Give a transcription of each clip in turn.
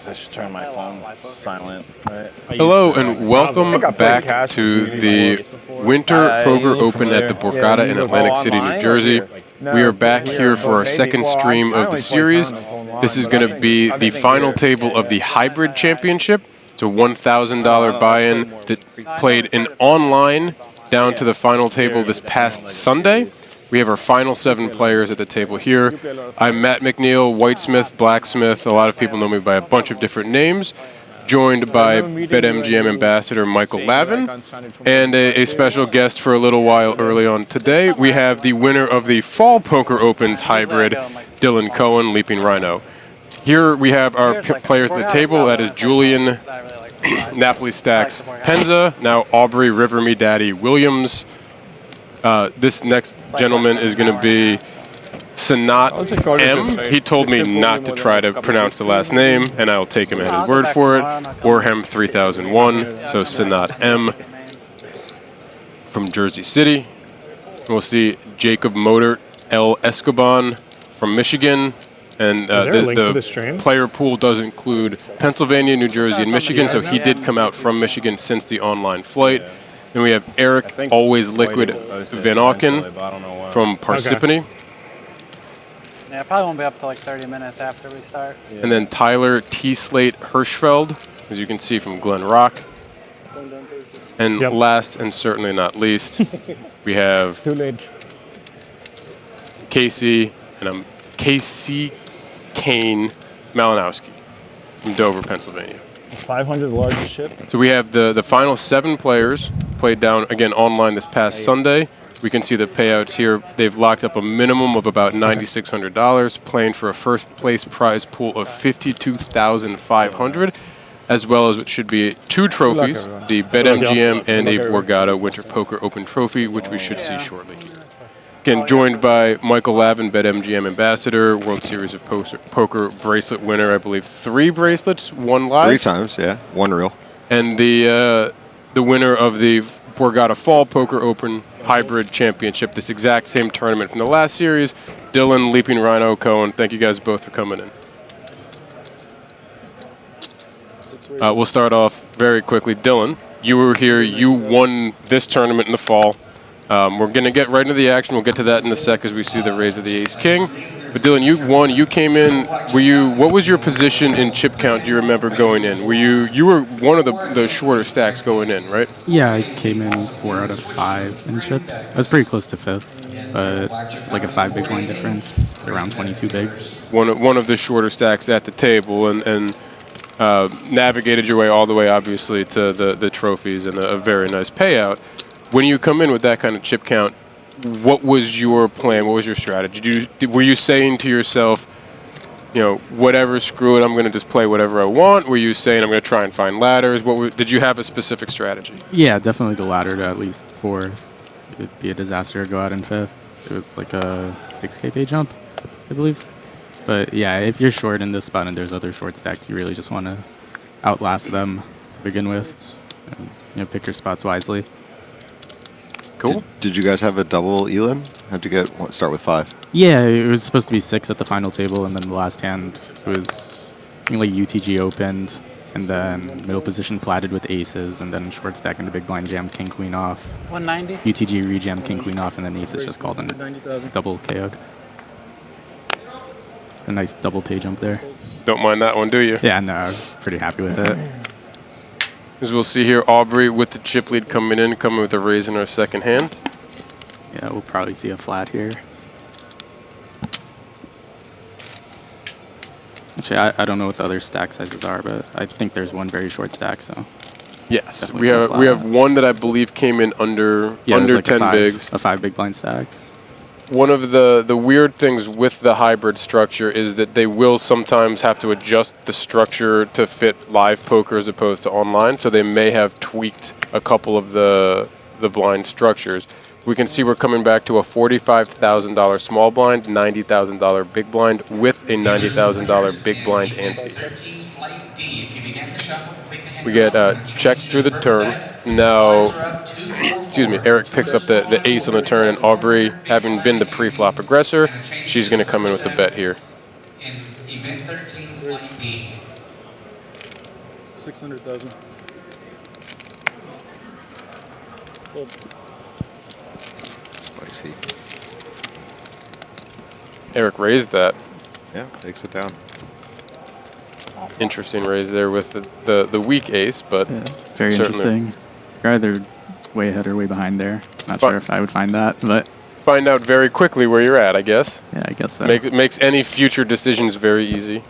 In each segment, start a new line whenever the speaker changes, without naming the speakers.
guess I should turn my phone silent. Right?
Hello and welcome back to the Winter Poker Open at the Borgata in Atlantic City, New Jersey. We are back here for our second stream of the series. This is going to be the final table of the Hybrid Championship. It's a $1,000 buy-in that played in online down to the final table this past Sunday. We have our final 7 players at the table here. I'm Matt McNeil, Whitesmith, Blacksmith. A lot of people know me by a bunch of different names. Joined by BetMGM Ambassador Michael Lavin. And a special guest for a little while early on today. We have the winner of the Fall Poker Opens Hybrid, Dylan Cohen, Leaping Rhino. Here we have our players at the table. That is Julian, NapoliStacks, Penza, now Aubrey, RiverMeDaddy, Williams. This next gentleman is going to be Sanat M. He told me not to try to pronounce the last name, and I'll take him at his word for it. Orhem 3001, so Sanat M from Jersey City. We'll see Jacob Modert, L. Escoban from Michigan. And the player pool does include Pennsylvania, New Jersey, and Michigan, so he did come out from Michigan since the online flight. Then we have Eric, alwaysliquid, Vanauken from Parsippany.
Yeah, probably won't be up to like 30 minutes after we start.
Yeah. And then Tyler, tslate, Hirschfeld, as you can see from Glen Rock. And last and certainly not least, we have Casey, and I'm Casey Kane Malinowski from Dover, Pennsylvania.
500 largest chip.
So we have the final 7 players played down again online this past Sunday. We can see the payouts here. They've locked up a minimum of about $9,600, playing for a first place prize pool of $52,500, as well as what should be 2 trophies, the BetMGM and a Borgata Winter Poker Open Trophy, which we should see shortly. Again, joined by Michael Lavin, BetMGM Ambassador, World Series of Poker bracelet winner, I believe 3 bracelets, 1 live.
3 times, yeah, 1 real.
And the winner of the Borgata Fall Poker Open Hybrid Championship, this exact same tournament from the last series, Dylan, Leaping Rhino, Cohen. Thank you guys both for coming in. We'll start off very quickly. Dylan, you were here. You won this tournament in the fall. We're going to get right into the action. We'll get to that in a sec as we see the raise of the ace-king. But Dylan, you won. You came in. What was your position in chip count, do you remember, going in? You were one of the shorter stacks going in, right?
Yeah, I came in 4 out of 5 in chips. I was pretty close to 5th, but like a 5 big blind difference, around 22 bigs.
One of the shorter stacks at the table, and navigated your way all the way, obviously, to the trophies and a very nice payout. When you come in with that kind of chip count, what was your plan? What was your strategy? Were you saying to yourself, whatever, screw it, I'm going to just play whatever I want? Were you saying I'm going to try and find ladders? Did you have a specific strategy?
Yeah, definitely the ladder to at least 4th. It would be a disaster to go out in 5th. It was like a 6K pay jump, I believe. But yeah, if you're short in this spot and there's other short stacks, you really just want to outlast them to begin with. And, pick your spots wisely.
Cool.
Did you guys have a double elim? Had to start with 5?
Yeah, it was supposed to be 6 at the final table, and then the last hand was like UTG opened, and then middle position flatted with aces, and then short stack into big blind jammed king queen off.
190.
UTG rejammed king queen off, and then aces just called and double KO'd. A nice double pay jump there.
Don't mind that one, do you?
Yeah, no, I was pretty happy with it.
As we'll see here, Aubrey with the chip lead coming with a raise in our second hand.
Yeah, we'll probably see a flat here. Actually, I don't know what the other stack sizes are, but I think there's one very short stack, so.
Yes, we have one that I believe came in under like 10 bigs.
A 5 big blind stack.
One of the weird things with the hybrid structure is that they will sometimes have to adjust the structure to fit live poker as opposed to online, so they may have tweaked a couple of the blind structures. We can see we're coming back to a $45,000 small blind, $90,000 big blind with a $90,000 big blind ante. We get checks through the turn. Now, excuse me, Eric picks up the ace on the turn, and Aubrey, having been the pre-flop aggressor, she's going to come in with the bet here.
600,000.
Spicy.
Eric raised that.
Yeah, takes it down.
Interesting raise there with the weak ace, but
Very
certainly
interesting. You're either way ahead or way behind there. Not sure if I would find that, but
find out very quickly where you're at, I guess.
yeah, I guess so.
Makes any future decisions very easy.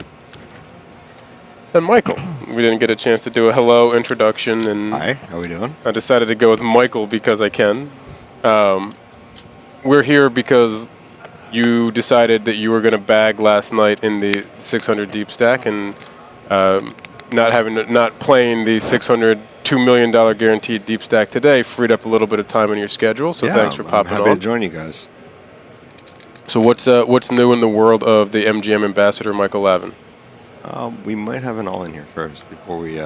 And Michael, we didn't get a chance to do a hello introduction, and
Hi, how we doing?
I decided to go with Michael because I can. We're here because you decided that you were going to bag last night in the 600 deep stack, and not playing the 600 $2 million guaranteed deep stack today freed up a little bit of time in your schedule. So thanks for popping
I'm
on.
happy to join you guys.
So what's new in the world of the MGM ambassador, Michael Lavin?
We might have an all-in here first before we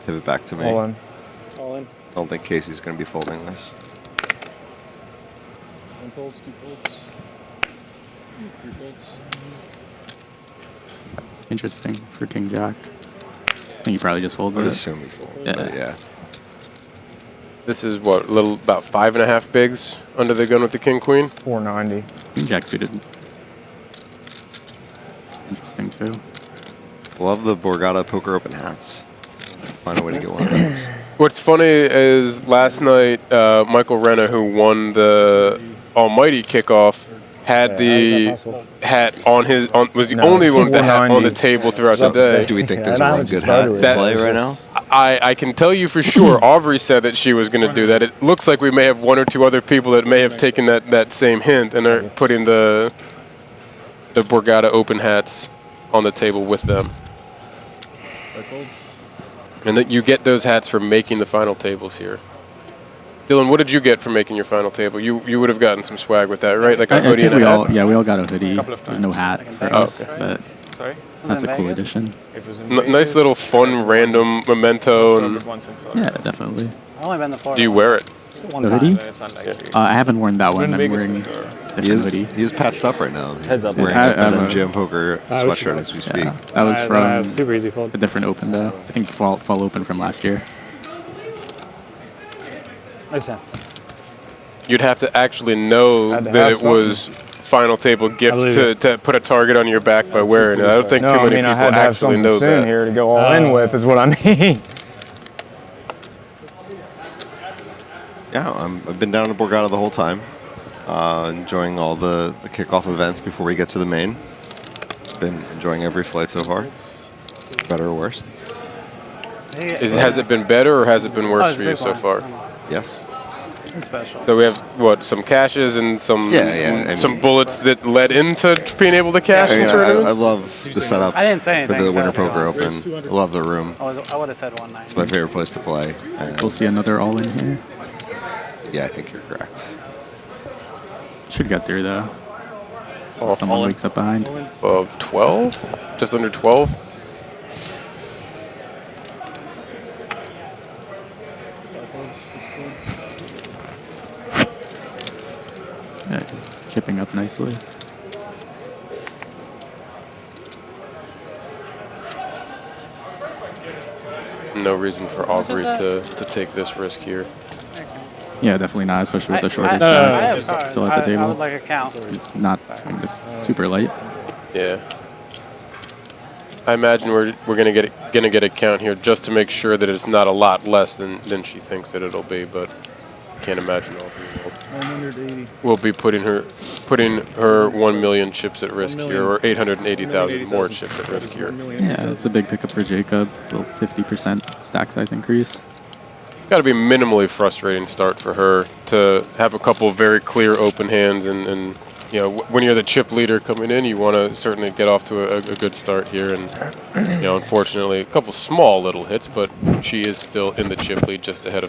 pivot back to me.
All in.
I don't think Casey's going to be folding this.
One folds, two folds, three folds.
Interesting for King Jack. I think he probably just
I
folded
would
it.
assume he folds,
Yeah.
but yeah.
This is what, about 5.5 bigs under the gun with the king queen.
490.
King Jack suited. Interesting too.
Love the Borgata poker open hats. Find a way to get one of those.
What's funny is last night, Michael Renna, who won the Almighty kickoff, had the hat on was the only one with the hat on the table throughout the day.
Do we think there's one good hat in play right now?
I can tell you for sure, Aubrey said that she was going to do that. It looks like we may have one or two other people that may have taken that same hint and are putting the Borgata open hats on the table with them. And that you get those hats for making the final tables here. Dylan, what did you get for making your final table? You would have gotten some swag with that, right? Like a hoodie and a hat?
We all got a hoodie. There's no hat for us,
okay.
but
Sorry?
that's a cool addition.
Nice little fun random memento. And
Yeah, definitely.
I've only been the floor.
do you wear it?
One
The
time.
hoodie? I haven't worn that one. I'm wearing a different hoodie.
He is patched up right now.
Heads up.
He's wearing
I-
a
I'm a-
BetMGM poker sweatshirt as we speak.
Yeah, that was from
super easy fold.
a different open though. I think fall open from last year.
Nice hand.
You'd have to actually know
Had to
that
have
it was final table gift
believe
to put a target on your back by wearing it. I don't think
No,
too
I
many
mean, I
people
had to have
actually
something
know
soon
that.
here to go all in with is what I mean.
Yeah, I've been down to Borgata the whole time, enjoying all the kickoff events before we get to the main. Been enjoying every flight so far, better or worse.
Has it been better or has it been worse
it's
for
a
you
big
so
one.
far?
Yes.
It's special.
So we have some cashes and some
Yeah,
some bullets that led into being able to cash
I
in
mean,
tournaments.
I love the setup
I didn't say
for
anything.
the Winter
so
Poker
that's
Open. I love the room.
I would have said 190.
It's my favorite place to play. And
We'll see another all in here.
yeah, I think you're correct.
Should get through though.
Oh,
Someone wakes up behind.
of 12, just under 12.
Yeah, chipping up nicely.
No reason for Aubrey to take this risk here.
Yeah, definitely not, especially with the shorter
I
stack.
have
Still at the
I
table.
would like a count.
He's not just super light.
Yeah. I imagine we're gonna get a count here just to make sure that it's not a lot less than she thinks that it'll be, but can't imagine Aubrey will be putting her 1 million chips at risk here, or 880,000 more chips at risk here.
Yeah, it's a big pickup for Jacob. A little 50% stack size increase.
Got to be minimally frustrating start for her to have a couple of very clear open hands, and you know, when you're the chip leader coming in, you want to certainly get off to a good start here. And you know, unfortunately, a couple small little hits, but she is still in the chip lead, just ahead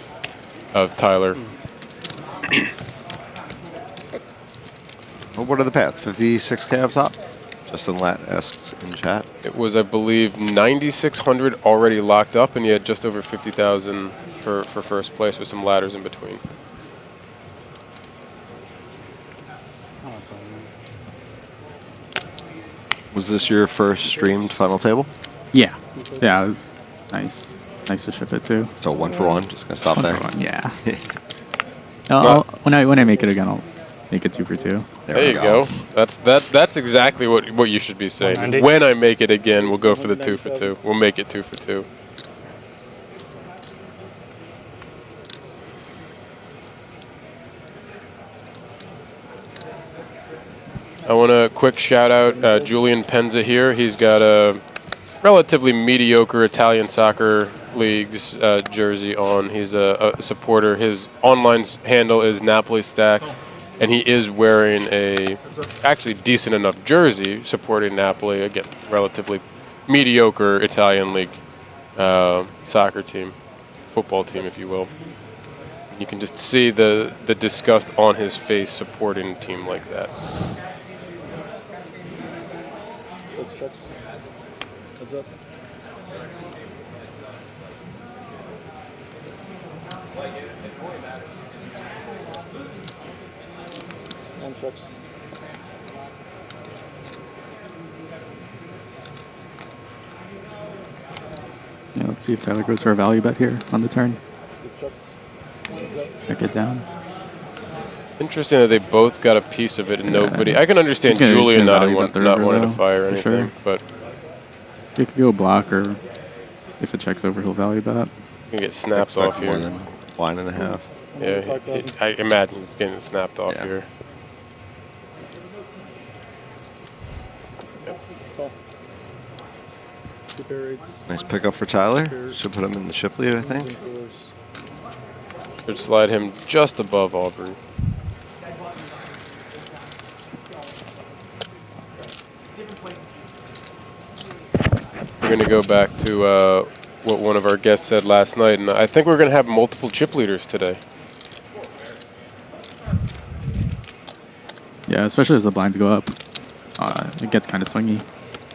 of Tyler.
Well, what are the paths? 56K up top? Justin Latt asks in chat.
It was, I believe, 9,600 already locked up, and you had just over 50,000 for first place with some ladders in between.
Was this your first streamed final table?
Yeah. Yeah, Nice. Nice to chip it too.
So 1 for 1. Just gonna stop there.
1 for 1, yeah. When I make it again, I'll make it 2 for 2.
There you go. That's exactly what you should be saying.
190.
When I make it again, we'll go for the 2 for 2. We'll make it 2 for 2. I want to quick shout out Julian Penza here. He's got a relatively mediocre Italian soccer league's jersey on. He's a supporter. His online handle is NapoliStacks, and he is wearing a actually decent enough jersey supporting Napoli. Again, relatively mediocre Italian league soccer team, football team, if you will. You can just see the disgust on his face supporting a team like that.
6 checks. Heads up. One checks.
Yeah, let's see if Tyler goes for a value bet here on the turn.
6 checks. Heads up.
Check it down.
Interesting that they both got a piece of it and nobody. I can understand
He's gonna
Julian not
value bet the river,
wanting to
though,
fire
for
anything,
sure.
but
He could go block, or if it checks over, he'll value bet.
he can get snapped
Expect
off
more
here.
than line and a half.
Yeah,
5,000.
I imagine he's getting snapped off
Yeah.
here.
Call. 2 pair eights.
Nice pickup for Tyler. Should put him in the ship lead, I think.
Should slide him just above Aubrey. We're going to go back to what one of our guests said last night, and I think we're going to have multiple chip leaders today.
Yeah, especially as the blinds go up. It gets kind of swingy.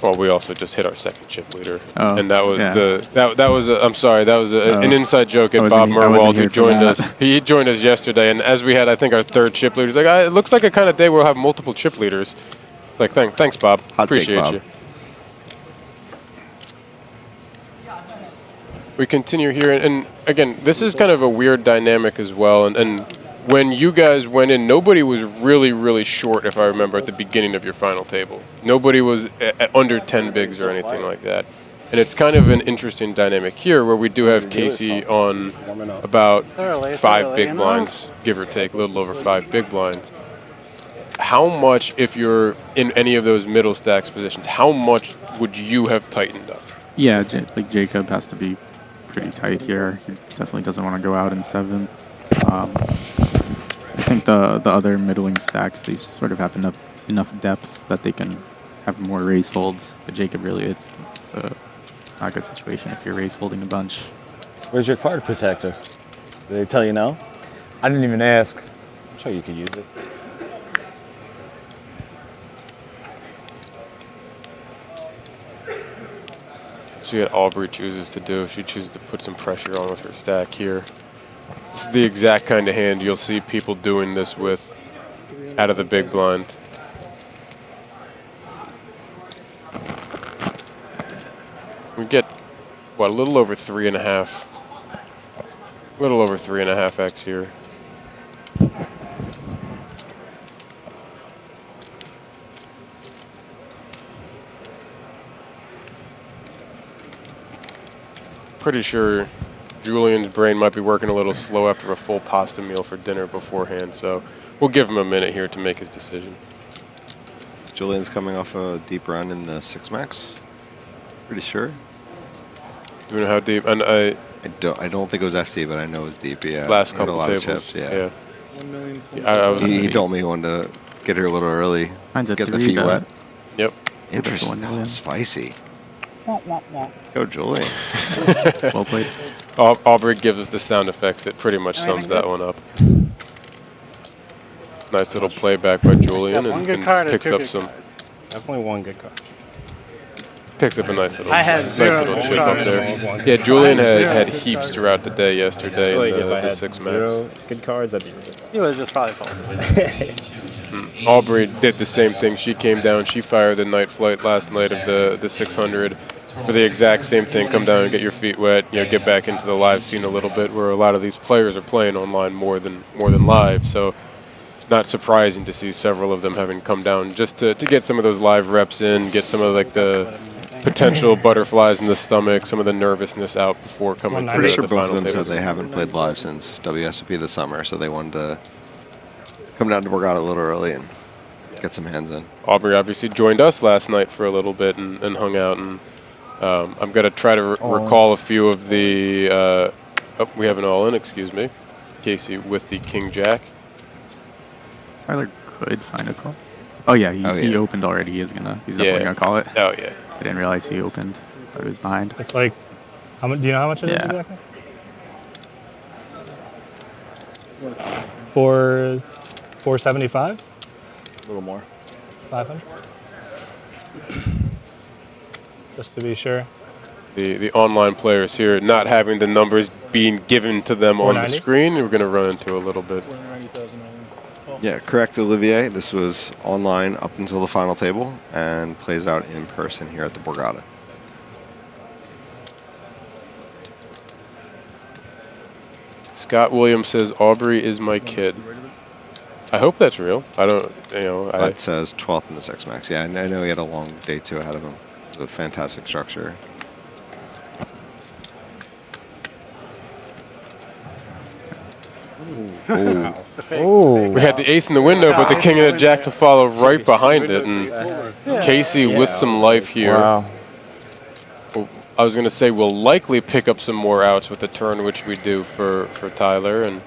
Well, we also just hit our second chip leader,
Oh,
and that was
yeah.
that was I'm sorry, that was an inside joke at
I
Bob
wasn't
Merwald, who
here for
joined
that.
us. He joined us yesterday, and as we had, I think, our third chip leader, he's like, it looks like a kind of day where we'll have multiple chip leaders. It's like, thanks, Bob.
Hot take,
Appreciate
Bob.
you. We continue here, and again, this is kind of a weird dynamic as well. And when you guys went in, nobody was really short, if I remember, at the beginning of your final table. Nobody was at under 10 bigs or anything like that. And it's kind of an interesting dynamic here, where we do have Casey on about
Thoroughly,
5 big
you know?
blinds, give or take, a little over 5 big blinds. How much, if you're in any of those middle stacks positions, how much would you have tightened up?
Yeah, like Jacob has to be pretty tight here. He definitely doesn't want to go out in 7. I think the other middling stacks, they sort of have enough depth that they can have more raise folds. But Jacob, really, it's not a good situation if you're raise folding a bunch.
Where's your card protector? Did they tell you no? I didn't even ask. I'm sure you could use it.
See what Aubrey chooses to do. If she chooses to put some pressure on with her stack here. This is the exact kind of hand you'll see people doing this with out of the big blind. We get, what, a little over 3.5. A little over 3.5x here. Pretty sure Julian's brain might be working a little slow after a full pasta meal for dinner beforehand, so we'll give him a minute here to make his decision.
Julian's coming off a deep run in the 6 max. Pretty sure.
Do we know how deep? And I
don't think it was FT, but I know it was deep. Yeah.
last
Had a
couple
lot of
tables.
chips. Yeah.
1 million.
I was,
He told me he wanted to get here a little early.
Mine's at
Get the
3,
feet
though.
wet.
Yep.
Interesting.
1 million.
Spicy. Let's go, Julian.
Well played.
Aubrey gives us the sound effects that pretty much sums that one up. Nice little playback by Julian,
One good
and
card or
picks
2
up
good
some,
cards.
Definitely one good card.
picks up a nice little,
I had
nice
0
little
good
chip up
cards.
there. Yeah, Julian
I had
had
0 good
heaps
cards.
throughout the day yesterday
Like
in
if I
the
had
6 max.
0 good cards, that'd be ridiculous.
You would have just probably folded.
Aubrey did the same thing. She came down. She fired the night flight last night of the 600. for the exact same thing. Come down and get your feet wet. Get back into the live scene a little bit, where a lot of these players are playing online more than live. So, not surprising to see several of them having come down just to get some of those live reps in, get some of like the potential butterflies in the stomach, some of the nervousness out before coming to
Pretty sure
the
both
final
of them
table.
said they haven't played live since WSOP this summer, so they wanted to come down to Borgata a little early and get some hands in.
Aubrey obviously joined us last night for a little bit and hung out, and I'm going to try to recall a few of the we have an all-in, excuse me, Casey with the King-Jack.
Tyler could find a call. Oh yeah, he opened already. He's definitely gonna call it.
Oh yeah.
I didn't realize he opened. Thought he was behind.
It's like, how much? Do you know how much it is exactly? 475.
A little more.
500. Just to be sure.
The online players here not having the numbers being given to them on the screen, we're going to run into a little bit.
Yeah, correct, Olivier. This was online up until the final table and plays out in person here at the Borgata.
Scott Williams says, Aubrey is my kid. I hope that's real. I don't,
That says 12th in the Six Max. Yeah, I know he had a long day 2 ahead of him. It was a fantastic structure.
Oh.
We had the ace in the window, but the king and the jack to follow right behind it. And Casey with some life here.
Wow.
I was going to say we'll likely pick up some more outs with the turn, which we do for Tyler. And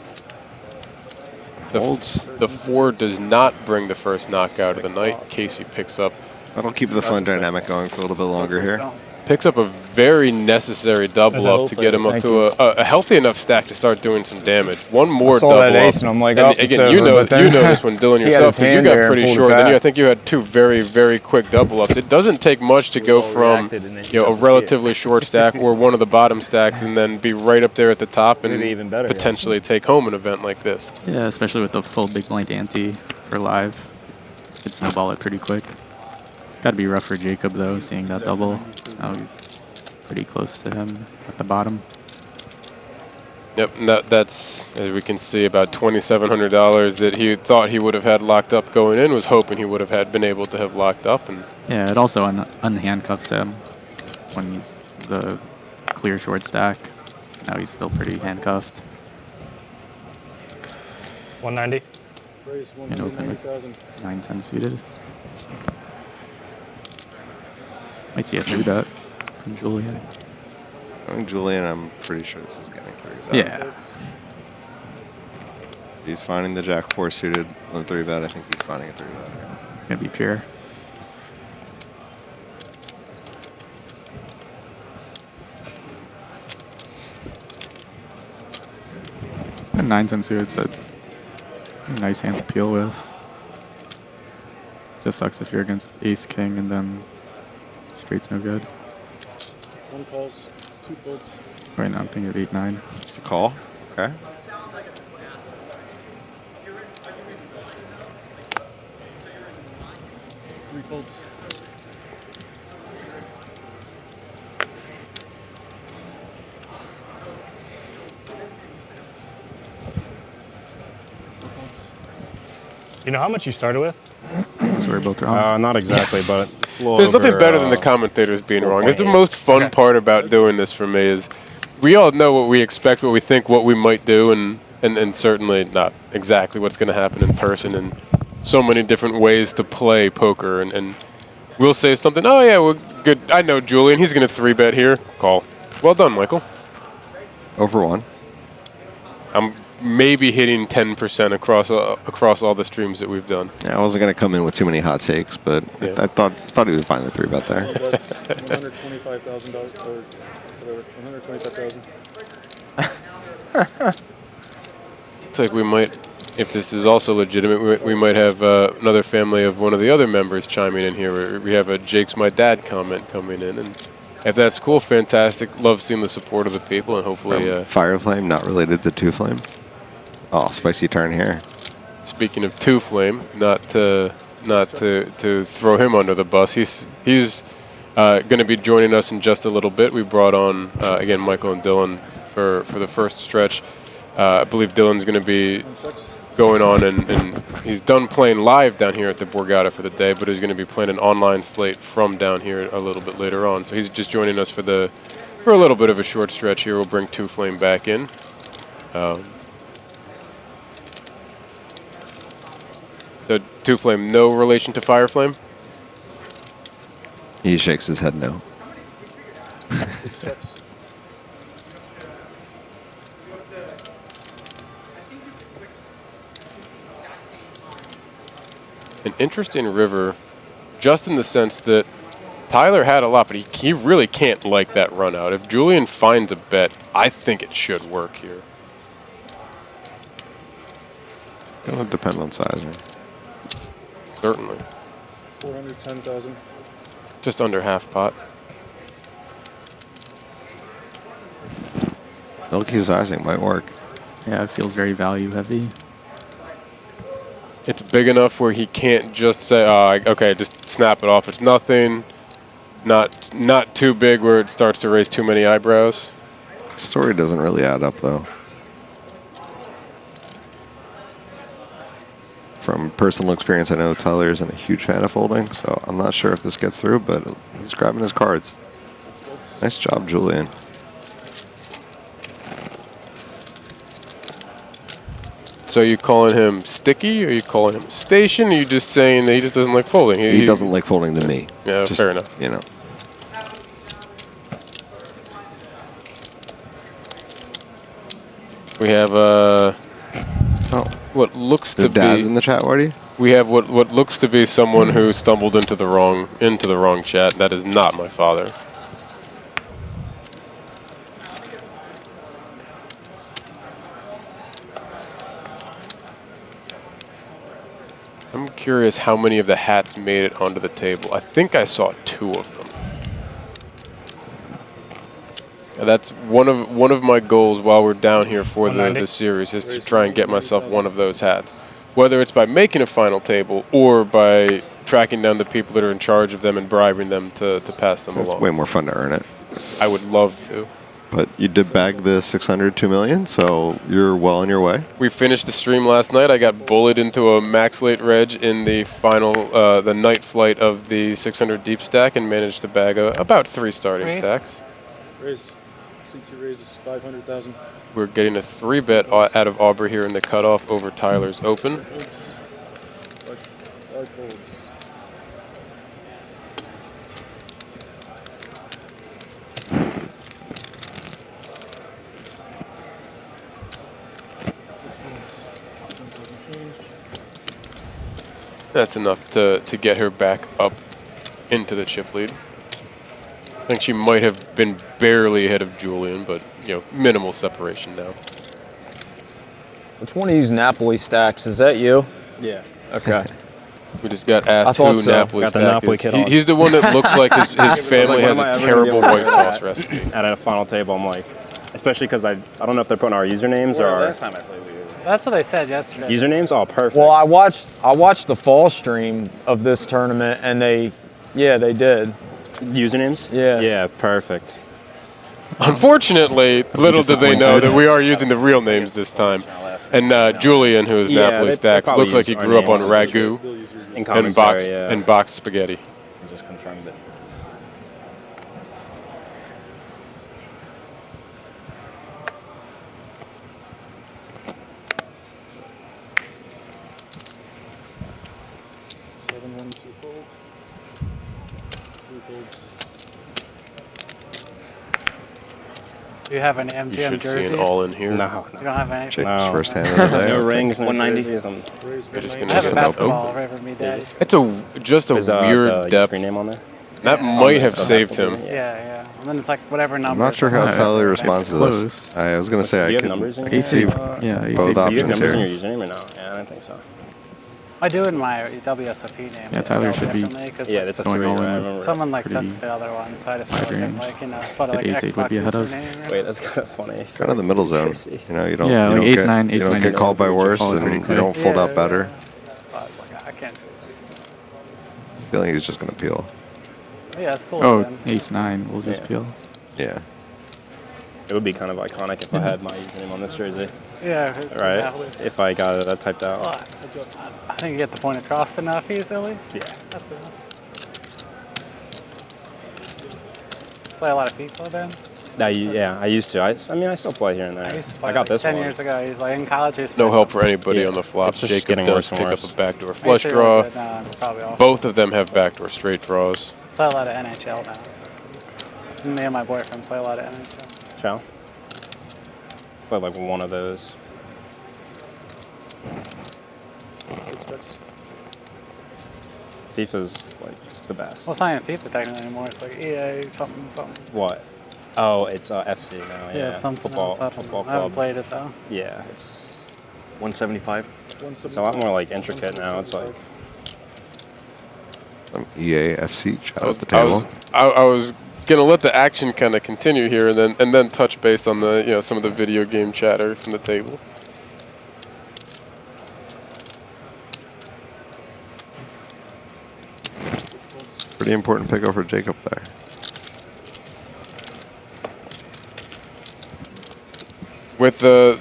the 4 does not bring the first knockout of the night. Casey picks up.
That'll keep the fun dynamic going for a little bit longer here.
Picks up a very necessary double up to get him up to a healthy enough stack to start doing some damage. One more double
that ace
up.
and I'm like,
and again, you know this one, Dylan, yourself, because you got pretty short. Then I think you had 2 very, very quick double ups. It doesn't take much to go from a relatively short stack or one of the bottom stacks and then be right up there at the top and potentially take home an event like this.
Yeah, especially with the full big blind ante for live. Could snowball it pretty quick. It's got to be rough for Jacob, though, seeing that double. Now he's pretty close to him at the bottom.
Yep, and that's, as we can see, about $2,700 that he thought he would have had locked up going in, was hoping he would have been able to have locked up. And
yeah, it also unhandcuffs him when he's the clear short stack. Now he's still pretty handcuffed.
190.
He's going to open with 9-10 suited. Might see a 3-bet from Julian.
I think Julian, I'm pretty sure this is getting 3-bet.
Yeah.
He's finding the Jack 4 suited on 3-bet. I think he's finding a 3-bet here.
It's going to be pure. And 9-10 suited's a nice hand to peel with. Just sucks if you're against ace king and then straight's no good.
1 calls, 2 folds.
Right now I'm thinking of 8-9.
Just a call. Okay.
Three folds. You know how much you started with?
So we're both wrong.
Not exactly, but
there's nothing better than the commentators being wrong. It's the most fun part about doing this for me is we all know what we expect, what we think, what we might do, and certainly not exactly what's going to happen in person, and so many different ways to play poker. And we'll say something, oh yeah, we're good. I know Julian, he's going to 3-bet here. Call. Well done, Michael.
Over 1.
I'm maybe hitting 10% across all the streams that we've done.
Yeah, I wasn't going to come in with too many hot takes, but
Yeah.
I thought he would find the 3-bet there.
that's $125,000 or whatever. 125,000.
Looks like we might, if this is also legitimate, we might have another family of one of the other members chiming in here. We have a Jake's my dad comment coming in, and if that's cool, fantastic. Love seeing the support of the people, and hopefully
Fire Flame, not related to Two Flame. Oh, spicy turn here.
Speaking of Two Flame, not to throw him under the bus. He's going to be joining us in just a little bit. We brought on, again, Michael and Dylan for the first stretch. I believe Dylan's going to be going on, and he's done playing live down here at the Borgata for the day, but he's going to be playing an online slate from down here a little bit later on. So he's just joining us for a little bit of a short stretch here. We'll bring Two Flame back in. So Two Flame, no relation to Fire Flame?
He shakes his head no.
An interesting river, just in the sense that Tyler had a lot, but he really can't like that run out. If Julian finds a bet, I think it should work here.
It'll depend on sizing.
Certainly.
410,000.
Just under half pot.
Milky sizing might work.
Yeah, it feels very value heavy.
It's big enough where he can't just say, okay, just snap it off. It's nothing. Not too big where it starts to raise too many eyebrows.
Story doesn't really add up, though. From personal experience, I know Tyler isn't a huge fan of folding, so I'm not sure if this gets through, but he's grabbing his cards. Nice job, Julian.
So you calling him sticky, or you calling him station, or you just saying that he just doesn't like folding?
He doesn't like folding to me.
Yeah,
just,
fair enough.
You know.
We have what looks to be
dads in the chat, Wardy?
We have what looks to be someone who stumbled into the wrong chat. That is not my father. I'm curious how many of the hats made it onto the table. I think I saw 2 of them. And that's one of my goals while we're down here for the series is to try and get myself one of those hats. Whether it's by making a final table or by tracking down the people that are in charge of them and bribing them to pass them along.
It's way more fun to earn it.
I would love to.
But you did bag the 600 $2 million, so you're well on your way.
We finished the stream last night. I got bullied into a max late reg in the final, the night flight of the 600 deep stack and managed to bag about 3 starting stacks.
Raise. C2 raises 500,000.
We're getting a 3-bet out of Aubrey here in the cutoff over Tyler's open. That's enough to get her back up into the chip lead. I think she might have been barely ahead of Julian, but minimal separation now.
Which one of these NapoliStacks? Is that you?
Yeah.
Okay.
We just got asked who NapoliStack is. He's the one that looks like his family has a terrible white sauce recipe.
At a final table, I'm like, especially because I don't know if they're putting our usernames or our
last time I played with you.
That's what I said yesterday.
usernames. Oh, perfect.
Well, I watched the fall stream of this tournament, and they did.
Usernames?
Yeah.
Yeah, perfect.
Unfortunately, little did they know that we are using the real names this time. And Julian, who is NapoliStacks, looks like he grew up on ragu and boxed spaghetti.
I just confirmed it.
Do you have an
You
MGM
should
jersey?
see an all in here.
No.
You don't have any?
Jake's first hand of the day.
No rings, no
190.
jerseys.
We're just
I
gonna
have a
just
basketball, RiverMeDaddy.
It's just a
Is
weird
the
depth.
username on there?
That might have saved him.
Yeah. And then it's like whatever number.
I'm not sure how Tyler responds to this.
close.
I was going to say
Do
I
you have
could
numbers in
AC,
your
yeah, AC.
both
Do you have
options
numbers in your
here.
username or no? Yeah, I don't think so.
I do in my WSOP name.
Yeah,
It's
Tyler
spelled
should be
differently 'cause
Yeah,
it's
that's a
going
3,
all
right?
in
I
with
remember.
someone like
pretty
took the other one, so I just put it
range.
like it's put it like
That ace-8 would be
Xbox
ahead of.
username.
Wait, that's kind of funny.
Kind of the middle zone.
Jersey.
You know, you don't,
Yeah,
you
like
don't
ace nine,
get, you
ace
don't
nine,
get called by worse,
call it
and
pretty
you
quick.
don't fold out better.
I was like, I can't do it.
Feeling he's just going to peel.
Yeah, it's cool.
Oh,
Then.
ace-9. We'll just peel.
Yeah.
It would be kind of iconic if I had my username on this jersey.
Yeah, it's
Right?
Napoli.
If I got it typed out.
Well, I think you get the point across enough easily.
Yeah.
That's enough. Play a lot of FIFA then?
Yeah, I used to. I mean, I still play here and there.
I used to play
got
like
this
10
one.
years ago. He's like in college. I used to
No
play
help
some-
for anybody
Yeah.
on the flops.
It's just
Jacob
getting
does
worse and
pick up
worse.
a backdoor
I used
flush
to be
draw.
really good, now I'm probably off.
Both of them have backdoor straight draws.
Play a lot of NHL now. So. Me and my boyfriend play a lot of NHL.
Chow? Play like one of those. FIFA's like the best.
Well, it's not even FIFA technically anymore. It's like EA something something.
What? Oh, it's FC now.
Yeah,
Yeah,
something
football,
else. I don't know.
football
I haven't
club.
played it though.
Yeah, it's
175.
a lot more like intricate now. It's like
Some EAFC chat at the
I
table.
was gonna let the action kind of continue here, and then touch base on the some of the video game chatter from the table.
Pretty important pickup for Jacob there.
With the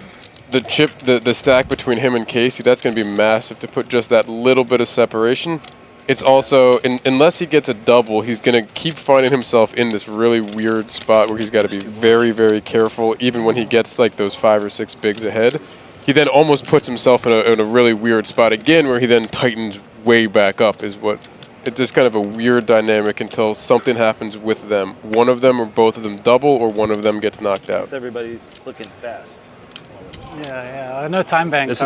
chip, the stack between him and Casey, that's going to be massive to put just that little bit of separation. It's also, unless he gets a double, he's going to keep finding himself in this really weird spot where he's got to be very, very careful, even when he gets like those 5 or 6 bigs ahead. He then almost puts himself in a really weird spot again, where he then tightens way back up. It's just kind of a weird dynamic until something happens with them. One of them or both of them double, or one of them gets knocked out.
Everybody's clicking fast.
Yeah. No time bank.
this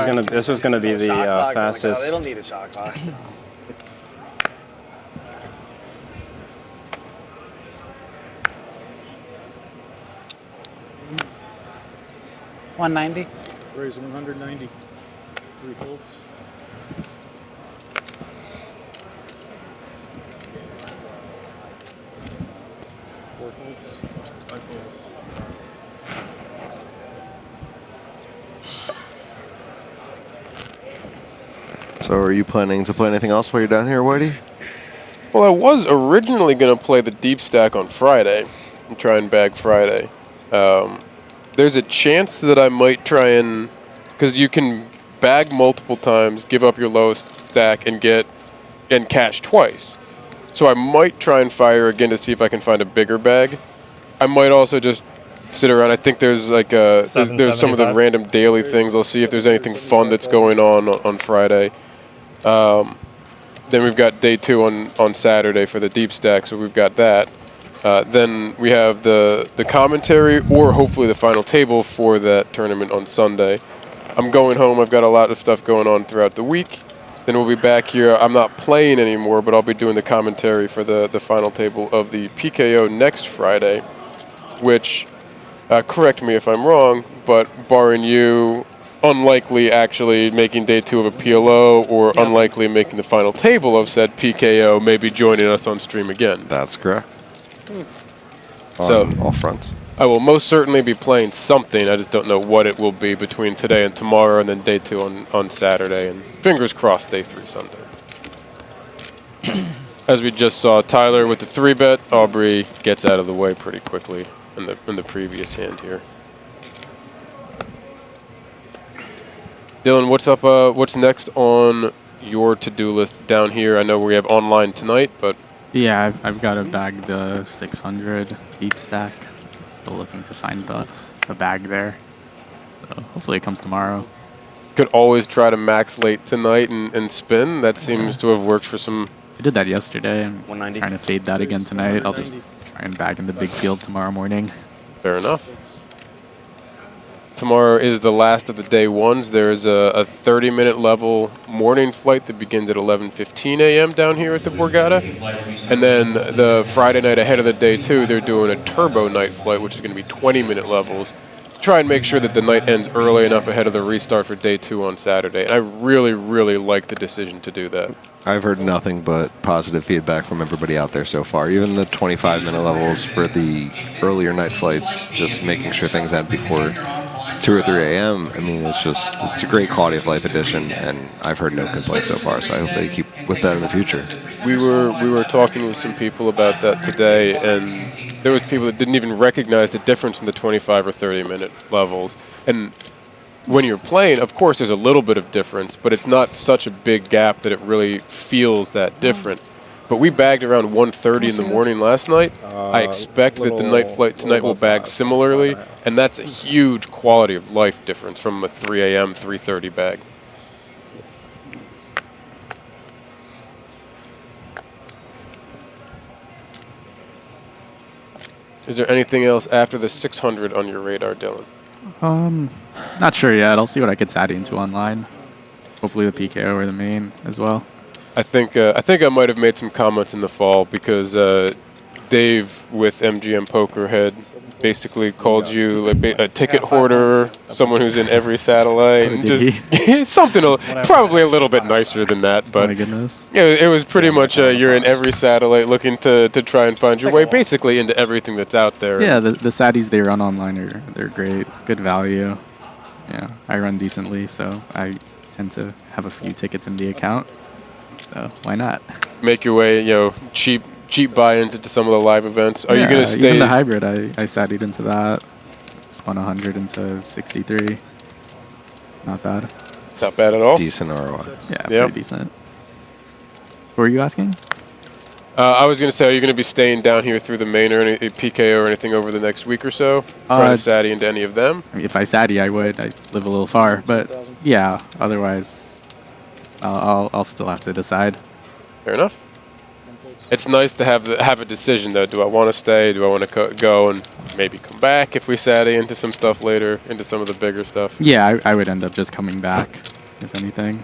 was gonna be the fastest.
They don't need a shot clock.
$190.
Raise 190. 3 folds. Four folds. 5 folds.
So are you planning to play anything else while you're down here, Whitey?
Well, I was originally going to play the deep stack on Friday and try and bag Friday. There's a chance that I might try and, because you can bag multiple times, give up your lowest stack, and cash twice. So I might try and fire again to see if I can find a bigger bag. I might also just sit around. I think there's like there's some of the
775.
random daily things. I'll see if there's anything fun that's going on Friday. Then we've got day 2 on Saturday for the deep stack, so we've got that. Then we have the commentary, or hopefully the final table for that tournament on Sunday. I'm going home. I've got a lot of stuff going on throughout the week. Then we'll be back here. I'm not playing anymore, but I'll be doing the commentary for the final table of the PKO next Friday, which, correct me if I'm wrong, but barring you, unlikely actually making day 2 of a PLO, or unlikely making the final table of said PKO, maybe joining us on stream again.
That's correct.
So-
On all fronts.
I will most certainly be playing something. I just don't know what it will be between today and tomorrow, and then day 2 on Saturday, and fingers crossed day 3 Sunday. As we just saw, Tyler with the 3-bet, Aubrey gets out of the way pretty quickly in the previous hand here. Dylan, what's up? What's next on your to-do list down here? I know we have online tonight, but
Yeah, I've got to bag the 600 deep stack. Still looking to find the bag there. So hopefully it comes tomorrow.
could always try to max late tonight and spin. That seems to have worked for some.
I did that yesterday. I'm
190.
trying to fade that again tonight. I'll just try and bag in the big field tomorrow morning.
Fair enough. Tomorrow is the last of the day ones. There's a 30-minute level morning flight that begins at 11:15 a.m. down here at the Borgata. And then the Friday night ahead of the day two, they're doing a turbo night flight, which is going to be 20-minute levels. Try and make sure that the night ends early enough ahead of the restart for day two on Saturday. And I really, really like the decision to do that.
I've heard nothing but positive feedback from everybody out there so far. Even the 25-minute levels for the earlier night flights, just making sure things end before 2 or 3 a.m. I mean, it's a great quality of life addition, and I've heard no complaints so far. So I hope they keep with that in the future.
we were talking with some people about that today, and there was people that didn't even recognize the difference in the 25 or 30-minute levels. And when you're playing, of course, there's a little bit of difference, but it's not such a big gap that it really feels that different. But we bagged around 1:30 in the morning last night. I expect that the night flight tonight will bag similarly, and that's a huge quality of life difference from a 3 a.m., 3:30 bag. Is there anything else after the 600 on your radar, Dylan?
Not sure yet. I'll see what I could SAD into online. Hopefully the PKO or the main as well.
I think I might have made some comments in the fall because Dave with MGM Poker had basically called you a ticket hoarder, someone who's in every satellite, and just something probably a little bit nicer than that. But
oh my goodness.
Yeah, it was pretty much you're in every satellite looking to try and find your way basically into everything that's out there.
Yeah, the SADs they run online they're great, good value. Yeah, I run decently, so I tend to have a few tickets in the account. So why not?
Make your way, cheap buy-ins into some of the live events. Are you going to stay?
Even the hybrid, I SAD'd into that. Spun 100 into 63. Not bad.
Not bad at all.
Decent ROI.
Yeah, pretty decent. What were you asking?
I was going to say, are you going to be staying down here through the main or any PKO or anything over the next week or so? Trying to SADdy into any of them?
I mean, if I SADdy, I would. I live a little far, but yeah. Otherwise, I'll still have to decide.
Fair enough. It's nice to have a decision though. Do I want to stay? Do I want to go and maybe come back if we SADdy into some stuff later, into some of the bigger stuff?
Yeah, I would end up just coming back, if anything.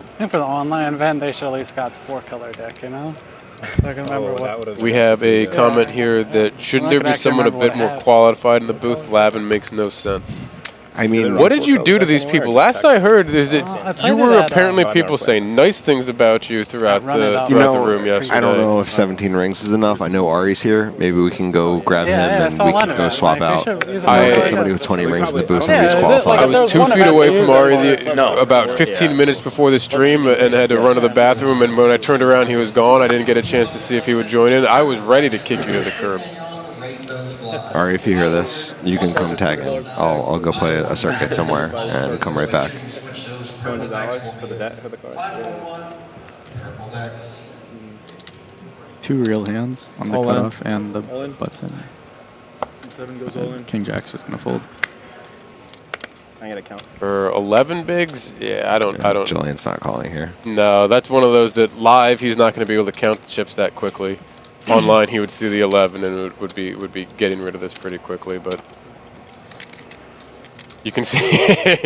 I think for the online event, they should at least got 4-color deck, So I can remember what.
We have a comment here that shouldn't there be someone a bit more qualified in the booth? Lavin makes no sense.
I mean,
what did you do to these people? Last I heard is that you were apparently people saying nice things about you throughout the room yesterday.
I don't know if 17 rings is enough. I know Ari's here. Maybe we can go grab him and we can go swap out. I put somebody with 20 rings in the booth, somebody who's qualified.
I was 2 feet away from Ari about 15 minutes before the stream and had to run to the bathroom. And when I turned around, he was gone. I didn't get a chance to see if he would join in. I was ready to kick you to the curb.
Ari, if you hear this, you can come tag in. I'll go play a circuit somewhere and come right back.
$200 for the card.
2 real hands on the
All
cutoff
in.
and the
All in.
button.
7 goes all in.
King Jack's just gonna fold.
I gotta count.
For 11 bigs, yeah, I don't.
Julian's not calling here.
No, that's one of those that live he's not going to be able to count the chips that quickly. Online he would see the 11 and would be getting rid of this pretty quickly, but you can see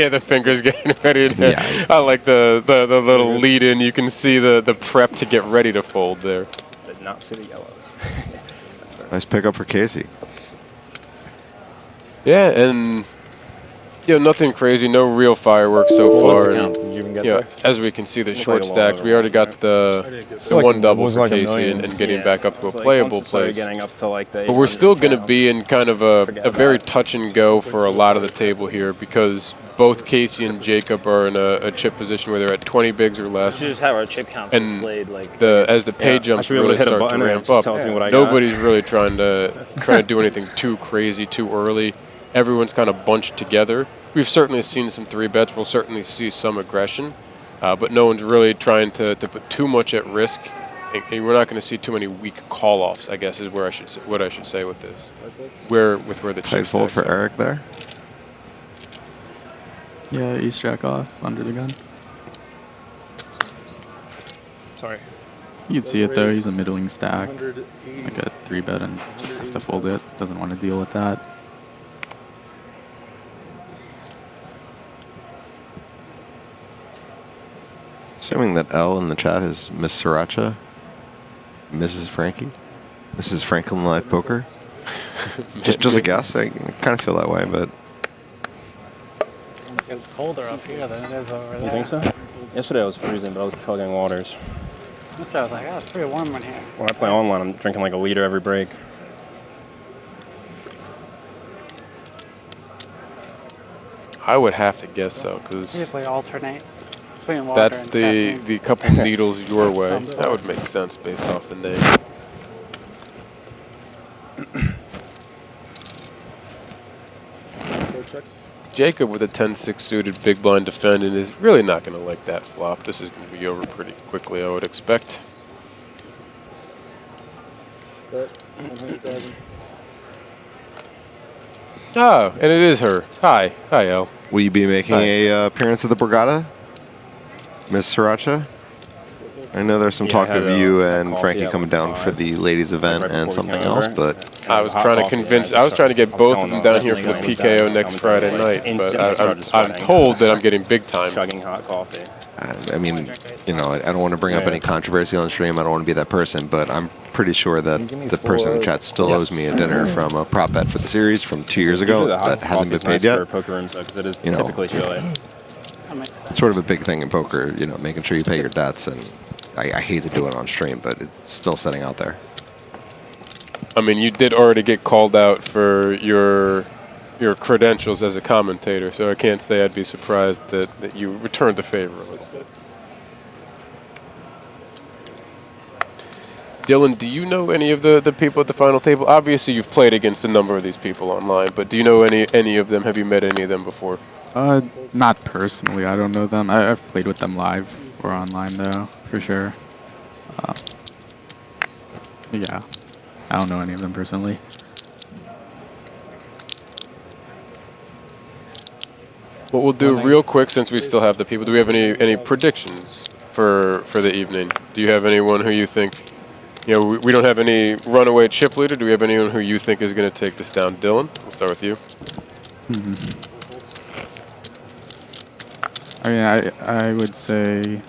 the fingers getting ready.
Yeah.
I like the little lead in. You can see the prep to get ready to fold there.
Did not see the yellows.
Nice pickup for Casey.
Yeah, and nothing crazy, no real fireworks so far. And,
Did you even get there?
as we can see, the
Looks
short
like a
stacks.
lot.
We already got the
like
one
it
double
was
for
like a
Casey
million.
and getting
Yeah.
back up to a
Like,
playable
once it started
place.
getting up to like the
But we're still
800
going to
count.
be in kind of a very touch and go for a lot of the table here because both Casey and Jacob are in a chip position where they're at 20 bigs or
We
less.
should just have our chip counts
And
displayed like
As the pay
I
jumps
should be able
really
to hit a
start to
button and it
ramp
just
up,
tells me what I got.
nobody's really trying to do anything too crazy, too early. Everyone's kind of bunched together. We've certainly seen some 3-bets. We'll certainly see some aggression, but no one's really trying to put too much at risk. And we're not going to see too many weak call-offs, I guess, is what I should say with this. Where the
Tight
chip
fold
stacks
for
are.
Eric there.
Yeah, ace jack off under the gun.
Sorry.
You'd see it though. He's a middling stack,
180.
like a 3-bet, and just have to fold it. Doesn't want to deal with that.
Assuming that L in the chat is Miss Sriracha, Mrs. Frankie, Mrs. Franklin Live Poker. just a guess. I kind of feel that way, but
It's colder up here than it is over there.
You think so? Yesterday I was freezing, but I was chugging waters.
So I was like, it's pretty warm in here.
When I play online, I'm drinking like a liter every break.
I would have to guess so, because
Usually alternate. between water
That's
and
the
caffeine.
couple needles your way. That would make sense based off the name.
Four checks.
Jacob with a 10-6 suited big blind defendant is really not going to like that flop. This is going to be over pretty quickly, I would expect.
Bet 100,000.
Oh, and it is her. Hi. Hi, El.
Will you be making a appearance at the Borgata, Miss Sriracha? I know there's some talk
I had
of you
a
and
coffee
Frankie
at
coming down for the ladies' event
right
and
before we
something
came
else,
over.
but
I was trying to convince. I was trying to get both of them down here for the PKO next Friday night, but I'm told that I'm getting big time.
Chugging hot coffee.
I mean, you know, I don't want to bring up any controversy on stream. I don't want to be that person, but I'm pretty sure that the person in the chat still owes me a dinner from a prop bet for the series from 2 years ago that hasn't been paid yet.
For poker rooms, because it is
You know.
typically chilly.
That makes sense.
It's sort of a big thing in poker, you know, making sure you pay your debts, and I hate to do it on stream, but it's still sitting out there.
I mean, you did already get called out for your credentials as a commentator, so I can't say I'd be surprised that you returned the favor. Dylan, do you know any of the people at the final table? Obviously, you've played against a number of these people online, but do you know any of them? Have you met any of them before?
Not personally. I don't know them. I've played with them live or online, though, for sure. Yeah. I don't know any of them personally.
What we'll do real quick, since we still have the people, do we have any predictions for the evening? Do you have anyone who you think, you know, we don't have any runaway chip leader. Do we have anyone who you think is going to take this down? Dylan, we'll start with you.
I mean, I would say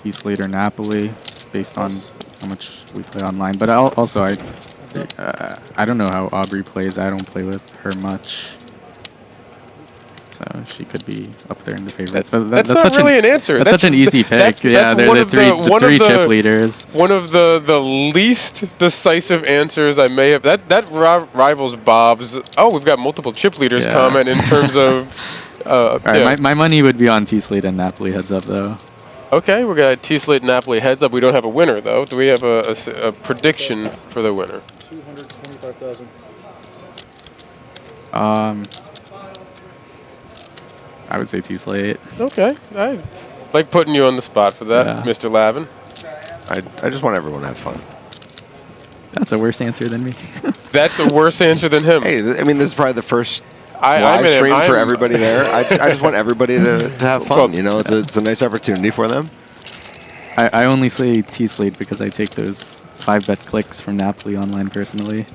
tslate or Napoli, based on how much we play online. But also, I don't know how Aubrey plays. I don't play with her much. So she could be up there in the favorites. But
That's not really an answer.
That's such an easy pick. Yeah, they're the three chip leaders.
One of the least decisive answers I may have. That rivals Bob's. Oh, we've got multiple chip leaders comment in terms of.
All right, my money would be on tslate and Napoli heads up, though.
Okay, we got tslate Napoli heads up. We don't have a winner, though. Do we have a prediction for the winner?
225,000.
I would say tslate.
Okay, I like putting you on the spot for that, Mr. Lavin.
I just want everyone to have fun.
That's a worse answer than me.
That's a worse answer than him.
Hey, I mean, this is probably the first live stream for everybody there. I just want everybody to have fun. Well, you know, it's a nice opportunity for them.
I only say tslate because I take those 5-bet clicks from Napoli online personally.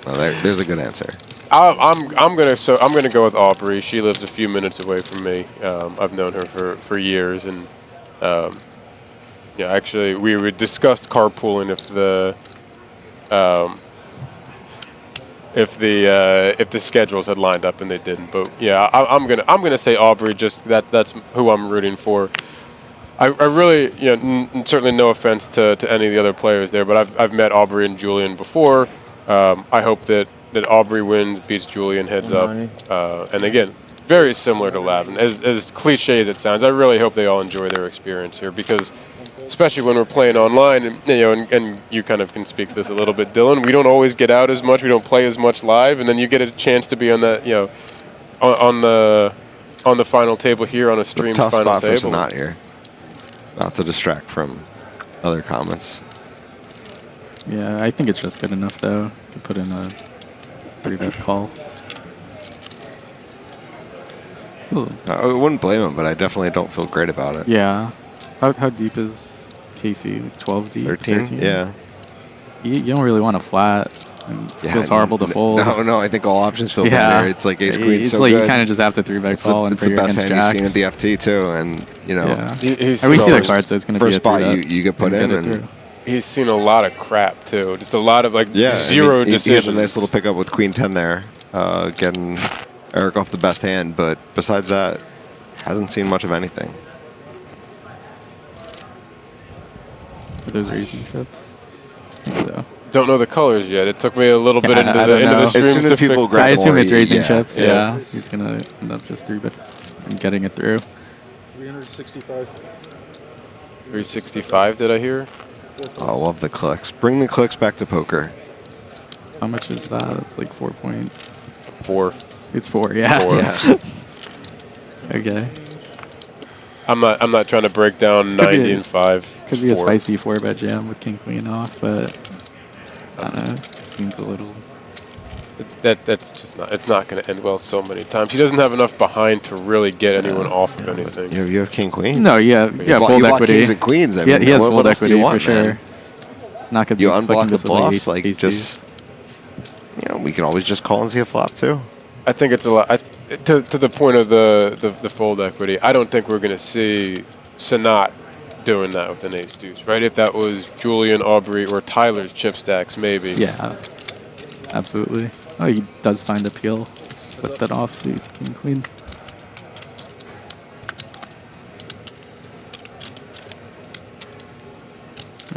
Well, there's a good answer.
I'm gonna go with Aubrey. She lives a few minutes away from me. I've known her for years, and yeah, actually we discussed carpooling if the schedules had lined up, and they didn't. But yeah, I'm gonna say Aubrey. Just that's who I'm rooting for. I really, you know, certainly no offense to any of the other players there, but I've met Aubrey and Julian before. I hope that Aubrey wins, beats Julian heads up, and again, very similar to Lavin. As cliche as it sounds, I really hope they all enjoy their experience here, because especially when we're playing online, and you know, and you kind of can speak to this a little bit, Dylan. We don't always get out as much. We don't play as much live, and then you get a chance to be on that, you know, on the final table here on a stream
tough
final
spot
table.
for Sanat here. Not to distract from other comments.
Yeah, I think it's just good enough, though, to put in a 3-bet call. Ooh.
I wouldn't blame him, but I definitely don't feel great about it.
Yeah. How deep is Casey? 12 deep?
13? Yeah.
You don't really want a flat. And it feels horrible to fold.
No, I think all options feel better. It's like ace queen, so
like
good.
You kind of just have to 3-bet call and
it's the best hand
jacks.
you've seen at the FT too, and you know.
Yeah. We see the card, so it's going to be a
first spot you get put in, and
he's seen a lot of crap too. Just a lot of zero decisions.
He has a nice little pickup with Queen 10 there, getting Eric off the best hand, but besides that, hasn't seen much of anything.
Are those racing chips? I think so.
Don't know the colors yet. It took me a little bit into the streams.
As soon as people grab
I assume it's racing
chips.
Yeah. He's going to end up just 3-bet and getting it through.
365.
365, did I hear?
Oh, I love the clicks. Bring the clicks back to poker.
How much is that? It's like 4 point.
4.
It's 4, yeah.
4.
Yeah. Okay.
I'm not trying to break down 90 and 5.
Could be a
4.
spicy 4-bet jam with king queen off, but I don't know. It seems a little.
That's just not. It's not going to end well so many times. He doesn't have enough behind to really get anyone off of anything.
You have king queen.
No, yeah, full
you
equity.
Kings and queens. I mean,
he has
what
full
else do
equity
you want,
for sure.
man?
It's not gonna be
You unblock the
this with, like,
bluffs, like
ace
just. We can always just call and see a flop too.
I think it's a lot. To the point of the fold equity, I don't think we're going to see Sanat doing that with an ace deuce, right? If that was Julian, Aubrey, or Tyler's chip stacks, maybe.
Yeah, absolutely. Oh, he does find appeal with that offsuit king queen.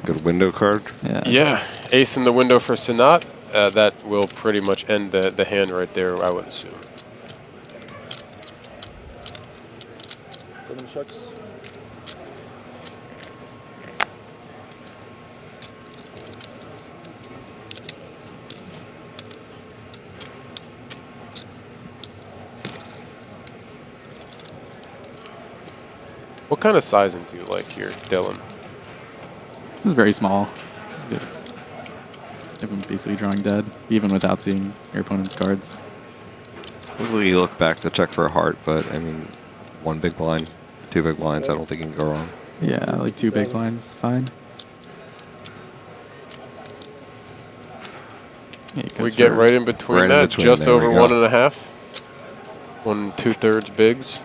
Good window card.
Yeah, ace in the window for Sanat. That will pretty much end the hand right there, I would assume.
7 checks.
What kind of sizing do you like here, Dylan?
It was very small. I'm basically drawing dead, even without seeing your opponent's cards.
Usually you look back to check for a heart, but I mean, 1 big blind, 2 big blinds. I don't think you can go wrong.
Yeah, like 2 big blinds is fine. Yeah,
We get right in between
Right in
that,
between,
just
there we
over
go.
1.5. 1 2/3 bigs.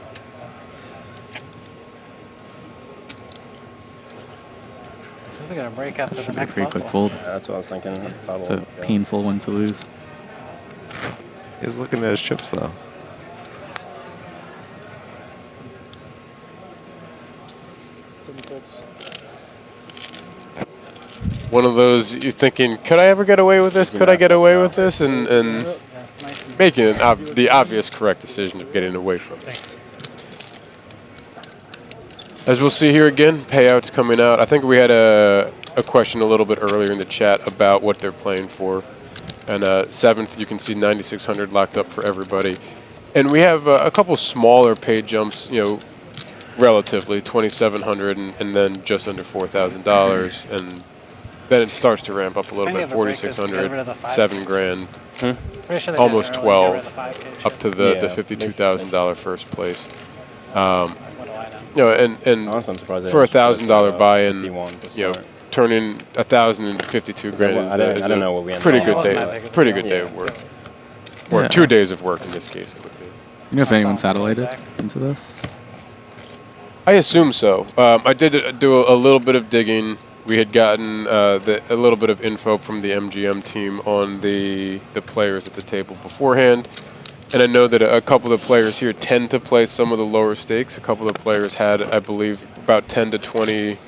This is gonna break after the
Should be a
next
pretty
level.
quick fold.
Yeah, that's what I was thinking.
It's a painful one to lose.
He's looking at his chips though.
One of those you're thinking, could I ever get away with this? Could I get away with this? And
That's nice.
making the obvious correct decision of getting away from it. As we'll see here again, payouts coming out. I think we had a question a little bit earlier in the chat about what they're playing for. And 7th, you can see 9,600 locked up for everybody. And we have a couple smaller pay jumps, relatively, 2,700 and then just under $4,000. And then it starts to ramp up a little
Maybe
bit,
have a break is get rid of the
$4,600,
5K.
$7 grand,
Pretty sure they
almost
did earlier, get rid
12,
of the 5K
up to the
Yeah,
$52,000 first place.
What do I know?
And
Honestly, I'm surprised they
for a
didn't
$1,000 buy-in,
51 to start.
turning 1,000 into 52 grand
I didn't know what we
is a
ended
pretty
up
good
with.
day.
Wasn't that big of a
Pretty
deal.
good day of work, or
Yeah.
2 days of work in this case. It would be.
You know if anyone satellited into this?
I assume so. I did do a little bit of digging. We had gotten a little bit of info from the MGM team on the players at the table beforehand. And I know that a couple of the players here tend to play some of the lower stakes. A couple of the players had, I believe, about $10 to $20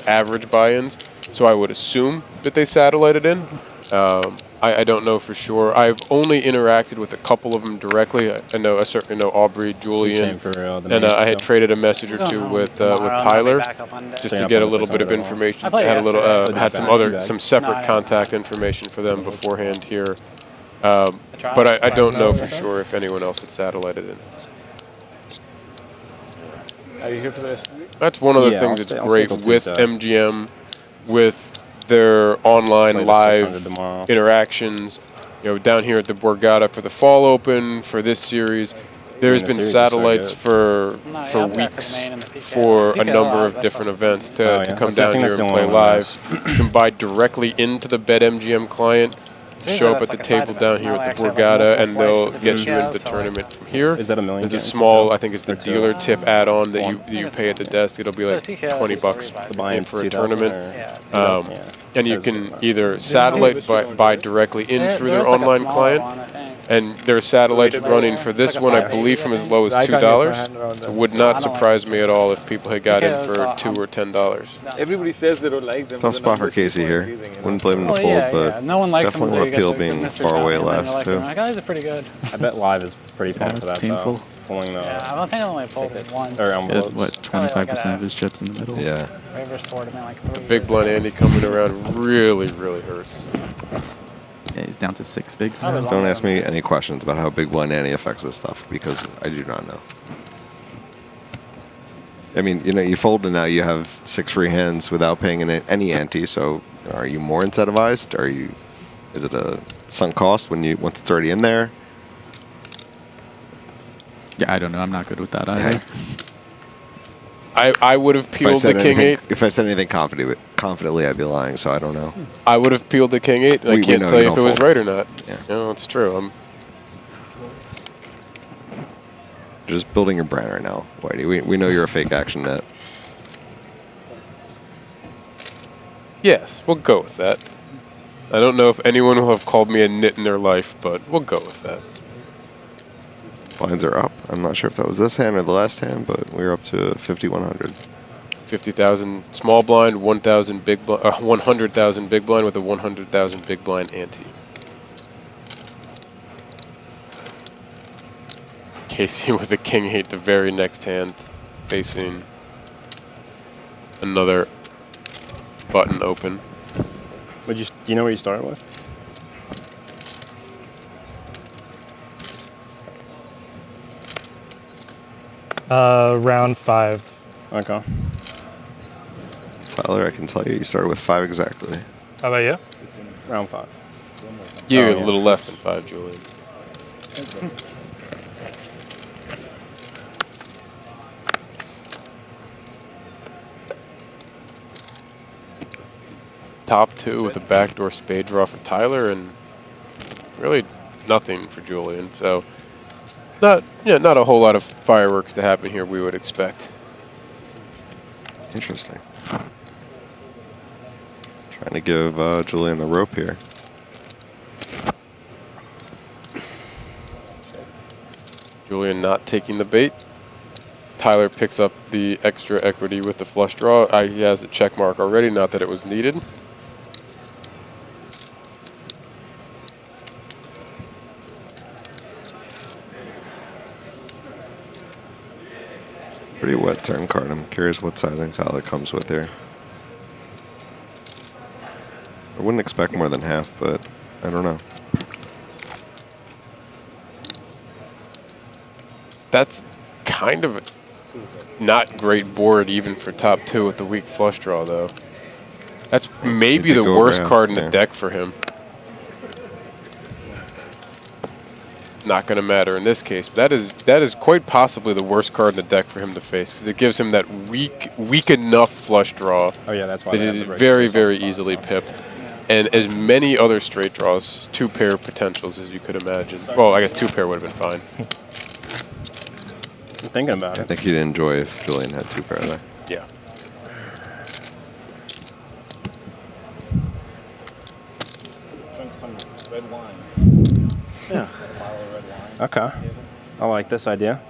average buy-ins. So I would assume that they satellited in. I don't know for sure. I've only interacted with a couple of them directly. I certainly know Aubrey, Julian,
Same for, the
and
main
I had
show.
traded a message or
Going
two
home
with
tomorrow, and I'll be
Tyler,
back up Monday.
just
Staying
to
up
get a
on
little bit of
600
information.
I played
Had a little,
yesterday.
had some
Back.
separate
No, I
contact information for them beforehand here. But I don't know for sure if anyone else had satellited in.
Are you here for this?
That's one of the
Yeah,
things
I'll
that's
stay
great
till
with
Tuesday.
MGM, with their online
Play the
live
600 tomorrow.
interactions. Down here at the Borgata for the Fall Open for this series, there's
the
been
series is so
satellites
good.
for
No, yeah, I'm back
weeks
for the main and the PK.
for a
PK
number
live,
of
that's
different
all.
events to
Oh, yeah.
come
That's- I
down
think
here
that's the
and
only
play
one that
live. You can buy directly into the BetMGM client,
Usually
show up
that's
at the
like a side
table
event.
down here
Now
at
I
the
actually have
Borgata,
multiple
and they'll
flights for
get
the
you into
PK,
the
so
tournament from here.
Is that $1 million?
There's a
tickets?
small, I think it's the
Or two?
dealer tip add-on that
One.
you pay at the desk. It'll be like
The PK
$20
is
The buy-in
for a
2,000
tournament.
or-
Yeah.
And you can either satellite buy directly in through their
There's like a
online
smaller
client,
one, I think.
and there's satellites
It's
running
like
for this
a
one, I
580,
believe, from
I
as
think.
low as
I can't get my
$2.
hand around
It
them.
would
I
not
don't
surprise
like
me at all if people had got in
Because,
for $2 or $10.
Everybody says they don't like them.
Tough spot for Casey here. Wouldn't blame him to
Oh,
fold,
yeah,
but
yeah. No one likes
definitely
them
more
until you get
appeal
the
being
mystery
far away
value, and then
last
you're like,
too.
oh my God, these are pretty good.
I bet live is pretty
Yeah,
fun for
it's
that,
painful.
though. pulling the.
Yeah, I don't think I only folded one.
Or
He has,
envelopes.
what, 25% of his chips in the middle?
Yeah.
Rivers tournament like 3
Big
years
blind
ago.
Andy coming around really, really hurts.
Yeah, he's down to 6 bigs
Probably
now.
longer
Don't ask
than
me
that.
any questions about how big blind Annie affects this stuff because I do not know. I mean, you know, you fold and now you have 6 free hands without paying any ante. So, are you more incentivized? Is it a sunk cost once it's already in there?
Yeah, I don't know. I'm not good with that either.
I would have peeled the king 8.
If I said anything confidently, I'd be lying. So I don't know.
I would have peeled the king 8, and I
We
can't
know
tell
you
you if it
don't
was
fold.
right or not.
Yeah.
No, it's true.
You're just building your brand right now, Whitey. We know you're a fake action net.
Yes, we'll go with that. I don't know if anyone will have called me a nit in their life, but we'll go with that.
Blinds are up. I'm not sure if that was this hand or the last hand, but we're up to 5,100.
50,000 small blind, 1,000 big blind, 100,000 big blind with a 100,000 big blind ante. Casey with a king 8 the very next hand, facing another button open.
Do you know what you started with?
Round 5.
Okay.
Tyler, I can tell you started with 5 exactly.
How about you?
Round 5.
You're
yeah.
a little less than 5, Julian. Top 2 with a backdoor spade draw for Tyler, and really nothing for Julian. So not a whole lot of fireworks to happen here we would expect.
Interesting. Trying to give Julian the rope here.
Julian not taking the bait. Tyler picks up the extra equity with the flush draw. He has a check mark already, not that it was needed.
Pretty wet turn card. I'm curious what sizing Tyler comes with here. I wouldn't expect more than half, but I don't know.
That's kind of a not great board even for top 2 with the weak flush draw, though. That's maybe
It did
the
go
worst
around,
card in the
yeah.
deck for him. Not going to matter in this case, but that is quite possibly the worst card in the deck for him to face, because it gives him that weak enough flush draw
Oh yeah, that's why.
that
they have
is
the break.
very, very easily pipped. And as many other straight draws, 2-pair potentials as you could imagine. Well, I guess 2-pair would have been fine.
I'm thinking about
I
it.
think he'd enjoy if Julian had 2 pair there.
Yeah.
Drink some red wine.
Yeah.
A bottle of red wine.
Okay. I like this idea.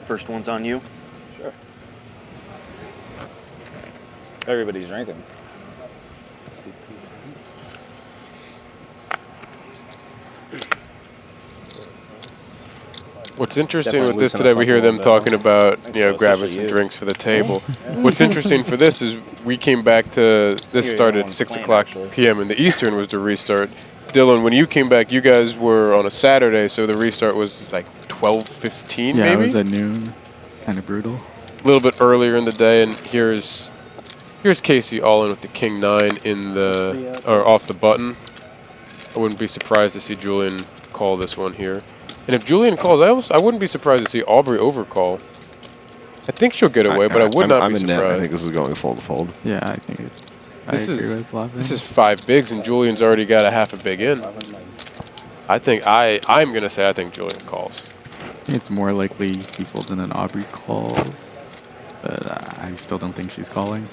First one's on you.
Sure. Everybody's drinking.
What's interesting
Definitely
with this
loosen
today,
us
we
up
hear
a
them
little bit.
talking about,
so,
grabbing
especially
some
you.
drinks for the table. What's interesting for this is we came back to, this
You're
started
the
at
one
6
playing,
o'clock
actually.
p.m. and the Eastern was the restart. Dylan, when you came back, you guys were on a Saturday, so the restart was like 12:15
Yeah,
maybe?
it was at noon. Kind of brutal.
A little bit earlier in the day, and here's Casey all in with the king 9 in the, or off the button. I wouldn't be surprised to see Julian call this one here. And if Julian calls, I wouldn't be surprised to see Aubrey overcall. I think she'll get away, but I would not
I'm
be
in net. I think
surprised.
this is going fold to fold.
Yeah, I think I
This
agree
is
with Lavin.
this is 5 bigs, and Julian's already got a half a big in. I think I'm gonna say I think Julian calls.
I think it's more likely he folds in an Aubrey calls, but I still don't think she's calling.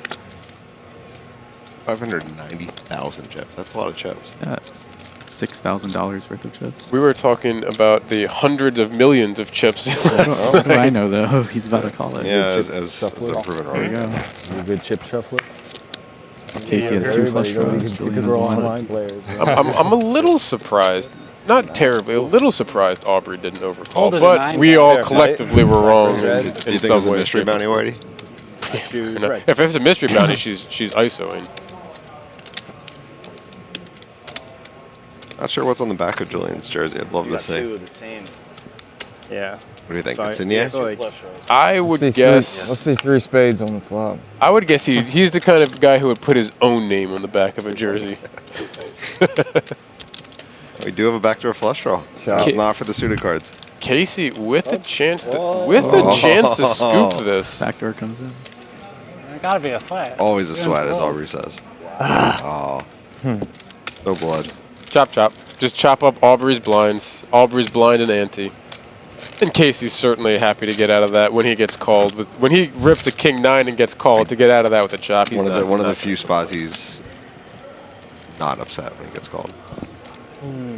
590,000 chips. That's a lot of chips.
Yeah, it's $6,000 worth of chips.
We were talking about the hundreds of millions of chips.
What do I know though? He's about to call it.
Yeah,
chip
as
shuffler.
a proven
There you
runner.
go.
You a good chip shuffler?
Casey has 2 flush draws.
Because
Julian
we're
has
all
1.
online players.
I'm a little surprised not terribly, a little surprised Aubrey didn't overcall,
Older than
but
nine,
we
yeah.
all
Fair
collectively were wrong
Do
in
you think it
some
was a
way.
mystery
shape, or
bounty, Whitey?
Choose
form.
red.
If it's a mystery bounty, she's ISOing.
Not sure what's on the back of Julian's jersey. I'd love
You
to
got
see.
two of the same.
Yeah.
What do you think?
Sorry.
Insignia?
So, like,
I
Let's
would
see
guess.
Let's see 3 spades on the flop.
I would guess he's the kind of guy who would put his own name on the back of a jersey.
We do have a backdoor flush draw.
Shot.
It's not for the suited cards.
Casey with a chance to scoop this.
Backdoor comes in.
It gotta be a sweat.
Always a
You're in
sweat, as
full.
Aubrey says. Oh. No blood.
Chop chop. Just chop up Aubrey's blinds. Aubrey's blind and ante. And Casey's certainly happy to get out of that when he gets called. When he rips a king 9 and gets called, to get out of that with a chop, he's
One of the
not
few spots he's not upset when he gets called.
Do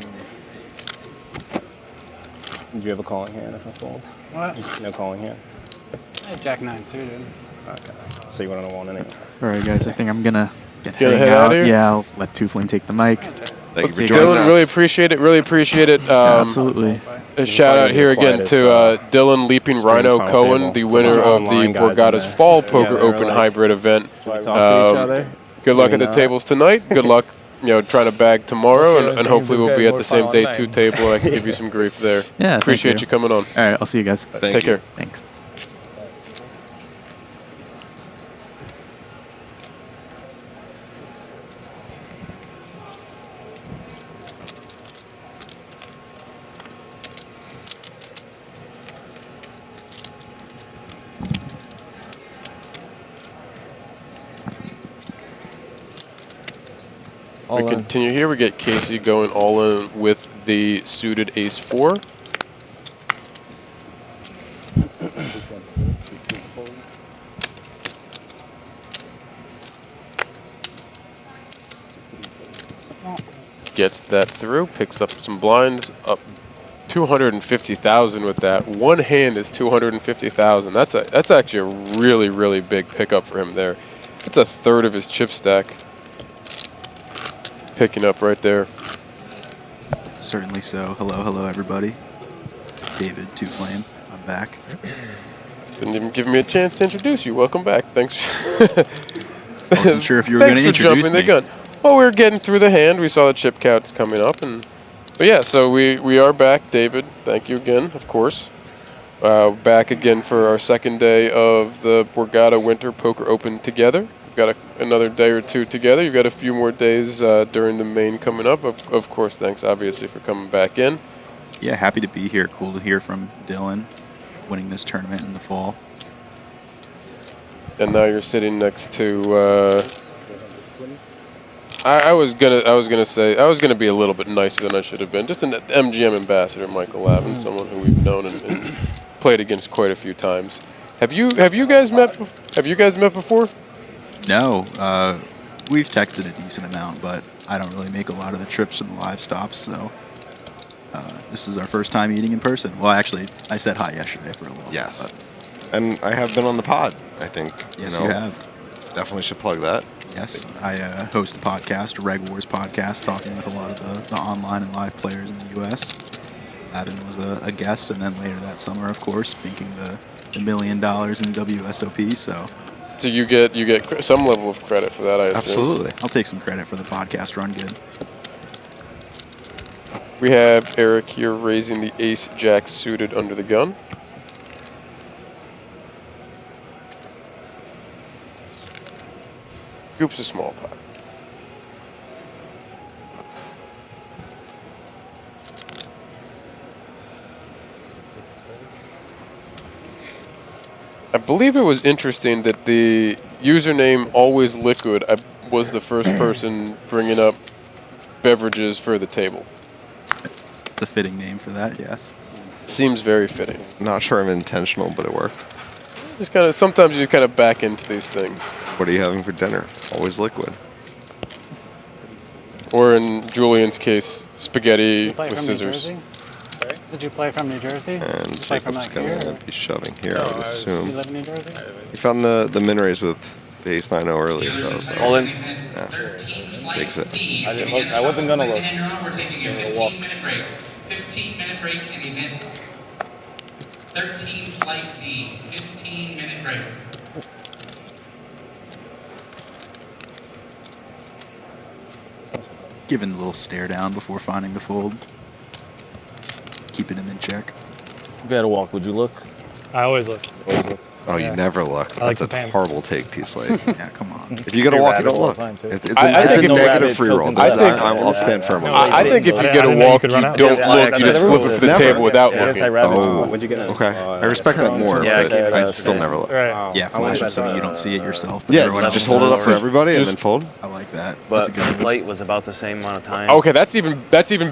you have a calling hand if I fold?
What?
No calling hand.
I had Jack 9 suited.
Okay. So you want to want anyway.
All right, guys. I think I'm gonna get
Gonna
heading
head out
out.
here?
Yeah, I'll let Two Flame take the mic.
Thank you for
Dylan,
joining
Dylan,
us.
really appreciate it. Really appreciate it.
Absolutely.
A shout out here again to Dylan Leaping Rhino
final
Cohen,
table.
the winner of the
Online guys in
Borgata's
there.
Fall
Yeah,
Poker
they were
Open
like-
hybrid event.
Talk to each other.
Good luck at the
Maybe not.
tables tonight. Good luck, trying to bag tomorrow,
Okay,
and
let's
hopefully
give
we'll
this
be
guy
at
more
the same
final
day
time.
2 table, and I can give you some grief there.
Yeah, thank
Appreciate you coming on.
All right, I'll see you guys.
Thank
Take
you.
care.
Thanks.
All
We
in.
continue here. We get Casey going all in with the suited ace-4. Gets that through, picks up some blinds, up 250,000 with that. One hand is 250,000. That's actually a really, really big pickup for him there. That's a third of his chip stack. Picking up right there.
Certainly so. Hello, everybody. David, Two Flame. I'm back.
Didn't even give me a chance to introduce you. Welcome back. Thanks.
I wasn't sure if you were going to
Thanks for
introduce
jumping
me.
the gun. Well, we were getting through the hand. We saw the chip counts coming up, but yeah. So we are back, David. Thank you again, of course. Back again for our second day of the Borgata Winter Poker Open together. We've got another day or two together. You've got a few more days during the main coming up. Of course, thanks obviously for coming back in.
Yeah, happy to be here. Cool to hear from Dylan winning this tournament in the fall.
And now you're sitting next to. I was gonna be a little bit nicer than I should have been. Just an MGM ambassador, Michael Lavin, someone who we've known and played against quite a few times. Have you guys met? Have you guys met before?
No, we've texted a decent amount, but I don't really make a lot of the trips and the live stops, so this is our first time meeting in person. Well, actually, I said hi yesterday for a little
Yes.
bit.
And I have been on the pod, I think.
Yes, you have.
Definitely should plug that.
Yes, I host a podcast, a Reg Wars podcast, talking with a lot of the online and live players in the U.S. Lavin was a guest, and then later that summer, of course, making the $1 million in WSOP, so...
So you get some level of credit for that, I assume.
Absolutely.
I'll take some credit for the podcast run good.
We have Eric here raising the ace-jack suited under the gun. Scoops a small pot. I believe it was interesting that the username alwaysliquid was the first person bringing up beverages for the table.
It's a fitting name for that, yes.
Seems very fitting.
Not sure I'm intentional, but it worked.
Just kind of sometimes you kind of back into these things.
What are you having for dinner? Always liquid.
Or in Julian's case, spaghetti
Play
with
from
scissors.
New Jersey? Did you play from New Jersey?
And
Play from
Jacob's
like
going
here?
to be shoving here, I would
You
assume.
live in New Jersey?
He found the min raise with the ace-9 earlier, though. So.
All in.
Yeah. Takes it.
I didn't look. I wasn't gonna look.
We're taking a 15-minute break. 15-minute break in event 13 flight D. 15-minute break.
Giving a little stare down before finding the fold. Keeping him in check.
If you had a walk, would you look?
I always look.
Always look.
Oh, you never look.
like
That's a
the pan.
horrible take, tslate.
Yeah, come on.
If you get a walk, you don't look. It's a negative free roll. I'll stand firm on that.
I think if you
I
get a
didn't know you
walk,
could
you
run out.
don't
Yeah,
look. You just flip it to the
Never.
table without
Yeah,
looking.
Oh,
What'd you get?
okay. I respect that more,
Yeah, I
but
gave it
I
a
still
spin.
never look.
Right.
Yeah, flash it so you don't see it yourself. But
Yeah,
everyone
just
else
hold it up for
does.
everybody and then fold.
I like that. That's
But
a good one.
flight was about the same amount of time.
Okay, that's even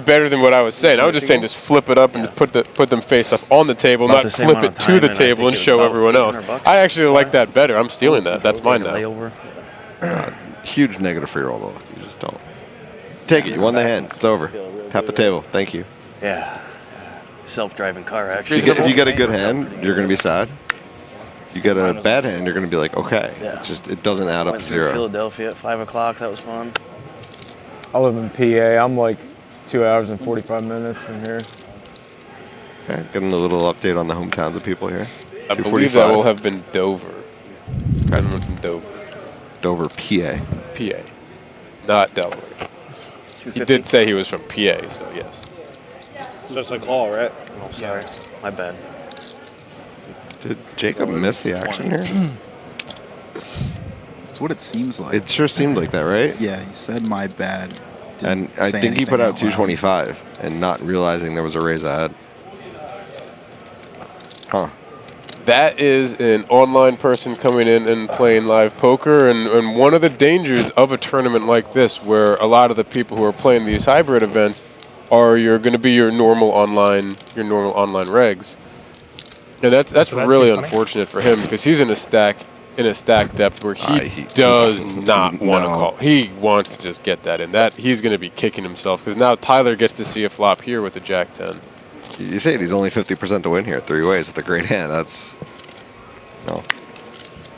better than what I was saying. I was just saying just flip it up and just put them face up on the table,
About
not
the same
flip
amount
it
of
to
time,
the
and I
table
think
and
it was
show
about
everyone else.
$800.
I actually like that better. I'm stealing that. That's mine now.
Layover.
Huge negative free roll, though. You just don't. Take it. You won the hand. It's over. Tap the table. Thank you.
Yeah. Self-driving car, actually.
If you get a good hand, you're going to be sad. If you get a bad hand, you're going to be like, okay.
Yeah.
It's just, it doesn't add up
Went
to
through
0.
Philadelphia at 5 o'clock. That was fun.
I live in PA. I'm like 2 hours and 45 minutes from here.
Okay, getting a little update on the hometowns of people here.
I believe that
245.
will have been Dover. Anyone from Dover,
Dover, PA.
PA, not Delaware. He did say he was from PA, so yes.
It's just a call, right?
Oh, sorry. My bad.
Did Jacob miss the action here?
That's what it seems like.
It sure seemed like that, right?
Yeah, he said my bad.
And
Didn't
I
say
think he put
anything
out
loud.
225 and not realizing there was a raise ahead. Huh.
That is an online person coming in and playing live poker, and one of the dangers of a tournament like this, where a lot of the people who are playing these hybrid events are going to be your normal online regs, and that's really unfortunate for him because he's in a stack depth where he does not want to call. He wants to just get that in. That he's going to be kicking himself because now Tyler gets to see a flop here with the Jack 10.
You say it, he's only 50% to win here, 3 ways with a great hand. That's no.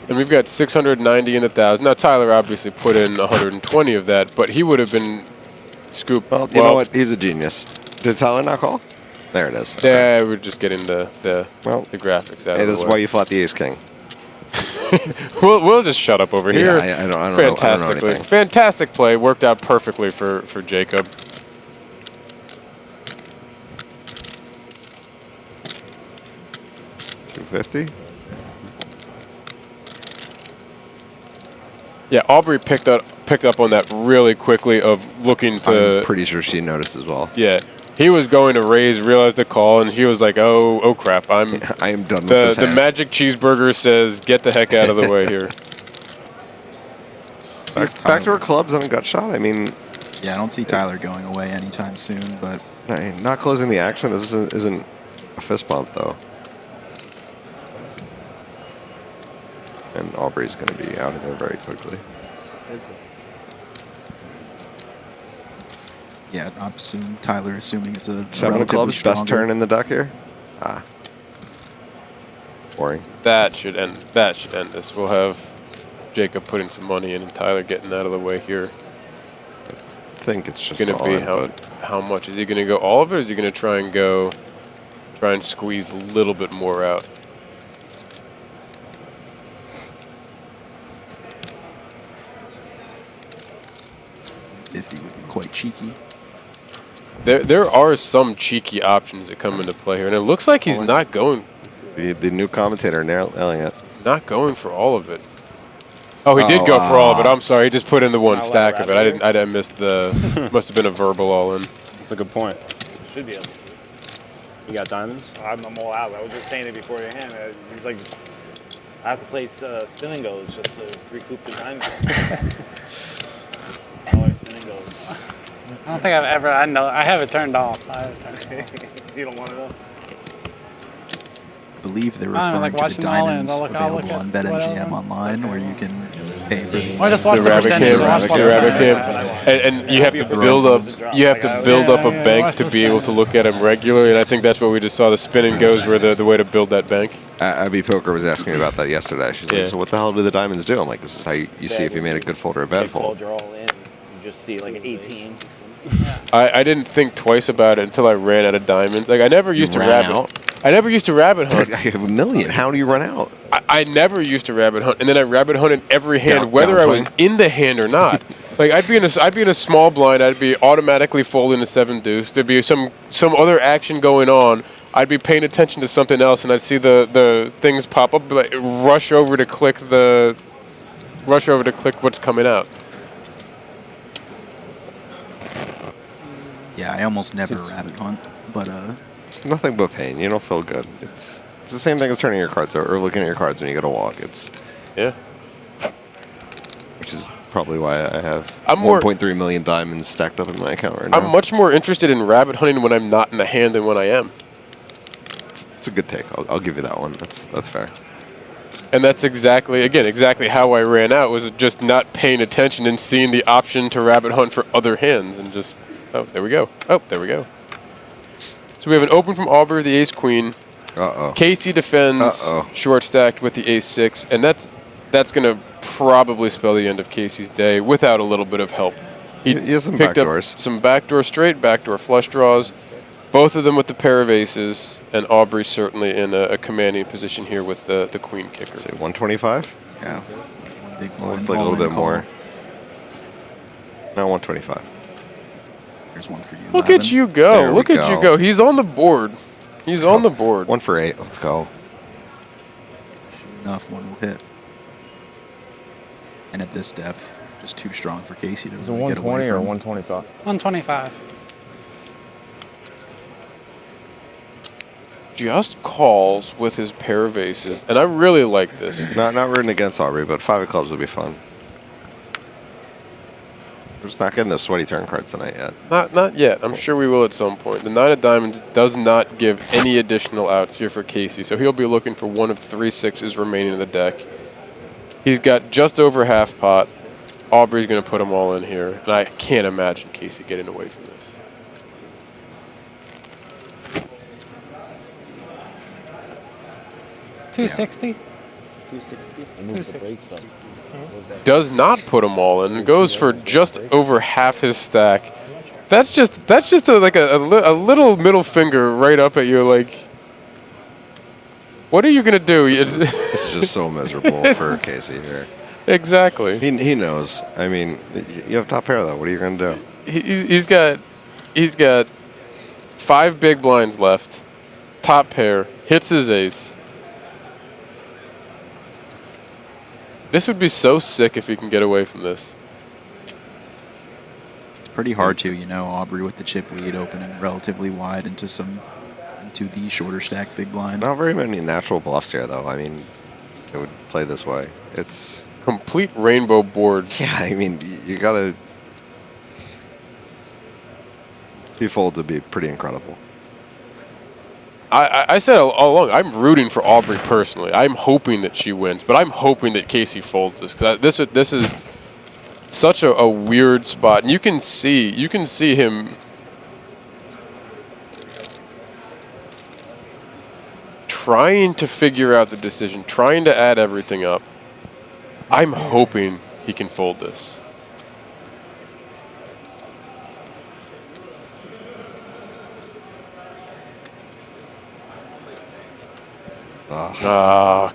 And we've got 690 in the 1,000. Now Tyler obviously put in 120 of that, but he would have been scooped.
Well, you know what? He's a genius. Did Tyler not call? There it is.
Yeah, we're just getting the graphics out.
Hey,
of
this
the
is
way.
why you fought the Ace King.
we'll just shut up over here.
Yeah, I don't know anything.
Fantastic play. Worked out perfectly for Jacob.
$250.
Yeah, Aubrey picked up on that really quickly of looking to.
I'm pretty sure she noticed as well.
Yeah, he was going to raise, realized the call, and he was like, "Oh crap! I am
done with this
The
hand."
magic cheeseburger says, "Get the heck out of the way here."
Back to our clubs and a gut shot. I mean,
yeah, I don't see Tyler going away anytime soon, but
not closing the action. This isn't a fist bump though. And Aubrey's going to be out of there very quickly.
yeah, Tyler assuming it's a
7 of
relatively
clubs, best
stronger.
turn in the deck here. Ah, boring.
That should end this. We'll have Jacob putting some money in and Tyler getting out of the way here.
I think it's just
Going to
all
be
in,
how much is he going to go all of it? Or is he going to try and squeeze a little bit more out?
Would be quite cheeky.
There are some cheeky options that come into play here, and it looks like he's not going.
The new commentator nailing it.
Not going for all of it. Oh, he did go for all of it. I'm sorry. He just put in the one stack of it. I didn't miss the. Must have been a verbal all in.
That's a good point.
Should be able to.
You got diamonds?
I'm all out. I was just saying it before your hand. He's like, I have to play spinning goes just to recoup the time. Spinning goes.
I don't think I've ever. I have it turned off.
You don't want to know?
I believe they're
I don't know,
referring
like
to the
watching the all-ins.
diamonds
I'll look
available
at
on
what else.
BetMGM online, where you can Hey, for the,
I just watched
the rabbit
percentage
cam,
loss.
the rabbit cam, and you have to build up, a bank to be able to look at them regularly, and I think that's what we just saw. The spin and goes were the way to build that bank.
Abby Poker was asking me about that yesterday. She's like, so what the hell do the diamonds do? I'm like, this is how you see if you made a good fold or a bad fold.
You're all in. You just see like an 18.
I didn't think twice about it until I ran out of diamonds. Like I never used to rabbit. I never used to rabbit hunt.
I have a million. How do you run out?
I never used to rabbit hunt, and then I rabbit hunted every hand, whether I was in the hand or not. Like I'd be in a small blind. I'd be automatically folding a 7 deuce. There'd be some other action going on. I'd be paying attention to something else, and I'd see the things pop up. Like rush over to click what's coming out.
yeah, I almost never rabbit hunt, but
It's nothing but pain. You don't feel good. It's the same thing as turning your cards over or looking at your cards when you go to walk. Which is probably why I have 1.3 million diamonds stacked up in my account right now.
I'm much more interested in rabbit hunting when I'm not in the hand than when I am.
It's a good take. I'll give you that one. That's fair.
And that's exactly how I ran out, was just not paying attention and seeing the option to rabbit hunt for other hands and just, oh, there we go. So we have an open from Aubrey with the ace-queen. Casey defends short stacked with the ace-6, and that's going to probably spell the end of Casey's day without a little bit of help. He
has some
picked
backdoors.
up some backdoor straight, backdoor flush draws, both of them with the pair of aces, and Aubrey certainly in a commanding position here with the queen kicker.
Let's say 125?
yeah. Big
Like
blind,
a little
all-in
bit
call.
more. No, 125.
There's one for you.
Look
Lavin.
at you go.
There we
Look at you
go.
go. He's on the board. He's on the board.
1 for 8. Let's go.
Enough, one will hit. And at this depth, just too strong for Casey to
Is it
really get away
120 or
from.
125?
125.
Just calls with his pair of aces, and I really like this.
Not rooting against Aubrey, but 5 of clubs would be fun. We're just not getting those sweaty turn cards tonight yet.
Not yet. I'm sure we will at some point. The 9 of diamonds does not give any additional outs here for Casey, so he'll be looking for one of 3 6s remaining in the deck. He's got just over half pot. Aubrey's going to put them all in here, and I can't imagine Casey getting away from this.
$260.
260.
Does not put them all in. Goes for just over half his stack. That's just a little middle finger right up at you. Like, what are you gonna do?
This is just so miserable for Casey here.
Exactly.
He knows. I mean, you have top pair though. What are you gonna do?
He's got 5 big blinds left. Top pair hits his ace. This would be so sick if he can get away from this.
It's pretty hard to, Aubrey with the chip lead opening relatively wide into the shorter stack big blind.
Not very many natural bluffs here though. I mean, it would play this way. It's
complete rainbow board.
Yeah, I mean, you gotta. He folds would be pretty incredible.
I said all along, I'm rooting for Aubrey personally. I'm hoping that she wins, but I'm hoping that Casey folds this, because this is such a weird spot, and you can see him trying to figure out the decision, trying to add everything up. I'm hoping he can fold this.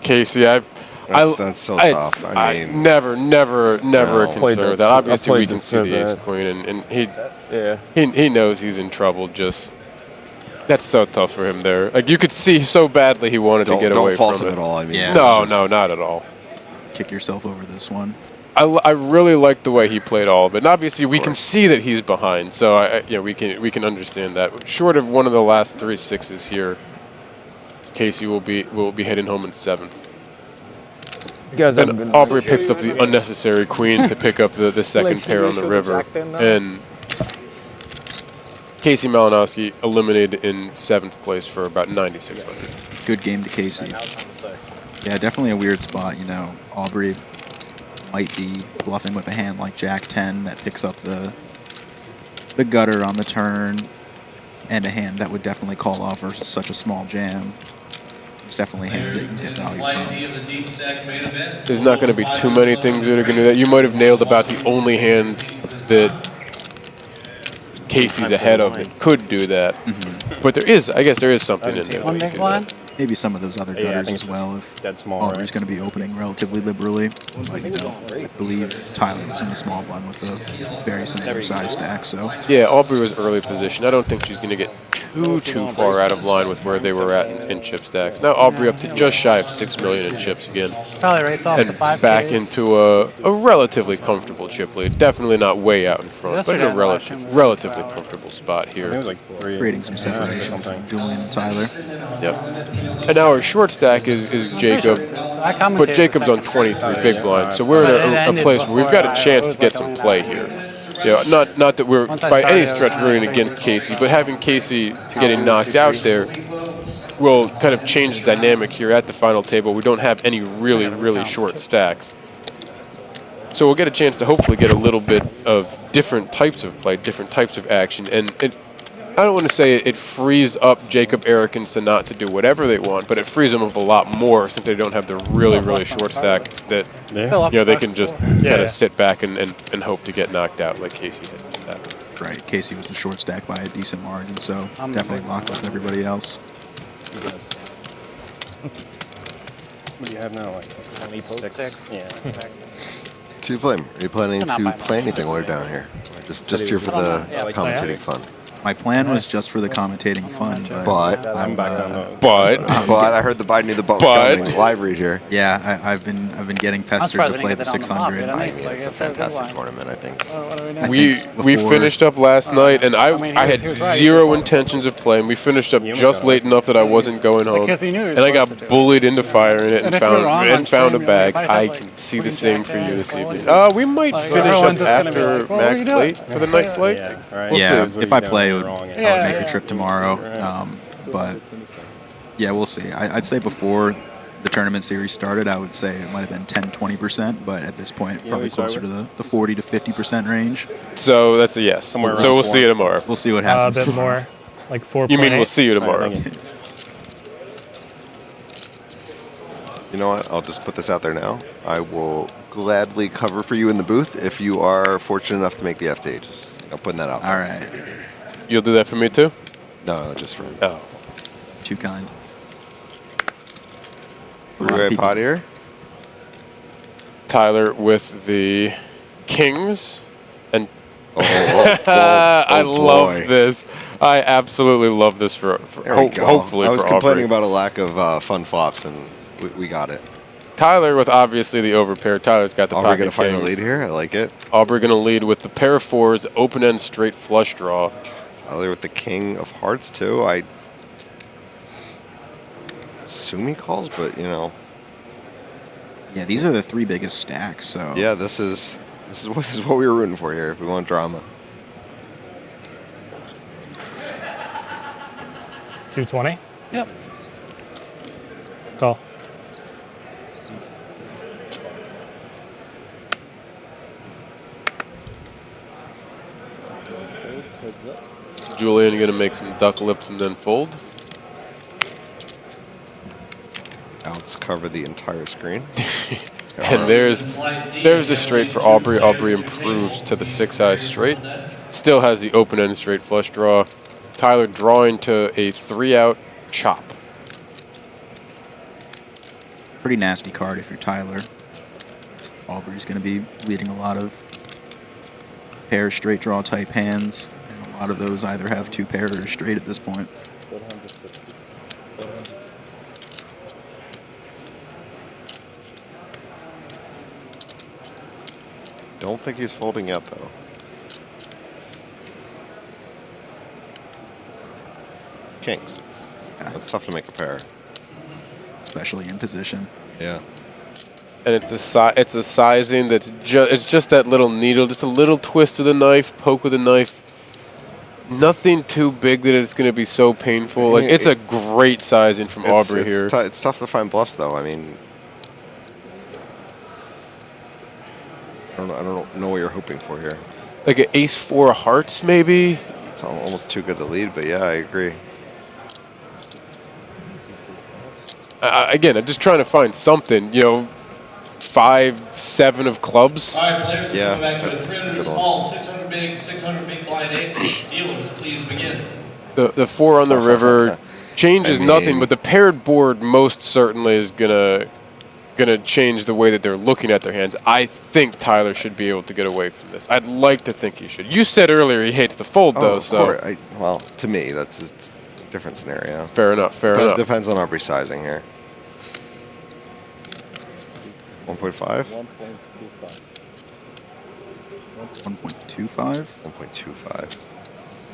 Casey,
that's so tough. I mean,
never a concern with that. Obviously, we can see the ace queen, and he knows he's in trouble. Just that's so tough for him there. Like, you could see so badly he wanted to get away from it.
Don't fault him at all. I mean,
no, not at all.
Kick yourself over this one.
I really like the way he played all of it, and obviously we can see that he's behind. So we can understand that. Short of one of the last 3 6s here, Casey will be heading home in 7th. And Aubrey picks up the unnecessary queen to pick up the second pair on the river, and Casey Malinowski eliminated in 7th place for about 9,600.
Good game to Casey. Yeah, definitely a weird spot. Aubrey might be bluffing with a hand like Jack 10 that picks up the gutter on the turn, and a hand that would definitely call off versus such a small jam. It's definitely hands that you can get value from.
There's not going to be too many things that are going to do that. You might have nailed about the only hand that Casey's ahead of that could do that. But there is, I guess there is something in there.
One big blind?
Maybe some of those other
Yeah, I
gutters
think
as
it's
well if
dead small,
Aubrey's
right?
going to be opening relatively liberally. But, you know, I believe Tyler was in the small blind with a very similar size stack. So
Yeah, Aubrey was early position. I don't think she's going to get too far out of line with where they were at in chip stacks. Now Aubrey up to just shy of 6 million in chips again.
Probably race off the
And
5K.
back into a relatively comfortable chip lead. Definitely not way out in front, but in a
Yesterday,
relatively comfortable spot
I think it
here.
was like 3.
creating some separation between Julian and Tyler.
Yep. And our short stack is Jacob,
I commentated
but
the
Jacob's on
second
23 big blind, so we're in a place where we've got a chance to get some play here. You know, not that we're by any stretch rooting against Casey, but having Casey getting knocked out there will kind of change the dynamic here at the final table. We don't have any really short stacks. So we'll get a chance to hopefully get a little bit of different types of play, different types of action, and I don't want to say it frees up Jacob, Eric, and Sanat to do whatever they want, but it frees them up a lot more since they don't have the really short stack that you know they can just kind of sit back and hope to get knocked out like Casey did.
Right, Casey was the short stack by a decent margin, so definitely locked with everybody else.
What do you have now? Like 26? Yeah.
Two Flame, are you planning to play anything while you're down here? Just here for the commentating fun?
My plan was just for the commentating fun,
But
I'm back down to
But
I heard the Biden knew the bumps coming. Live read here.
yeah, I've been getting pestered
surprised
to
we
play
didn't
the
get that on the
600.
top,
I
didn't
mean,
Like,
it's a
it's a good
fantastic
line.
tournament, I think.
What are we doing?
we
before-
finished up last night, and I had
he was right.
zero intentions of playing. We finished up just late enough that I wasn't going home,
Because he knew he was
and I
supposed to
got
do it.
bullied into firing it
And
and
if you were on
found a
stream,
bag.
if I had,
I
like,
can see the
Queen
same
Jack
for you
there,
this
like, what
evening. We might
Like,
finish
everyone's
up
just gonna be
after
like, well, what are
Max
you doing?
late for the night flight.
Yeah, right.
We'll
Yeah,
see.
if I play, I would
Yeah,
make
yeah.
the trip tomorrow. But yeah, we'll see. I'd say before the tournament series started, I would say it might have been 10-20%, but at this point, probably closer to the 40 to 50% range.
So that's a yes.
Somewhere
So
around
we'll see you tomorrow.
We'll see what
A
happens.
bit
tomorrow.
more, like 4.
You mean we'll see you tomorrow?
You know what? I'll just put this out there now. I will gladly cover for you in the booth if you are fortunate enough to make the FT. Just putting that out.
All right.
You'll do that for me too?
No, just for
Oh.
Too kind.
three-way pot here.
Tyler with the Kings, and
I
love this. I absolutely love this for
There we go.
hopefully
I was
for
complaining
Aubrey.
about a lack of fun flops, and we got it.
Tyler with obviously the overpair. Tyler's got the
Aubrey
pocket
going to find the
kings.
lead here. I like it.
Aubrey going to lead with the pair of fours, open end straight flush draw.
Tyler with the king of hearts too. I assume he calls, but you know.
Yeah, these are the 3 biggest stacks. So
Yeah, this is what we were rooting for here. If we want drama.
220.
Yep.
Call.
Julian going to make some duck lips and then fold.
Outs cover the entire screen.
And there's a straight for Aubrey. Aubrey improves to the 6-eye straight. Still has the open end straight flush draw. Tyler drawing to a 3-out chop.
pretty nasty card if you're Tyler. Aubrey's going to be leading a lot of pair straight draw type hands. And a lot of those either have 2 pair or straight at this point.
Don't think he's folding yet, though. It's kings. It's tough to make a pair.
Especially in position.
Yeah.
And it's the sizing that's it's just that little needle, just a little twist of the knife, poke with a knife. Nothing too big that it's going to be so painful. Like it's a great sizing from Aubrey here.
It's tough to find bluffs, though. I mean, don't know what you're hoping for here.
Like an ace-4 hearts, maybe?
It's almost too good to lead, but yeah, I agree.
Again, I'm just trying to find something, 5-7 of clubs.
All right, players,
Yeah,
go back to
that's
the
a
perimeter
good
small,
one.
600 big, 600 big blind 8. Dealers, please begin.
The 4 on the river changes nothing, but the paired board most certainly is gonna change the way that they're looking at their hands. I think Tyler should be able to get away from this. I'd like to think he should. You said earlier he hates to fold, though,
Of
so...
course. Well, to me, that's a different scenario.
Fair enough, fair
But
enough.
it depends on Aubrey's sizing here. 1.5?
1.25?
1.25.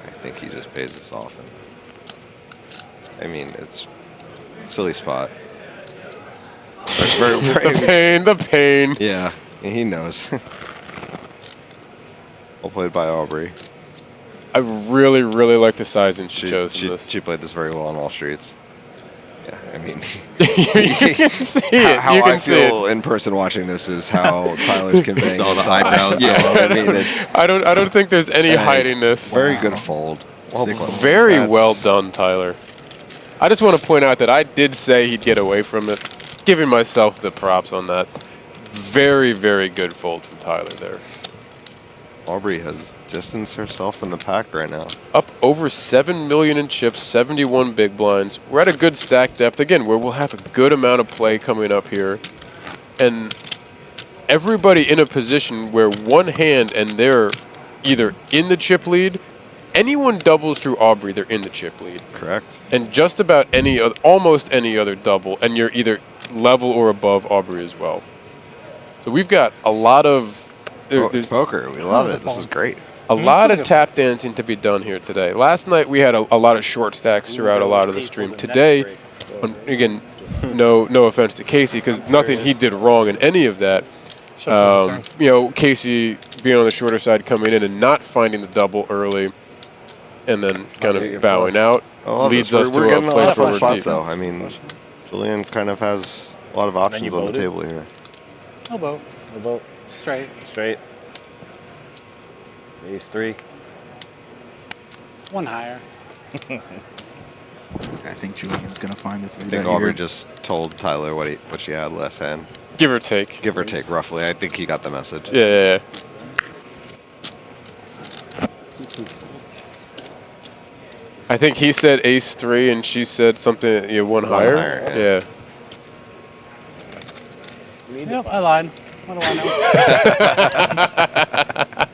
I think he just pays this off. I mean, it's a silly spot.
The pain.
Yeah, he knows. Well played by Aubrey.
I really, really like the sizing she chose in this.
She played this very well on all streets. Yeah, I mean,
you can see it.
How
you can
I feel in person watching this is how Tyler's conveying.
Saw the eyebrows.
Yeah, I mean, it's
I don't think there's any hiding this.
very good fold. Well
Sick
played.
fold.
Very
That's-
well done, Tyler. I just want to point out that I did say he'd get away from it, giving myself the props on that. Very, very good fold from Tyler there.
Aubrey has distanced herself in the pack right now.
Up over 7 million in chips, 71 big blinds. We're at a good stack depth, again, where we'll have a good amount of play coming up here. And everybody in a position where one hand and they're either in the chip lead. Anyone doubles through Aubrey, they're in the chip lead.
Correct.
And just about almost any other double, and you're either level or above Aubrey as well. So we've got a lot of...
It's poker. We love it. This is great.
A lot of tap dancing to be done here today. Last night we had a lot of short stacks throughout a lot of the stream. Today, again, no offense to Casey, because nothing he did wrong in any of that. Casey being on the shorter side coming in and not finding the double early, and then kind of bowing out leads us to
we're getting a lot
place
of
where
fun
we're
spots,
deep.
though. I mean, Julian kind of has a lot of options on the table here.
Elbow.
Elbow.
Straight.
Straight. Ace 3.
One higher.
I think Julian's going to find the 3
I think Aubrey just told Tyler what she had last hand.
Give or take.
Give or take, roughly. I think he got the message.
Yeah. I think he said ace 3 and she said something, one higher. Yeah.
Yep, I lied. What do I know?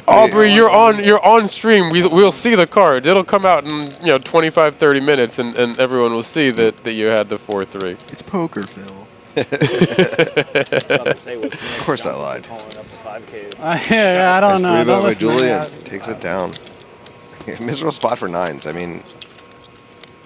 Aubrey, you're on stream. We'll see the card. It'll come out in 25, 30 minutes, and everyone will see that you had the 4-3.
It's poker, Phil.
Of course I lied.
Yeah, I don't know.
Nice 3-bet
Don't
by
listen to me.
Julian. Takes it down. Miserable spot for 9s. I mean,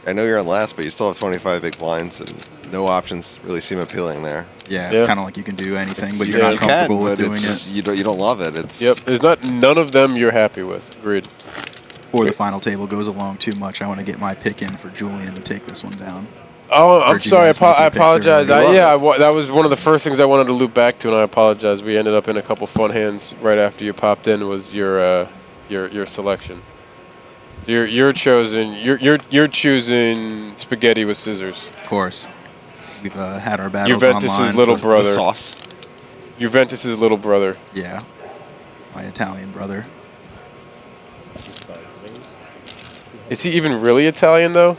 I know you're on last, but you still have 25 big blinds, and no options really seem appealing there.
Yeah, it's kind of like you can do anything, but you're not comfortable with doing it.
You don't love it. It's
There's none of them you're happy with. Agreed.
Before the final table goes along too much, I want to get my pick in for Julian to take this one down.
Oh, I'm sorry. I apologize. That was one of the first things I wanted to loop back to, and I apologize. We ended up in a couple fun hands right after you popped in. Was your selection? So you're choosing spaghetti with scissors.
Of course. We've had our battles
Juventus's
online.
little brother.
The sauce.
Juventus's little brother.
Yeah. My Italian brother.
Is he even really Italian, though?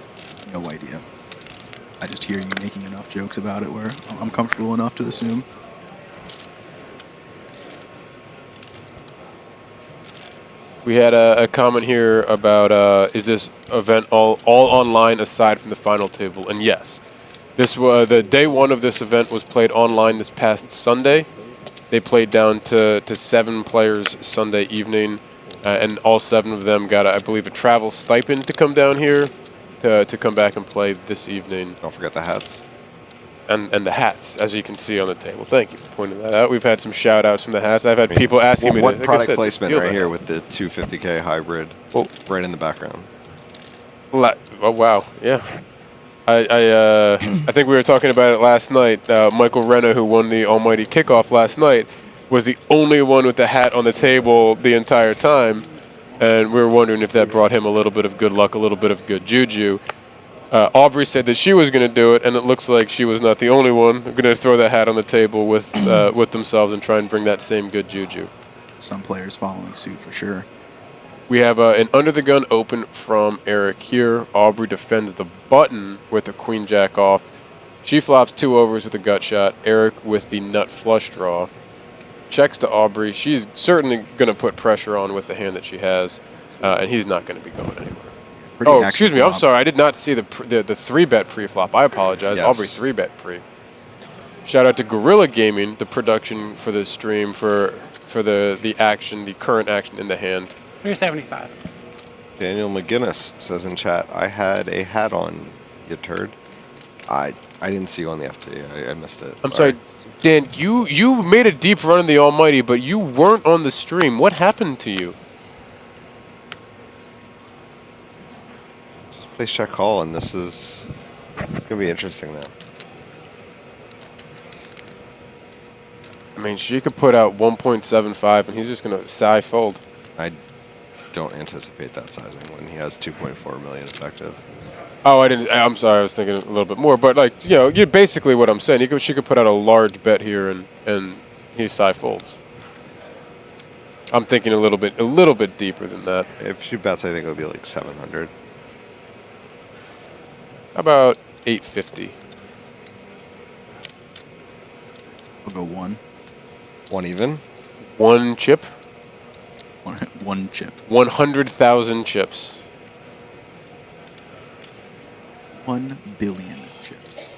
No idea. I just hear you making enough jokes about it where I'm comfortable enough to assume.
We had a comment here about is this event all online aside from the final table? And yes, this was the day one of this event was played online this past Sunday. They played down to 7 players Sunday evening, and all 7 of them got, I believe, a travel stipend to come down here to come back and play this evening.
Don't forget the hats.
And the hats, as you can see on the table. Thank you for pointing that out. We've had some shout-outs from the hats. I've had people asking me
what
like
product
I said,
placement
steal
right
that.
here with the 250K hybrid right in the background.
Oh, wow. Yeah. I think we were talking about it last night. Michael Renna, who won the almighty kickoff last night, was the only one with the hat on the table the entire time, and we were wondering if that brought him a little bit of good luck, a little bit of good juju. Aubrey said that she was going to do it, and it looks like she was not the only one. They're going to throw that hat on the table with themselves and try and bring that same good juju.
Some players following suit for sure.
We have an under-the-gun open from Eric here. Aubrey defends the button with a queen-jack off. She flops 2 overs with a gut shot. Eric with the nut flush draw. Checks to Aubrey. She's certainly going to put pressure on with the hand that she has, and he's not going to be going anywhere. Oh, excuse me. I'm sorry. I did not see the 3-bet pre-flop. I apologize. Yes. Aubrey 3-bet pre. Shout out to Gorilla Gaming, the production for the stream for the action, the current action in the hand.
375.
Daniel McGinnis says in chat, I had a hat on, you turd. I didn't see you on the FT. I missed it.
I'm sorry. Dan, you made a deep run in the almighty, but you weren't on the stream. What happened to you?
Just place check call, and it's going to be interesting now.
I mean, she could put out 1.75, and he's just going to sigh fold.
I don't anticipate that sizing when he has 2.4 million effective.
Oh, I didn't. I'm sorry. I was thinking a little bit more, but like you basically what I'm saying. She could put out a large bet here, and he side folds. I'm thinking a little bit deeper than that.
If she bets, I think it would be like 700.
How about 850?
We'll go 1.
1 even.
1 chip.
One chip.
100,000 chips.
1 billion chips.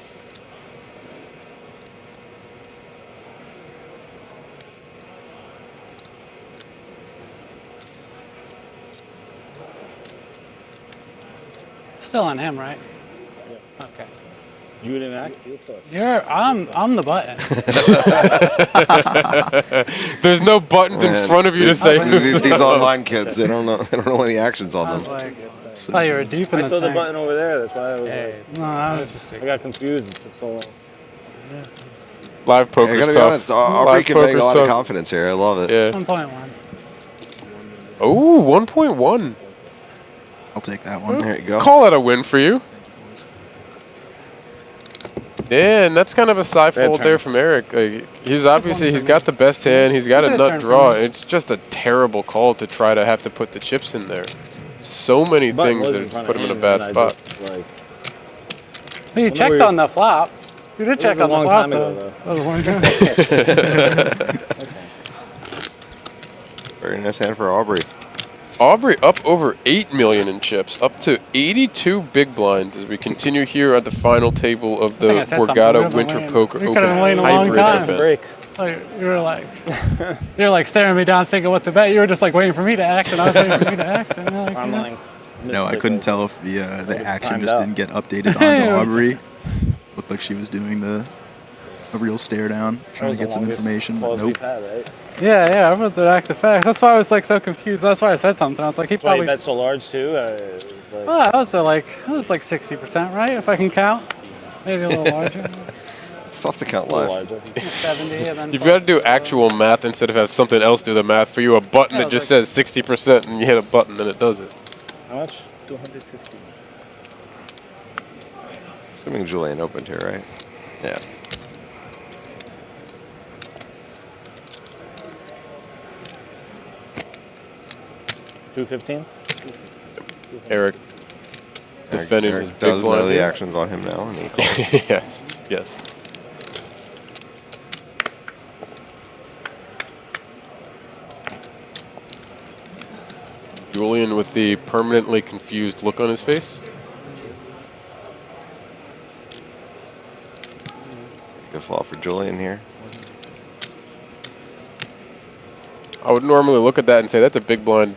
Still on him, right? Yeah. Okay.
You didn't act?
I'm the button.
There's no buttons in front of you to say.
These online kids, they don't know any actions on them.
I thought you were deep in the
I saw the
thing.
button over there. That's why I was
No, that was mistaken.
I got confused. It took so long.
Live poker's
I gotta
tough.
be honest, Aubrey can make a lot of confidence here. I love it.
Yeah.
1.1.
Oh, 1.1.
I'll take that one.
There you go.
Call it a win for you. Yeah, and that's kind of a side fold there from Eric. Like, he's got the best hand. He's got a nut draw. It's just a terrible call to try to have to put the chips in there. So many things that put him in a bad spot.
You checked on the flop. You did check on the flop, though. That was a long time ago.
Very nice hand for Aubrey.
Aubrey up over 8 million in chips, up to 82 big blinds as we continue here at the final table of the Borgata Winter Poker Open hybrid event.
Like, you were like staring me down, thinking what to bet. You were just like waiting for me to act, and I was waiting for you to act. And like,
no, I couldn't tell if the action just didn't get updated onto Aubrey. Looked like she was doing a real stare down, trying to get some information, but nope.
Yeah, everyone's an active fact. That's why I was like so confused. That's why I said something. I was like, he probably.
Why you bet so large too?
I was like 60%, right? If I can count, maybe a little larger.
It's tough to count live.
70, and then
You've got to do actual math instead of have something else do the math for you. A button that just says 60%, and you hit a button and it does it.
How much? 250.
Assuming Julian opened here, right? Yeah.
$215.
Eric defending his big
does know
blind.
the actions on him now, and he calls.
Yes. Julian with the permanently confused look on his face.
Good flop for Julian here.
I would normally look at that and say that's a big blind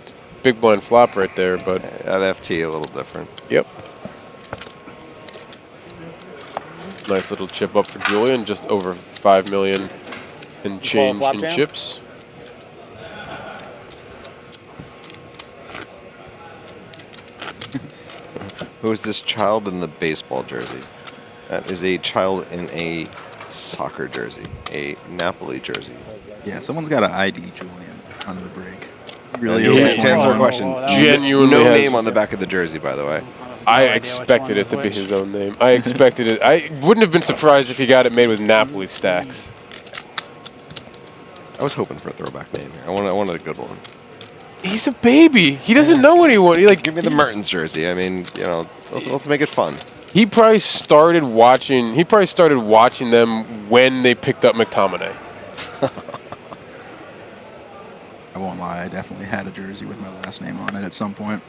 flop right there, but
at FT a little different.
Yep. Nice little chip up for Julian, just over 5 million in change in chips.
Who is this child in the baseball jersey? That is a child in a soccer jersey, a Napoli jersey.
Yeah, someone's got to ID Julian on the break. Really,
To answer our question,
genuinely
no
has-
name on the back of the jersey, by the way.
I expected it to be his own name. I expected it. I wouldn't have been surprised if he got it made with NapoliStacks.
I was hoping for a throwback name here. I wanted a good one.
He's a baby. He doesn't know anyone.
Give me the Mertens jersey. I mean, let's make it fun.
He probably started watching. He probably started watching them when they picked up McTominay.
I won't lie, I definitely had a jersey with my last name on it at some point.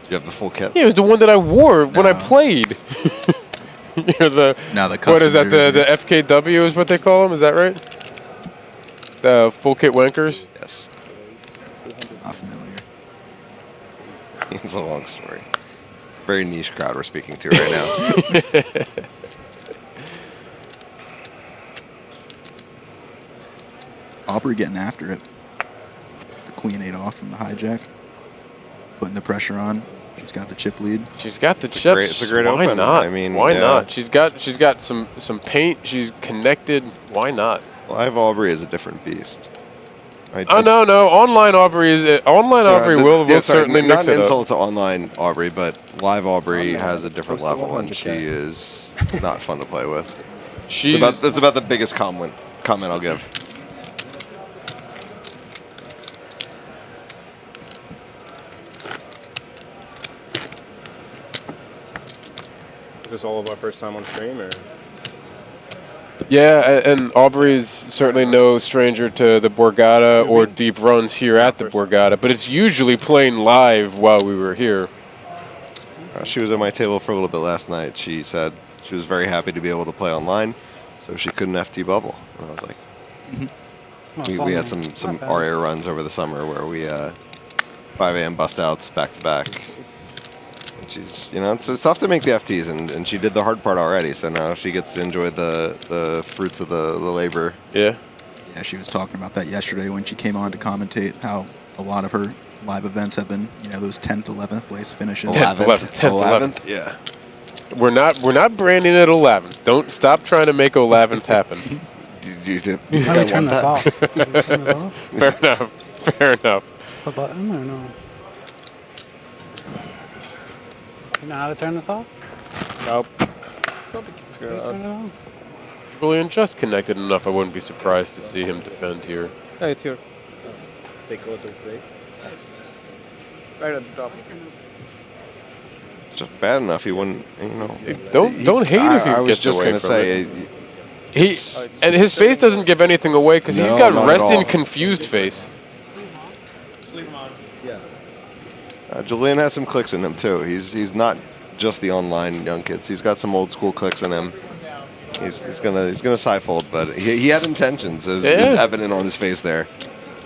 Did you have the full kit?
Yeah, it was the one that I wore when I played. The what is that? The FKW is what they call them. Is that right? The full kit wankers.
Yes.
Not familiar.
It's a long story. Very niche crowd we're speaking to right now.
Aubrey getting after it. The queen 8 off from the hijack. Putting the pressure on. She's got the chip lead.
She's got the chips.
It's a great
Why
open.
not?
I mean,
why
yeah.
not? She's got some paint. She's connected. Why not?
Live Aubrey is a different beast.
No. Online Aubrey will certainly
not
mix
an
it
insult to online Aubrey, but live Aubrey has a different level, and she is not fun to play with. That's about the biggest comment I'll give.
Is this all of our first time on stream, or?
Yeah, and Aubrey's certainly no stranger to the Borgata or deep runs here at the Borgata, but it's usually playing live while we were here.
She was at my table for a little bit last night. She said she was very happy to be able to play online, so she couldn't FT bubble. And I was like, we had some RA runs over the summer where we 5 a.m. bust outs back to back. And she's, it's tough to make the FTs, and she did the hard part already. So now she gets to enjoy the fruits of the labor.
Yeah.
Yeah, she was talking about that yesterday when she came on to commentate how a lot of her live events have been, those 10th, 11th place finishes.
11th.
Yeah.
We're not branding it 11th. Don't stop trying to make 11th happen.
Do you think
How do we turn this off?
Fair enough. Fair enough.
The button or no? You know how to turn this off?
Nope.
Turn it on?
Julian just connected enough. I wouldn't be surprised to see him defend here.
Oh, it's here.
Take a look at the
Right at the top.
Just bad enough he wouldn't,
Don't hate if he
I was
gets
just
away
gonna
from
say,
it. And his face doesn't give anything away because he's
No,
got
not at
resting,
all.
confused face.
Julian has some clicks in him too. He's not just the online young kids. He's got some old school clicks in him. He's gonna side-fold, but he had intentions, as is evident on his face there.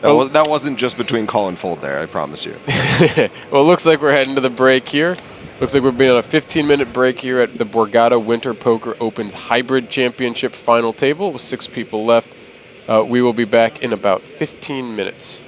That wasn't just between call and fold there, I promise you.
Well, it looks like we're heading to the break here. Looks like we're being on a 15-minute break here at the Borgata Winter Poker Opens Hybrid Championship final table with 6 people left. We will be back in about 15 minutes.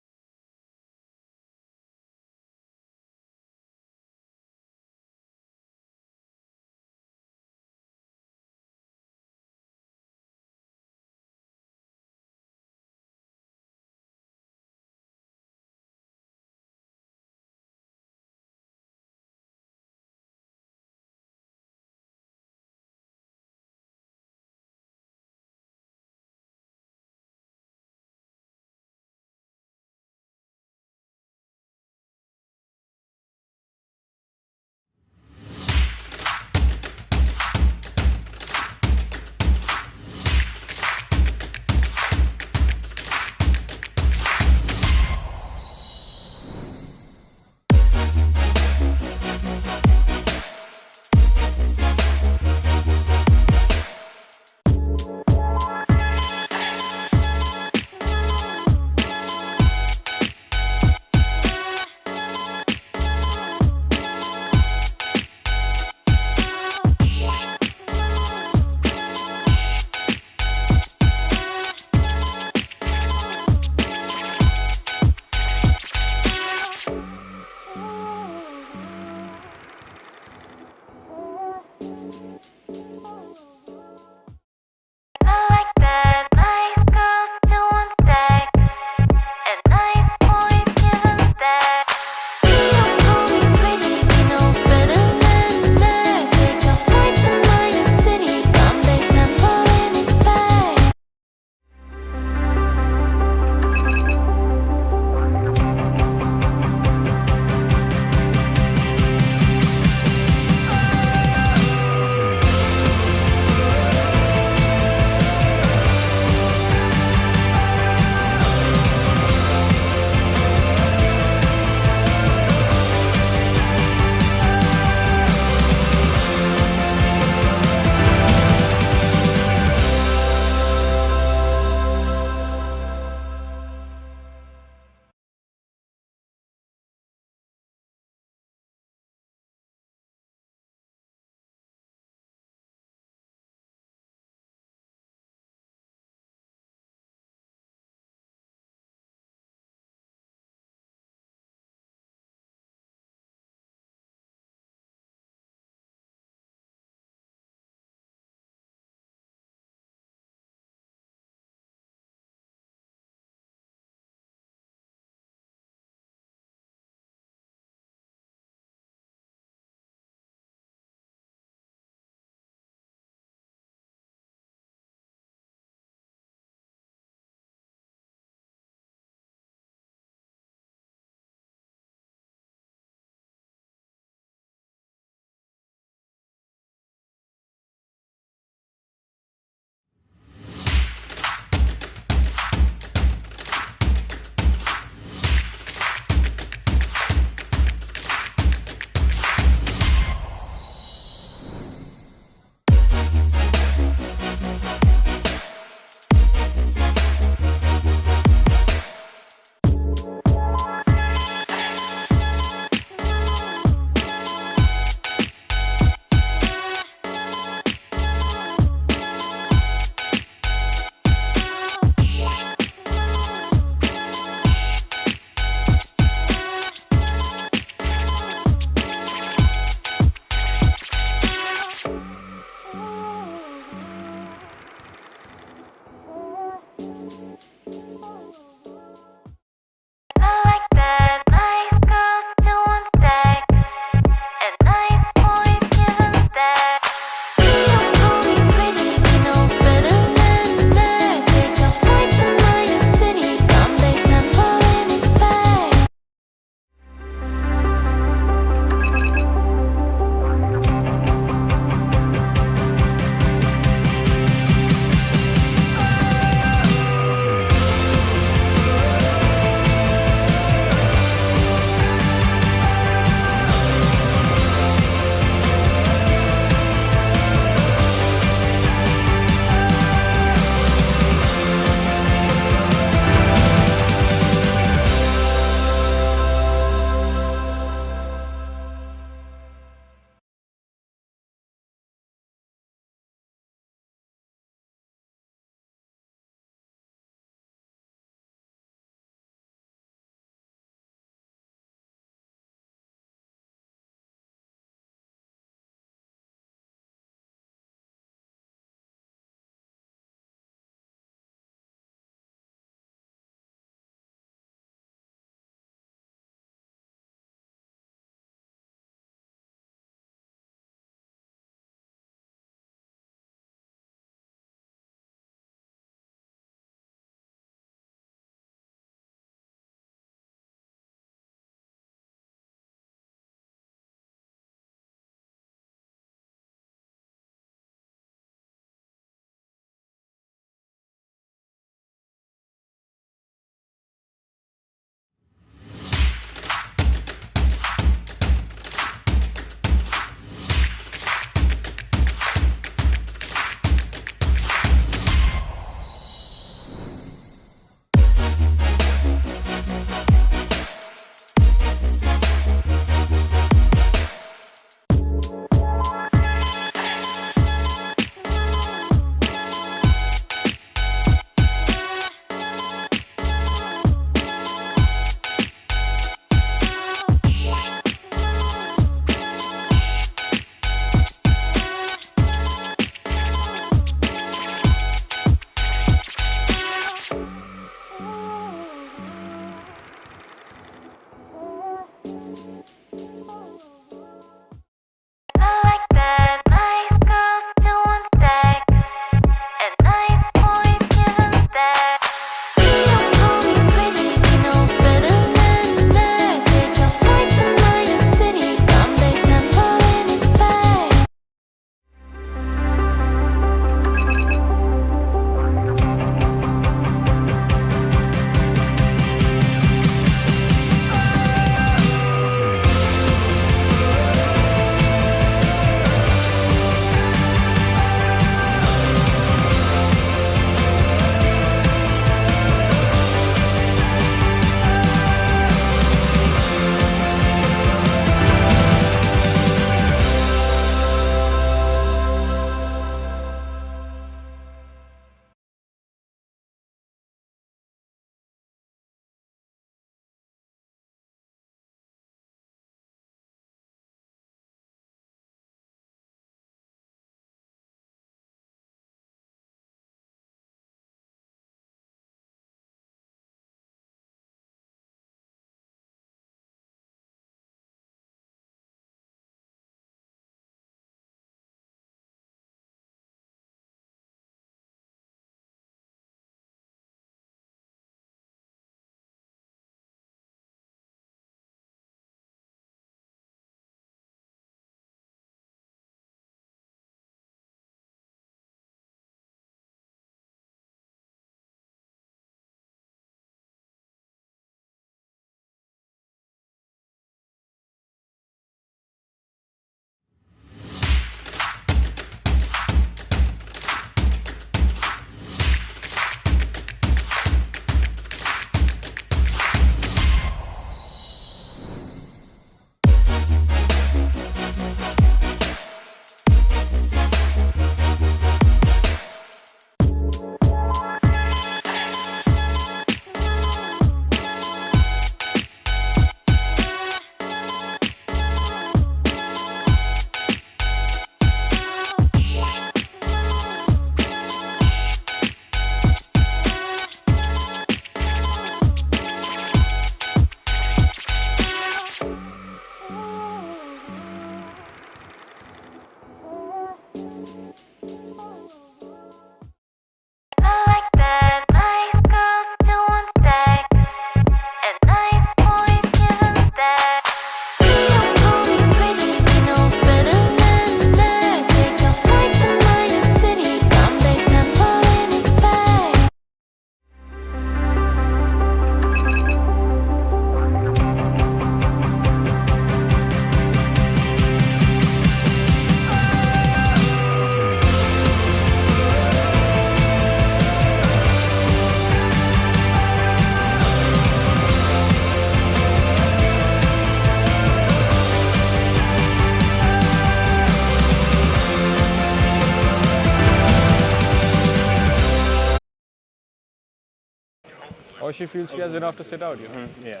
Or she feels she has enough to sit out, you know?
Yeah.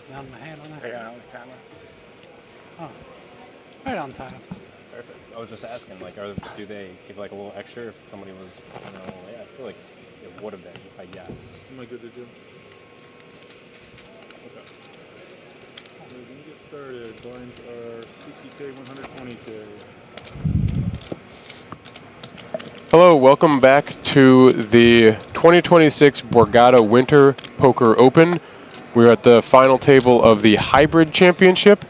Down my hand on that.
Right on the camera.
Oh, right on time.
Perfect. I was just asking, like, do they give like a little extra if somebody was, you know, yeah, I feel like it would have been, I guess.
Am I good to do? Okay. So we're gonna get started. Blinds are 60K, 120K.
Hello, welcome back to the 2026 Borgata Winter Poker Open. We're at the final table of the Hybrid Championship.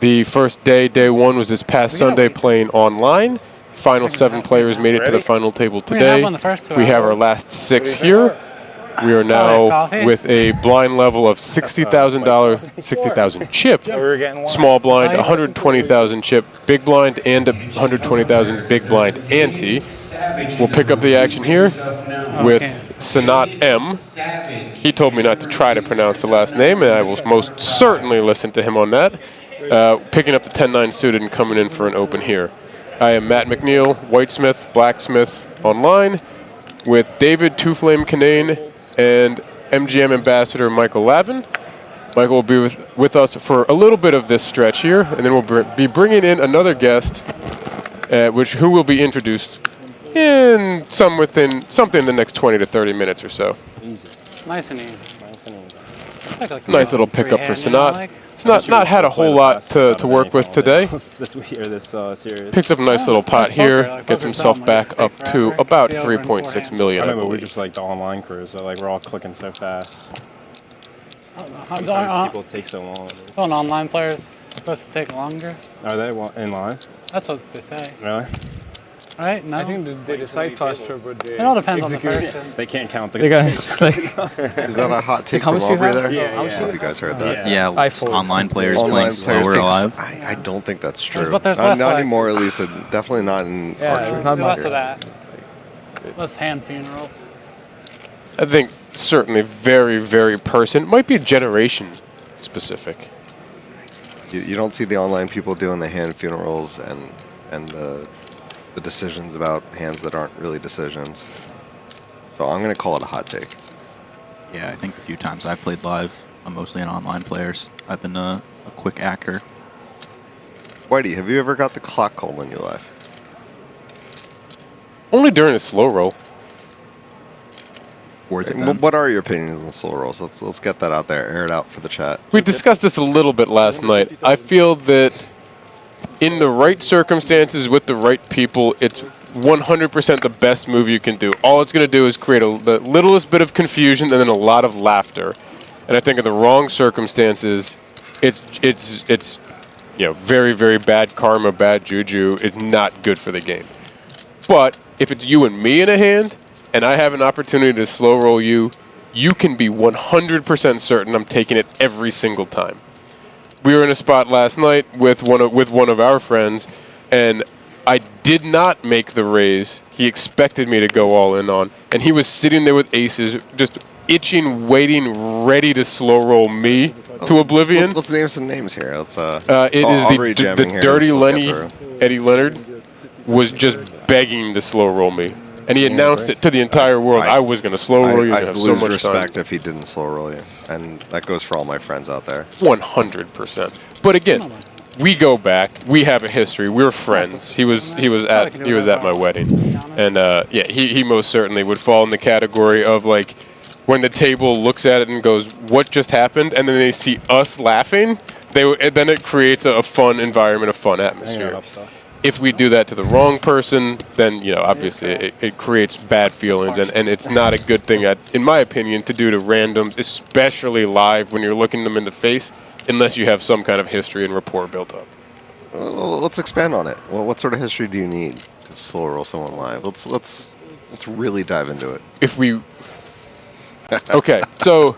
The first day, day one, was this past Sunday playing online. Final 7 players made it to the final table today. We have our last 6 here. We are now with a blind level of $60,000, 60,000 chip, small blind, 120,000 chip, big blind, and 120,000 big blind ante. We'll pick up the action here with Sanat M. He told me not to try to pronounce the last name, and I will most certainly listen to him on that. Picking up the 10-9 suited and coming in for an open here. I am Matt McNeil, Whitesmith, Blacksmith online, with David Two Flame Canane and MGM ambassador Michael Lavin. Michael will be with us for a little bit of this stretch here, and then we'll be bringing in another guest, who will be introduced in something in the next 20 to 30 minutes or so.
Easy.
Nice and easy.
Nice little pickup for Sanat. It's not had a whole lot to work with today.
This week or this series.
Picks up a nice little pot here. Gets himself back up to about 3.6 million, I
remember we're
believe.
just like the online crew, so like we're all clicking so fast.
Going
Sometimes people take so long.
Don't online players supposed to take longer?
Are they in line?
That's what they say.
Really?
Right? No?
I think they decide faster, but they
It all depends on the
execute.
person.
They can't count the.
They got
Is that a hot take
How
from
much you
Aubrey
have?
there?
Yeah,
I don't know
yeah.
if you guys heard that.
Yeah,
I fold.
online players
Online
playing
players
slower
think
live.
I don't think that's true.
But there's
not
less,
not
like-
anymore, at least. Definitely not in
Yeah,
archery.
there's
not
less
much.
of that. Less hand funerals.
I think certainly very, very person. Might be generation specific.
You don't see the online people doing the hand funerals and the decisions about hands that aren't really decisions. So I'm going to call it a hot take.
Yeah, I think the few times I've played live, I'm mostly an online players. I've been a quick actor.
Whitey, have you ever got the clock called in your life?
Only during a slow roll.
Worth it
What
then.
what are your opinions on the slow rolls? Let's get that out there, air it out for the chat.
We discussed this a little bit last night. I feel that in the right circumstances with the right people, it's 100% the best move you can do. All it's going to do is create the littlest bit of confusion and then a lot of laughter. And I think in the wrong circumstances, it's very, very bad karma, bad juju. It's not good for the game. But if it's you and me in a hand, and I have an opportunity to slow roll you, you can be 100% certain I'm taking it every single time. We were in a spot last night with one of our friends, and I did not make the raise he expected me to go all in on, and he was sitting there with aces, just itching, waiting, ready to slow roll me to oblivion.
Let's name some names here. It is
Aubrey the dirty Lenny Eddie Leonard was just begging to slow roll me. And he announced it to the entire world. I was going to slow roll you.
I'd
Have
lose
so much
respect
time.
if he didn't slow roll you, and that goes for all my friends out there.
100%. But again, we go back. We have a history. We're friends. He was at my wedding, and he most certainly would fall in the category of like when the table looks at it and goes, "What just happened?" and then they see us laughing. Then it creates a fun environment, a fun atmosphere. If we do that to the wrong person, then obviously it creates bad feelings, and it's not a good thing, in my opinion, to do to randoms, especially live when you're looking them in the face, unless you have some kind of history and rapport built up.
Well, let's expand on it. Well, what sort of history do you need to slow roll someone live? Let's really dive into it.
If we okay, so.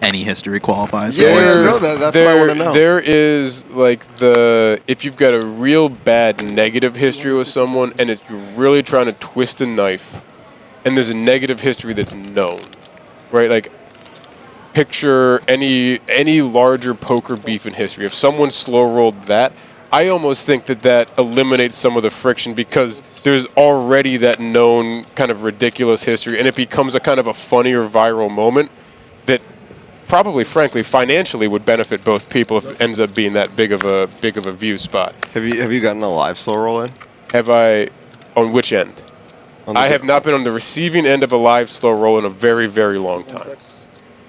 Any history qualifies.
Yeah, that's what I want to know.
There is if you've got a real bad negative history with someone and you're really trying to twist a knife, and there's a negative history that's known, right? Like picture any larger poker beef in history. If someone slow rolled that, I almost think that eliminates some of the friction because there's already that known kind of ridiculous history, and it becomes a kind of a funny or viral moment that probably, frankly, financially would benefit both people if it ends up being that big of a view spot.
Have you gotten a live slow roll in?
Have I? On which end? I have not been on the receiving end of a live slow roll in a very, very long time.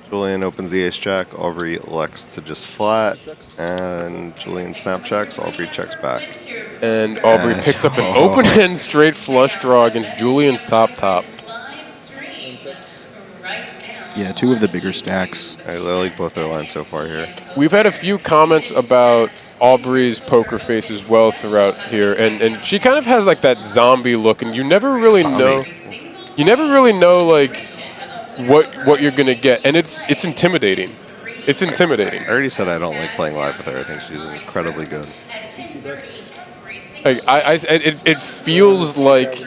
Julian opens the ace jack. Aubrey elects to just flat, and Julian snap checks. Aubrey checks back.
And Aubrey picks up an open end straight flush draw against Julian's top.
Yeah, two of the bigger stacks.
I like both their lines so far here.
We've had a few comments about Aubrey's poker face as well throughout here, and she kind of has like that zombie look, and you never really know like what you're gonna get, and it's intimidating. It's intimidating.
I already said I don't like playing live with her. I think she's incredibly good.
Like it feels like,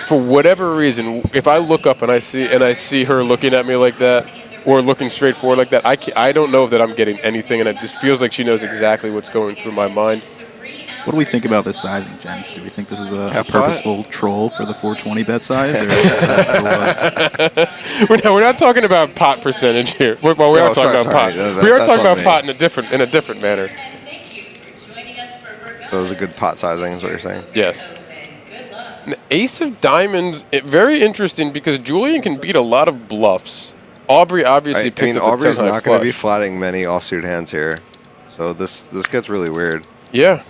for whatever reason, if I look up and I see her looking at me like that, or looking straight forward like that, I don't know that I'm getting anything, and it just feels like she knows exactly what's going through my mind.
What do we think about this sizing, gents? Do we think this is a
Half
purposeful troll for the 420 bet size? Or
We're not talking about pot percentage here. We are talking about pot. We are talking about pot in a different manner.
So it was a good pot sizing, is what you're saying?
Yes. An ace of diamonds, very interesting because Julian can beat a lot of bluffs. Aubrey obviously picks up
Aubrey's
the 10 high
not going to be
flush.
flatting many offsuit hands here. So this gets really weird.
Yeah.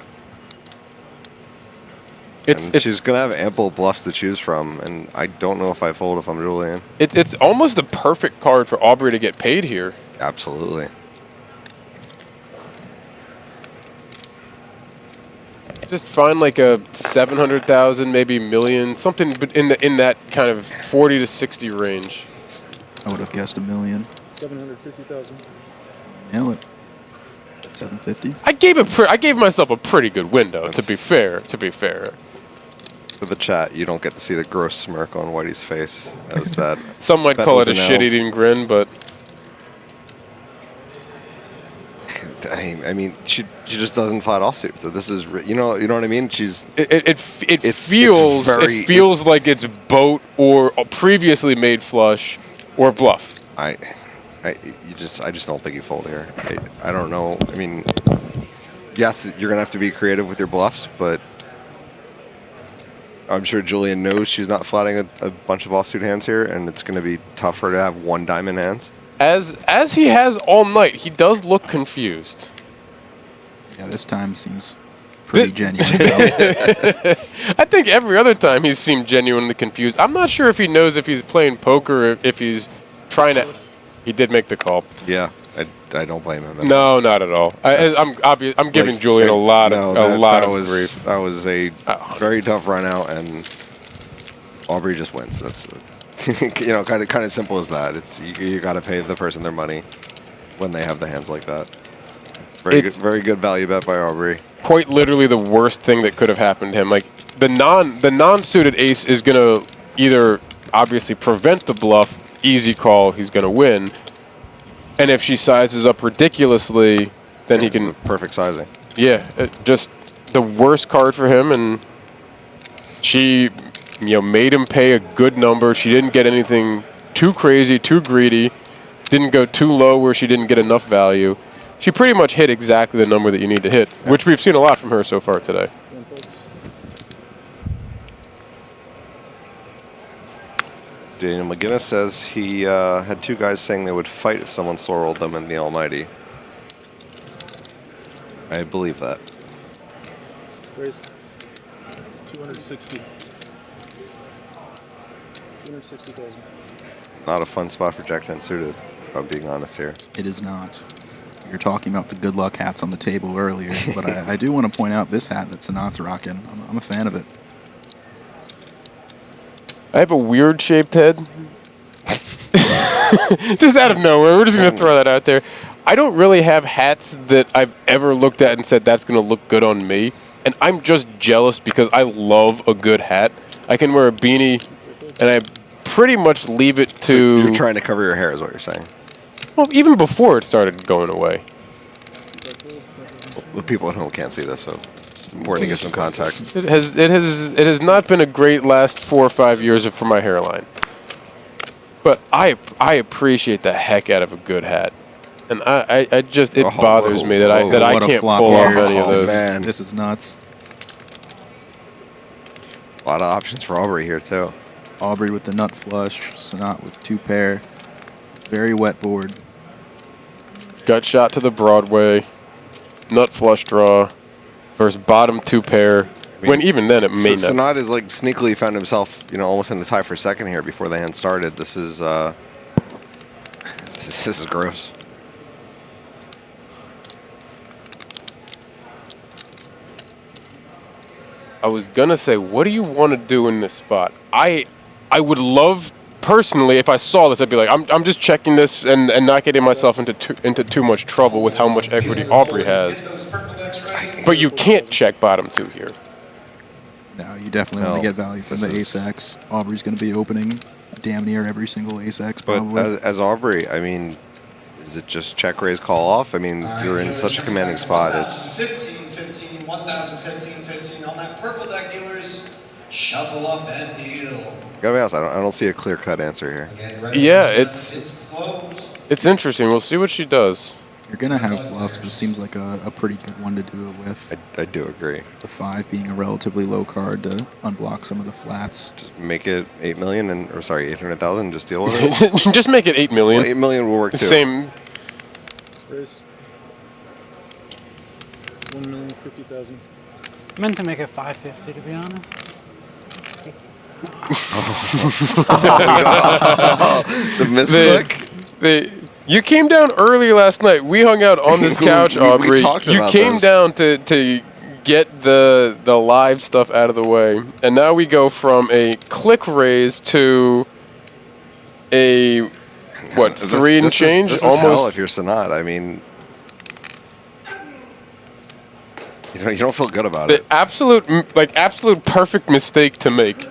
She's going to have ample bluffs to choose from, and I don't know if I fold if I'm Julian.
It's almost the perfect card for Aubrey to get paid here.
Absolutely.
Just find like a 700,000, maybe million, something in that kind of 40 to 60 range.
I would have guessed $1 million.
750,000.
Nail it. 750.
I gave myself a pretty good window. To be fair.
For the chat, you don't get to see the gross smirk on Whitey's face as that.
Some might
bet
call
was
it a
announced.
shit-eating grin, but
I mean, she just doesn't flat offsuit. So this is, you know what I mean.
it feels like it's boat or a previously made flush or bluff.
I just don't think you fold here. I don't know. I mean, yes, you're gonna have to be creative with your bluffs, but I'm sure Julian knows she's not flatting a bunch of offsuit hands here, and it's gonna be tougher to have one diamond hands.
As he has all night, he does look confused.
Yeah, this time seems pretty genuine.
I think every other time he's seemed genuinely confused. I'm not sure if he knows if he's playing poker or if he's trying to. He did make the call.
Yeah, I don't blame him.
No, not at all. I'm giving Julian a lot of grief.
That was a very tough run out, and Aubrey just wins. That's kind of simple as that. It's you got to pay the person their money when they have the hands like that. Very good value bet by Aubrey.
Quite literally the worst thing that could have happened to him. Like the non-suited ace is gonna either obviously prevent the bluff, easy call, he's gonna win. And if she sizes up ridiculously, then he can
perfect sizing.
Yeah, just the worst card for him, and she made him pay a good number. She didn't get anything too crazy, too greedy. Didn't go too low where she didn't get enough value. She pretty much hit exactly the number that you need to hit, which we've seen a lot from her so far today.
Daniel McGinnis says he had two guys saying they would fight if someone slow rolled them in the Almighty. I believe that.
Raise 260. 260,000.
Not a fun spot for Jack 10 suited, if I'm being honest here.
It is not. You were talking about the good luck hats on the table earlier, but I do want to point out this hat that Sanat's rocking. I'm a fan of it.
I have a weird shaped head. Just out of nowhere. We're just going to throw that out there. I don't really have hats that I've ever looked at and said that's going to look good on me. And I'm just jealous because I love a good hat. I can wear a beanie and I pretty much leave it to...
So you're trying to cover your hair is what you're saying.
Well, even before it started going away.
The people at home can't see this, so it's important to give some context.
It has not been a great last 4 or 5 years for my hairline. But I appreciate the heck out of a good hat. And it bothers me that I can't pull off any of those.
Man.
This is nuts.
A lot of options for Aubrey here, too.
Aubrey with the nut flush, Sanat with 2 pair. Very wet board.
Gut shot to the Broadway. Nut flush draw. Versus bottom 2 pair. When even then it may not.
Sanat is like sneakily found himself, almost in the tie for second here before the hand started. This is gross.
I was gonna say, what do you want to do in this spot? I would love, personally, if I saw this, I'd be like, I'm just checking this and not getting myself into too much trouble with how much equity Aubrey has. But you can't check bottom 2 here.
No, you definitely want to get value from the ace-X. Aubrey's going to be opening damn near every single ace-X probably.
But as Aubrey, I mean, is it just check, raise, call off? I mean, you're in such a commanding spot. It's
15-15, 1,015-15 on that purple deck, dealers. Shuffle up and deal.
Gotta be honest, I don't see a clear-cut answer here.
Yeah, it's interesting. We'll see what she does.
you're going to have bluffs, this seems like a pretty good one to do it with.
I do agree.
The 5 being a relatively low card to unblock some of the flats.
Just make it 8 million or sorry, 800,000 and just deal with it.
Just make it 8 million.
Well, 8 million will work too.
Same.
Raise. 1,050,000.
I meant to make it 550 to be honest.
The misclick.
You came down early last night. We hung out on this couch, Aubrey.
We talked about
came
this.
down to get the live stuff out of the way, and now we go from a click raise to a what 3 and change?
This is
almost.
hell if you're Sanat. I mean, you don't feel good about it.
Absolute perfect mistake to make.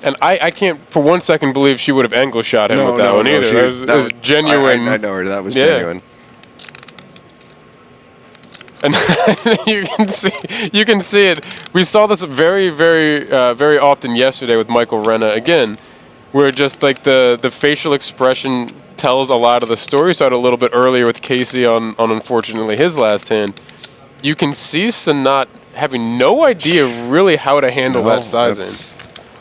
And I can't for 1 second believe she would have angle shot him with that one either. That was genuine.
I know her. That was genuine.
And you can see it. We saw this very, very, very often yesterday with Michael Renna again, where just like the facial expression tells a lot of the story. Started a little bit earlier with Casey on unfortunately his last hand. You can see Sanat having no idea really how to handle that sizing.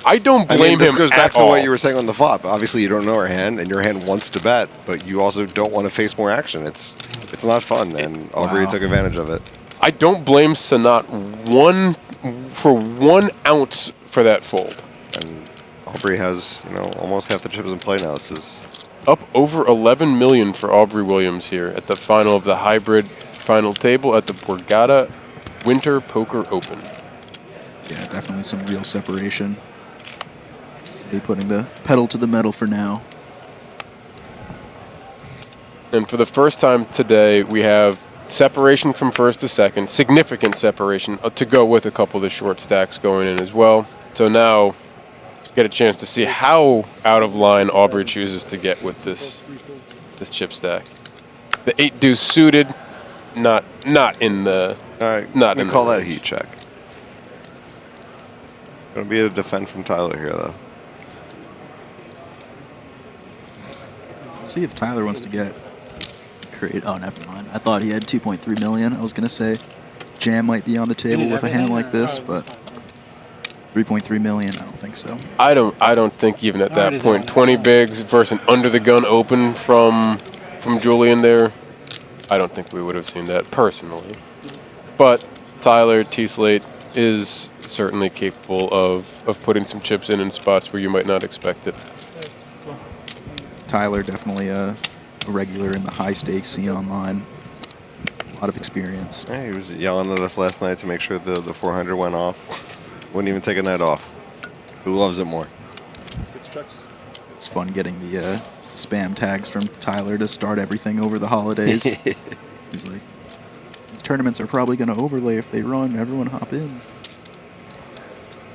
I don't blame him.
This goes back to
all.
what you were saying on the flop. Obviously, you don't know her hand, and your hand wants to bet, but you also don't want to face more action. It's not fun, and Aubrey took advantage of it.
I don't blame Sanat for 1 ounce for that fold.
And Aubrey has almost half the chips in play now. This is
up over 11 million for Aubrey Williams here at the final of the hybrid final table at the Borgata Winter Poker Open.
Yeah, definitely some real separation. Be putting the pedal to the metal for now.
And for the first time today, we have separation from first to second, significant separation to go with a couple of the short stacks going in as well. So now get a chance to see how out of line Aubrey chooses to get with this chip stack. The 8 deuce suited, not in the not in
call
the
that a heat check. Gonna be a defend from Tyler here though.
See if Tyler wants to get create. Oh, never mind. I thought he had 2.3 million. I was gonna say jam might be on the table with a hand like this, but 3.3 million. I don't think so.
I don't think even at that point 20 bigs versus an under the gun open from Julian there. I don't think we would have seen that personally. But Tyler tslate is certainly capable of putting some chips in spots where you might not expect it.
Tyler definitely a regular in the high stakes scene online. A lot of experience.
Yeah, he was yelling at us last night to make sure the 400 went off. Wouldn't even take a night off. Who loves it more?
6 checks.
It's fun getting the spam tags from Tyler to start everything over the holidays. He's like, these tournaments are probably going to overlay if they run. Everyone hop in.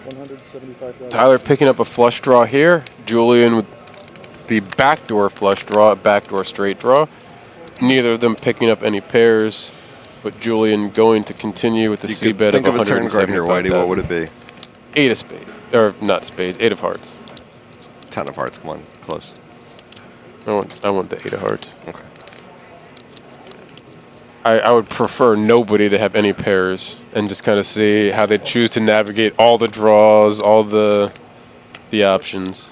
175,000.
Tyler picking up a flush draw here. Julian with the backdoor flush draw, backdoor straight draw. Neither of them picking up any pairs, but Julian going to continue with the C bet of 175,000.
Think of a turn card here, Whitey. What would it be?
8 of spades, or not spades, 8 of hearts.
It's 10 of hearts. Come on, close.
I want the 8 of hearts.
Okay.
I would prefer nobody to have any pairs and just kind of see how they choose to navigate all the draws, all the options.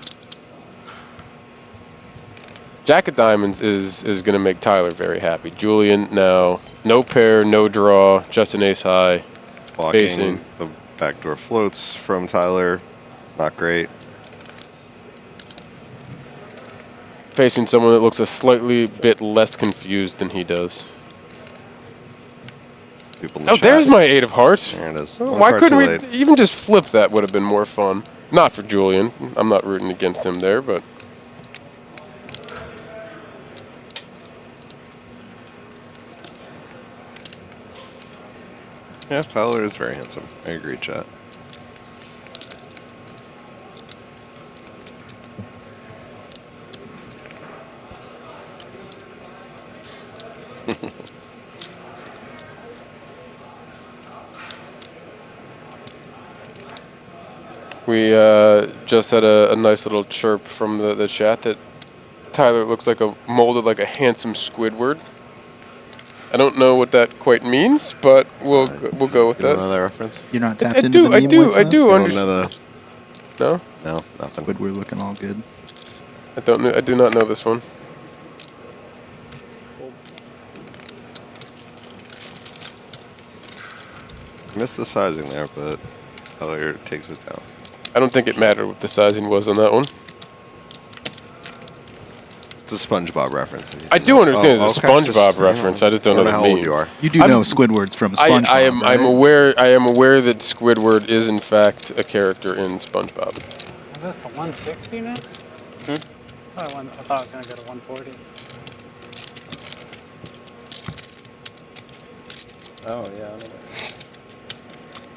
Jack of diamonds is going to make Tyler very happy. Julian now, no pair, no draw, just an ace high.
Blocking
Facing.
the backdoor floats from Tyler. Not great.
Facing someone that looks a slightly bit less confused than he does.
People in the
Oh,
chat.
there's my 8 of hearts.
There it is.
Oh,
One
why
card
couldn't
too
we
late.
even just flip that? Would have been more fun. Not for Julian. I'm not rooting against him there, but
Yeah, Tyler is very handsome. I agree, chat.
we just had a nice little chirp from the chat that Tyler, it looks like molded like a handsome Squidward. I don't know what that quite means, but we'll go with
You
that.
don't know that reference?
You're not tapped into the meme
I do understand. No?
No, nothing.
Squidward looking all good.
I do not know this one.
Missed the sizing there, but Tyler takes it down.
I don't think it mattered what the sizing was on that one.
It's a SpongeBob reference.
I do understand it's a SpongeBob reference. I just don't know
how
the
old
meme.
you are.
You do know Squidward's from SpongeBob,
I'm
right?
I'm aware that Squidward is in fact a character in SpongeBob.
Is this the 160 next? I thought I was going to go to 140.
Oh, yeah. I know that.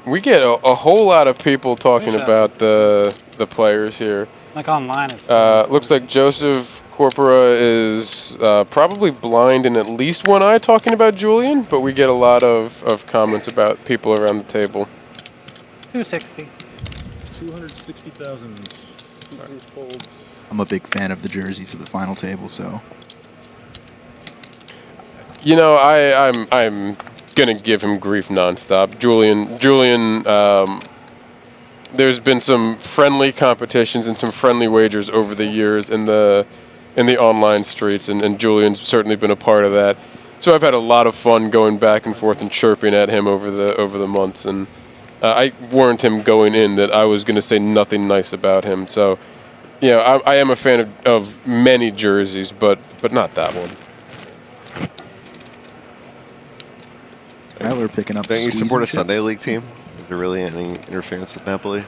We get a whole lot of people talking about the players here.
Like online, it's
looks like Joseph Corpora is probably blind in at least one eye talking about Julian, but we get a lot of comments about people around the table.
260.
260,000.
I'm a big fan of the jerseys at the final table, so.
You know, I'm gonna give him grief nonstop. Julian. There's been some friendly competitions and some friendly wagers over the years in the online streets, and Julian's certainly been a part of that. So I've had a lot of fun going back and forth and chirping at him over the months, and I warned him going in that I was gonna say nothing nice about him. So, you know, I am a fan of many jerseys, but not that one.
Tyler picking up.
Don't you
squeezing
support a
chips.
Sunday League team? Is there really any interference with Napoli?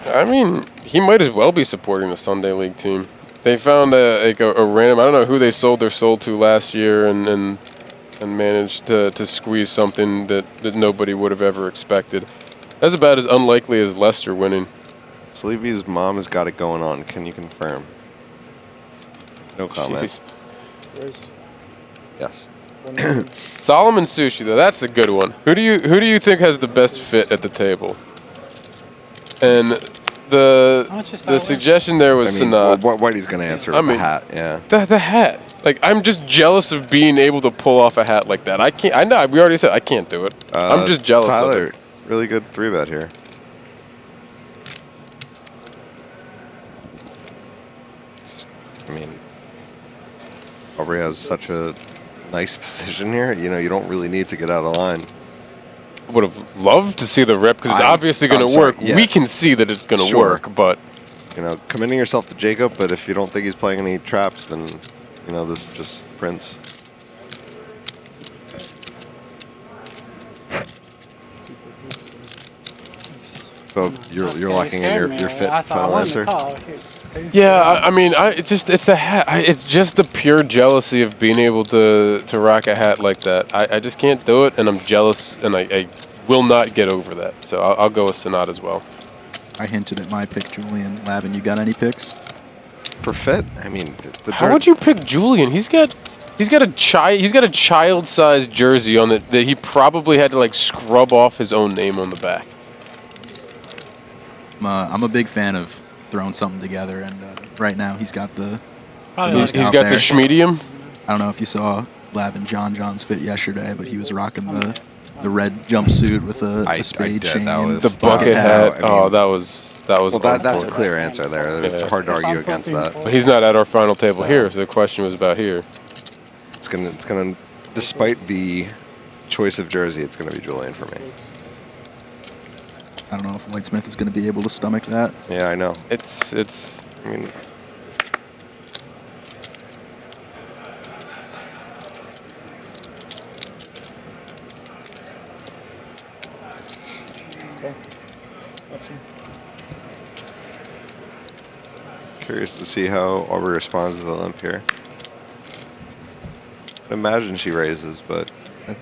I mean, he might as well be supporting a Sunday League team. They found a random, I don't know who they sold their soul to last year and managed to squeeze something that nobody would have ever expected. That's about as unlikely as Leicester winning.
Sleevy's mom has got it going on. Can you confirm? No comment.
Race.
Yes.
Solomon Sushi, though, that's a good one. Who do you think has the best fit at the table? And the suggestion there was Sanat.
Whitey's going to answer with the hat, yeah.
The hat. Like, I'm just jealous of being able to pull off a hat like that. I can't. I know. We already said I can't do it. I'm just jealous
Tyler,
of it.
really good 3-bet here. I mean, Aubrey has such a nice position here. You know, you don't really need to get out of line.
Would have loved to see the rip because it's obviously going to work. Yeah. We can see that it's going to work, but
you know, committing yourself to Jacob. But if you don't think he's playing any traps, then you know this just prints. So you're locking in your fit final answer.
Yeah, I mean, it's the hat. It's just the pure jealousy of being able to rock a hat like that. I just can't do it, and I'm jealous, and I will not get over that. So I'll go with Sanat as well.
I hinted at my pick, Julian. Lavin, you got any picks?
For fit? I mean,
how would you pick Julian? He's got a child-sized jersey on it that he probably had to like scrub off his own name on the back.
I'm a big fan of throwing something together, and right now he's got the.
He's got the schmedium.
I don't know if you saw Lavin John's fit yesterday, but he was rocking the red jumpsuit with a spade chain.
The bucket hat. I mean, that was.
Well, that's a clear answer there. It's hard to argue against that.
But he's not at our final table here, so the question was about here.
It's gonna, despite the choice of jersey, it's gonna be Julian for me.
I don't know if Whitesmith is going to be able to stomach that.
Yeah, I know.
I mean.
Curious to see how Aubrey responds to the limp here. I imagine she raises, but
a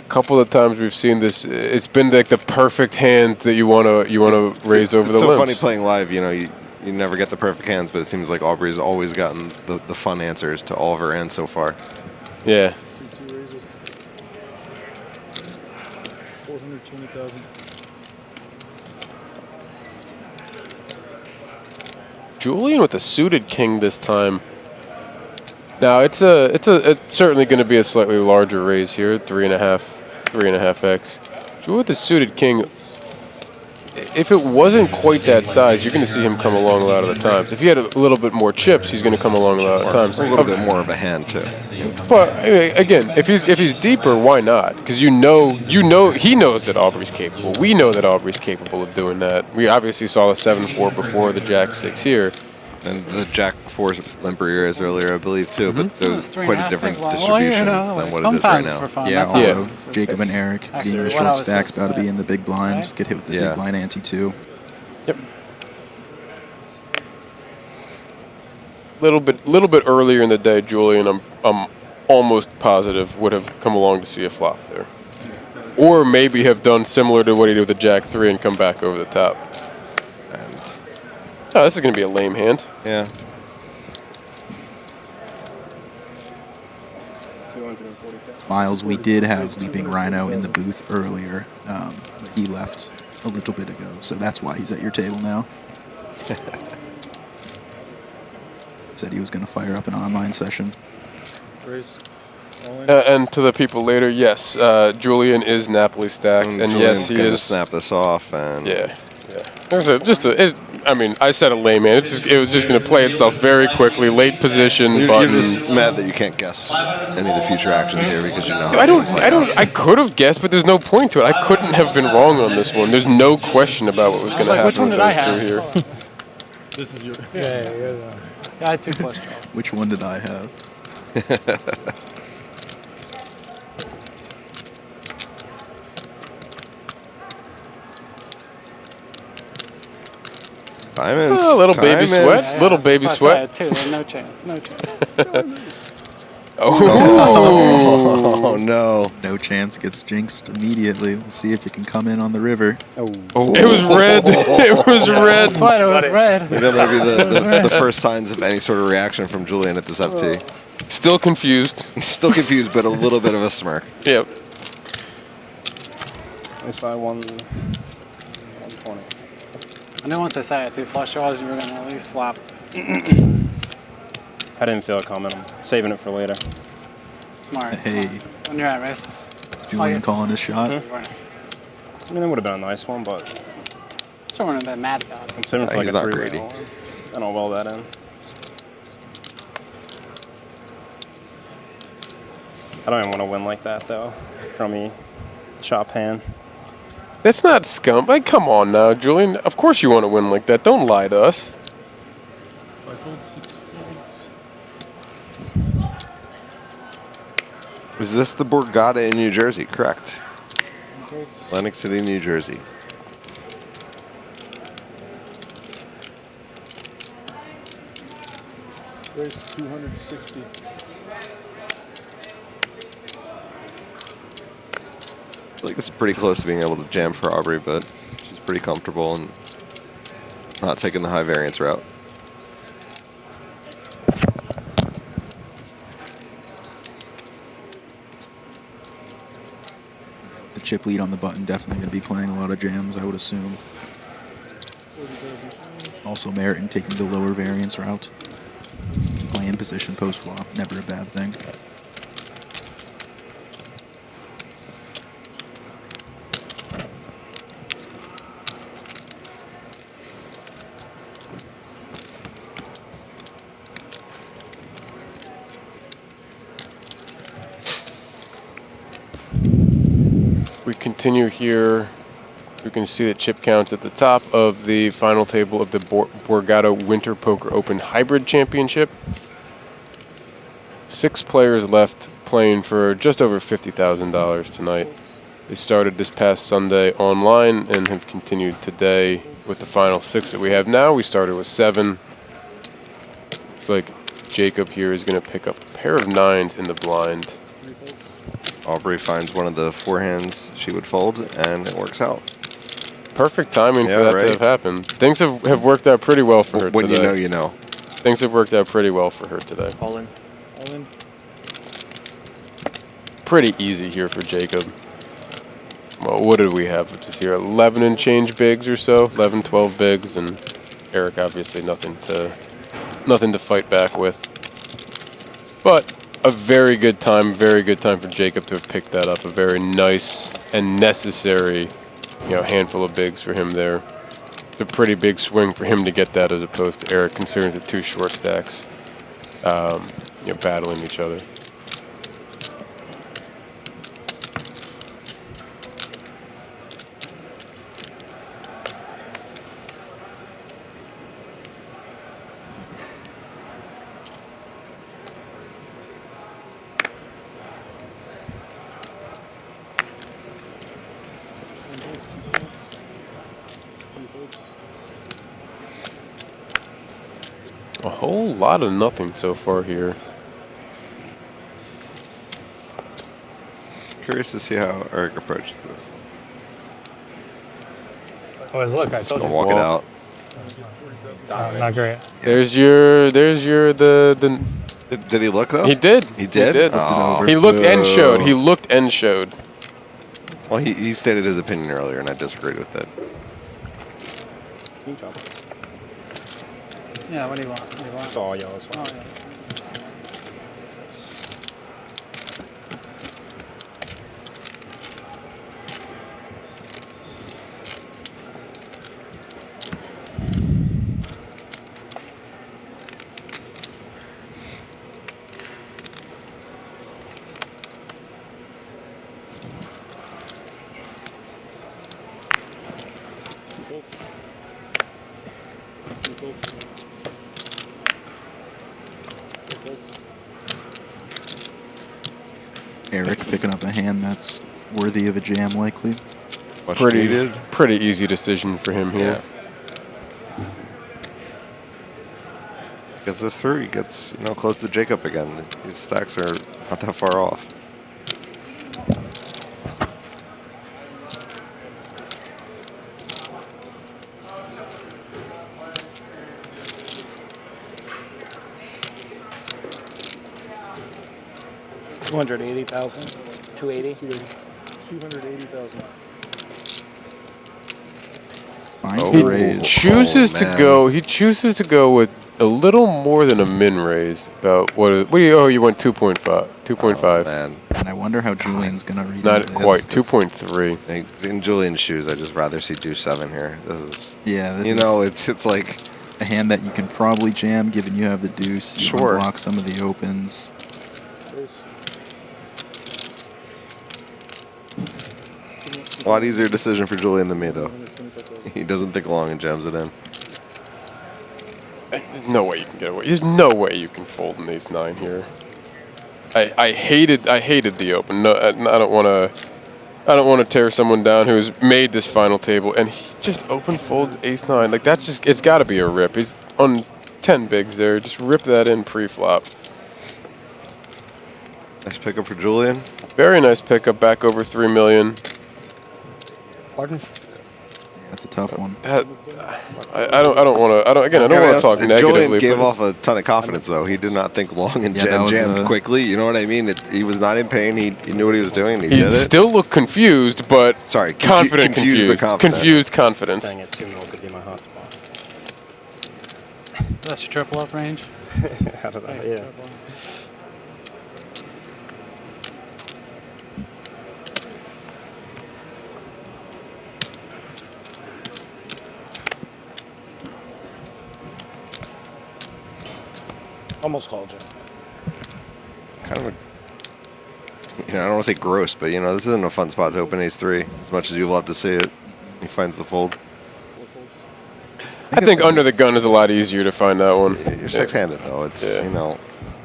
couple of times we've seen this. It's been like the perfect hand that you want to raise over the limp.
It's so funny playing live. You know, you never get the perfect hands, but it seems like Aubrey's always gotten the fun answers to all of her hands so far.
Yeah.
C2 raises 420,000.
Julian with a suited king this time. Now it's certainly going to be a slightly larger raise here, 3.5x. Julian with the suited king. If it wasn't quite that size, you're going to see him come along a lot of the times. If he had a little bit more chips, he's going to come along a lot of the times.
A little bit more of a hand too.
But again, if he's deeper, why not? Because he knows that Aubrey's capable. We know that Aubrey's capable of doing that. We obviously saw the 7-4 before the Jack-6 here.
And the Jack-4's limper ears earlier, I believe, too. But there was quite a different distribution than what it is right now.
Yeah, also Jacob and Eric being the short stacks, about to be in the big blinds, get hit with the big blind ante, too.
Yep. Little bit earlier in the day, Julian, I'm almost positive would have come along to see a flop there. Or maybe have done similar to what he did with the Jack-3 and come back over the top. Oh, this is going to be a lame hand.
Yeah.
Miles, we did have Leaping Rhino in the booth earlier. He left a little bit ago, so that's why he's at your table now. Said he was going to fire up an online session.
And to the people later, yes, Julian is NapoliStacks, and yes, he is.
Snap this off, and
yeah. I mean, I said a lame hand. It was just going to play itself very quickly. Late position
you're
buttons.
just mad that you can't guess any of the future actions here because you know.
I could have guessed, but there's no point to it. I couldn't have been wrong on this one. There's no question about what was going to happen with those two here.
This is your.
Yeah, I had 2 flush draws.
Which one did I have?
Diamonds.
Oh, little baby sweat. Little baby sweat.
Too. No chance.
Oh no!
No chance gets jinxed immediately. We'll see if you can come in on the river.
It was red. It was red.
It was red.
That might be the first signs of any sort of reaction from Julian at this FT.
Still confused.
Still confused, but a little bit of a smirk.
Yep.
I saw 120.
I knew once I said I had 2 flush draws, you were going to at least flop.
I didn't feel it coming. I'm saving it for later.
Smart.
Hey.
When you're at race.
Julian calling his shot.
I mean, that would have been a nice one, but
Still wouldn't have been mad about it.
I'm saving for like
he's
a
not
3-way.
greedy.
I don't well that in. I don't even want to win like that, though. Crummy chop hand.
That's not scum. Like, come on now, Julian. Of course you want to win like that. Don't lie to us.
5 folds, 6 folds.
Is this the Borgata in New Jersey? Correct. Atlantic City, New Jersey.
Race 260.
I feel like this is pretty close to being able to jam for Aubrey, but she's pretty comfortable and not taking the high variance route.
The chip lead on the button definitely going to be playing a lot of jams, I would assume. Also Meriton taking the lower variance route. Play in position post-flop, never a bad thing.
We continue here. We can see the chip counts at the top of the final table of the Borgata Winter Poker Open Hybrid Championship. 6 players left playing for just over $50,000 tonight. They started this past Sunday online and have continued today with the final 6 that we have now. We started with 7. Looks like Jacob here is going to pick up a pair of 9s in the blind.
Aubrey finds one of the 4 hands she would fold, and it works out.
Perfect timing for that to have happened. Things have worked out pretty well for her
when
today.
you know, you know.
Things have worked out pretty well for her today.
All in.
All in.
Pretty easy here for Jacob. Well, what did we have just here? 11 and change bigs or so? 11, 12 bigs, and Eric obviously nothing to fight back with. But a very good time for Jacob to have picked that up. A very nice and necessary, handful of bigs for him there. It's a pretty big swing for him to get that as opposed to Eric, considering the two short stacks, battling each other. A whole lot of nothing so far here.
Curious to see how Eric approaches this.
Always look, I told you.
Gonna walk it out.
Not great.
There's your the.
Did he look though?
He did.
He did.
Oh. He looked and showed. He looked and showed.
Well, he stated his opinion earlier, and I disagreed with it.
Yeah, what do you want? What do you want?
It's all yellow.
Oh, yeah.
Eric picking up a hand that's worthy of a jam, likely.
Pretty easy decision for him here.
Gets this through. He gets close to Jacob again. These stacks are not that far off.
$280,000. 280.
280,000.
He chooses to go. He chooses to go with a little more than a min raise. About what do you? Oh, you went 2.5. 2.5.
Man.
And I wonder how Julian's gonna read.
Not quite. 2.3.
In Julian's shoes, I just rather see deuce 7 here. This is.
Yeah. This
is, it's like
a hand that you can probably jam, given you have the deuce. You
sure.
Block some of the opens.
A lot easier decision for Julian than me, though. He doesn't think long and jams it in.
There's no way you can get away. There's no way you can fold an ace-9 here. I hated the open. No, I don't want to tear someone down who's made this final table, and he just open folds ace-9. Like that's just, it's got to be a rip. He's on 10 bigs there. Just rip that in pre-flop.
Nice pickup for Julian.
Very nice pickup, back over 3 million.
Pardon?
That's a tough one.
I don't want to talk negatively.
Julian gave off a ton of confidence, though. He did not think long and jammed quickly. You know what I mean? He was not in pain. He knew what he was doing. He did it.
Still looked confused, but confident.
But confident.
Confused confidence.
Staying at 2 mil could be my hot spot.
That's your triple up range?
I don't know. Yeah.
Almost called you.
Kind of I don't want to say gross, but this isn't a fun spot to open ace-3 as much as you love to see it. He finds the fold.
I think under the gun is a lot easier to find that one.
You're six-handed though. It's
I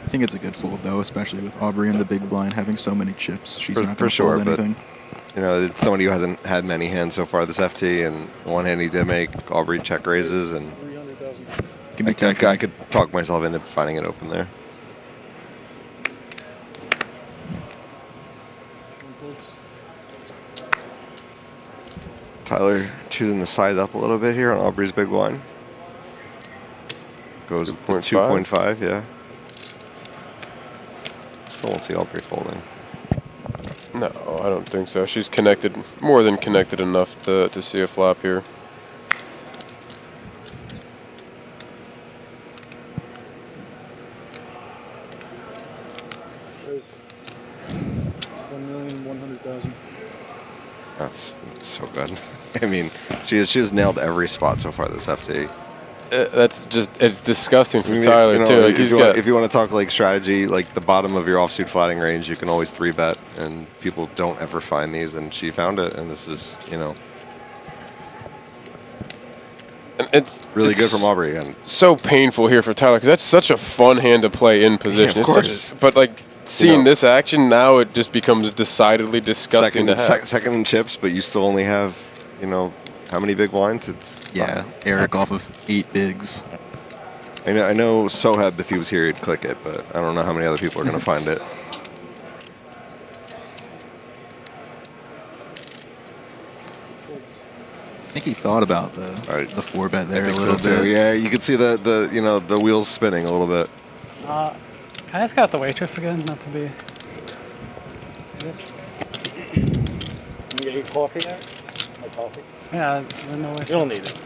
think it's a good fold though, especially with Aubrey in the big blind having so many chips. She's not going to fold anything.
It's somebody who hasn't had many hands so far this FT, and the one hand he did make, Aubrey check raises, and I could talk myself into finding it open there. Tyler choosing to size up a little bit here on Aubrey's big blind. Goes with the 2.5, yeah. Still won't see Aubrey folding.
No, I don't think so. She's connected, more than connected enough to see a flop here.
guys. 1,100,000.
That's so good. I mean, she has nailed every spot so far this FT.
It's disgusting for Tyler, too. Like,
if you want to talk like strategy, like the bottom of your offsuit flatting range, you can always 3-bet, and people don't ever find these, and she found it, and this is,
it's
really good from Aubrey. And
so painful here for Tyler, because that's such a fun hand to play in position.
Yeah, of course.
But like seeing this action, now it just becomes decidedly disgusting to have.
Second in chips, but you still only have, how many big blinds? It's
Eric off of 8 bigs.
I know Soheb, if he was here, he'd click it, but I don't know how many other people are going to find it.
I think he thought about the 4-bet there a little bit.
Yeah, you can see the wheels spinning a little bit.
Can I ask out the waitress again? Not to be.
You get coffee there? No coffee?
Yeah, no way.
You don't need it.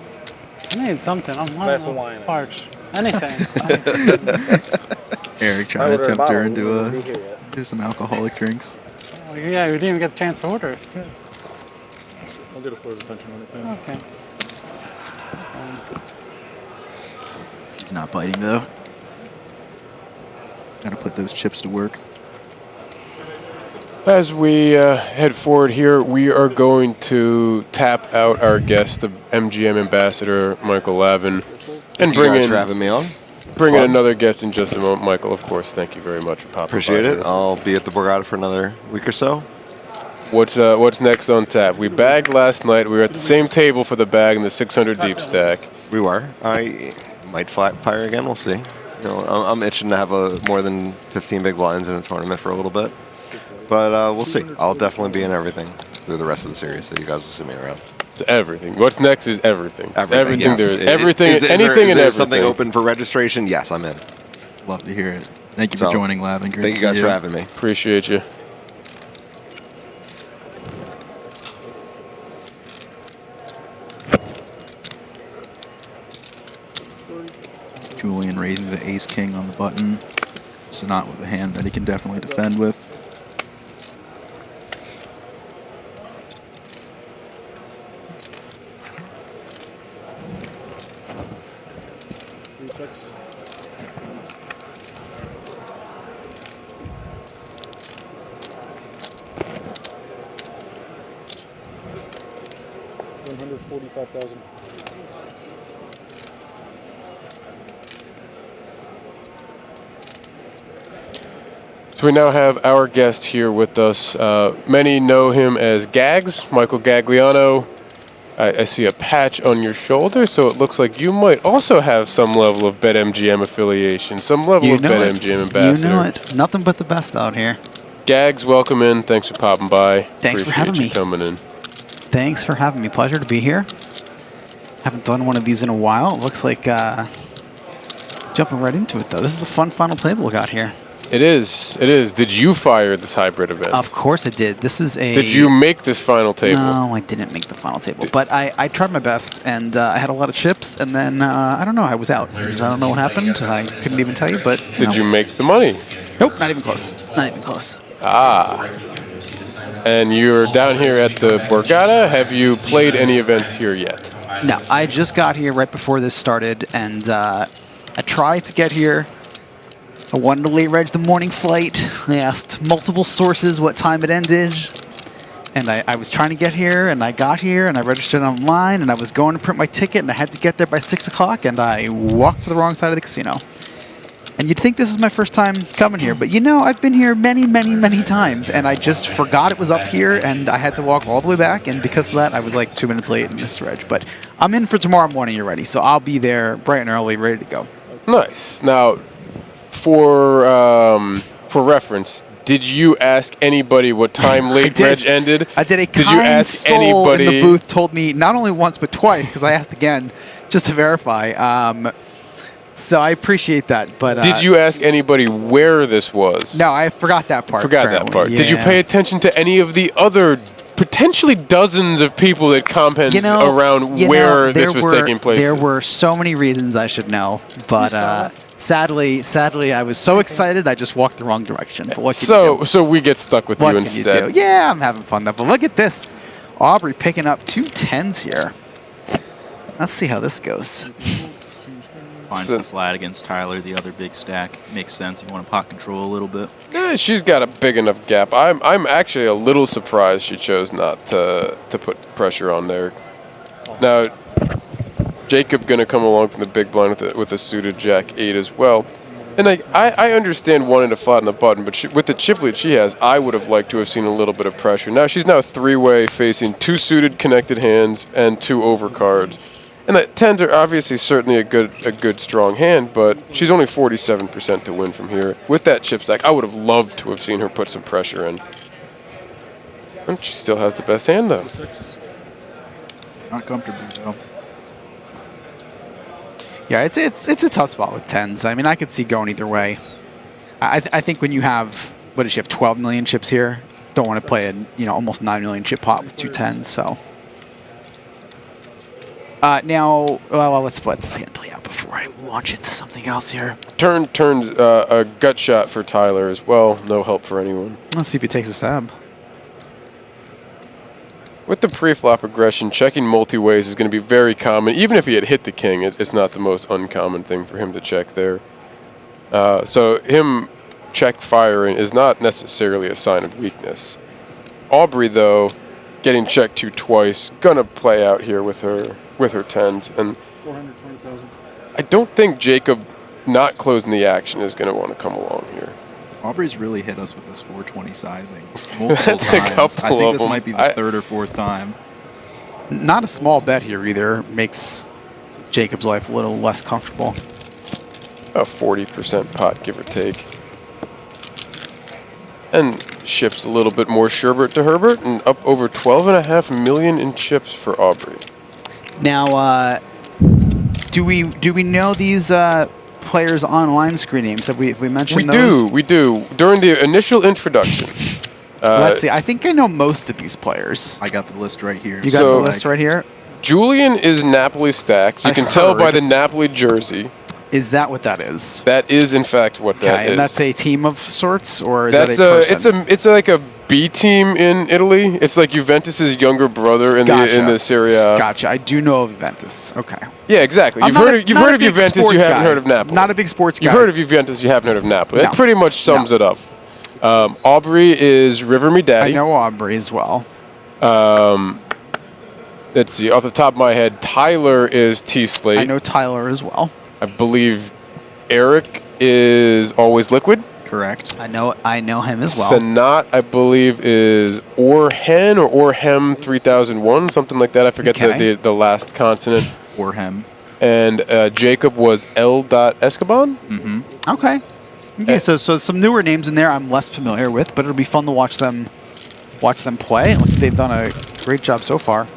I need something. I'm
glass of wine.
Parched. Anything.
Eric trying to tempt her into some alcoholic drinks.
Oh, yeah, we didn't even get a chance to order. Good.
I'll get a floor's attention on it.
Okay.
He's not biting though. Gotta put those chips to work.
As we head forward here, we are going to tap out our guest, the MGM ambassador, Michael Lavin, and
bring in for having me on.
Bring in another guest in just a moment. Michael, of course, thank you very much for popping
Appreciate
by
it.
here.
I'll be at the Borgata for another week or so.
What's next on tap? We bagged last night. We were at the same table for the bag in the 600 deep stack.
We were. I might fire again. We'll see. I'm itching to have more than 15 big blinds in a tournament for a little bit. But we'll see. I'll definitely be in everything through the rest of the series, so you guys will see me around.
Everything. What's next is everything.
Everything.
Yes.
There is
everything.
Anything
and
there
everything.
Something open for registration? Yes, I'm in.
Love to hear it. Thank you for joining, Lavin. Great
Thank you guys for having me.
Appreciate you.
Julian raising the ace-king on the button. Sanat with a hand that he can definitely defend with.
$145,000.
So we now have our guest here with us. Many know him as Gags, Michael Gagliano. I see a patch on your shoulder, so it looks like you might also have some level of BetMGM affiliation, some level of BetMGM ambassador.
You know it. Nothing but the best out here.
Gags, welcome in. Thanks for popping by.
Thanks for having me.
Coming in.
Thanks for having me. Pleasure to be here. Haven't done one of these in a while. It looks like jumping right into it, though. This is a fun final table we got here.
It is. It is. Did you fire this hybrid event?
Of course it did. This is a...
Did you make this final table?
No, I didn't make the final table. But I tried my best, and I had a lot of chips, and then, I don't know, I was out. I don't know what happened. I couldn't even tell you, but...
Did you make the money?
Nope, not even close. Not even close.
Ah. And you're down here at the Borgata. Have you played any events here yet?
No, I just got here right before this started, and I tried to get here. I wanted to late reg the morning flight. I asked multiple sources what time it ended. And I was trying to get here, and I got here, and I registered online, and I was going to print my ticket, and I had to get there by 6 o'clock, and I walked to the wrong side of the casino. And you'd think this is my first time coming here, but I've been here many, many, many times, and I just forgot it was up here, and I had to walk all the way back, and because of that, I was like 2 minutes late in this reg. But I'm in for tomorrow morning already, so I'll be there bright and early, ready to go.
Nice. Now, for reference, did you ask anybody what time late reg ended?
I did.
Did you ask
soul
anybody?
In the booth told me not only once but twice, because I asked again just to verify. So I appreciate that. But
did you ask anybody where this was?
No, I forgot that part.
Forgot that part.
Yeah.
Did you pay attention to any of the other potentially dozens of people that comment around where this was taking place.
There were so many reasons I should know, but sadly, I was so excited I just walked the wrong direction. But what can you do?
So we get stuck with you instead.
What can you do? Yeah, I'm having fun though. But look at this, Aubrey picking up 2 10s here. Let's see how this goes.
Finds the flat against Tyler, the other big stack. Makes sense. You want to pot control a little bit.
Yeah, she's got a big enough gap. I'm actually a little surprised she chose not to put pressure on there. Now, Jacob going to come along from the big blind with a suited Jack 8 as well. And I understand wanting to flatten the button, but with the chip lead she has, I would have liked to have seen a little bit of pressure. Now she's now 3-way facing 2 suited connected hands and 2 overcards. And that 10s are obviously certainly a good strong hand, but she's only 47% to win from here. With that chip stack, I would have loved to have seen her put some pressure in. And she still has the best hand, though.
Not comfortably, though.
Yeah, it's a tough spot with 10s. I mean, I could see going either way. I think when you have, what does she have, 12 million chips here? Don't want to play a almost 9 million chip pot with 2 10s, so. Now, well, let's let this hand play out before I launch into something else here.
Turns a gut shot for Tyler as well. No help for anyone.
Let's see if he takes a stab.
With the pre-flop aggression, checking multi-ways is going to be very common. Even if he had hit the king, it's not the most uncommon thing for him to check there. So him check firing is not necessarily a sign of weakness. Aubrey, though, getting checked to twice, going to play out here with her 10s. And
420,000.
I don't think Jacob not closing the action is going to want to come along here.
Aubrey's really hit us with this 420 sizing multiple
That's
times. I think this
them.
might be the 3rd or 4th time.
Not a small bet here either. Makes Jacob's life a little less comfortable.
A 40% pot, give or take. And ships a little bit more sherbet to Herbert, and up over 12.5 million in chips for Aubrey.
Now, do we know these players' online screen names? Have we mentioned those?
We do. During the initial introduction.
Let's see. I think I know most of these players.
I got the list right here.
You got the list right here?
Julian is NapoliStacks. You can tell by the Napoli jersey.
Is that what that is?
That is, in fact, what that is.
And that's a team of sorts, or is that a person?
It's like a B team in Italy. It's like Juventus's younger brother in the Serie A.
Gotcha. I do know of Juventus. Okay.
Yeah, exactly. You've heard of Juventus. You haven't heard of Napoli.
Not a big sports guy.
You've heard of Juventus. You haven't heard of Napoli.
No.
That pretty much sums it up. Aubrey is RiverMeDaddy.
I know Aubrey as well.
Let's see. Off the top of my head, Tyler is tslate.
I know Tyler as well.
I believe Eric is always liquid.
Correct.
I know him as well.
Sanat, I believe, is Orhen or Orhem 3001, something like that. I forget the last consonant.
Orhem.
And Jacob was Escoban.
Mm-hmm. Okay. Okay, so some newer names in there I'm less familiar with, but it'll be fun to watch them play. It looks like they've done a great job so far.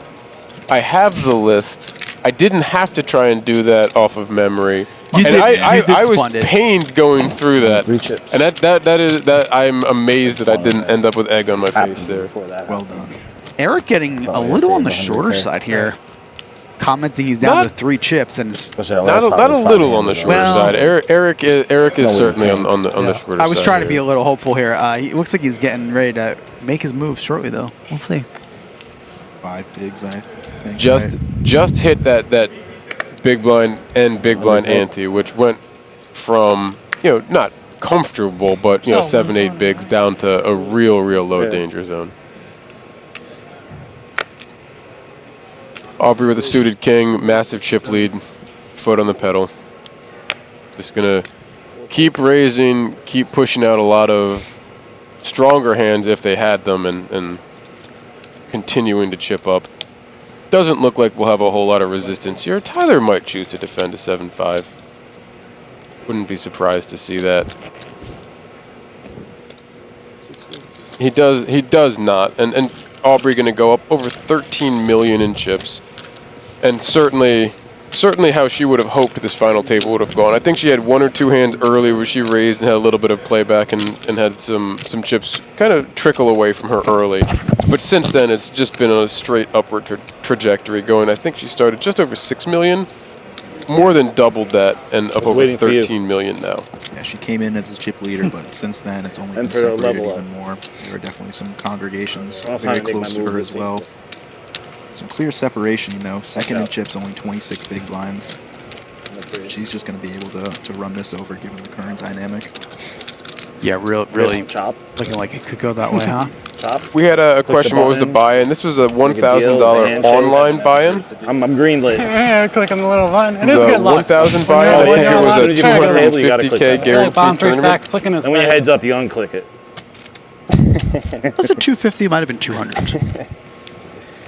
I have the list. I didn't have to try and do that off of memory. I was pained going through that.
3 chips.
And that I'm amazed that I didn't end up with egg on my face there.
Well done.
Eric getting a little on the shorter side here. Commenting he's down to 3 chips and
not a little on the shorter side. Eric is certainly on the shorter side.
I was trying to be a little hopeful here. He looks like he's getting ready to make his move shortly though. We'll see.
5 bigs, I think.
Just hit that big blind and big blind ante, which went from not comfortable, but 7-8 bigs down to a real low danger zone. Aubrey with a suited king, massive chip lead, foot on the pedal. Just gonna keep raising, keep pushing out a lot of stronger hands if they had them, and continuing to chip up. Doesn't look like we'll have a whole lot of resistance here. Tyler might choose to defend a 7-5. Wouldn't be surprised to see that. He does not. And Aubrey going to go up over 13 million in chips. And certainly how she would have hoped this final table would have gone. I think she had 1 or 2 hands early where she raised and had a little bit of playback and had some chips kind of trickle away from her early. But since then, it's just been on a straight upward trajectory going. I think she started just over 6 million, more than doubled that, and up over 13 million now.
Yeah, she came in as a chip leader, but since then it's only been separated even more. There are definitely some congregations very close to her as well. Some clear separation, you know. Second in chips, only 26 big blinds. She's just going to be able to run this over given the current dynamic.
Yeah, really looking like it could go that way, huh?
We had a question, what was the buy-in? This was a $1,000 online buy-in.
I'm greenlit.
Yeah, click on the little button. It is
The
good luck.
1,000 buy-in, I think it was a 250K guaranteed tournament.
And when your head's up, you unclick it.
Was it 250? It might have been 200.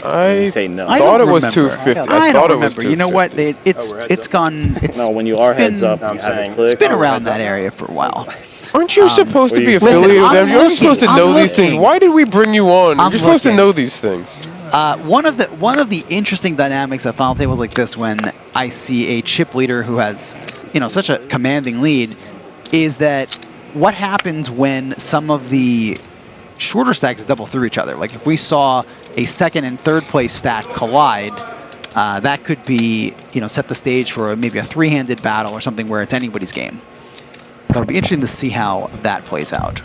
I
say no.
thought it was 250.
I
thought
don't
it was
remember. You know what? It's gone.
No, when you are heads up, you have to click.
It's been around that area for a while.
Aren't you supposed to be affiliated with them? You're supposed to know these things. Why did we bring you on? You're supposed to know these things.
One of the interesting dynamics of final tables like this, when I see a chip leader who has, such a commanding lead, is that what happens when some of the shorter stacks double through each other. Like if we saw a second and third place stack collide, that could be, set the stage for maybe a three-handed battle or something where it's anybody's game. So it'll be interesting to see how that plays out.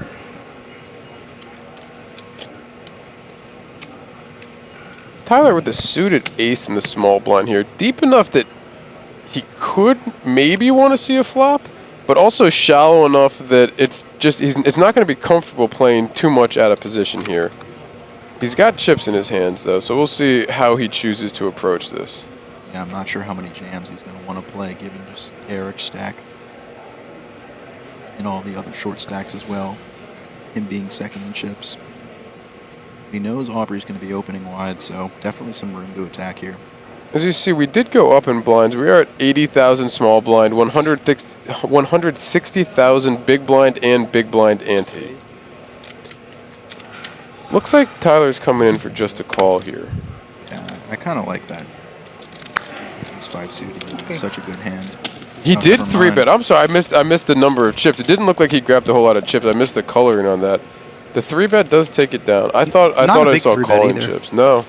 Tyler with the suited ace in the small blind here. Deep enough that he could maybe want to see a flop, but also shallow enough that it's not going to be comfortable playing too much out of position here. He's got chips in his hands, though, so we'll see how he chooses to approach this.
Yeah, I'm not sure how many jams he's going to want to play, given just Eric's stack and all the other short stacks as well, him being second in chips. He knows Aubrey's going to be opening wide, so definitely some room to attack here.
As you see, we did go up in blinds. We are at 80,000 small blind, 160,000 big blind and big blind ante. Looks like Tyler's coming in for just a call here.
Yeah, I kind of like that. It's 5 suited. Such a good hand.
He did 3-bet. I'm sorry, I missed the number of chips. It didn't look like he grabbed a whole lot of chips. I missed the coloring on that. The 3-bet does take it down. I thought I saw calling chips. No.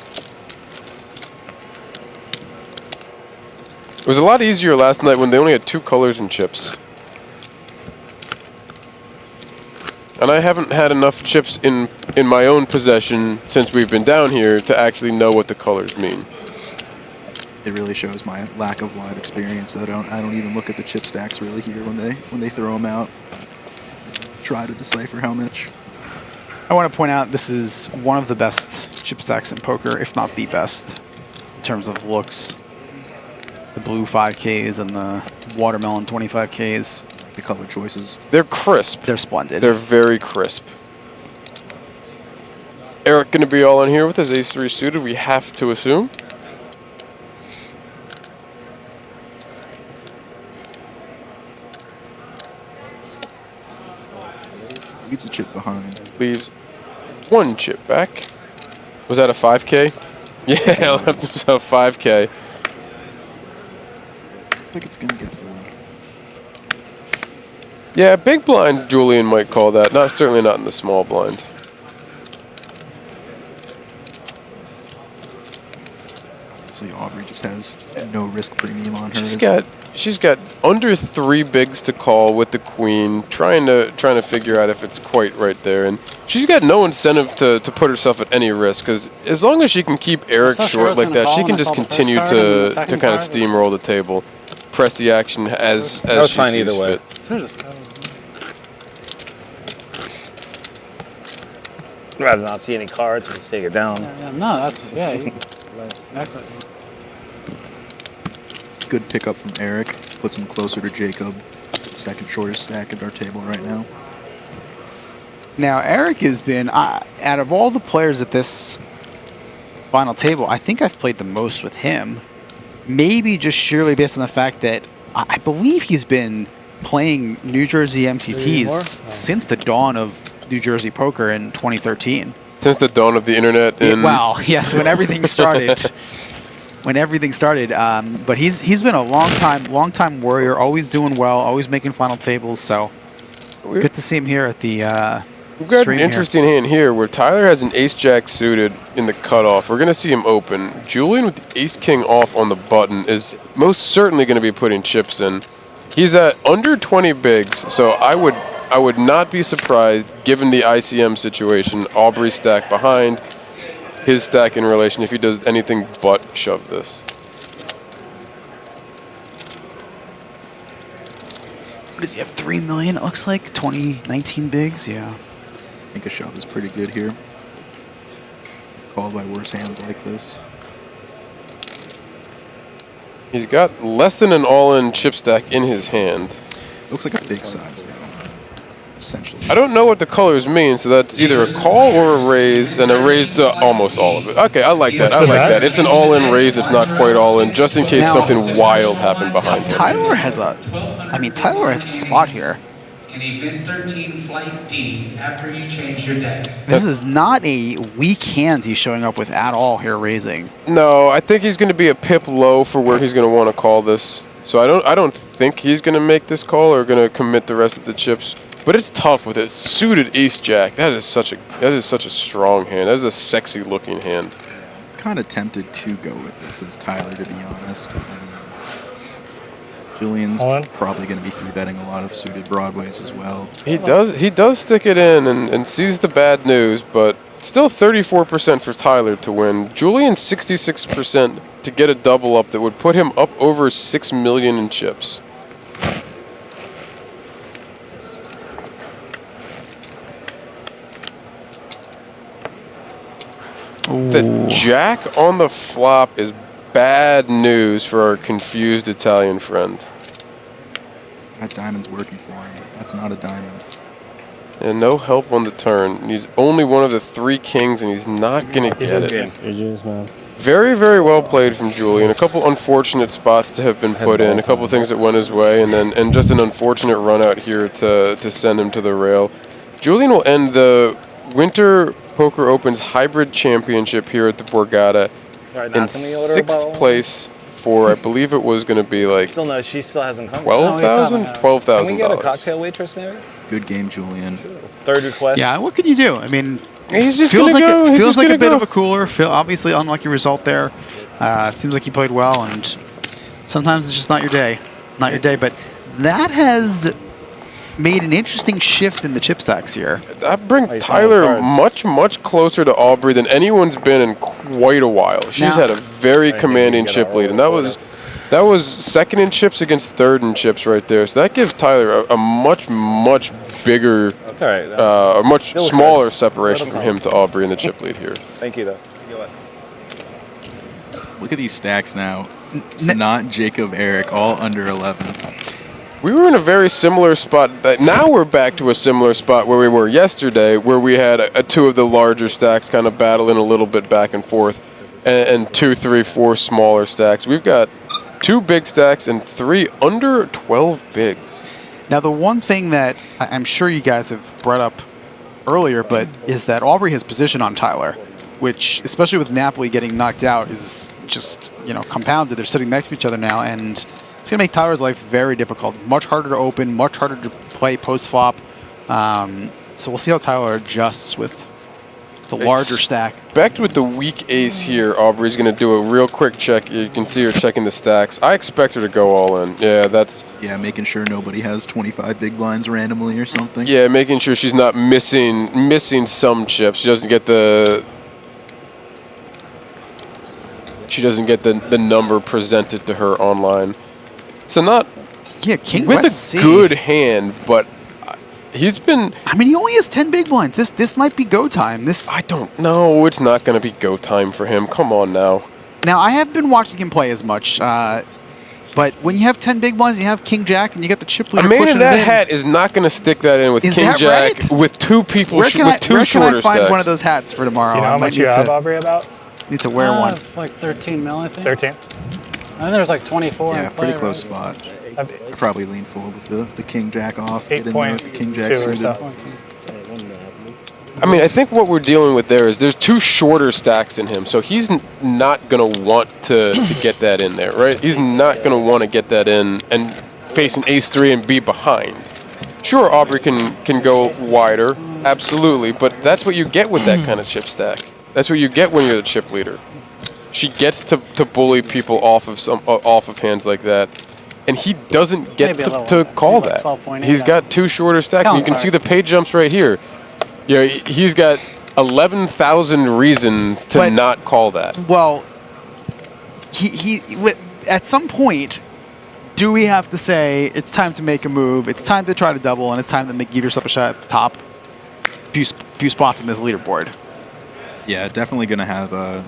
It was a lot easier last night when they only had 2 colors and chips. And I haven't had enough chips in my own possession since we've been down here to actually know what the colors mean.
It really shows my lack of live experience. I don't even look at the chip stacks really here when they throw them out. Try to decipher how much.
I want to point out this is one of the best chip stacks in poker, if not the best, in terms of looks. The blue 5Ks and the watermelon 25Ks.
The color choices.
They're crisp.
They're splendid.
They're very crisp. Eric going to be all in here with his ace-3 suited, we have to assume.
Leaves a chip behind.
Leaves 1 chip back. Was that a 5K? Yeah, that's a 5K.
Looks like it's gonna get full.
Yeah, big blind Julian might call that. Certainly not in the small blind.
So Aubrey just has no risk premium on her.
She's got under 3 bigs to call with the queen, trying to figure out if it's quite right there, and she's got no incentive to put herself at any risk, because as long as she can keep Eric short like that, she can just continue to kind of steamroll the table, press the action as she sees
either way.
fit.
I'd rather not see any cards, just take it down.
No, that's exactly.
Good pickup from Eric. Puts him closer to Jacob. Second shortest stack at our table right now.
Now, Eric has been, out of all the players at this final table, I think I've played the most with him. Maybe just sheerly based on the fact that I believe he's been playing New Jersey MTTs since the dawn of New Jersey poker in 2013.
Since the dawn of the internet.
Well, yes, when everything started. But he's been a long time warrior, always doing well, always making final tables. So good to see him here at the
We've got
stream
an interesting hand here where Tyler has an ace-jack suited in the cutoff. We're going to see him open. Julian with the ace-king off on the button is most certainly going to be putting chips in. He's at under 20 bigs, so I would not be surprised, given the ICM situation, Aubrey stack behind, his stack in relation, if he does anything but shove this.
What does he have? 3 million, it looks like? 19 bigs? Yeah.
I think a shove is pretty good here. Called by worse hands like this.
He's got less than an all-in chip stack in his hand.
Looks like a big size, though, essentially.
I don't know what the colors mean, so that's either a call or a raise, and a raise to almost all of it. Okay, I like that. I like that. It's an all-in raise. It's not quite all-in, just in case
Now,
something wild happened behind him.
Tyler has a spot here.
In event 13 flight D after you change your deck.
This is not a weak hand he's showing up with at all here raising.
No, I think he's going to be a pip low for where he's going to want to call this. So I don't think he's going to make this call or going to commit the rest of the chips. But it's tough with a suited ace-jack. That is such a strong hand. That is a sexy-looking hand.
Kind of tempted to go with this as Tyler, to be honest. I mean, Julian's probably going to be three-betting a lot of suited broadways as well.
He does stick it in and sees the bad news, but still 34% for Tyler to win. Julian 66% to get a double up that would put him up over 6 million in chips.
Ooh.
The jack on the flop is bad news for our confused Italian friend.
That diamond's working for him. That's not a diamond.
And no help on the turn. He's only one of the 3 kings, and he's not going to get it. Very, very well played from Julian. A couple unfortunate spots to have been put in, a couple things that went his way, and just an unfortunate run out here to send him to the rail. Julian will end the Winter Poker Open's Hybrid Championship here at the Borgata in 6th place for, I believe it was going to be like
Still no, she still hasn't come.
$12,000? $12,000.
Can we get a cocktail waitress maybe?
Good game, Julian.
Third request.
Yeah, what can you do? I mean,
he's just
feels
gonna
like
go.
It
He's
feels
just
like
gonna
a bit
go.
of a cooler. Obviously, unlucky result there. Seems like he played well, and sometimes it's just not your day. Not your day, but that has made an interesting shift in the chip stacks here.
That brings Tyler much, much closer to Aubrey than anyone's been in quite a while. She's had a very commanding chip lead, and that was second in chips against third in chips right there. So that gives Tyler a much, much bigger, a much smaller separation from him to Aubrey in the chip lead here.
Thank you, though.
Look at these stacks now. Sanat, Jacob, Eric, all under 11.
We were in a very similar spot. Now we're back to a similar spot where we were yesterday, where we had two of the larger stacks kind of battling a little bit back and forth, and 2, 3, 4 smaller stacks. We've got 2 big stacks and 3 under 12 bigs.
Now, the one thing that I'm sure you guys have brought up earlier, but is that Aubrey has position on Tyler, which, especially with Napoli getting knocked out, is just, compounded. They're sitting next to each other now, and it's going to make Tyler's life very difficult. Much harder to open, much harder to play post-flop. So we'll see how Tyler adjusts with the larger stack.
Expect with the weak ace here, Aubrey's going to do a real quick check. You can see her checking the stacks. I expect her to go all in. Yeah,
making sure nobody has 25 big blinds randomly or something.
Yeah, making sure she's not missing some chips. She doesn't get the number presented to her online. So not with a good hand, but he's been.
I mean, he only has 10 big blinds. This might be go time.
I don't know. It's not going to be go time for him. Come on now.
Now, I have been watching him play as much, but when you have 10 big blinds, you have King Jack, and you get the chip leader.
A man in that hat is not going to stick that in with King Jack
right?
with 2 people with 2
where
shorter
can I find
stacks.
one of those hats for tomorrow?
You know how much you have, Aubrey, about?
Need to wear one.
Like 13 mil, I think.
13?
I think there's like 24.
Yeah,
in
pretty
play,
close
right?
spot. I probably lean full with the King Jack off. Get in there with the King
8.2
Jack
or
suited.
so.
I mean, I think what we're dealing with there's 2 shorter stacks in him, so he's not going to want to get that in there, right? He's not going to want to get that in and face an ace-3 and be behind. Sure, Aubrey can go wider, Absolutely, but that's what you get with that kind of chip stack. That's what you get when you're the chip leader. She gets to bully people off of hands like that, and he doesn't get to call that. He's got 2 shorter stacks, and you can see the pay jumps right here. Yeah, he's got 11,000 reasons to not call that.
Well, at some point, do we have to say it's time to make a move, it's time to try to double, and it's time to give yourself a shot at the top few spots in this leaderboard?
Yeah, definitely going to have a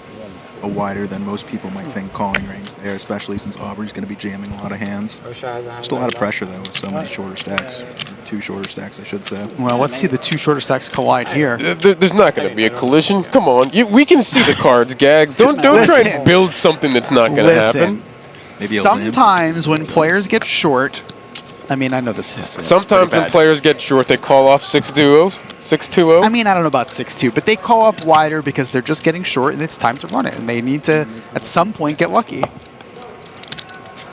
wider than most people might think calling range there, especially since Aubrey's going to be jamming a lot of hands. Just a lot of pressure, though, with so many shorter stacks. 2 shorter stacks, I should say.
Well, let's see the 2 shorter stacks collide here.
There's not going to be a collision. Come on. We can see the cards, Gags. Don't try and build something that's not going to happen.
Sometimes when players get short, I mean, I know this is
sometimes when players get short, they call off 6-2-0. 6-2-0?
I mean, I don't know about 6-2, but they call off wider because they're just getting short and it's time to run it. And they need to, at some point, get lucky.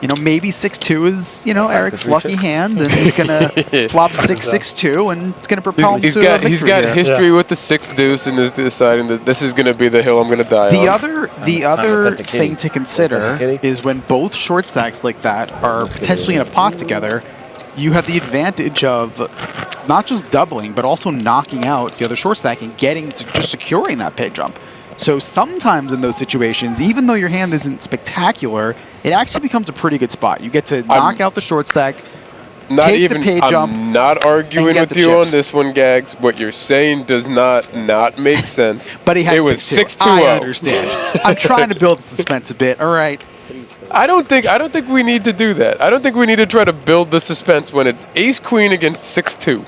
You know, maybe 6-2 is, Eric's lucky hand, and he's going to flop 6-6-2, and it's going to propel him to a victory.
He's got history with the 6-deuce and is deciding that this is going to be the hill I'm going to die on.
The other thing to consider is when both short stacks like that are potentially in a pot together, you have the advantage of not just doubling, but also knocking out the other short stack and just securing that pay jump. So sometimes in those situations, even though your hand isn't spectacular, it actually becomes a pretty good spot. You get to knock out the short stack, take the pay jump.
I'm not arguing with you on this one, Gags. What you're saying does not make sense.
But he had
it was 6-2-0.
I understand. I'm trying to build the suspense a bit. All right.
I don't think we need to do that. I don't think we need to try to build the suspense when it's ace queen against 6-2.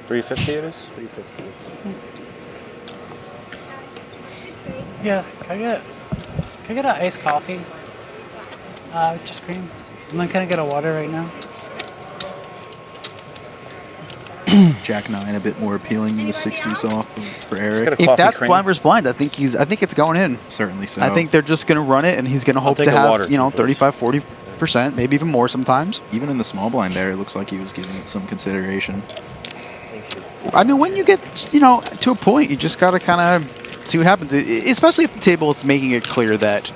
350 it is? 350 is.
Yeah, can I get an iced coffee? Just cream. And then can I get a water right now?
Jack 9 a bit more appealing than the 6-deuce off for Eric.
If that's blind versus blind, I think it's going in.
Certainly so.
I think they're just going to run it, and he's going to hope to have 35-40%, maybe even more sometimes.
Even in the small blind there, it looks like he was giving it some consideration.
I mean, when you get to a point, you just got to kind of see what happens. Especially if the table is making it clear that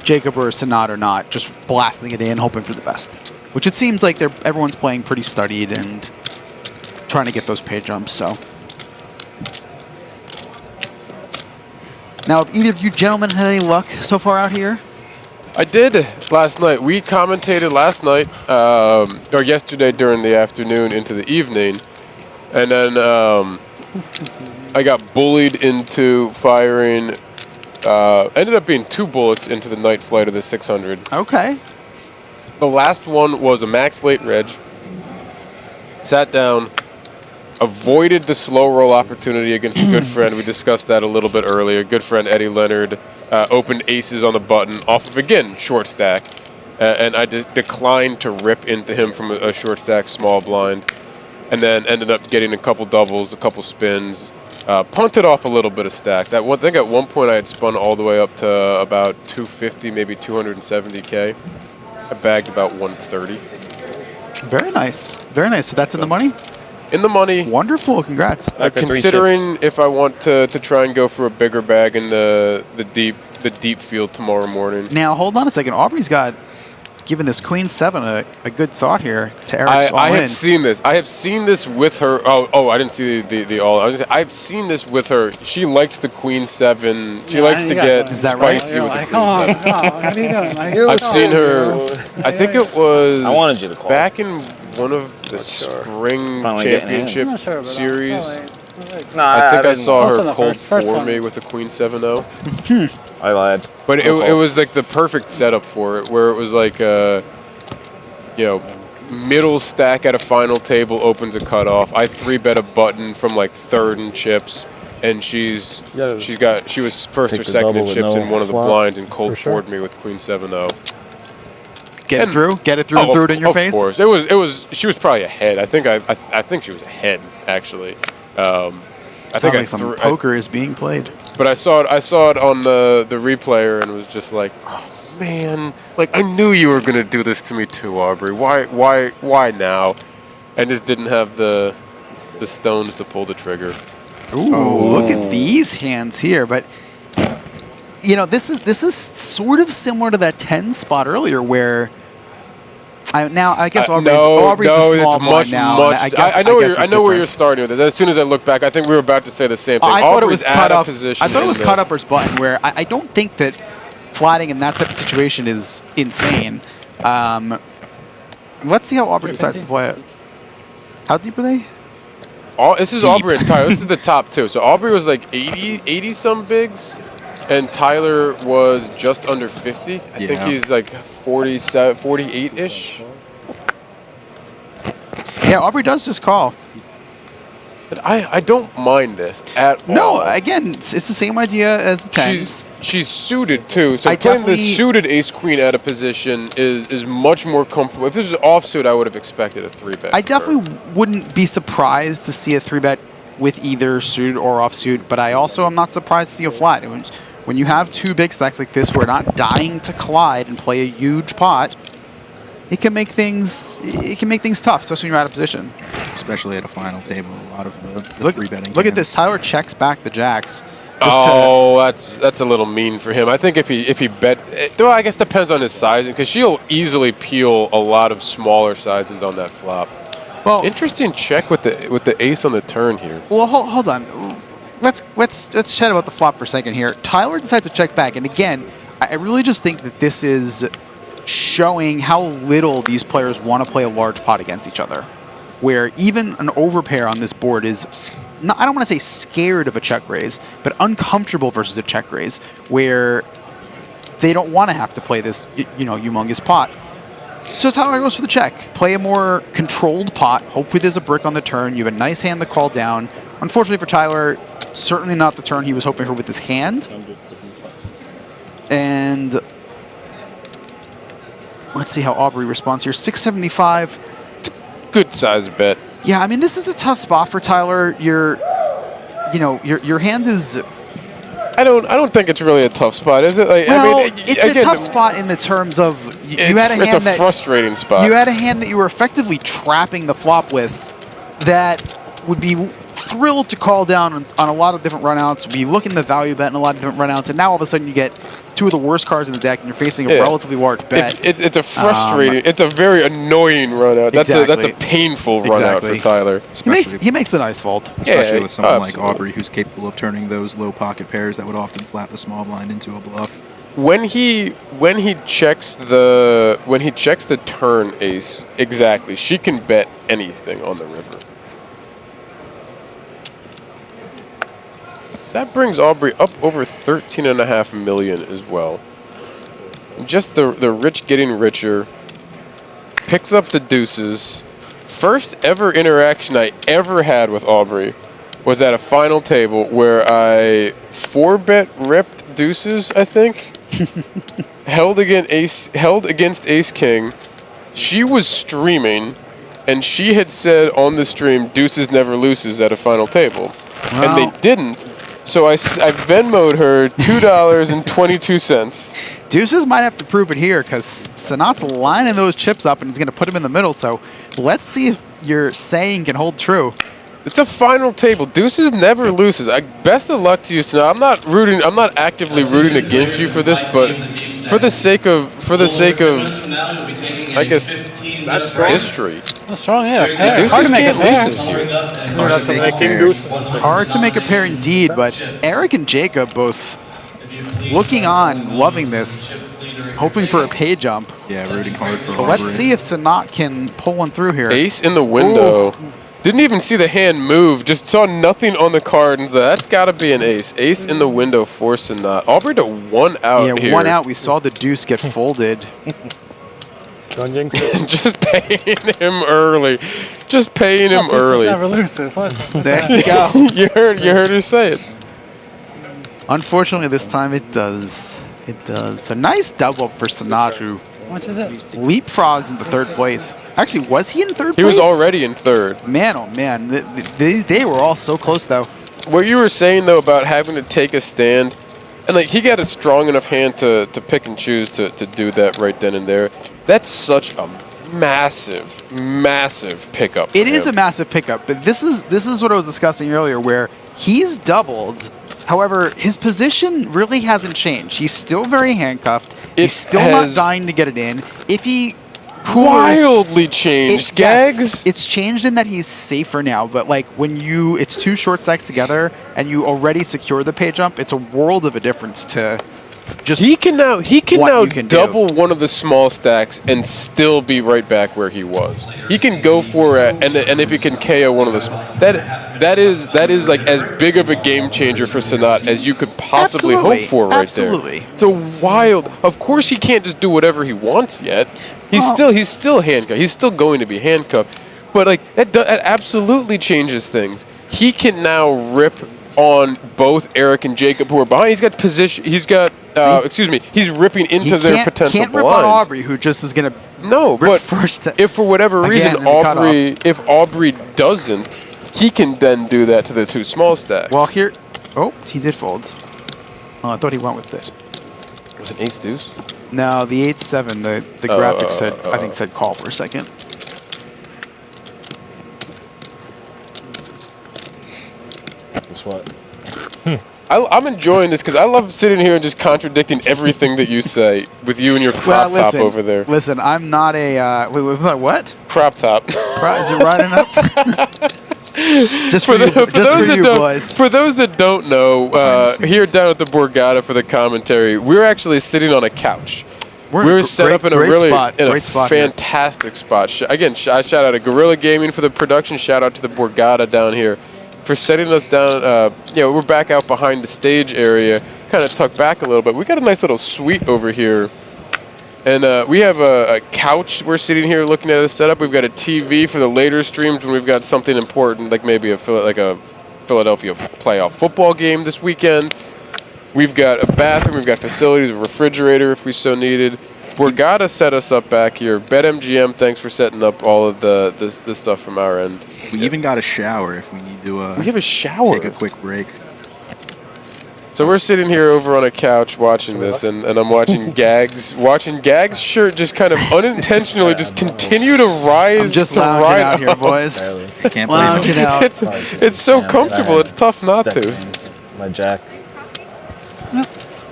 Jacob or Sanat are not just blasting it in, hoping for the best. Which it seems like everyone's playing pretty studied and trying to get those pay jumps. So now, have either of you gentlemen had any luck so far out here?
I did last night. We commentated last night, or yesterday during the afternoon into the evening. And then I got bullied into firing, ended up being 2 bullets into the night flight of the 600.
Okay.
The last one was a max late reg. Sat down, avoided the slow roll opportunity against a good friend. We discussed that a little bit earlier. Good friend Eddie Leonard opened aces on the button off of, again, short stack. And I declined to rip into him from a short stack small blind. And then ended up getting a couple doubles, a couple spins. Punted off a little bit of stacks. I think at one point I had spun all the way up to about 250, maybe 270K. I bagged about 130.
Very nice. Very nice. So that's in the money?
In the money.
Wonderful. Congrats.
Considering if I want to try and go for a bigger bag in the deep field tomorrow morning.
Now, hold on a second. Aubrey's got given this Queen 7 a good thought here to Eric's all-in.
I have seen this. I have seen this with her. Oh, I didn't see the all. I've seen this with her. She likes the Queen 7. She likes to get spicy with the Queen 7.
What are you doing?
I've seen her. I think it was
I wanted you to call.
back in one of the spring championship series. I think I saw her cold 4 me with a Queen 7-0.
I lied.
But it was like the perfect setup for it, where it was like middle stack at a final table opens a cutoff. I 3-bet a button from like third in chips, and she was first or second in chips in one of the blinds and cold 4'd me with Queen 7-0.
Get it through and threw it in your face.
Of course, it was. She was probably ahead. I think she was ahead actually. I think
poker is being played.
But I saw it on the replayer and was just like, oh man, like I knew you were gonna do this to me too, Aubrey. Why now? I just didn't have the stones to pull the trigger.
Ooh, look at these hands here. But you know, this is sort of similar to that 10 spot earlier, where I guess Aubrey's the small blind now.
I know where you're starting with it. As soon as I look back, I think we were about to say the same thing.
I thought it was
out of position.
I thought it was cut upper's button, where I don't think that flatting in that type of situation is insane. Let's see how Aubrey decides to play it. How deep are they?
This is Aubrey and Tyler. This is the top two. So Aubrey was like 80 some bigs, and Tyler was just under 50. I think he's like 48-ish.
Yeah, Aubrey does just call.
But I don't mind this at all.
No, again, it's the same idea as the 10s.
She's suited too, so playing the suited ace-queen out of position is much more comfortable. If this was offsuit, I would have expected a 3-bet.
I definitely wouldn't be surprised to see a 3-bet with either suited or offsuit, but I also am not surprised to see a flat. When you have two big stacks like this, we're not dying to collide and play a huge pot. It can make things tough, especially when you're out of position.
Especially at a final table, a lot of the 3-betting.
Look at this. Tyler checks back the jacks.
That's a little mean for him. I think if he bet, though I guess depends on his sizing, because she'll easily peel a lot of smaller sizings on that flop.
Well,
interesting check with the ace on the turn here.
Well, hold on. Let's chat about the flop for a second here. Tyler decides to check back, and again, I really just think that this is showing how little these players want to play a large pot against each other. Where even an overpair on this board is, I don't want to say scared of a check raise, but uncomfortable versus a check raise, where they don't want to have to play this, humongous pot. So Tyler goes for the check. Play a more controlled pot. Hopefully there's a brick on the turn. You have a nice hand to call down. Unfortunately for Tyler, certainly not the turn he was hoping for with his hand. And let's see how Aubrey responds here. 675.
Good size bet.
Yeah, I mean, this is a tough spot for Tyler. Your hand is.
I don't think it's really a tough spot, is it?
It's a tough spot in the terms of you had a hand
it's a frustrating spot.
You had a hand that you were effectively trapping the flop with, that would be thrilled to call down on a lot of different runouts. Be looking to value bet in a lot of different runouts, and now all of a sudden you get two of the worst cards in the deck, and you're facing a relatively large bet.
It's a frustrating. It's a very annoying runout. That's a painful runout for Tyler.
He makes a nice fold,
especially with someone like Aubrey, who's capable of turning those low pocket pairs that would often flat the small blind into a bluff.
When he checks the turn ace, exactly, she can bet anything on the river. That brings Aubrey up over 13.5 million as well. Just the rich getting richer. Picks up the deuces. First ever interaction I ever had with Aubrey was at a final table where I 4-bet ripped deuces, I think. held against ace king. She was streaming, and she had said on the stream, deuces never loses at a final table. Wow. And they didn't. So I Venmo'd her $2.22.
Deuces might have to prove it here, because Sanat's lining those chips up and he's going to put them in the middle. So let's see if your saying can hold true.
It's a final table. Deuces never loses. Best of luck to you, Sanat. I'm not actively rooting against you for this, but for the sake of I guess history.
That's strong, yeah.
The deuces can't lose this year.
Hard to make a pair indeed, but Eric and Jacob both looking on, loving this, hoping for a pay jump.
Yeah, rooting hard for
But let's see if Sanat can pull one through here.
Ace in the window. Ooh. Didn't even see the hand move, just saw nothing on the card and said, that's got to be an ace. Ace in the window for Sanat. Aubrey to 1 out here.
Yeah, 1 out. We saw the deuce get folded.
Just paying him early. Just paying him early.
Never loses.
There you go.
you heard her say it.
Unfortunately, this time it does. It does. So nice double up for Sanat, who leapfrogs into 3rd place. Actually, was he in 3rd place?
He was already in 3rd.
Man, oh man. They were all so close, though.
What you were saying, though, about having to take a stand, And like he got a strong enough hand to pick and choose to do that right then and there. That's such a massive pickup.
It is a massive pickup, but this is what I was discussing earlier, where he's doubled. However, his position really hasn't changed. He's still very handcuffed. He's still not dying to get it in. If he
wildly changed, Gags.
Yes, it's changed in that he's safer now, but like when it's 2 short stacks together and you already secure the pay jump, it's a world of a difference to just
he can now double one of the small stacks and still be right back where he was. He can go for it, and if he can KO one of the that is like as big of a game changer for Sanat as you could possibly hope for right there. It's a wild. Of course, he can't just do whatever he wants yet. He's still handcuffed. He's still going to be handcuffed, but like that absolutely changes things. He can now rip on both Eric and Jacob who are behind. He's got position. He's got. He's ripping into their potential
can't rip
blinds.
on Aubrey, who just is gonna
rip
first.
If for whatever reason Aubrey doesn't, he can then do that to the 2 small stacks.
Well, he did fold. Oh, I thought he went with it.
Was it ace deuce?
No, the 8-7. The graphic said call for a second.
Guess what?
I'm enjoying this because I love sitting here and just contradicting everything that you say with you and your crop top over there.
Listen, I'm not a what?
Crop top.
Is it riding up? just for you boys.
For those that don't know, here down at the Borgata for the commentary, we're actually sitting on a couch. We're set up in a fantastic spot. Again, I shout out to Guerrilla Gaming for the production. Shout out to the Borgata down here for setting us down. We're back out behind the stage area, kind of tucked back a little bit. We got a nice little suite over here. And we have a couch. We're sitting here looking at a setup. We've got a TV for the later streams when we've got something important, like maybe a Philadelphia playoff football game this weekend. We've got a bathroom. We've got facilities, a refrigerator if we so needed. Borgata set us up back here. BetMGM, thanks for setting up all of this stuff from our end.
We even got a shower if we need to.
We have a shower.
Take a quick break.
So we're sitting here over on a couch watching this, and I'm watching Gags. Watching Gags' shirt just kind of unintentionally just continue to rise. I'm
just lounging out here, boys.
I can't believe
it.
It's so comfortable. It's tough not to.
My jack.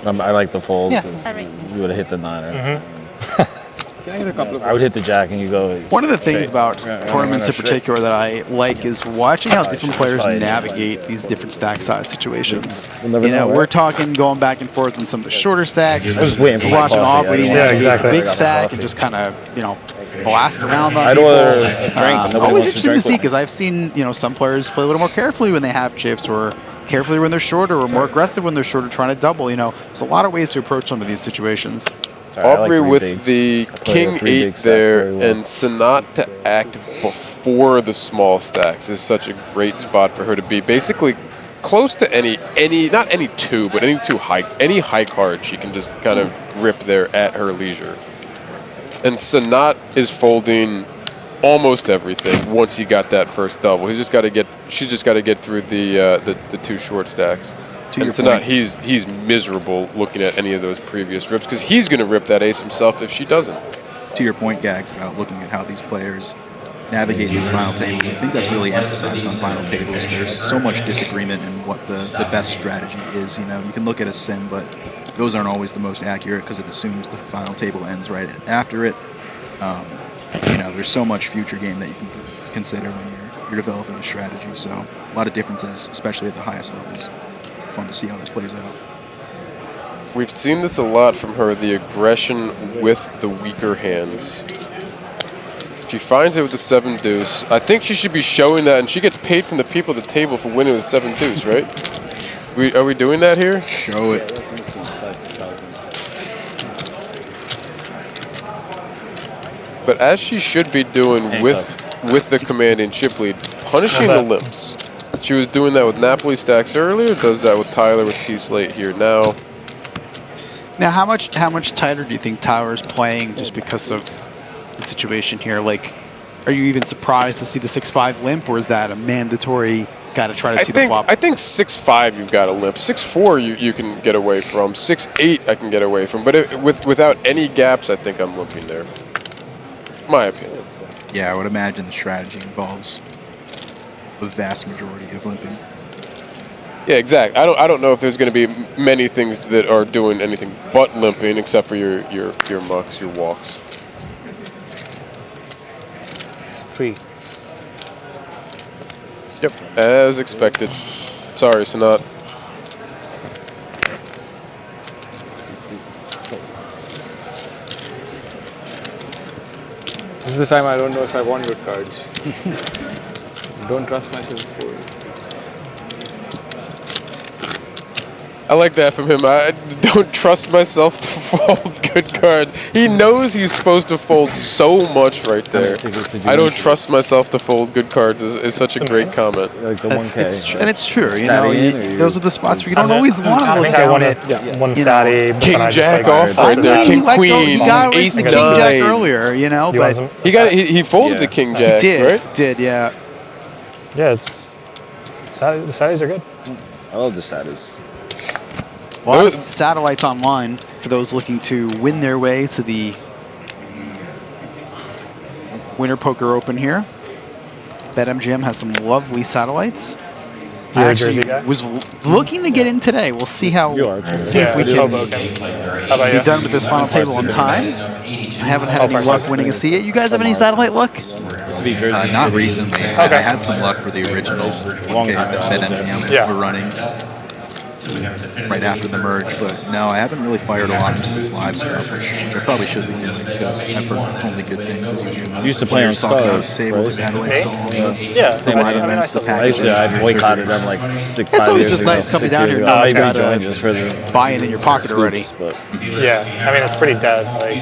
I like the fold.
Yeah.
You would have hit the 9. I would hit the jack and you go.
One of the things about tournaments in particular that I like is watching how different players navigate these different stack size situations. We're talking going back and forth on some of the shorter stacks. We're watching Aubrey navigate the big stack and just kind of, blast around on people. Always interesting to see because I've seen, some players play a little more carefully when they have chips or carefully when they're shorter or more aggressive when they're shorter trying to double. There's a lot of ways to approach some of these situations.
Aubrey with the King 8 there, and Sanat to act before the small stacks is such a great spot for her to be. Basically, close to any not any 2, but any high card she can just kind of rip there at her leisure. And Sanat is folding almost everything once he got that first double. She's just got to get through the 2 short stacks. And Sanat, he's miserable looking at any of those previous rips because he's going to rip that ace himself if she doesn't.
To your point, Gags, about looking at how these players navigate these final tables, I think that's really emphasized on final tables. There's so much disagreement in what the best strategy is. You can look at a sim, but those aren't always the most accurate because it assumes the final table ends right after it. There's so much future game that you can consider when you're developing a strategy. So a lot of differences, especially at the highest levels. Fun to see how that plays out.
We've seen this a lot from her, the aggression with the weaker hands. She finds it with the 7 deuce. I think she should be showing that, and she gets paid from the people at the table for winning with 7 deuce, right? Are we doing that here?
Show it.
But as she should be doing with the commanding chip lead, punishing the limps. She was doing that with NapoliStacks earlier, does that with Tyler with tslate here now.
Now, how much tighter do you think Tyler's playing just because of the situation here? Like, are you even surprised to see the 6-5 limp, or is that a mandatory Got to try to see the flop.
I think 6-5 you've got to limp. 6-4 you can get away from. 6-8 I can get away from. But without any gaps, I think I'm limping there. My opinion.
Yeah, I would imagine the strategy involves the vast majority of limping.
Yeah, exactly. I don't know if there's going to be many things that are doing anything but limping, except for your mucks, your walks.
It's 3.
Yep, as expected. Sorry, Sanat.
This is the time I don't know if I want good cards. Don't trust myself before.
I like that from him. I don't trust myself to fold good cards. He knows he's supposed to fold so much right there. I don't trust myself to fold good cards is such a great comment.
Like the 1K.
And it's true. You know, those are the spots where you don't always want to look down at.
One statty.
King Jack off right there. King Queen. Ace
King Jack earlier. You know, but
he folded the King Jack.
He did.
Right?
Did yeah.
Yeah, the statties are good.
I love the statties.
A lot of satellites online for those looking to win their way to the Winter Poker Open here. BetMGM has some lovely satellites. I actually was looking to get in today. We'll see how. See if we can be done with this final table on time. I haven't had any luck winning a seat yet. You guys have any satellite luck?
Not recently. I had some luck for the original case that BetMGM were running right after the merge, but no, I haven't really fired a lot into this live stuff, which I probably should be doing because I've heard only good things. As you
used to play on
talking about
Stars,
the table, the satellites, the live events, the
I
packages.
boycotted them like 6
It's always just nice coming down here.
I
You got
joined just for the
buy-in in your pocket already.
Yeah, I mean it's pretty dead. Like,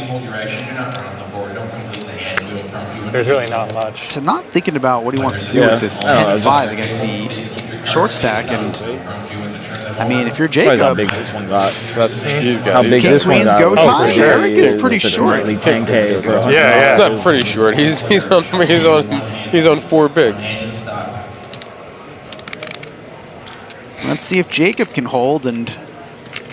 there's really not much.
So not thinking about what he wants to do with this 10-5 against the short stack, and I mean, if you're Jacob,
how big this one got.
He's got
How big
King
this one
Queen's
got.
go time. Eric is pretty short.
10K.
It's not pretty short. He's on 4 bigs.
Let's see if Jacob can hold and.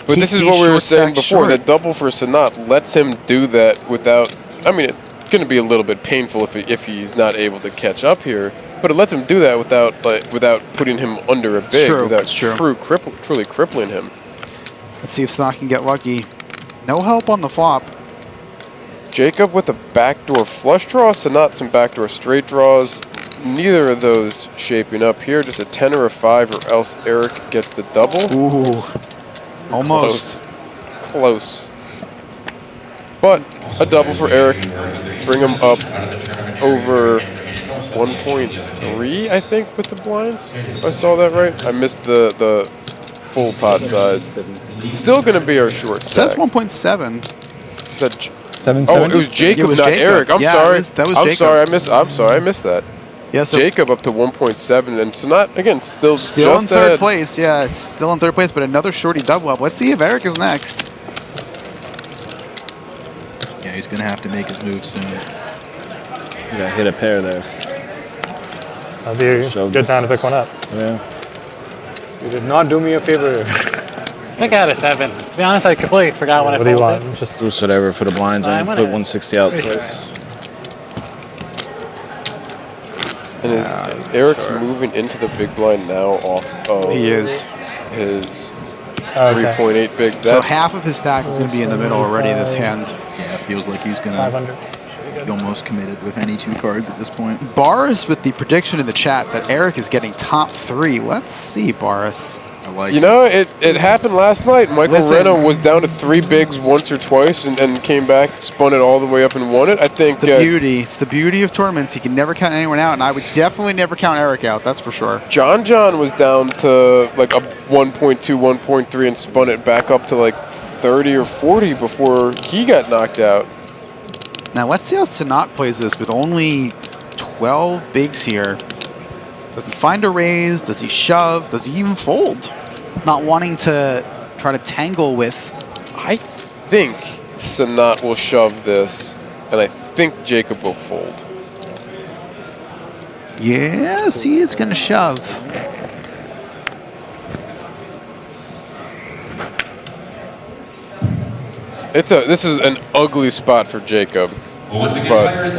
But this is what we were saying before. The double for Sanat lets him do that without. I mean, it's going to be a little bit painful if he's not able to catch up here. But it lets him do that without putting him under a big, without truly crippling him.
Let's see if Sanat can get lucky. No help on the flop.
Jacob with a backdoor flush draw, Sanat some backdoor straight draws. Neither of those shaping up here. Just a 10 or a 5, or else Eric gets the double.
Ooh, almost.
Close. But a double for Eric. Bring him up over 1.3, I think, with the blinds. If I saw that right. I missed the full pot size. Still going to be our short stack.
It says 1.7.
Oh, it was Jacob, not
Jacob.
Eric. I'm sorry.
That was Jacob.
I'm sorry, I missed that.
Yeah, so
Jacob up to 1.7, and Sanat again still
in
just
third
ahead.
place. Yeah, it's still in third place, but another shorty double up. Let's see if Eric is next.
Yeah, he's gonna have to make his move soon.
You gotta hit a pair there.
That'd be a good time to pick one up.
Yeah.
You did not do me a favor.
I think I had a 7. To be honest, I completely forgot what I
What do you
folded.
want? Just
Do whatever for the blinds and put 160 out twice.
And Eric's moving into the big blind now off of
his
3.8 bigs.
So half of his stack is going to be in the middle already this hand.
Yeah, it feels like he's going to be almost committed with any 2 cards at this point.
Boris with the prediction in the chat that Eric is getting top 3. Let's see, Boris.
I like
You know, it happened last night. Michael Reno was down to 3 bigs once or twice and came back, spun it all the way up and won it. I think
it's the beauty. It's the beauty of tournaments. You can never count anyone out, and I would definitely never count Eric out. That's for sure.
John was down to like a 1.2, 1.3 and spun it back up to like 30 or 40 before he got knocked out.
Now let's see how Sanat plays this with only 12 bigs here. Does he find a raise? Does he shove? Does he even fold? Not wanting to try to tangle with.
I think Sanat will shove this, and I think Jacob will fold.
Yes, he is going to shove.
This is an ugly spot for Jacob, but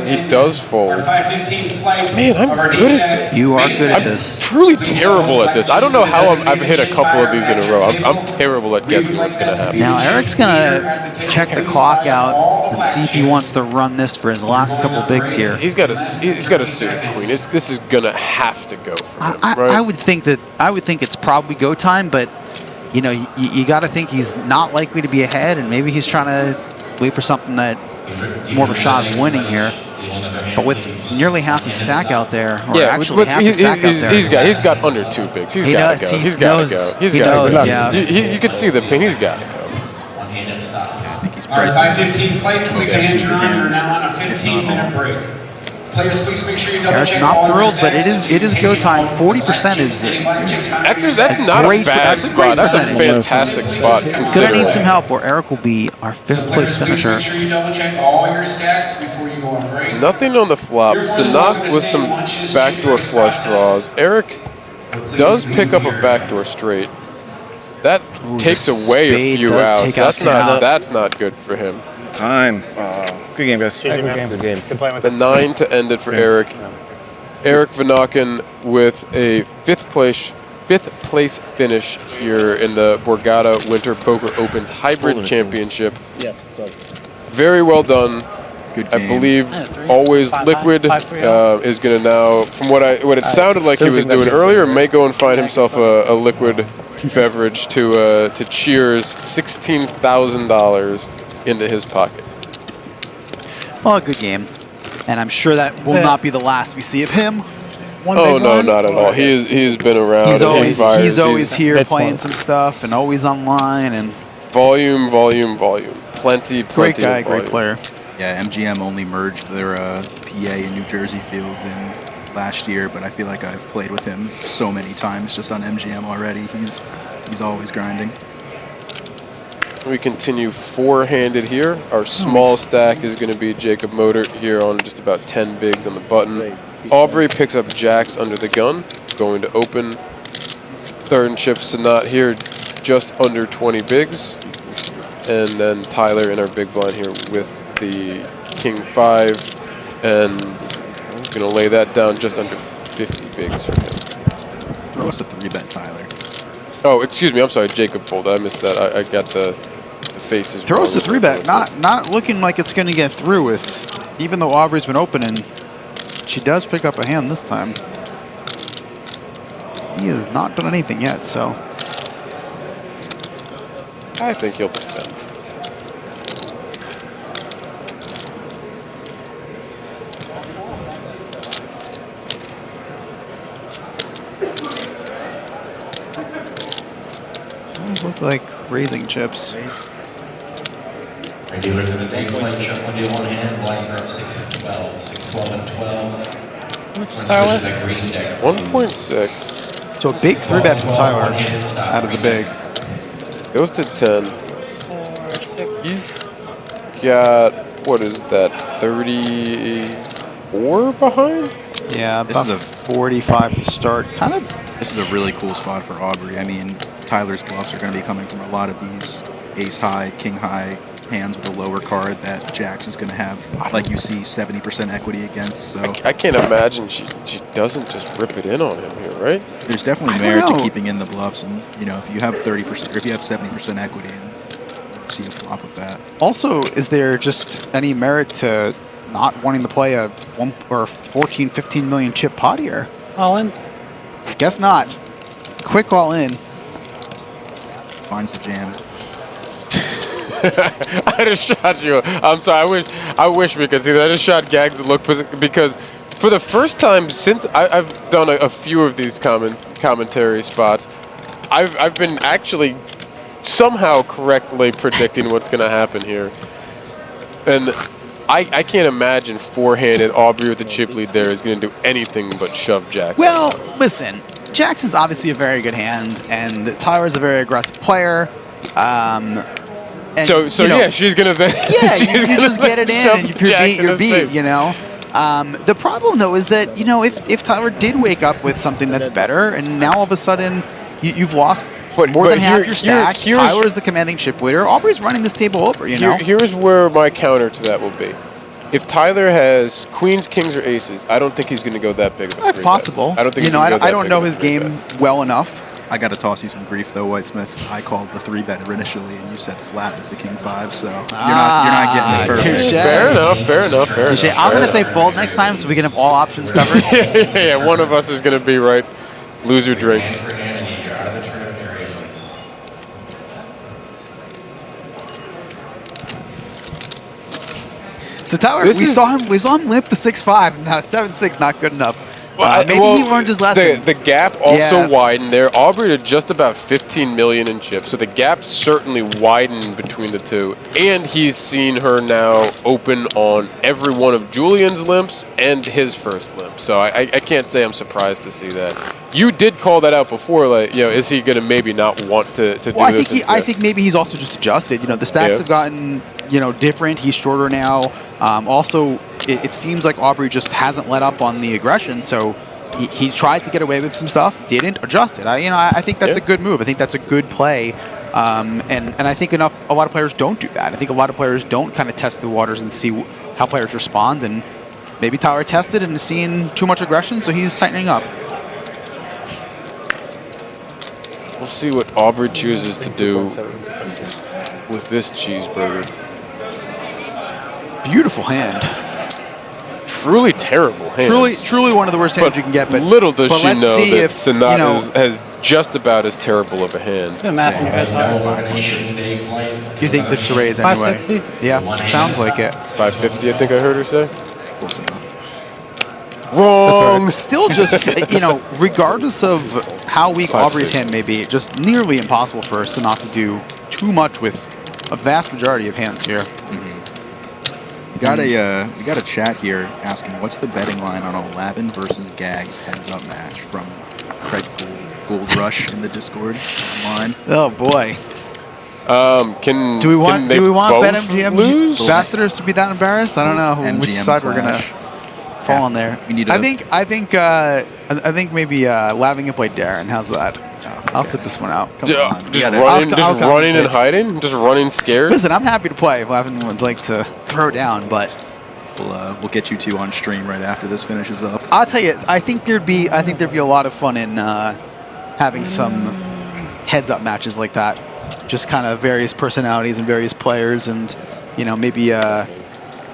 he does fold. Man, I'm good at this.
You are good at
I'm
this.
truly terrible at this. I don't know how I've hit a couple of these in a row. I'm terrible at guessing what's going to happen.
Now Eric's gonna check the clock out and see if he wants to run this for his last couple bigs here.
He's got a suited queen. This is gonna have to go for him, right?
I would think it's probably go time, but you know, you got to think he's not likely to be ahead, and maybe he's trying to wait for something that more of a shot of winning here. But with nearly half his stack out there, or actually half his stack out there,
he's got under 2 bigs. He's got to go. He's got to go. He's got to go.
Yeah.
You can see the pin. He's got to go.
I think he's priced at
5:15 flight. Can we get a hand turn? We're now on a 15-minute break. Players, please make sure you double
Eric's
check
not
all
thrilled,
your
but
stacks.
it is go time. 40% is
That's not a bad spot. That's a fantastic spot.
Gonna need some help, or Eric will be our 5th place finisher.
Make sure you double check all your stacks before you go on break.
Nothing on the flop. Sanat with some backdoor flush draws. Eric does pick up a backdoor straight. That takes away a few outs. That's not good for him.
Time. Good game, guys.
Good game. Good play with
The 9 to end it for Eric. Eric Vanauken with a 5th place finish here in the Borgata Winter Poker Opens Hybrid Championship.
Yes.
Very well done.
Good
I
game.
believe Always Liquid is going to now, from what it sounded like he was doing earlier, may go and find himself a liquid beverage to cheers $16,000 into his pocket.
Well, a good game, and I'm sure that will not be the last we see of him.
Oh no, not at all. He's been around.
He's
and
always here playing some stuff and always online and
volume. Plenty
great guy,
of volume.
great player.
Yeah, MGM only merged their PA and New Jersey fields in last year, but I feel like I've played with him so many times just on MGM already. He's always grinding.
We continue 4-handed here. Our small stack is going to be Jacob Modert here on just about 10 bigs on the button. Aubrey picks up jacks under the gun, going to open. Third and chip Sanat here, just under 20 bigs. And then Tyler in our big blind here with the King 5. And going to lay that down just under 50 bigs for him.
Throw us a 3-bet, Tyler.
Oh, excuse me. I'm sorry. Jacob folded. I missed that. I got the faces.
Throw us a 3-bet. Not looking like it's going to get through with, even though Aubrey's been opening. She does pick up a hand this time. He has not done anything yet, so.
I think he'll defend.
Those look like raising chips.
Regulars in the day play, shuffle deal one hand, blinds are up 6 and 12, 6, 12, and 12.
1.6.
So a big 3-bet from Tyler out of the big.
Goes to 10. He's got, what is that, 34 behind?
Yeah, about 45 to start.
This is a really cool spot for Aubrey. I mean, Tyler's bluffs are going to be coming from a lot of these ace-high, king-high hands with a lower card that Jax is going to have, like you see, 70% equity against. So
I can't imagine she doesn't just rip it in on him here, right?
There's definitely merit to keeping in the bluffs, and you know, if you have 30% or if you have 70% equity and see a flop with that.
Also, is there just any merit to not wanting to play a 14, 15 million chip pot here?
All in?
I guess not. Quick all in.
Finds the jam.
I just shot you. I'm sorry. I wish we could see that. I just shot Gags to look because for the first time since I've done a few of these commentary spots, I've been actually somehow correctly predicting what's going to happen here, and I can't imagine 4-handed Aubrey with the chip lead there is going to do anything but shove Jax.
Well, listen, Jax is obviously a very good hand, and Tyler's a very aggressive player. And,
so yeah, she's gonna then.
Yeah, you just get it in, and if you're beat, you're beat. You know. The problem though is that if Tyler did wake up with something that's better, and now all of a sudden you've lost more than half your stack. Tyler's the commanding chip leader. Aubrey's running this table over, you know?
Here's where my counter to that will be. If Tyler has queens, kings, or aces, I don't think he's going to go that big of a
That's
three
possible.
Bet. I don't think
you know,
I
don't know his game well enough.
I got to toss you some grief though, Whitesmith. I called the 3-bet initially, and you said flat with the king 5, so you're not getting it perfect.
Fair enough.
I'm going to say fold next time so we can have all options covered.
yeah, one of us is going to be right. Loser drinks.
So Tyler, we saw him limp the 6-5, and now 7-6 not good enough. Maybe he learned his lesson.
The gap also widened there. Aubrey to just about 15 million in chips, so the gap certainly widened between the two. And he's seen her now open on every one of Julian's limps and his first limp. So I can't say I'm surprised to see that. You did call that out before, like, you know, is he going to maybe not want to do this?
I think maybe he's also just adjusted. You know, the stacks have gotten, you know, different. He's shorter now. Also, it seems like Aubrey just hasn't let up on the aggression, so he tried to get away with some stuff, didn't adjust it. I think that's a good move. I think that's a good play, and I think a lot of players don't do that. I think a lot of players don't kind of test the waters and see how players respond, and maybe Tyler tested and seen too much aggression, so he's tightening up.
We'll see what Aubrey chooses to do with this cheeseburger.
Beautiful hand.
Truly terrible hand.
Truly one of the worst hands you can get. But
little does she know that Sanat
you know,
has just about as terrible of a hand.
You think the charades anyway? 560? Yeah, sounds like it.
550, I think I heard her say.
Close enough.
Wrong.
Still just, you know, regardless of how weak Aubrey's hand may be, just nearly impossible for Sanat to do too much with a vast majority of hands here.
We got a chat here asking what's the betting line on a Lavin versus Gags heads-up match from Craig Gold Rush in the Discord online.
Oh boy.
Do we want
BetMGM ambassadors to be that embarrassed? I don't know which side we're gonna fall on there.
We need
I think maybe Lavin can play Darren. How's that? I'll sit this one out. Come on.
Just running and hiding? Just running scared?
Listen, I'm happy to play if Lavin would like to throw down, but
we'll get you two on stream right after this finishes up.
I'll tell you, I think there'd be a lot of fun in having some heads-up matches like that. Just kind of various personalities and various players, and you know, maybe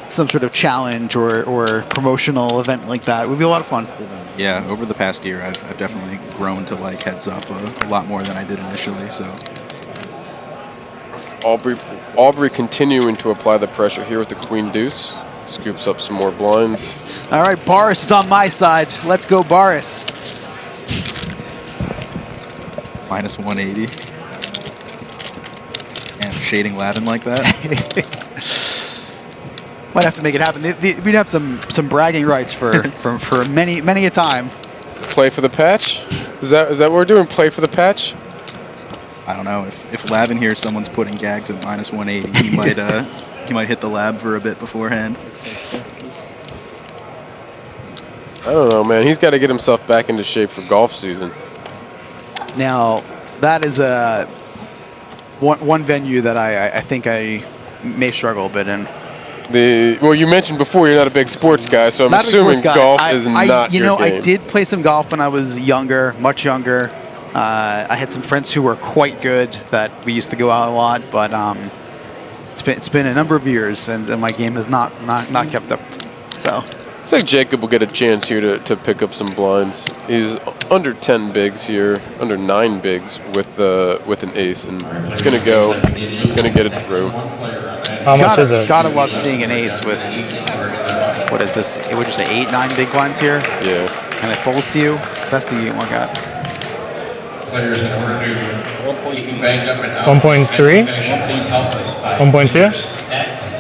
some sort of challenge or promotional event like that would be a lot of fun.
Yeah, over the past year, I've definitely grown to like heads up a lot more than I did initially. So
Aubrey continuing to apply the pressure here with the queen deuce, scoops up some more blinds.
All right, Boris is on my side. Let's go, Boris.
Minus 180. And shading Lavin like that.
Might have to make it happen. We'd have some bragging rights for many a time.
Play for the patch? Is that what we're doing? Play for the patch?
I don't know. If Lavin hears someone's putting Gags at minus 180, he might hit the lab for a bit beforehand.
I don't know, man. He's got to get himself back into shape for golf season.
Now, that is one venue that I think I may struggle a bit in.
Well, you mentioned before you're not a big sports guy, so I'm assuming golf is not your game.
I did play some golf when I was younger, much younger. I had some friends who were quite good that we used to go out a lot, but it's been a number of years, and my game has not kept up. So
it's like Jacob will get a chance here to pick up some blinds. He's under 10 bigs here, under 9 bigs with an ace, and it's gonna get it through.
How much is it?
Gotta love seeing an ace with, what is this? Would you say 8, 9 big blinds here?
Yeah.
And it folds to you. Best thing you can look at.
Players in order to keep you banked up and out.
1.3?
Please help us by
1.2?
stacks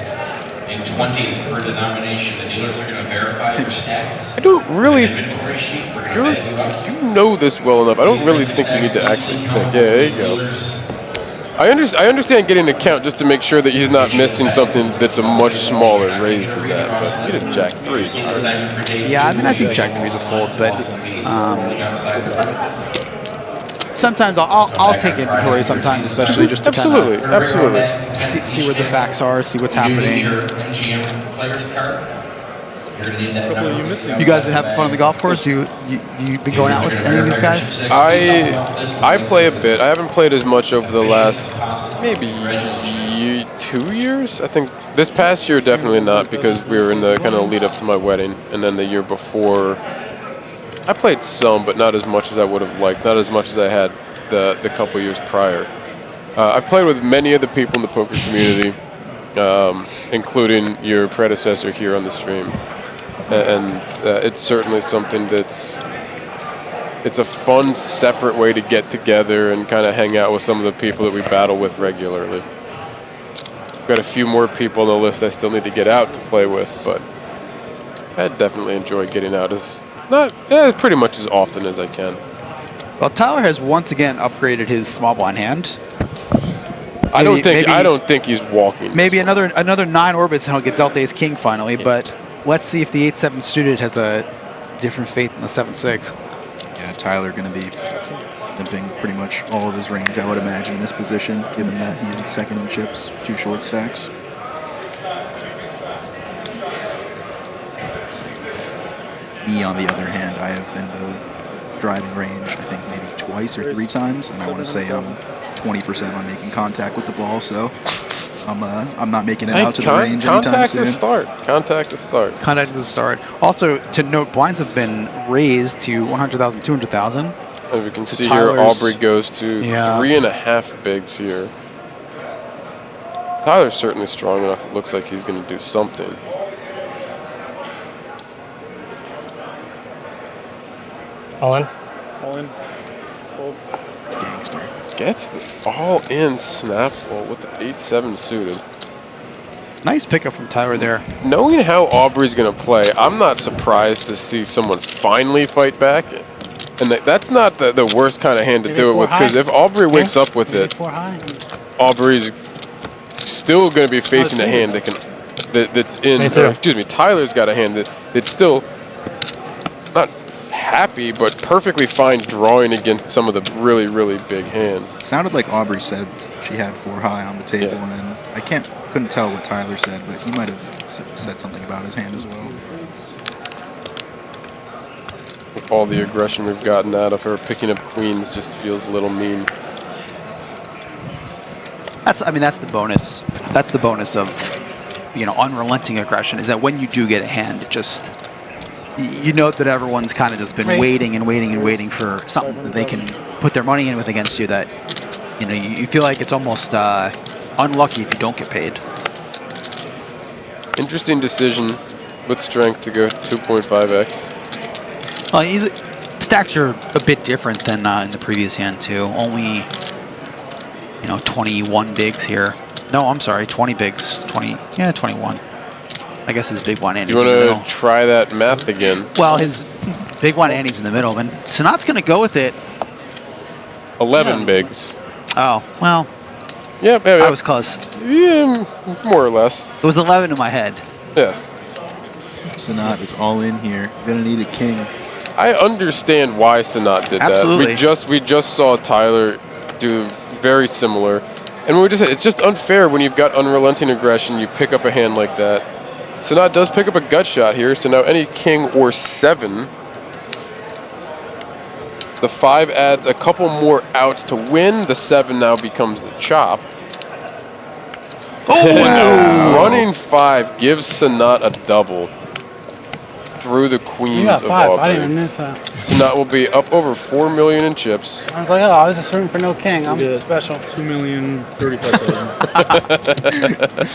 in 20s per denomination. The dealers are going to verify your stacks.
I don't really.
Inventory sheet.
You know this well enough. I don't really think you need to actually think. Yeah, there you go. I understand getting a count just to make sure that he's not missing something that's a much smaller raise than that. But get a jack 3.
Yeah, I mean, I think jack 3 is a fold, but sometimes I'll take inventory sometimes, especially just to
absolutely.
See where the stacks are, see what's happening. You guys been having fun on the golf course? You been going out with any of these guys?
I play a bit. I haven't played as much over the last maybe 2 years. I think this past year definitely not, because we were in the kind of lead up to my wedding, and then the year before I played some, but not as much as I would have liked. Not as much as I had the couple years prior. I've played with many of the people in the poker community, including your predecessor here on the stream. And it's certainly something it's a fun, separate way to get together and kind of hang out with some of the people that we battle with regularly. Got a few more people on the list I still need to get out to play with, but I definitely enjoy getting out pretty much as often as I can.
Well, Tyler has once again upgraded his small blind hand.
I don't think he's walking.
Maybe another 9 orbits and he'll get Delta Ace King finally, but let's see if the 8-7 suited has a different fate than the 7-6.
Yeah, Tyler going to be limping pretty much all of his range, I would imagine, in this position, given that he's second in chips, 2 short stacks. Me, on the other hand, I have been to driving range, I think maybe twice or 3 times, and I want to say I'm 20% on making contact with the ball, so I'm not making it out to the range anytime soon.
Contact is a start.
Also, to note, blinds have been raised to 100,000, 200,000.
As we can see here, Aubrey goes to 3.5 bigs here. Tyler's certainly strong enough. It looks like he's going to do something.
All in?
All in. Fold.
Gangster.
Gets the all-in snap fold with the 8-7 suited.
Nice pickup from Tyler there.
Knowing how Aubrey's going to play, I'm not surprised to see someone finally fight back. And that's not the worst kind of hand to do it with, because if Aubrey wakes up with it, Aubrey's still going to be facing a hand that's in. Excuse me, Tyler's got a hand that's still not happy, but perfectly fine drawing against some of the really, really big hands.
It sounded like Aubrey said she had 4 high on the table, and then I couldn't tell what Tyler said, but he might have said something about his hand as well.
With all the aggression we've gotten out of her, picking up queens just feels a little mean.
That's the bonus. That's the bonus of, unrelenting aggression, is that when you do get a hand, it just, you know that everyone's kind of just been waiting and waiting and waiting for something that they can put their money in with against you, that, you feel like it's almost unlucky if you don't get paid.
Interesting decision with strength to go 2.5x.
Well, stacks are a bit different than in the previous hand too. Only, 21 bigs here. No, I'm sorry, 20 bigs. 21. I guess his big one Andy's in the middle.
You want to try that math again?
Well, his big one Andy's in the middle, and Sanat's going to go with it.
11 bigs.
Oh, well.
Yeah.
I was close.
Yeah, more or less.
It was 11 in my head.
Yes.
Sanat is all in here. Gonna need a king.
I understand why Sanat did
Absolutely.
that. We just saw Tyler do very similar. And we just said, it's just unfair when you've got unrelenting aggression, you pick up a hand like that. Sanat does pick up a gut shot here, so now any king or 7. The 5 adds a couple more outs to win. The 7 now becomes the chop.
Oh,
wow. Running 5 gives Sanat a double through the queens of
5.
Aubrey.
I didn't even miss that.
Sanat will be up over 4 million in chips.
I was like, I was just rooting for no king. I'm
Yeah.
special.
2,035,000.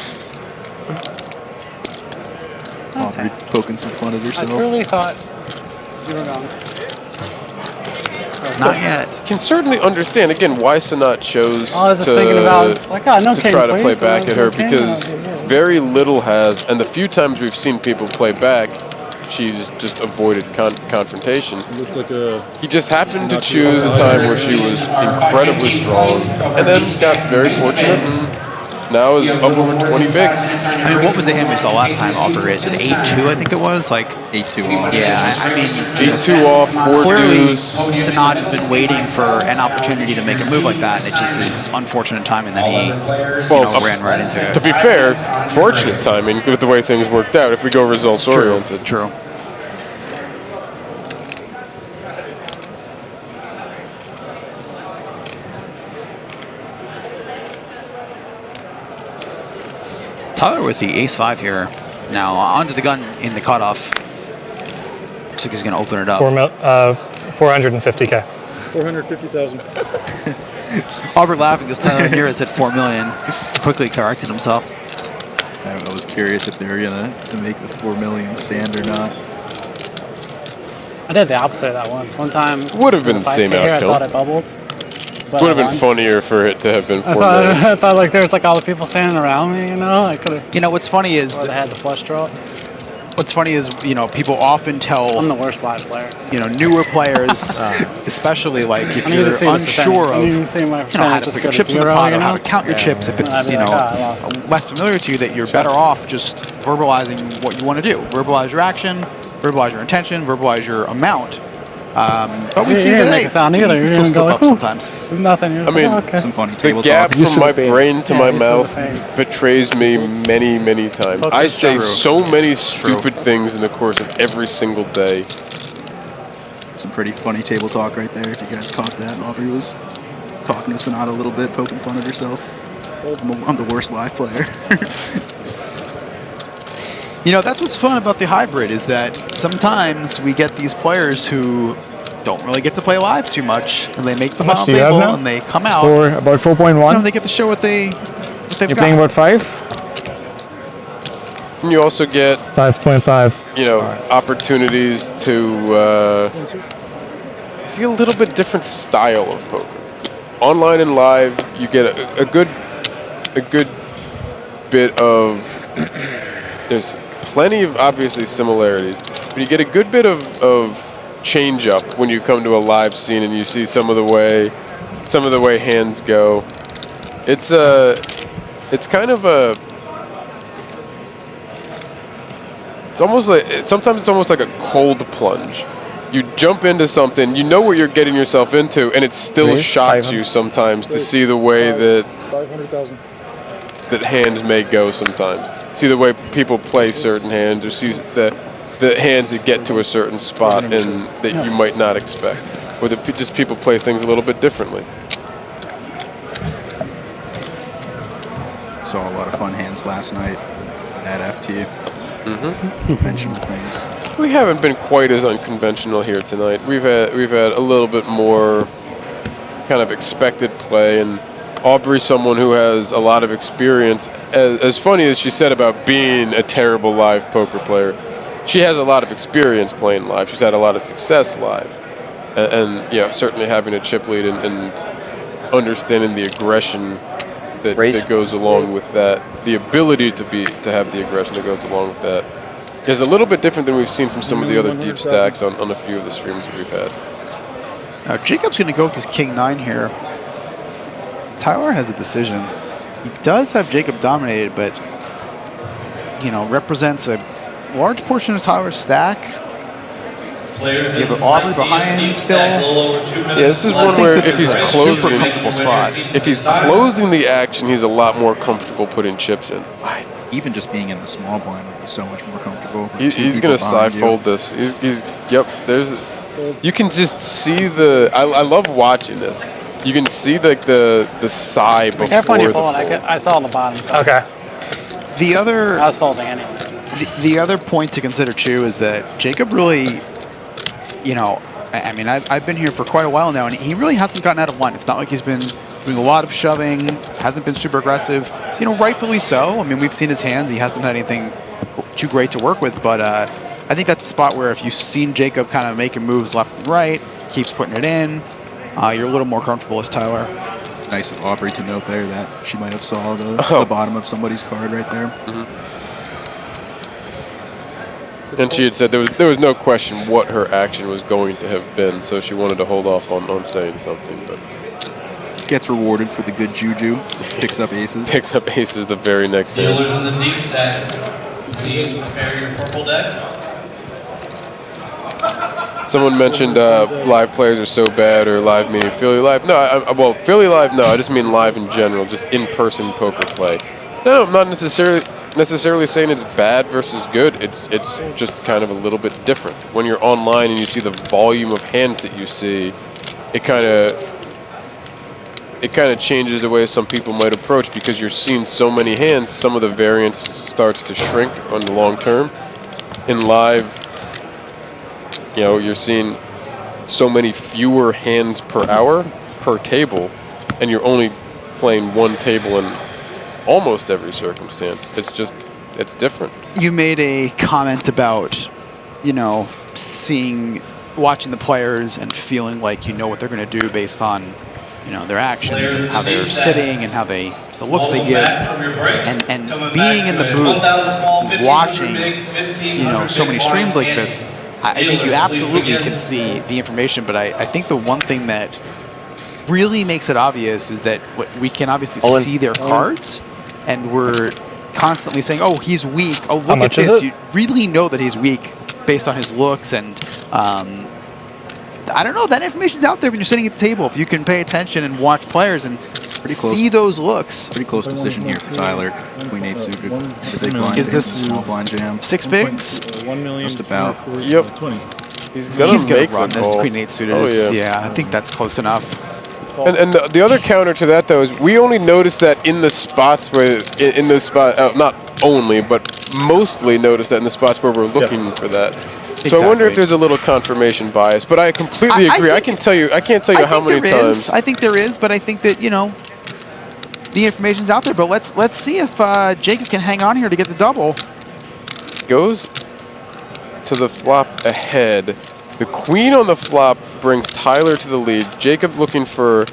Aubrey poking some fun at herself.
I truly thought you were wrong.
Not yet.
Can certainly understand again why Sanat chose
I was just thinking about no
to
king,
try to
please.
play back at her,
No king,
because very little has, and the few times we've seen people play back, she's just avoided confrontation.
Looks like
he just happened to choose a time where she was incredibly strong, and then got very fortunate and now is up over 20 bigs.
I mean, what was the hand we saw last time Aubrey raised? 8-2, I think it was? Like
8-2 off.
Yeah, I mean...
8-2 off, 4
clearly,
deuce.
Sanat has been waiting for an opportunity to make a move like that, and it just is unfortunate timing that he ran right into it.
To be fair, fortunate timing with the way things worked out if we go results-oriented.
True. Tyler with the ace-5 here. Now onto the gun in the cutoff. Looks like he's going to open it up.
450K.
450,000.
Aubrey laughing because Tyler here is at 4 million. Quickly corrected himself.
I was curious if they were going to make the 4 million stand or not.
I did the opposite of that once. One time.
Would have been the same
here,
outcome.
I thought it bubbled.
Would have been funnier for it to have been 4 million.
I thought like there was like all the people standing around me, you know. I could have.
You know what's funny is
I had the flush draw.
What's funny is, you know, people often tell
I'm the worst live player.
You know, newer players, especially like if you're unsure of how to put your chips in the pot or how to count your chips, if it's, you know, less familiar to you, that you're better off just verbalizing what you want to do. Verbalize your action, verbalize your intention, verbalize your amount. But we see that
make a sound either.
you can still slip up sometimes.
Nothing.
I mean,
some funny
the
table
gap
talk.
from my brain to my mouth betrays me many, many times. I say so many stupid things in the course of every single day.
Some pretty funny table talk right there, if you guys caught that. Aubrey was talking to Sanat a little bit, poking fun at herself. I'm the worst live player.
You know, that's what's fun about the hybrid, is that sometimes we get these players who don't really get to play live too much, and they make the final table and they come out.
About 4.1.
You know, they get to show what they've
You're playing about 5?
And you also get
5.5.
You know, opportunities to see a little bit different style of poker. Online and live, you get a good bit of. There's plenty of obviously similarities, but you get a good bit of change up when you come to a live scene and you see some of the way hands go. It's kind of a. It's almost like sometimes it's almost like a cold plunge. You jump into something, you know what you're getting yourself into, and it still shocks you sometimes to see the way that
500,000.
that hands may go sometimes. See the way people play certain hands, or see the hands that get to a certain spot and that you might not expect, or that just people play things a little bit differently.
Saw a lot of fun hands last night at FT. Conventional things.
We haven't been quite as unconventional here tonight. We've had a little bit more kind of expected play, and Aubrey, someone who has a lot of experience. As funny as she said about being a terrible live poker player, she has a lot of experience playing live. She's had a lot of success live, and you know, certainly having a chip lead and understanding the aggression that goes along with that, the ability to have the aggression that goes along with that, is a little bit different than we've seen from some of the other deep stacks on a few of the streams that we've had.
Now Jacob's going to go with his King-9 here. Tyler has a decision. He does have Jacob dominated, but you know, represents a large portion of Tyler's stack. You have Aubrey behind still.
Yeah, this is one where if he's closing,
comfortable spot.
If he's closing the action, he's a lot more comfortable putting chips in.
Even just being in the small blind would be so much more comfortable.
He's going to side fold this. Yep. You can just see the. I love watching this. You can see like the sigh before
Careful when you're
the
folding.
fold.
I saw on the bottom. So
Okay.
The other.
I was folding anyway.
The other point to consider too is that Jacob really, you know, I mean, I've been here for quite a while now, and he really hasn't gotten out of line. It's not like he's been doing a lot of shoving, hasn't been super aggressive. You know, rightfully so. I mean, we've seen his hands. He hasn't had anything too great to work with, but I think that's a spot where if you've seen Jacob kind of making moves left and right, keeps putting it in, you're a little more comfortable as Tyler.
Nice of Aubrey to note there that she might have saw the bottom of somebody's card right there.
And she had said there was no question what her action was going to have been, so she wanted to hold off on saying something. But
gets rewarded for the good juju. Picks up aces.
Picks up aces the very next hand.
Dealers in the deep stack, please prepare your purple deck.
Someone mentioned live players are so bad, or live meaning Philly live. No, well, Philly live, no, I just mean live in general, just in-person poker play. No, I'm not necessarily saying it's bad versus good. It's just kind of a little bit different. When you're online and you see the volume of hands that you see, it kind of changes the way some people might approach, because you're seeing so many hands, some of the variance starts to shrink on the long term. In live, you're seeing so many fewer hands per hour per table, and you're only playing one table in almost every circumstance. It's different.
You made a comment about, watching the players and feeling like you know what they're going to do based on, their actions and how they're sitting and how the looks they give, and being in the booth, watching, so many streams like this. I think you absolutely can see the information, but I think the one thing that really makes it obvious is that we can obviously see their cards, and we're constantly saying, oh, he's weak. Oh, look at this. You really know that he's weak based on his looks, and I don't know. That information's out there when you're sitting at the table. If you can pay attention and watch players and see those looks.
Pretty close decision here for Tyler. Queen 8 suited. The big blind.
Is this
small blind jam?
6 bigs?
Just about.
Yep.
He's gonna run this Queen 8 suited.
Oh,
yeah, I think that's close enough.
And the other counter to that, though, is we only notice that in the spots where, in those spots, not only, but mostly notice that in the spots where we're looking for that. So I wonder if there's a little confirmation bias, but I completely agree. I can't tell you how many times.
I think there is, but I think that, the information's out there. But let's see if Jacob can hang on here to get the double.
Goes to the flop ahead. The queen on the flop brings Tyler to the lead. Jacob looking for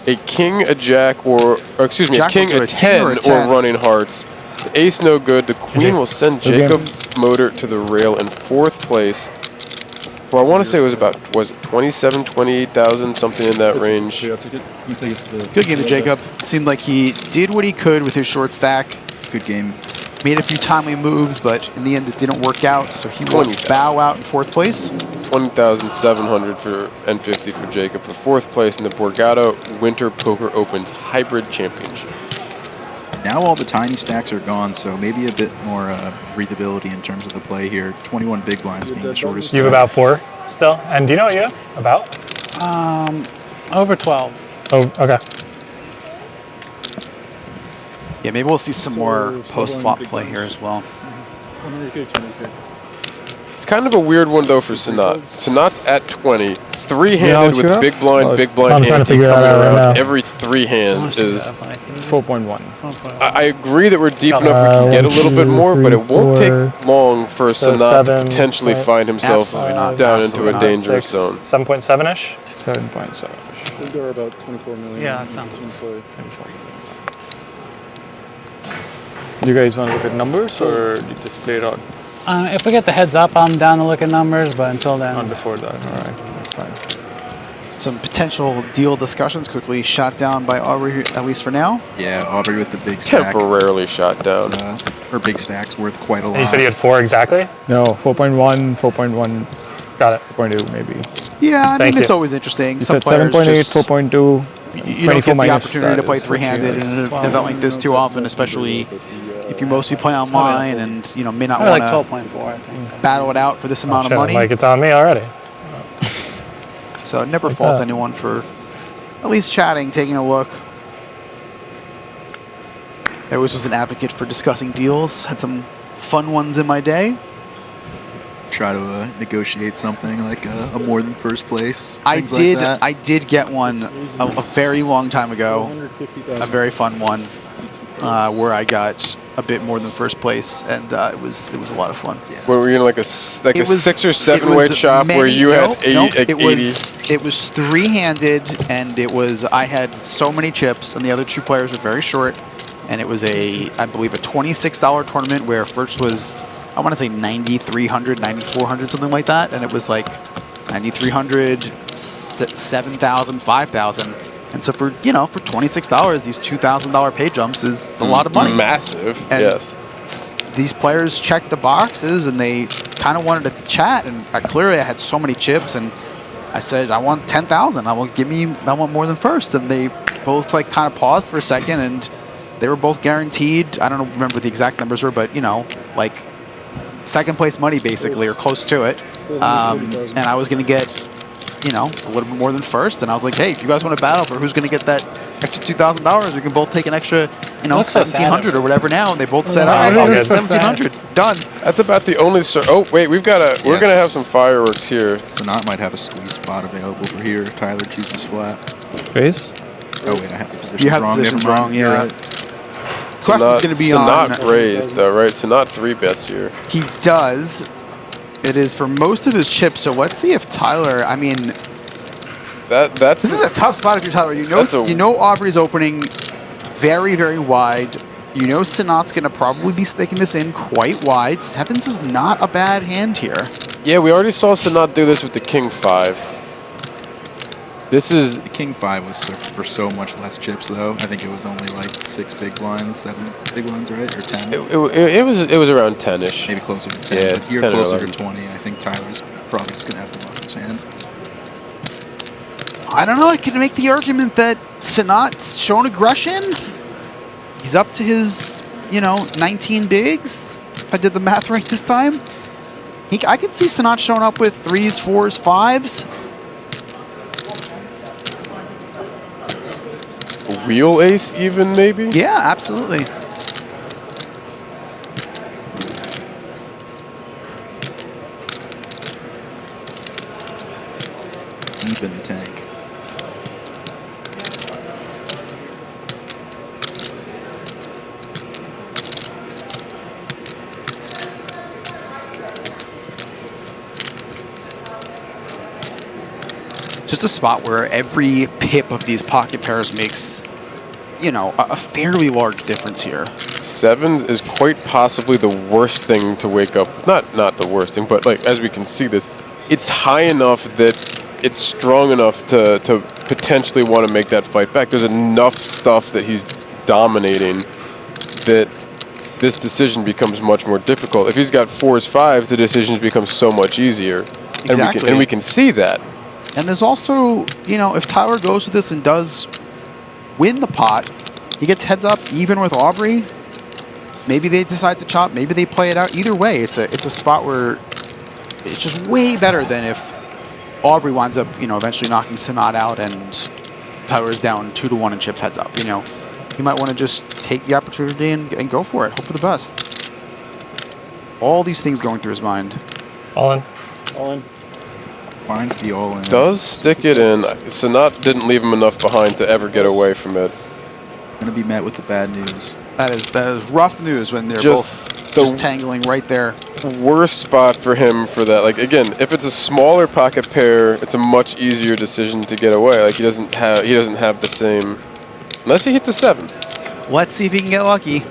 a king, a jack, or excuse me, a king, a 10, or running hearts. The ace no good. The queen will send Jacob Modert to the rail in 4th place. For I want to say it was about, was it 27, 28,000, something in that range.
Good game to Jacob. Seemed like he did what he could with his short stack.
Good game.
Made a few timely moves, but in the end it didn't work out, so he will bow out in 4th place.
20,700 for N50 for Jacob for 4th place in the Borgata Winter Poker Opens Hybrid Championship.
Now all the tiny stacks are gone, so maybe a bit more breathability in terms of the play here. 21 big blinds being the shortest.
You have about 4 still? And do you know what you have? About?
Over 12.
Oh, okay.
Yeah, maybe we'll see some more post-flop play here as well.
It's kind of a weird one, though, for Sanat. Sanat's at 20, three-handed with big blind ante coming around every 3 hands is
4.1.
I agree that we're deep enough we can get a little bit more, but it won't take long for Sanat to potentially find himself down into a dangerous zone.
7.7-ish? 7.7-ish.
I think there are about 24 million.
Yeah, that sounds
good.
Do you guys want to look at numbers, or do you just play it out?
If we get the heads up, I'm down to look at numbers, but until then.
Not before that, all right, that's fine.
Some potential deal discussions quickly shot down by Aubrey, at least for now.
Yeah, Aubrey with the big stack.
Temporarily shot down.
Her big stack's worth quite a lot.
And you said you had 4 exactly? No, 4.1, 4.1. Got it. 4.2 maybe.
Yeah, I mean, it's always interesting.
You
Some
said 7.8, 4.2.
You don't get the opportunity to play 3-handed in an event like this too often, especially if you mostly play online and may not want to battle it out for this amount of money.
Like it's on me already.
So never fault anyone for at least chatting, taking a look. I always was an advocate for discussing deals. Had some fun ones in my day.
Try to negotiate something like a more than first place.
I did get one a very long time ago, a very fun one, where I got a bit more than first place, and it was a lot of fun.
Yeah. Were you in like a 6 or 7 weight shop where you had 80?
It was 3-handed, and I had so many chips, and the other 2 players were very short, and it was I believe a $26 tournament where first was, I want to say 9,300, 9,400, something like that, and it was like 9,300, 7,000, 5,000. And And so for, you know, for $26, these $2,000 pay jumps is a lot of money.
Massive,
And
yes.
These players checked the boxes and they kind of wanted to chat. And clearly I had so many chips and I said, I want 10,000. I want more than first. And they both like kind of paused for a second and they were both guaranteed. I don't remember what the exact numbers were, but you know, like second place money basically or close to it. And I was going to get, you know, a little bit more than first. And I was like, hey, if you guys want to battle for who's going to get that extra $2,000, we can both take an extra, you know, $1,700 or whatever now. And they both said, all right, I'll get $1,700. Done.
That's about the only. Oh wait, we're gonna have some fireworks here.
Sanat might have a squeeze spot available for here if Tyler chooses flat.
Space?
Oh wait, I have the positions
You have
wrong.
the positions
Never mind.
wrong,
You're
yeah.
right.
Question's going to be on.
Sanat raised though, right? Sanat 3-bets here.
He does. It is for most of his chips. So let's see if Tyler. I mean,
that's
this is a tough spot if you're Tyler. You know Aubrey's opening very, very wide. You know Sanat's going to probably be sticking this in quite wide. Sevens is not a bad hand here.
Yeah, we already saw Sanat do this with the King 5. This is
the King 5 was for so much less chips though. I think it was only like 6 big blinds, 7 big blinds, right, or 10.
It was around 10ish.
Maybe closer to 10.
Yeah,
but here
10 or
closer to
11.
20. I think Tyler's probably just gonna have to lock his hand.
I don't know. I could make the argument that Sanat's shown aggression. He's up to his, you know, 19 bigs. If I did the math right this time, I could see Sanat showing up with 3s, 4s, 5s.
A real ace, even maybe.
Yeah, absolutely.
Deep in the tank.
Just a spot where every pip of these pocket pairs makes, you know, a fairly large difference here.
Sevens is quite possibly the worst thing to wake up. Not the worst thing, but like as we can see this, it's high enough that it's strong enough to potentially want to make that fight back. There's enough stuff that he's dominating that this decision becomes much more difficult. If he's got 4s, 5s, the decisions become so much easier.
Exactly.
And we can see that.
And there's also, you know, if Tyler goes with this and does win the pot, he gets heads up even with Aubrey. Maybe they decide to chop. Maybe they play it out. Either way, it's a spot where it's just way better than if Aubrey winds up, you know, eventually knocking Sanat out and Tyler's down 2-1 and chips heads up. You know, he might want to just take the opportunity and go for it. Hope for the best. All these things going through his mind.
All in.
All in.
Finds the all in.
Does stick it in. Sanat didn't leave him enough behind to ever get away from it.
Gonna be met with the bad news.
That is rough news when they're both just tangling right there.
Worst spot for him for that. Like again, if it's a smaller pocket pair, it's a much easier decision to get away. Like he doesn't have the same, unless he hits a 7.
Let's see if he can get lucky.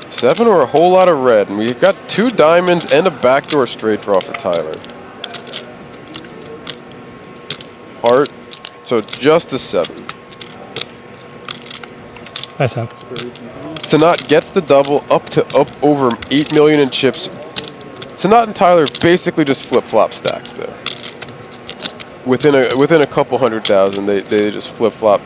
7 or a whole lot of red, and we've got 2 diamonds and a backdoor straight draw for Tyler. Heart, so just a 7.
Nice hand.
Sanat gets the double up over 8 million in chips. Sanat and Tyler basically just flip-flop stacks there. Within a couple 100,000, they just flip-flop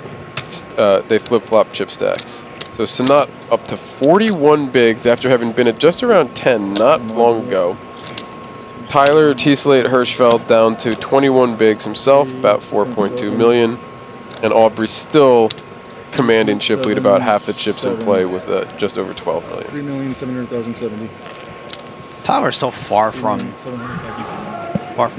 chip stacks. So Sanat up to 41 bigs after having been at just around 10 not long ago. Tyler, tslate, Hirschfeld down to 21 bigs himself, about 4.2 million. And Aubrey still commanding chip lead, about half the chips in play with just over 12 million.
3,700,070.
Tyler's still far from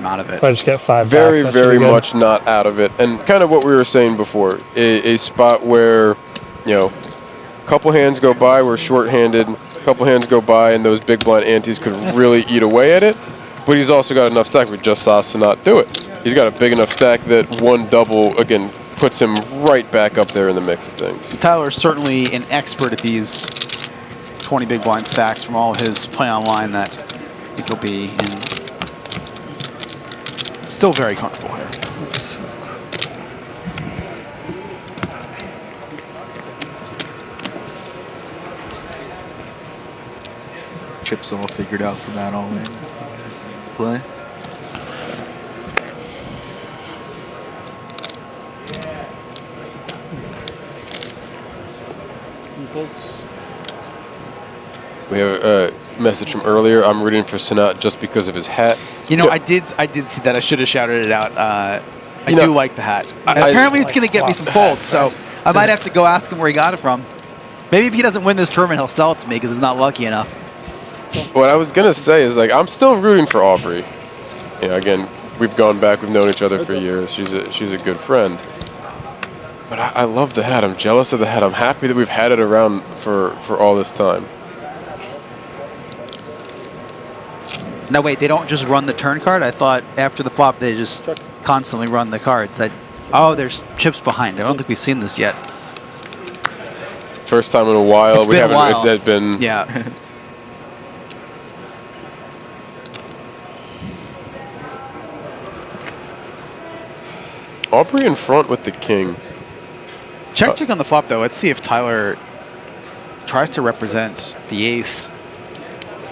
out of it.
If I just get 5
very,
back,
very much not out of it. And kind of what we were saying before, a spot where, you know, a couple hands go by, we're short-handed, a couple hands go by, and those big blind antes could really eat away at it. But he's also got enough stack. We just saw Sanat do it. He's got a big enough stack that one double, again, puts him right back up there in the mix of things.
Tyler's certainly an expert at these 20 big blind stacks from all his play online that I think he'll be in. Still very comfortable here.
chips all figured out for that all in play.
We have a message from earlier. I'm rooting for Sanat just because of his hat.
You know, I did see that. I should have shouted it out. I do like the hat. And apparently, it's going to get me some folds, so I might have to go ask him where he got it from. Maybe if he doesn't win this tournament, he'll sell it to me because he's not lucky enough.
What I was going to say is, like, I'm still rooting for Aubrey. You know, again, we've gone back. We've known each other for years. She's a good friend. But I love the hat. I'm jealous of the hat. I'm happy that we've had it around for all this time.
No, wait, they don't just run the turn card? I thought after the flop, they just constantly run the cards. Oh, there's chips behind. I don't think we've seen this yet.
First time in a while.
It's been a while.
It's been.
Yeah.
Aubrey in front with the king.
Check on the flop, though. Let's see if Tyler tries to represent the ace.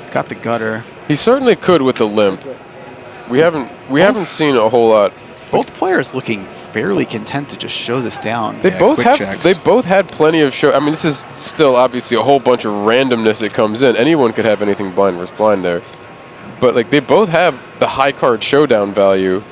He's got the gutter.
He certainly could with the limp. We haven't seen a whole lot.
Both players looking fairly content to just show this down.
They both had plenty of show. I mean, this is still obviously a whole bunch of randomness that comes in. Anyone could have anything blind versus blind there. But like they both have the high card showdown value.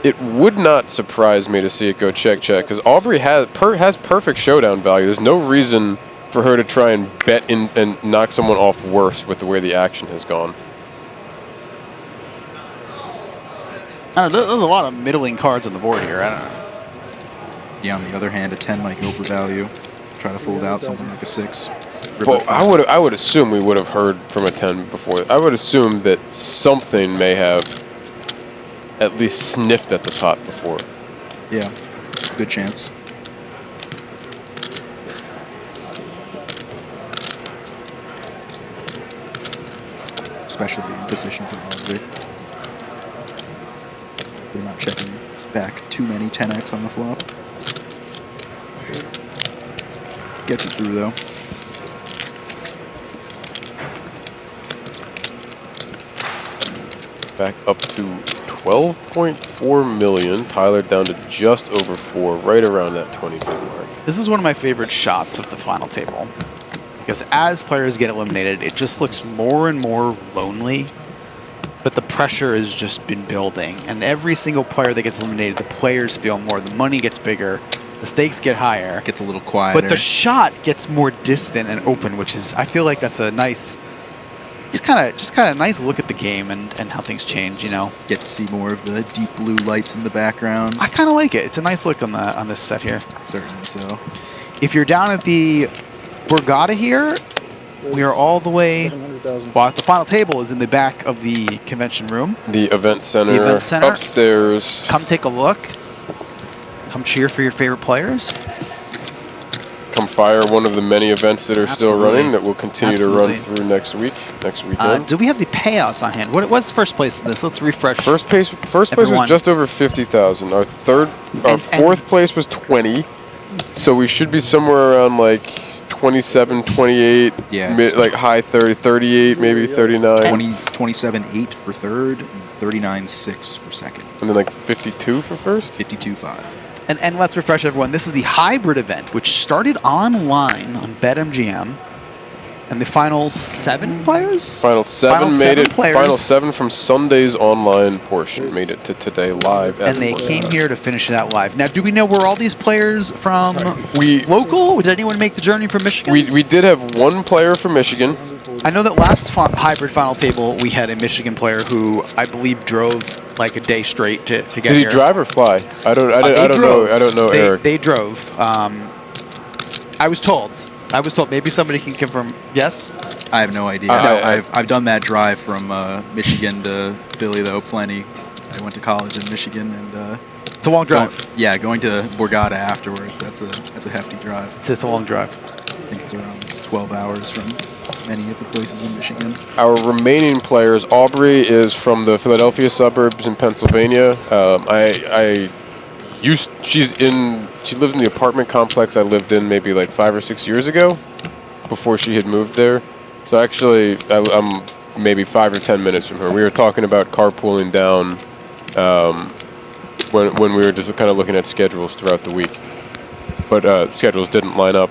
It would not surprise me to see it go check because Aubrey has perfect showdown value. There's no reason for her to try and bet in and knock someone off worse with the way the action has gone.
I don't know, there's a lot of middling cards on the board here. I don't know.
Yeah, on the other hand, a 10 might go for value. Try to fold out something like a 6.
Well, I would assume we would have heard from a 10 before. I would assume that something may have at least sniffed at the pot before.
Yeah, good chance. Especially in position for Aubrey. They're not checking back too many 10x on the flop. Gets it through, though.
Back up to 12.4 million. Tyler down to just over 4, right around that 20 big mark.
This is one of my favorite shots of the final table. Because as players get eliminated, it just looks more and more lonely. But the pressure has just been building. And every single player that gets eliminated, the players feel more. The money gets bigger. The stakes get higher.
Gets a little quieter.
But the shot gets more distant and open, which is, I feel like that's a nice, just kind of nice look at the game and how things change, you know.
Get to see more of the deep blue lights in the background.
I kind of like it. It's a nice look on this set here.
Certainly so.
If you're down at the Borgata here, we are all the way. Well, the final table is in the back of the convention room.
The event center, upstairs.
Come take a look. Come cheer for your favorite players.
Come fire one of the many events that are still running that will continue to run through next weekend.
Do we have the payouts on hand? What was first place in this? Let's refresh.
First place was just over 50,000. Our fourth place was 20. So we should be somewhere around like 27, 28, like high 30, 38, maybe 39.
27.8 for third and 39.6 for second.
And then like 52 for first?
52.5.
And let's refresh everyone. This is the hybrid event, which started online on BetMGM. And the final 7 players?
Final 7 made it. Final 7 from Sunday's online portion made it to today live.
And they came here to finish it out live. Now, do we know where all these players from local? Did anyone make the journey from Michigan?
We did have one player from Michigan.
I know that last hybrid final table, we had a Michigan player who I believe drove like a day straight to get here.
Did he drive or fly? I don't know, Eric.
They drove. I was told. Maybe somebody can confirm. Yes?
I have no idea. I've done that drive from Michigan to Philly, though, plenty. I went to college in Michigan, and
it's a long drive.
Going to Borgata afterwards. That's a hefty drive.
It's a long drive.
I think it's around 12 hours from many of the places in Michigan.
Our remaining players, Aubrey is from the Philadelphia suburbs in Pennsylvania. She lives in the apartment complex I lived in maybe like 5 or 6 years ago before she had moved there. So actually, I'm maybe 5 or 10 minutes from her. We were talking about carpooling down when we were just kind of looking at schedules throughout the week. But schedules didn't line up.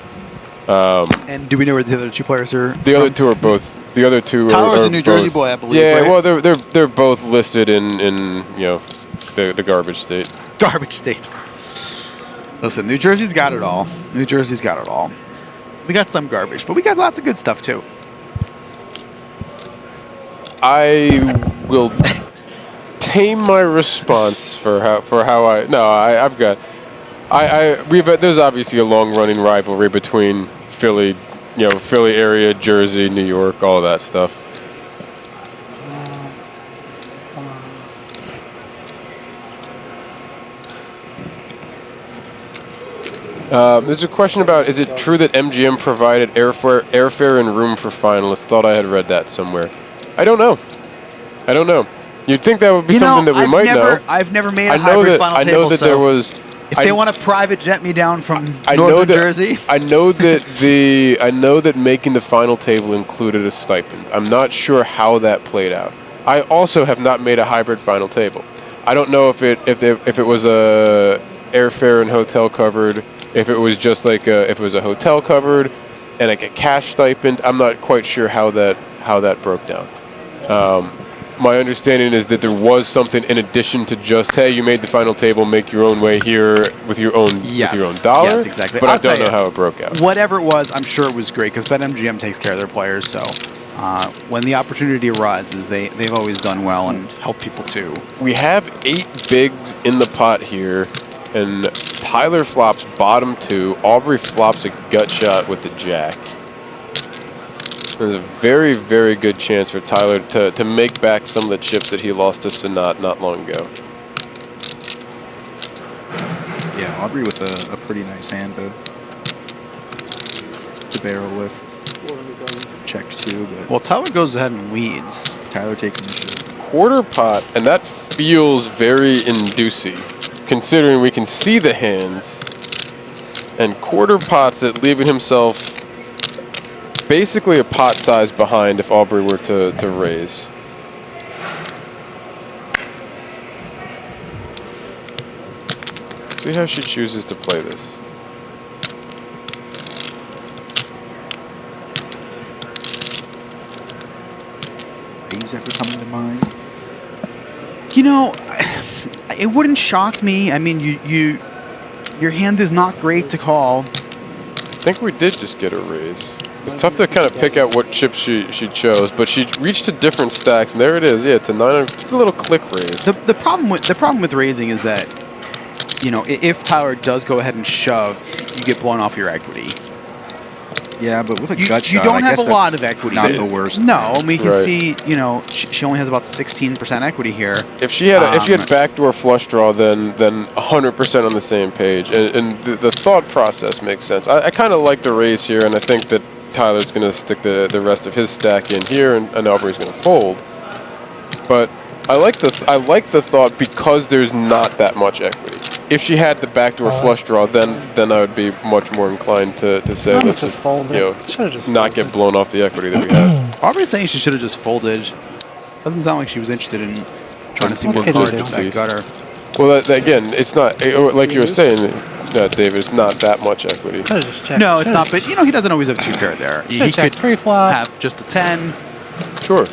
And do we know where the other two players are?
The other two are both. The other two
Tyler's
are
a New Jersey
both,
boy, I believe.
Yeah,
right?
well, they're both listed in the garbage state.
Garbage state. Listen, New Jersey's got it all. New Jersey's got it all. We got some garbage, but we got lots of good stuff too.
I will tame my response for how I. No, I've got. There's obviously a long running rivalry between Philly, Philly area, Jersey, New York, all of that stuff. There's a question about, is it true that MGM provided airfare and room for finalists? Thought I had read that somewhere. I don't know. You'd think that would be something that we might know.
I've never made a hybrid final table,
I know that there was.
If they want to private jet me down from Northern Jersey,
I know that making the final table included a stipend. I'm not sure how that played out. I also have not made a hybrid final table. I don't know if it was a airfare and hotel covered. If it was just like if it was a hotel covered and like a cash stipend, I'm not quite sure how that broke down. My understanding is that there was something in addition to just, hey, you made the final table, make your own way here with your own dollar.
Yes, exactly.
But I don't know how it broke out.
Whatever it was, I'm sure it was great because BetMGM takes care of their players. So when the opportunity arises, they've always done well and helped people too.
We have 8 bigs in the pot here. And Tyler flops bottom 2. Aubrey flops a gut shot with the jack. There's a very, very good chance for Tyler to make back some of the chips that he lost to Sanat not long ago.
Yeah, Aubrey with a pretty nice hand to barrel with. Checked 2, but...
Well, Tyler goes ahead and leads.
Tyler takes initiative.
Quarter pot, and that feels very inducey, considering we can see the hands. And quarter pot's at leaving himself basically a pot size behind if Aubrey were to raise. See how she chooses to play this.
Raise ever coming to mind?
It wouldn't shock me. I mean, your hand is not great to call.
I think we did just get a raise. It's tough to kind of pick out what chip she chose, but she reached to different stacks, and there it is. Yeah, it's a 9, just a little click raise.
The problem with raising is that, if Tyler does go ahead and shove, you get blown off your equity.
Yeah, but with a gut shot,
you don't have a lot of equity.
Not the worst.
No, we can see, she only has about 16% equity here.
If she had backdoor flush draw, then 100% on the same page, and the thought process makes sense. I kind of like the raise here, and I think that Tyler's going to stick the rest of his stack in here, and Aubrey's going to fold. But I like the thought because there's not that much equity. If she had the backdoor flush draw, then I would be much more inclined to say let's just not get blown off the equity that we have.
Aubrey's saying she should have just folded. Doesn't sound like she was interested in trying to see more cards with that gutter.
Well, again, it's not like you were saying, David. It's not that much equity.
No, it's not. But he doesn't always have 2 pair there. He could have just a 10.
Sure.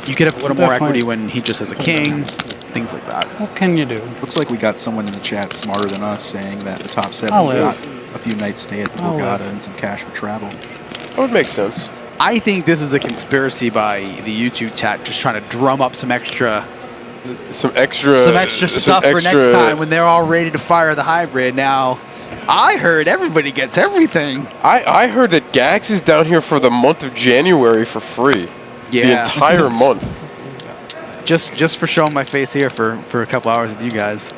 You could have a little more equity when he just has a king. Things like that.
What can you do?
Looks like we got someone in the chat smarter than us saying that the top 7 got a few nights stay at the Borgata and some cash for travel.
That would make sense.
I think this is a conspiracy by the YouTube chat, just trying to drum up some extra stuff for next time when they're all ready to fire the hybrid. Now, I heard everybody gets everything.
I heard that Gax is down here for the month of January for free.
Yeah.
The entire month.
Just for showing my face here for a couple hours with you guys.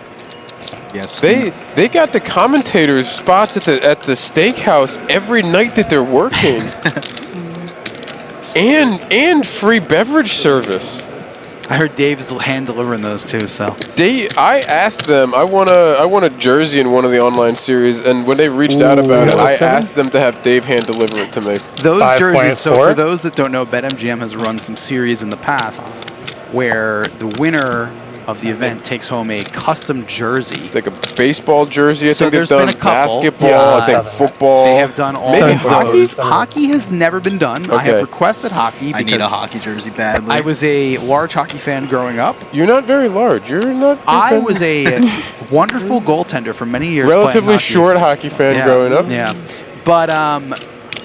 Yes.
They got the commentators spots at the steakhouse every night that they're working. and free beverage service.
I heard Dave's hand delivering those too. So
I asked them. I want a jersey in one of the online series, and when they reached out about it, I asked them to have Dave hand deliver it to me.
those jerseys. So for those that don't know, BetMGM has run some series in the past where the winner of the event takes home a custom jersey.
Like a baseball jersey. I think they've
been
done
a couple.
basketball. I think football.
They have done all
Maybe
of
hockey.
those. Hockey has never been done. I have requested hockey because
I need a hockey jersey badly.
I was a large hockey fan growing up.
You're not very large. You're not.
I was a wonderful goaltender for many years.
Relatively
playing
short hockey fan growing up.
Yeah, but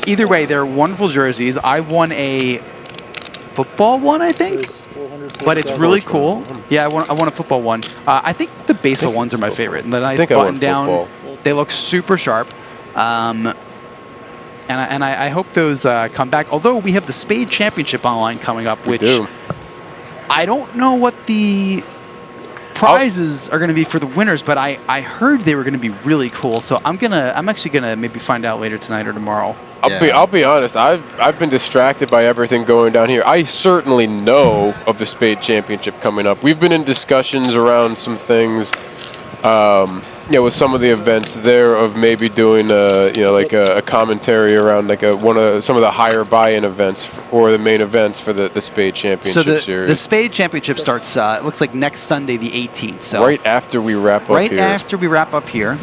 either way, they're wonderful jerseys. I won a football one, I think. But it's really cool. Yeah, I want a football one. I think the baseball ones are my favorite. And the nice button down, they look super sharp. And I hope those come back. Although we have the Spade Championship online coming up, which I don't know what the prizes are going to be for the winners, but I heard they were going to be really cool. So I'm actually gonna maybe find out later tonight or tomorrow.
I'll be honest. I've been distracted by everything going down here. I certainly know of the Spade Championship coming up. We've been in discussions around some things, with some of the events there of maybe doing a commentary around some of the higher buy-in events or the main events for the Spade Championship series.
The Spade Championship starts. It looks like next Sunday, the 18th. So
right after we wrap up here.
Right after we wrap up here.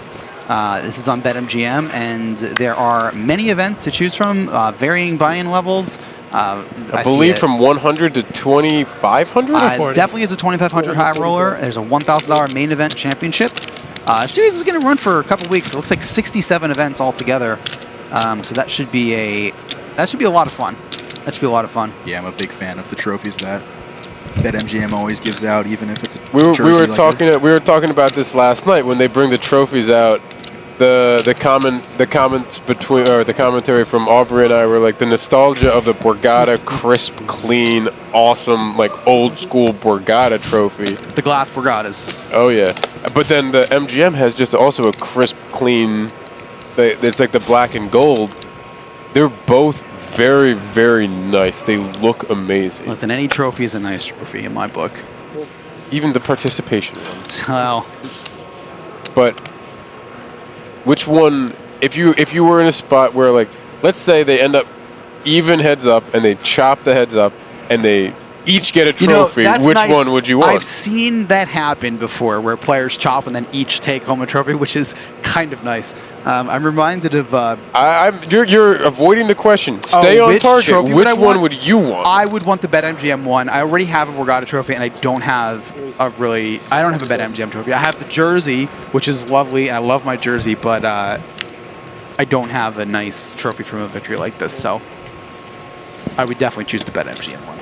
This is on BetMGM, and there are many events to choose from, varying buy-in levels.
I believe from 100 to 2,500?
Definitely is a 2,500 high roller. There's a $1,000 main event championship. Series is going to run for a couple weeks. It looks like 67 events altogether. So that should be a lot of fun. That should be a lot of fun.
Yeah, I'm a big fan of the trophies that BetMGM always gives out, even if it's a
we were
jersey
talking about this last night when they bring the trophies out. The comments between, or the commentary from Aubrey and I were like the nostalgia of the Borgata crisp, clean, awesome, like old school Borgata trophy.
The glass Borgatas.
Oh yeah, but then the MGM has just also a crisp, clean. It's like the black and gold. They're both very, very nice. They look amazing.
Listen, any trophy is a nice trophy in my book.
Even the participation ones.
Well,
but which one? If you were in a spot where, like, let's say they end up even heads up and they chop the heads up and they each get a trophy, which one would you want?
I've seen that happen before, where players chop and then each take home a trophy, which is kind of nice. I'm reminded of.
You're avoiding the question. Stay on target. Which one would you want?
I would want the BetMGM one. I already have a Borgata trophy, and I don't have a BetMGM trophy. I have the jersey, which is lovely, and I love my jersey, but I don't have a nice trophy from a victory like this. So I would definitely choose the BetMGM one.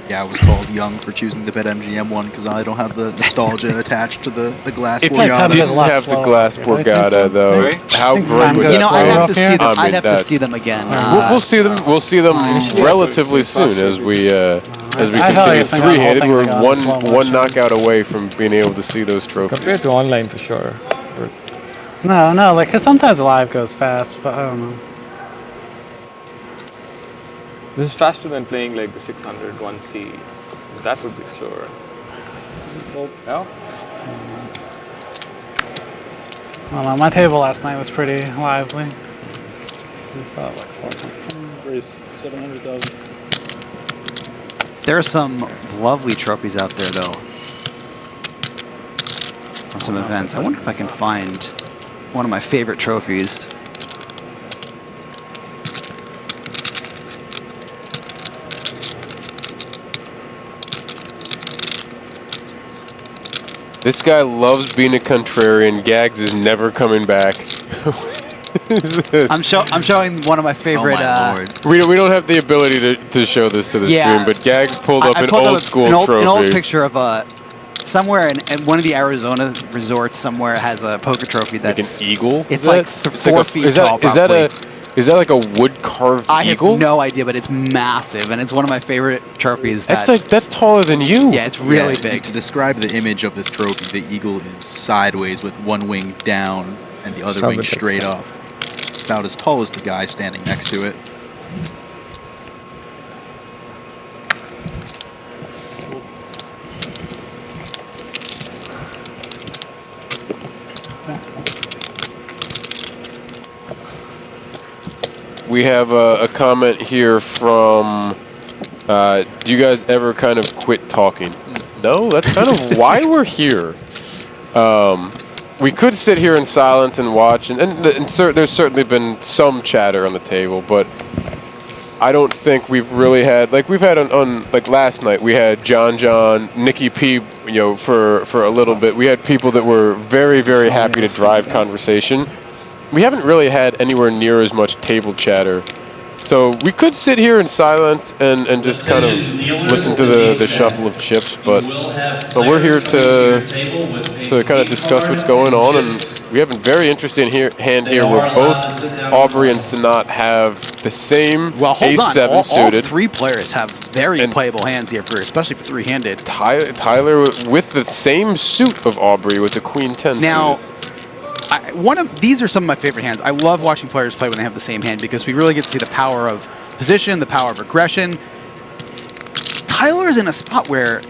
Yeah, I was called young for choosing the BetMGM one because I don't have the nostalgia attached to the glass
if
Borgata.
If you didn't have the glass Borgata, though, how great would that
I'd have to see them. I'd have to see them again.
We'll see them. We'll see them relatively soon as we continue three-handed. We're one knockout away from being able to see those trophies.
Compared to online, for sure.
No, like, 'cause sometimes live goes fast, but I don't know.
This is faster than playing like the 600 1C. That would be slower. No?
I don't know, my table last night was pretty lively. We saw like 4.4.
Raise 700,000.
There are some lovely trophies out there, though, on some events. I wonder if I can find one of my favorite trophies.
This guy loves being a contrarian. Gags is never coming back.
I'm showing one of my favorite.
We don't have the ability to show this to the stream, but Gags pulled up an old school trophy.
An old picture of somewhere in one of the Arizona resorts. Somewhere has a poker trophy that's
like an eagle.
It's like 4 feet tall.
Is that like a wood carved eagle?
I have no idea, but it's massive, and it's one of my favorite trophies.
That's taller than you.
Yeah, it's really big.
To describe the image of this trophy, the eagle is sideways with one wing down and the other wing straight up. About as tall as the guy standing next to it.
we have a comment here from, do you guys ever kind of quit talking? No, that's kind of why we're here. We could sit here in silence and watch, and there's certainly been some chatter on the table, but I don't think we've really had, like we've had on like last night, we had John, Nikki P, for a little bit. We had people that were very, very happy to drive conversation. We haven't really had anywhere near as much table chatter. So we could sit here in silence and just kind of listen to the shuffle of chips, but we're here to kind of discuss what's going on, and we have a very interesting hand here where both Aubrey and Sanat have the same ace-7 suited.
All three players have very playable hands here, especially for three-handed.
Tyler with the same suit of Aubrey with the queen-10
now,
suited.
These are some of my favorite hands. I love watching players play when they have the same hand because we really get to see the power of position, the power of aggression. Tyler is in a spot where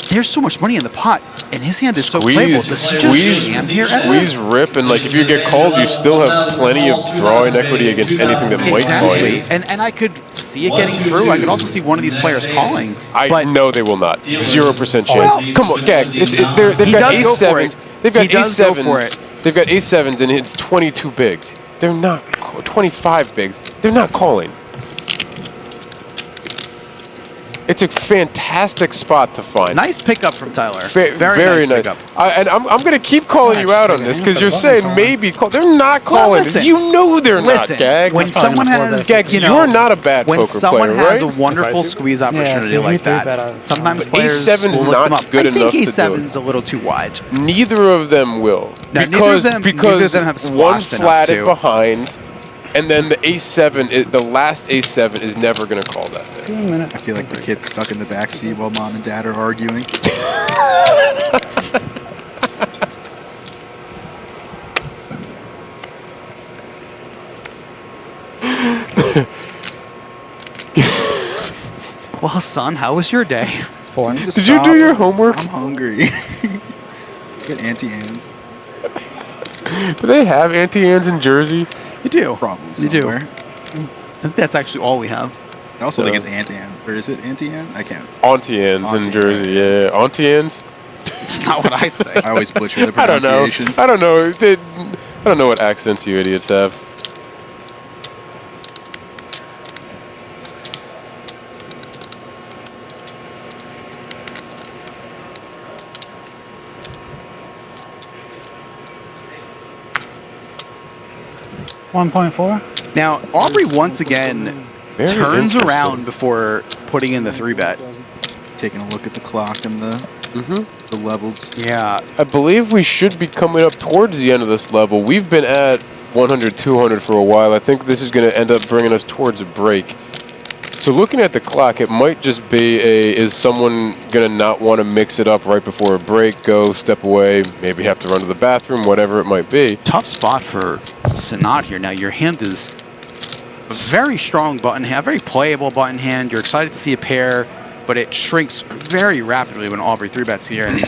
there's so much money in the pot, and his hand is so playable.
Squeeze, rip, and like if you get called, you still have plenty of drawing equity against anything that might call you.
And I could see it getting through. I could also see one of these players calling.
I know they will not. 0% chance.
Well,
come on, Gags. They've got ace-7s. They've got ace-7s. They've got ace-7s, and it's 22 bigs. They're not 25 bigs. They're not calling. It's a fantastic spot to find.
Nice pickup from Tyler.
Very nice. Pickup. And I'm going to keep calling you out on this because you're saying maybe call. They're not calling.
Listen,
you know they're not, Gags.
When someone has,
Gags, you're not a bad poker player, right?
When someone has a wonderful squeeze opportunity like that, sometimes players
ace-7's
will look them up.
good
I think
enough to do
ace-7's a little too wide.
Neither of them will.
No,
because
neither of them have
one
squashed
flatted
enough
behind, and then the ace-7, the last ace-7 is never going to call that thing.
I feel like the kid's stuck in the back seat while mom and dad are arguing.
Well, son, how was your day?
Did you do your homework?
I'm hungry. Get anti-hands.
Do they have anti-hands in Jersey?
You do.
Probably
somewhere.
You
do. I think that's actually all we have.
I also think it's anti-hand. Or is it anti-hand? I can't.
Auntie-hands in Jersey, yeah. Auntie-hands?
It's not what I say.
I always butcher the pronunciation.
I don't know. I don't know what accents you idiots have.
$1.4.
Now, Aubrey once again turns around before putting in the 3-bet.
Taking a look at the clock and the levels.
Yeah.
I believe we should be coming up towards the end of this level. We've been at 100, 200 for a while. I think this is going to end up bringing us towards a break. So looking at the clock, it might just be is someone going to not want to mix it up right before a break, go, step away, maybe have to run to the bathroom, whatever it might be.
Tough spot for Sanat here. Now, your hand is a very strong button hand, very playable button hand. You're excited to see a pair, but it shrinks very rapidly when Aubrey 3-bets here. And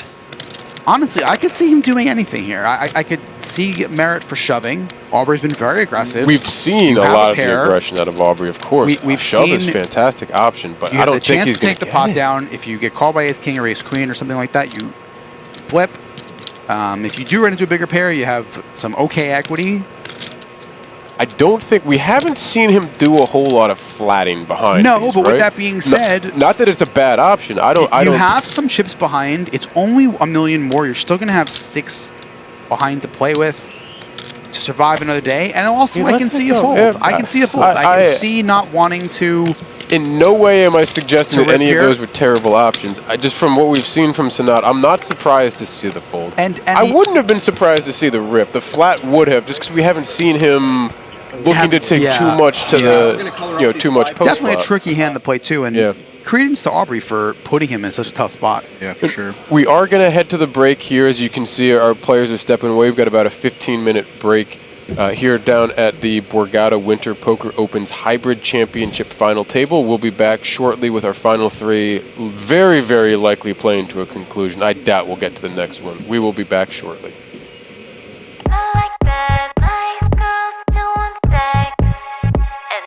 honestly, I could see him doing anything here. I could see merit for shoving. Aubrey's been very aggressive.
We've seen a lot of the aggression out of Aubrey, of course.
We've
shove
seen
is a fantastic option, but
you
I don't
have the
think
chance
he's
to
going
take the pot down. If you get called by ace-king or ace-queen or something like that, you flip. If you do run into a bigger pair, you have some okay equity.
I don't think we haven't seen him do a whole lot of flatting behind.
No,
these,
but
right?
with that being said,
not that it's a bad option.
You have some chips behind. It's only a million more. You're still going to have 6 behind to play with to survive another day. And also, I can see a fold. I can see a fold. I can see not wanting to.
In no way am I suggesting that any of those were terrible options. Just from what we've seen from Sanat, I'm not surprised to see the fold.
And
I wouldn't have been surprised to see the rip. The flat would have, just because we haven't seen him looking to take too much to the, too much post.
Definitely a tricky hand to play too, and credence to Aubrey for putting him in such a tough spot.
Yeah, for sure.
We are going to head to the break here. As you can see, our players are stepping away. We've got about a 15-minute break here down at the Borgata Winter Poker Opens Hybrid Championship Final Table. We'll be back shortly with our final 3, very, very likely playing to a conclusion. I doubt we'll get to the next one. We will be back shortly.
I like that. Nice girls still want stacks. And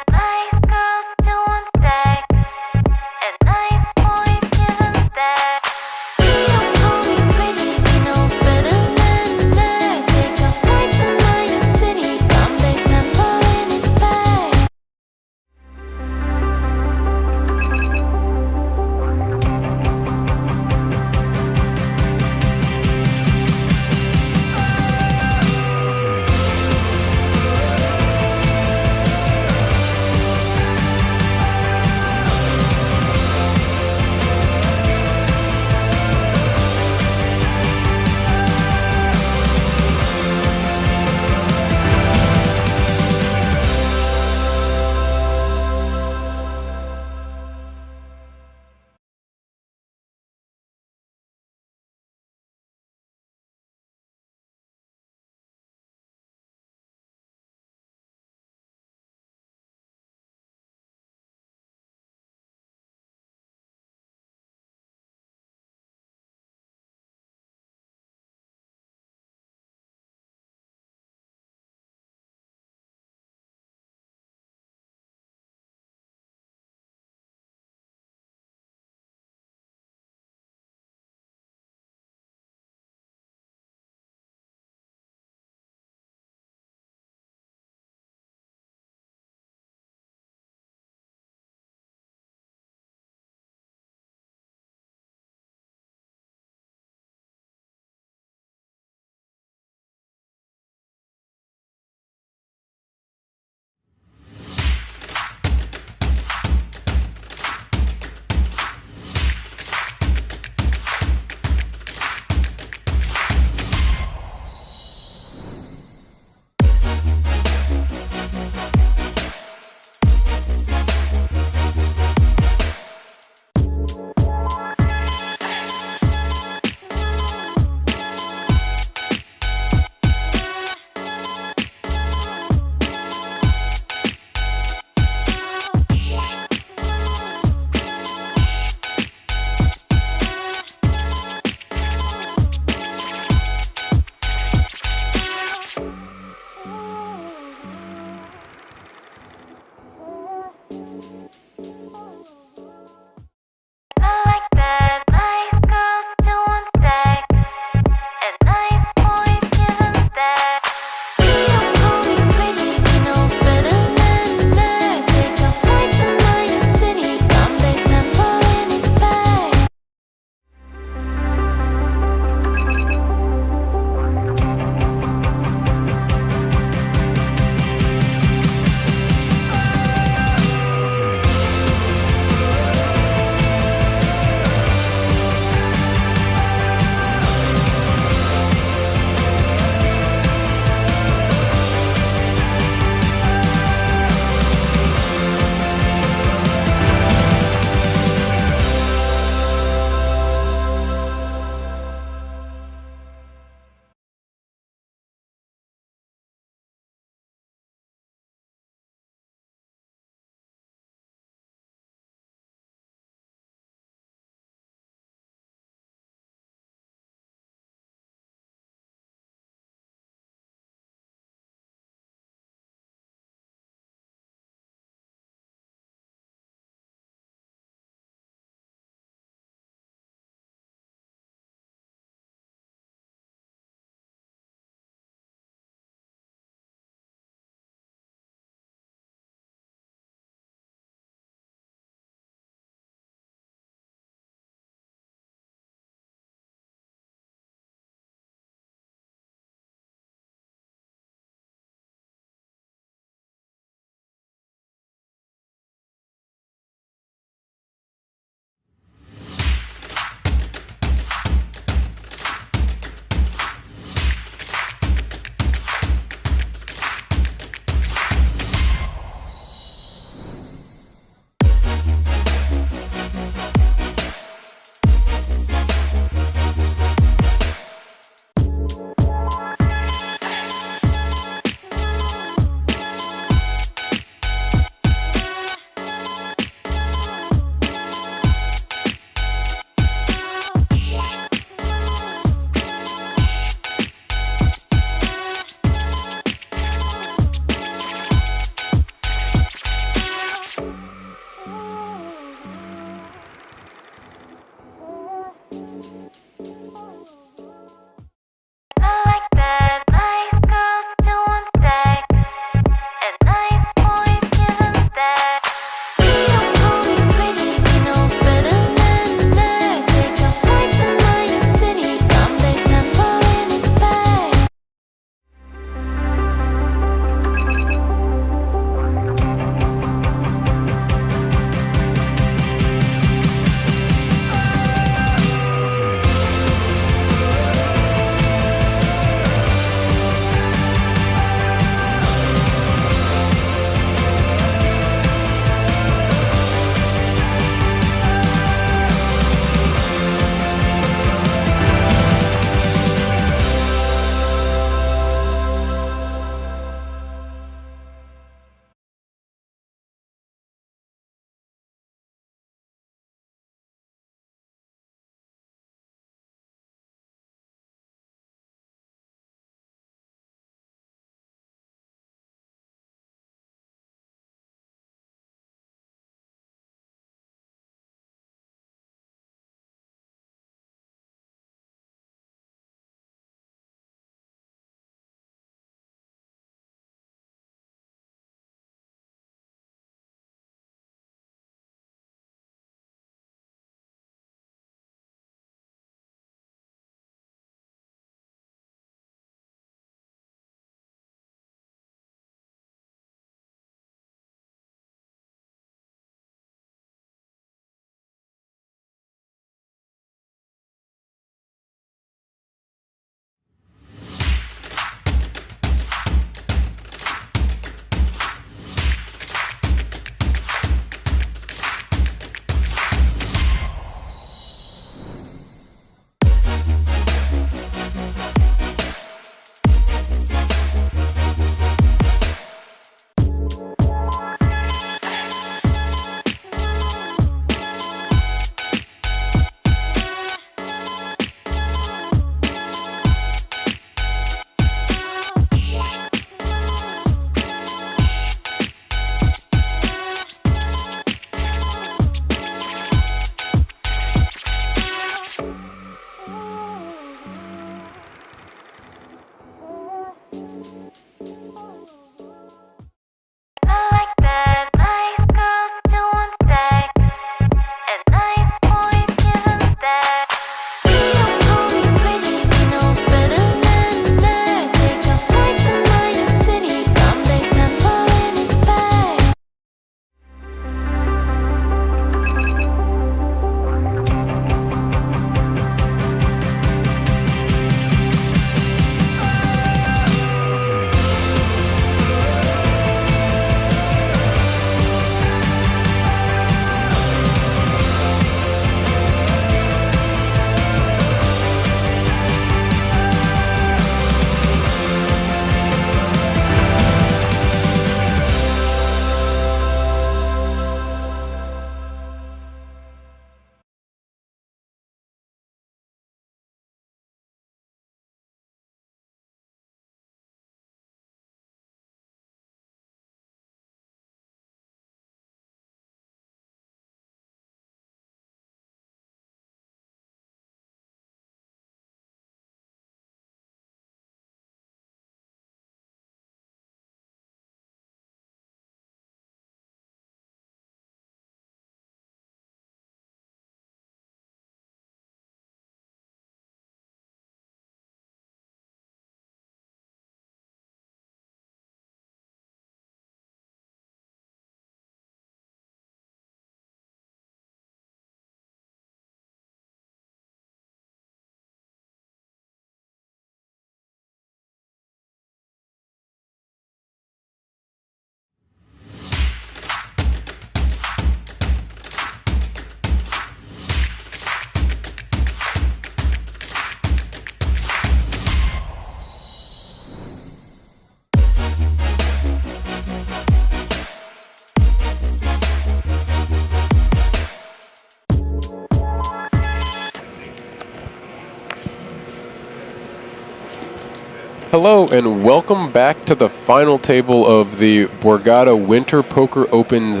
Hello and welcome back to the final table of the Borgata Winter Poker Opens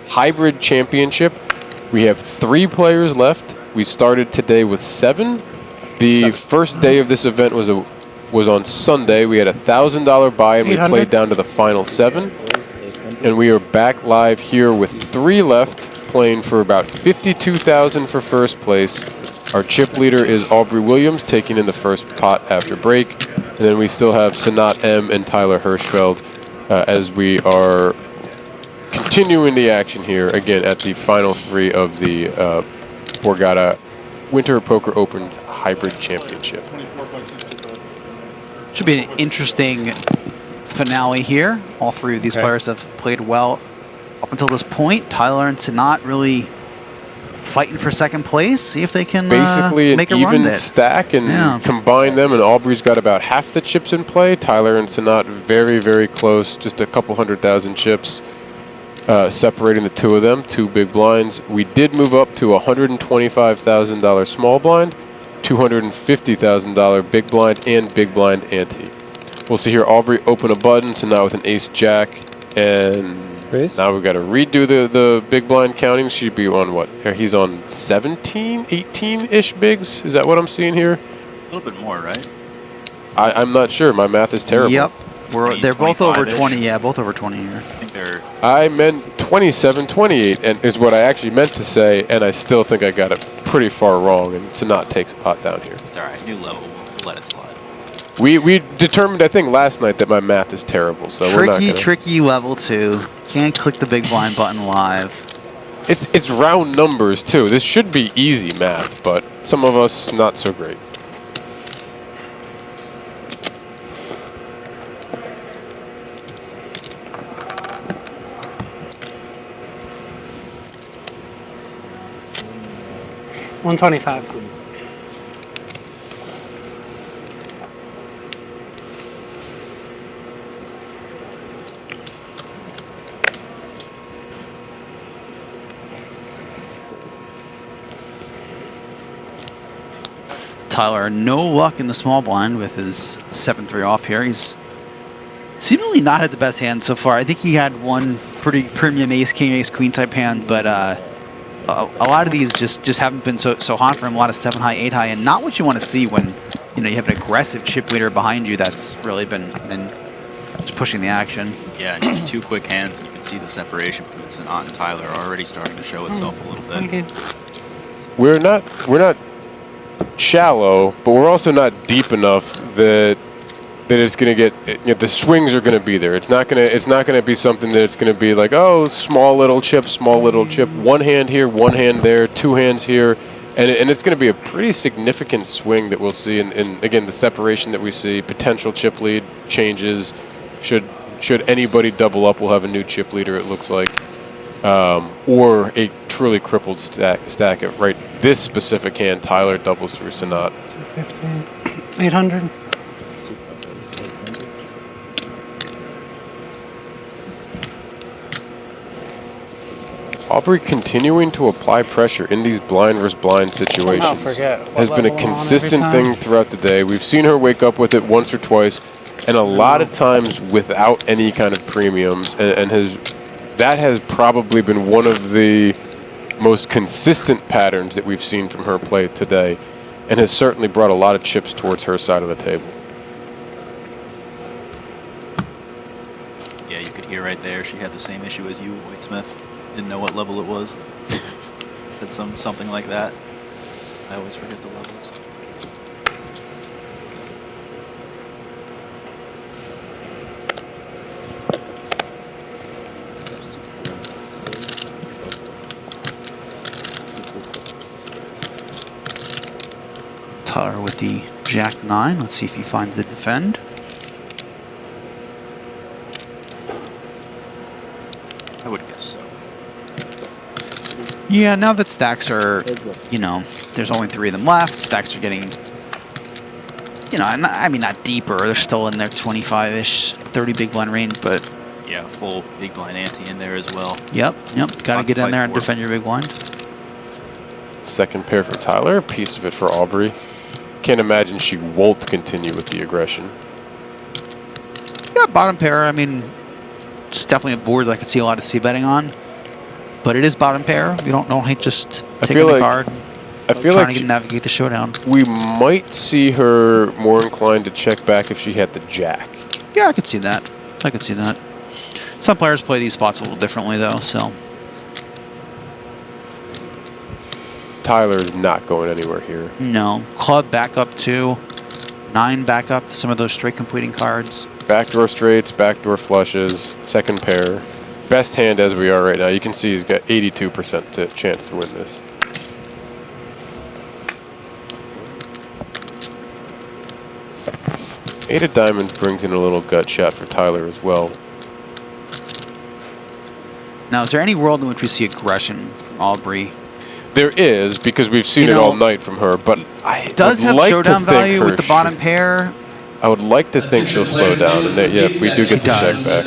Hybrid Championship. We have 3 players left. We started today with 7. The first day of this event was on Sunday. We had a $1,000 buy and we played down to the final 7. And we are back live here with 3 left, playing for about $52,000 for first place. Our chip leader is Aubrey Williams, taking in the first pot after break. And then we still have Sanat M and Tyler Hirschfeld as we are continuing the action here, again, at the final 3 of the Borgata Winter Poker Opens Hybrid Championship.
Should be an interesting finale here. All 3 of these players have played well up until this point. Tyler and Sanat really fighting for second place. See if they can
basically
make
an
a run
even
at it.
stack and combine them. And Aubrey's got about half the chips in play. Tyler and Sanat very, very close. Just a couple 100,000 chips separating the 2 of them. 2 big blinds. We did move up to $125,000 small blind, $250,000 big blind, and big blind ante. We'll see here Aubrey open a button. Sanat with an ace jack, and now we've got to redo the big blind counting. She'd be on what? He's on 17, 18-ish bigs. Is that what I'm seeing here?
A little bit more, right?
I'm not sure. My math is terrible.
Yep. They're both over 20. Yeah, both over 20 here.
I think they're...
I meant 27, 28, and is what I actually meant to say, and I still think I got it pretty far wrong, and Sanat takes a pot down here.
It's all right. New level. We'll let it slide.
We determined, I think, last night that my math is terrible, so we're not gonna...
Tricky level 2. Can't click the big blind button live.
It's round numbers, too. This should be easy math, but some of us, not so great.
$125.
Tyler, no luck in the small blind with his 7-3 off here. He's seemingly not had the best hand so far. I think he had one pretty premium ace, king, ace, queen type hand, but a lot of these just haven't been so hot for him. A lot of 7 high, 8 high, and not what you want to see when you have an aggressive chip leader behind you that's really been just pushing the action.
Yeah, and 2 quick hands, and you can see the separation between Sanat and Tyler already starting to show itself a little bit.
We're not shallow, but we're also not deep enough that it's going to get the swings are going to be there. It's not going to be something that it's going to be like, oh, small little chip, 1 hand here, 1 hand there, 2 hands here, and it's going to be a pretty significant swing that we'll see. And again, the separation that we see, potential chip lead changes. Should anybody double up, we'll have a new chip leader. It looks like. Or a truly crippled stack at right this specific hand. Tyler doubles through Sanat.
250, 800.
Aubrey continuing to apply pressure in these blind versus blind situations has been a consistent thing throughout the day. We've seen her wake up with it once or twice, and a lot of times without any kind of premiums, and that has probably been one of the most consistent patterns that we've seen from her play today, and has certainly brought a lot of chips towards her side of the table.
Yeah, you could hear right there. She had the same issue as you, Whitesmith. Didn't know what level it was. Said something like that. I always forget the levels.
Tyler with the Jack-9. Let's see if he finds the defend.
I would guess so.
Yeah, now that stacks are, there's only 3 of them left. Stacks are getting, I mean, not deeper. They're still in their 25-ish, 30 big blind range, but...
Yeah, full big blind ante in there as well.
Yep. Got to get in there and defend your big blind.
Second pair for Tyler, a piece of it for Aubrey. Can't imagine she won't continue with the aggression.
Yeah, bottom pair. I mean, it's definitely a board that I could see a lot of c-betting on. But it is bottom pair. We don't normally just take the card.
I feel
trying
like
to navigate the showdown.
We might see her more inclined to check back if she had the jack.
Yeah, I could see that. I could see that. Some players play these spots a little differently, though, so.
Tyler is not going anywhere here.
No. Club back up 2. 9 back up to some of those straight completing cards.
Backdoor straights, backdoor flushes, second pair. Best hand as we are right now. You can see he's got 82% chance to win this. Eight of diamonds brings in a little gut shot for Tyler as well.
Now, is there any world in which we see aggression from Aubrey?
There is, because we've seen it all night from her, but I
does have
like
showdown value with the bottom pair.
I would like to think she'll slow down, and that, yeah, we do get the check back.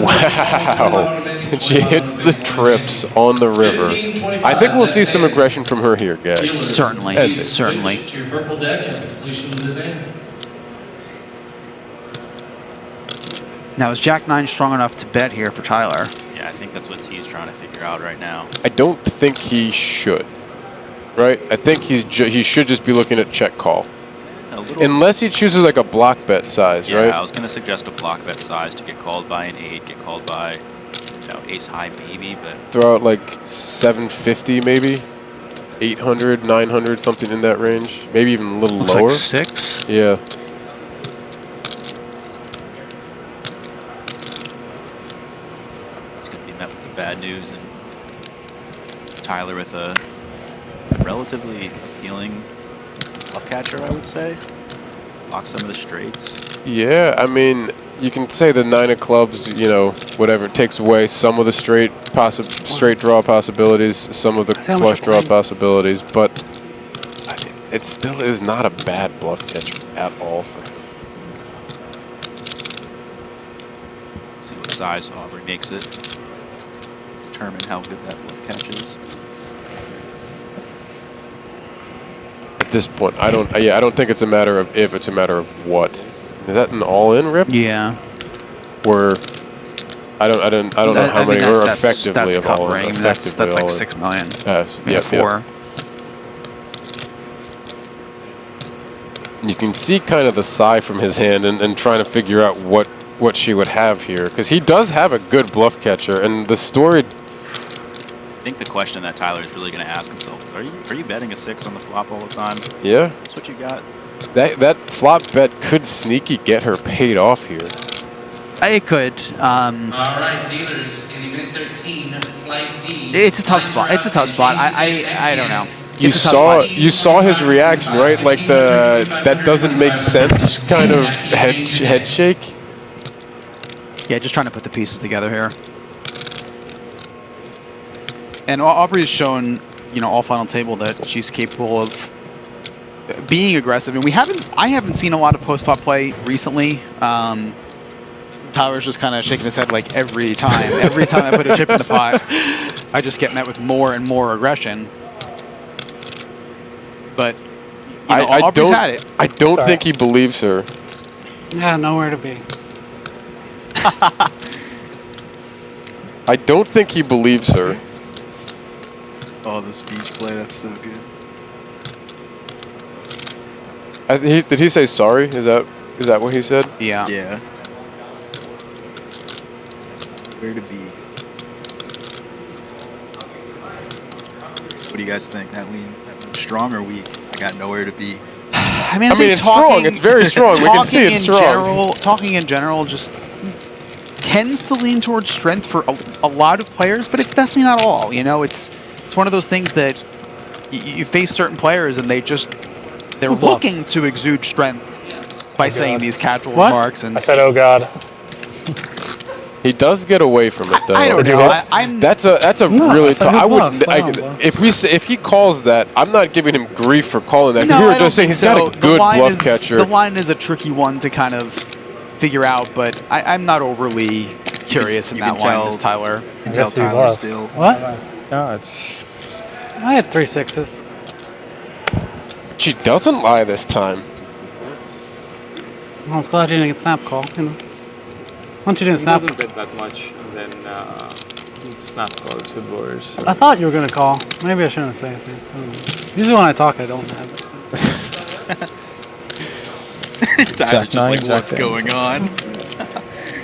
Wow, and she hits the trips on the river. I think we'll see some aggression from her here, guys.
Certainly, certainly. Now, is Jack 9 strong enough to bet here for Tyler?
Yeah, I think that's what he's trying to figure out right now.
I don't think he should, right? I think he should just be looking at check call. Unless he chooses like a block bet size, right?
Yeah, I was going to suggest a block bet size to get called by an 8, get called by, ace high maybe, but...
Throw out like 750 maybe? 800, 900, something in that range. Maybe even a little lower.
Like 6?
Yeah.
He's going to be met with the bad news, and Tyler with a relatively appealing bluff catcher, I would say. Lock some of the straights.
Yeah, I mean, you can say the 9 of clubs, whatever, it takes away some of the straight draw possibilities, some of the flush draw possibilities, but it still is not a bad bluff catcher at all for him.
See what size Aubrey makes it. Determine how good that bluff catch is.
At this point, I don't think it's a matter of if, it's a matter of what. Is that an all-in rip?
Yeah.
Where I don't know how many are effectively of all in.
That's like 6 million.
Yeah,
4.
You can see kind of the sigh from his hand and trying to figure out what she would have here, because he does have a good bluff catcher, and the story.
I think the question that Tyler is really going to ask himself is, are you betting a 6 on the flop all the time?
Yeah.
That's what you got.
That flop bet could sneaky get her paid off here.
It could.
All right, dealers, in event 13, flight D.
It's a tough spot. It's a tough spot. I don't know.
You saw his reaction, right? Like that doesn't make sense kind of head shake.
Yeah, just trying to put the pieces together here. And Aubrey has shown, all final table that she's capable of being aggressive. And I haven't seen a lot of post-flop play recently. Tyler's just kind of shaking his head like every time. Every time I put a chip in the pot, I just get met with more and more aggression. But Aubrey's had it.
I don't think he believes her.
Yeah, nowhere to be.
I don't think he believes her.
Oh, the speech play, that's so good.
Did he say sorry? Is that what he said?
Yeah.
Yeah. Where to be? What do you guys think? That lean strong or weak? I got nowhere to be.
I mean,
it's strong. It's very strong. We can see it's strong.
Talking in general just tends to lean towards strength for a lot of players, but it's definitely not all. It's one of those things that you face certain players and they're looking to exude strength by saying these casual remarks. And
I said, "Oh God."
He does get away from it, though.
I don't know.
That's a really tough. I would if he calls that, I'm not giving him grief for calling that.
No,
We were just saying he's got a good bluff catcher.
The line is a tricky one to kind of figure out, but I'm not overly curious in that line as Tyler.
You can tell Tyler still.
What?
No, it's.
I had 3 6s.
She doesn't lie this time.
I was glad you didn't get snap call. You know, once you didn't
He
snap,
doesn't bet that much, and then he snap calls with boards. So.
I thought you were gonna call. Maybe I shouldn't say anything. I don't know. Usually when I talk, I don't have it.
Tyler's just like,
Jack
what's
10.
going on?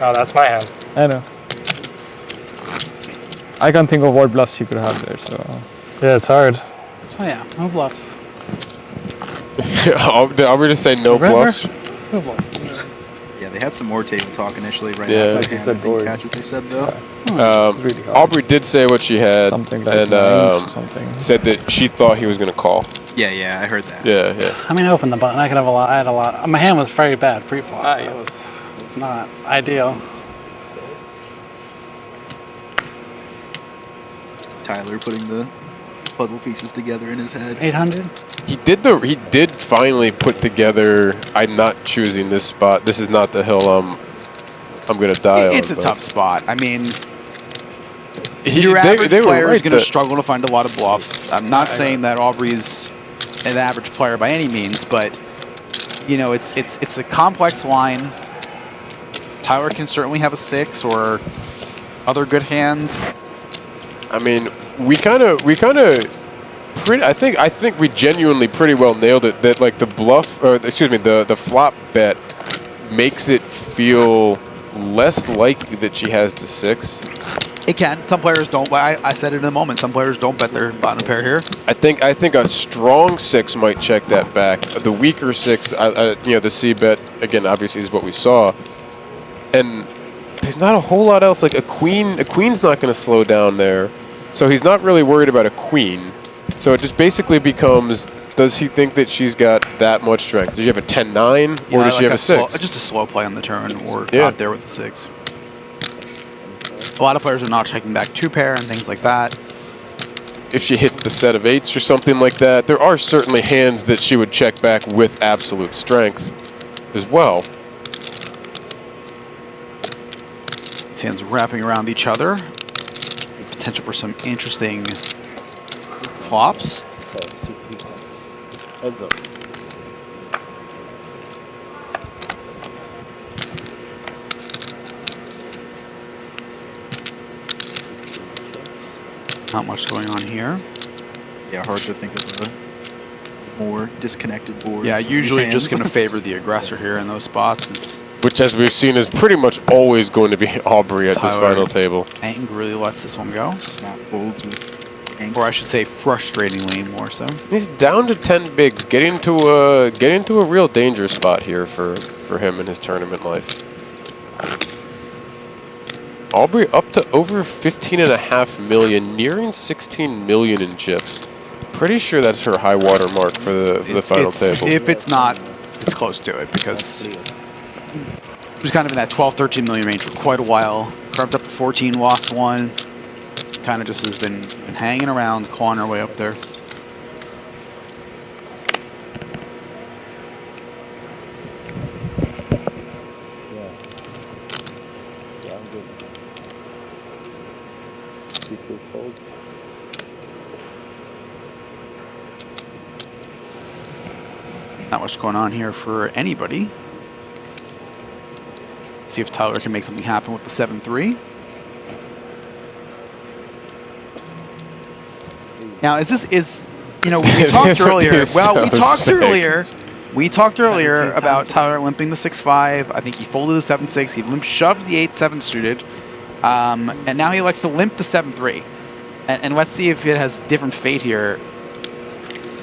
Oh, that's my hand. I know. I can't think of what bluffs you could have there, so. Yeah, it's hard.
So yeah, no bluffs.
Did Aubrey just say no bluffs?
No bluffs.
Yeah, they had some more table talk initially right
Yeah.
after the hand. I didn't catch what they said though.
Aubrey did say what she had,
Something like
and
nice, something.
said that she thought he was going to call.
Yeah, I heard that.
Yeah.
I mean, I opened the button. I could have a lot. I had a lot. My hand was very bad pre-flop. It's not ideal.
Tyler putting the puzzle pieces together in his head.
800.
He did finally put together. I'm not choosing this spot. This is not the hill I'm going to die on.
It's a
but
tough spot. I mean,
They
your average
were
player is
right
going to
that-
struggle to find a lot of bluffs. I'm not saying that Aubrey's an average player by any means, but you know, it's a complex line. Tyler can certainly have a 6 or other good hands.
I mean, we kind of I think we genuinely pretty well nailed it. That like the bluff, or excuse me, the flop bet makes it feel less likely that she has the 6.
It can. Some players don't. I said it in a moment. Some players don't bet their bottom pair here.
I think a strong 6 might check that back. The weaker 6, the C bet again obviously is what we saw, and there's not a whole lot else. Like a queen's not going to slow down there, so he's not really worried about a queen. So it just basically becomes: does he think that she's got that much strength? Does she have a 10-9, or does she have a 6?
Just a slow play on the turn, or
Yeah.
out there with the 6. A lot of players are not checking back 2 pair and things like that.
If she hits the set of 8s or something like that, there are certainly hands that she would check back with absolute strength as well.
These hands wrapping around each other. Potential for some interesting flops.
Heads up.
Not much going on here.
Yeah, hard to think of a more disconnected board.
Yeah,
for these
usually
hands.
just going to favor the aggressor here in those spots.
Which, as we've seen, is pretty much always going to be Aubrey at this
Tyler
final table.
angrily lets this one go.
Snap folds with angst.
Or I should say frustratingly more so.
He's down to 10 bigs, getting to a real danger spot here for him in his tournament life. Aubrey up to over 15.5 million, nearing 16 million in chips. Pretty sure that's her high water mark for the final table.
If it's not, it's close to it because it was kind of in that 12, 13 million range for quite a while. Carved up to 14, lost 1. Kind of just has been hanging around, clawing her way up there.
Yeah, I'm good. Super fold.
Not much going on here for anybody. Let's see if Tyler can make something happen with the 7-3. Now, we talked earlier. Well, we talked earlier about Tyler limping the 6-5. I think he folded the 7-6. He shoved the 8-7 suited. And now he likes to limp the 7-3. And let's see if it has different fate here.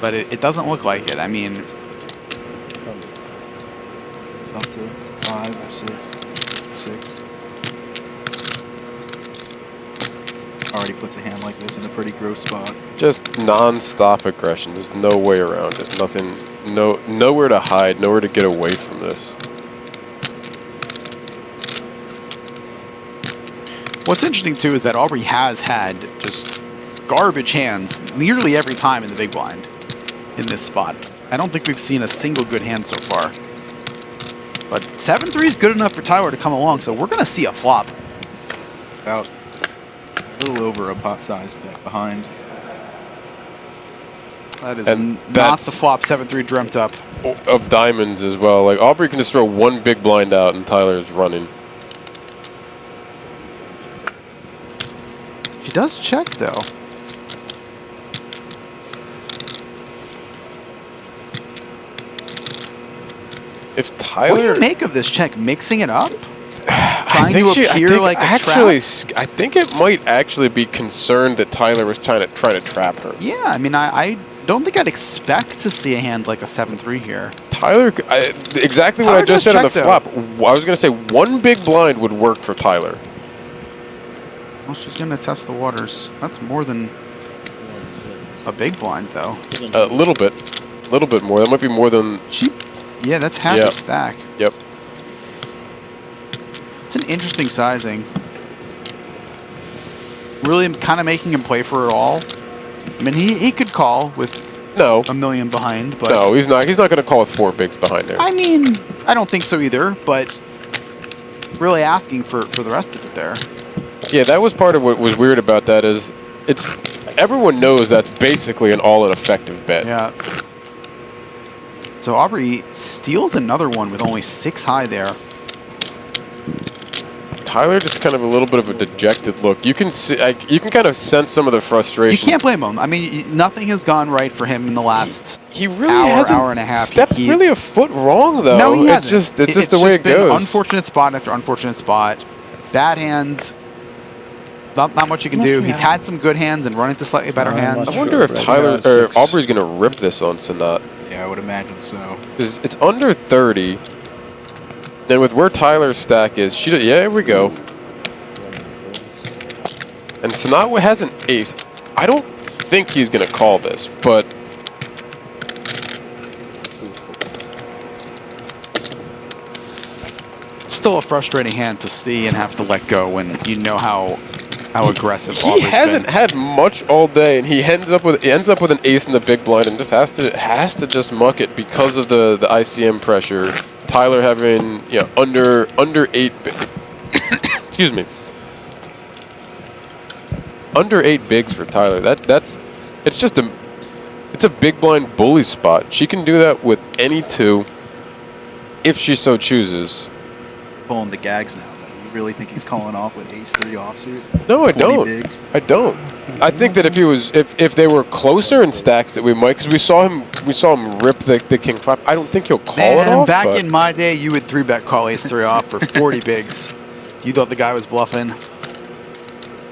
But it doesn't look like it. I mean,
It's up to 5 or 6. Already puts a hand like this in a pretty gross spot.
Just non-stop aggression. There's no way around it. Nothing. Nowhere to hide. Nowhere to get away from this.
what's interesting too is that Aubrey has had just garbage hands nearly every time in the big blind in this spot. I don't think we've seen a single good hand so far. But 7-3 is good enough for Tyler to come along, so we're going to see a flop.
About a little over a pot size bet behind.
That is
And
not
that's
the flop 7-3 dreamt up.
of diamonds as well. Like Aubrey can just throw one big blind out and Tyler's running.
She does check though.
If Tyler,
What do you make of this check? Mixing it up?
I
Trying
think
to appear like a
actually,
trap?
I think it might actually be concerned that Tyler was trying to trap her.
Yeah, I mean, I don't think I'd expect to see a hand like a 7-3 here.
Tyler, exactly what
Tyler
I just
does
said on the
check,
flop. I was going to say one big blind would work for Tyler.
Well, she's going to test the waters. That's more than a big blind, though.
A little bit more. That might be more than.
Yeah, that's half
Yeah.
a stack.
Yep.
It's an interesting sizing. Really kind of making him play for it all. I mean, he could call with a million behind, but
No, he's not. He's not going to call with 4 bigs behind there.
I mean, I don't think so either, but really asking for the rest of it there.
Yeah, that was part of what was weird about that is everyone knows that's basically an all ineffective bet.
Yeah. So Aubrey steals another one with only 6 high there.
Tyler just kind of a little bit of a dejected look. You can see, you can kind of sense some of the
You
frustration.
can't blame him. I mean, nothing has gone right for him in the last
he really
hour and a half.
stepped really a foot wrong though.
No, he hasn't.
It's just the way it
been
goes.
Unfortunate spot after unfortunate spot. Bad hands. Not much you can do. He's had some good hands and run into slightly better hands.
I wonder if Tyler or Aubrey's going to rip this on Sanat.
Yeah, I would imagine so.
Because it's under 30. And with where Tyler's stack is, yeah, here we go. And Sanat has an ace. I don't think he's going to call this, but
Still a frustrating hand to see and have to let go when you know how aggressive
he
Aubrey's
hasn't
been.
had much all day, and he ends up with an ace in the big blind, and just has to just muck it because of the ICM pressure. Tyler having under 8, excuse me, under 8 bigs for Tyler. It's a big blind bully spot. She can do that with any 2 if she so chooses.
Pulling the gags now. You really think he's calling off with ace-3 offsuit?
No, I
40
don't.
bigs?
I don't. I think that if they were closer in stacks that we might, because we saw him rip the king flop. I don't think he'll call it off.
Back
but
in my day, you would 3-bet call ace-3 off for 40 bigs. You thought the guy was bluffing.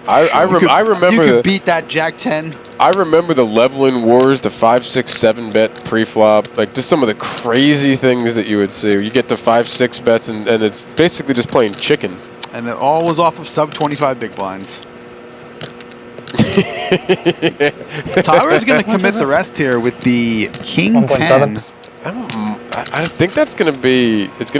I remember
you could beat that Jack-10.
I remember the leveling wars, the 5, 6, 7 bet pre-flop, like just some of the crazy things that you would see. You get to 5, 6 bets, and it's basically just playing chicken.
And it all was off of sub-25 big blinds. Tyler's going to commit the rest here with the king 10.
I think it's going to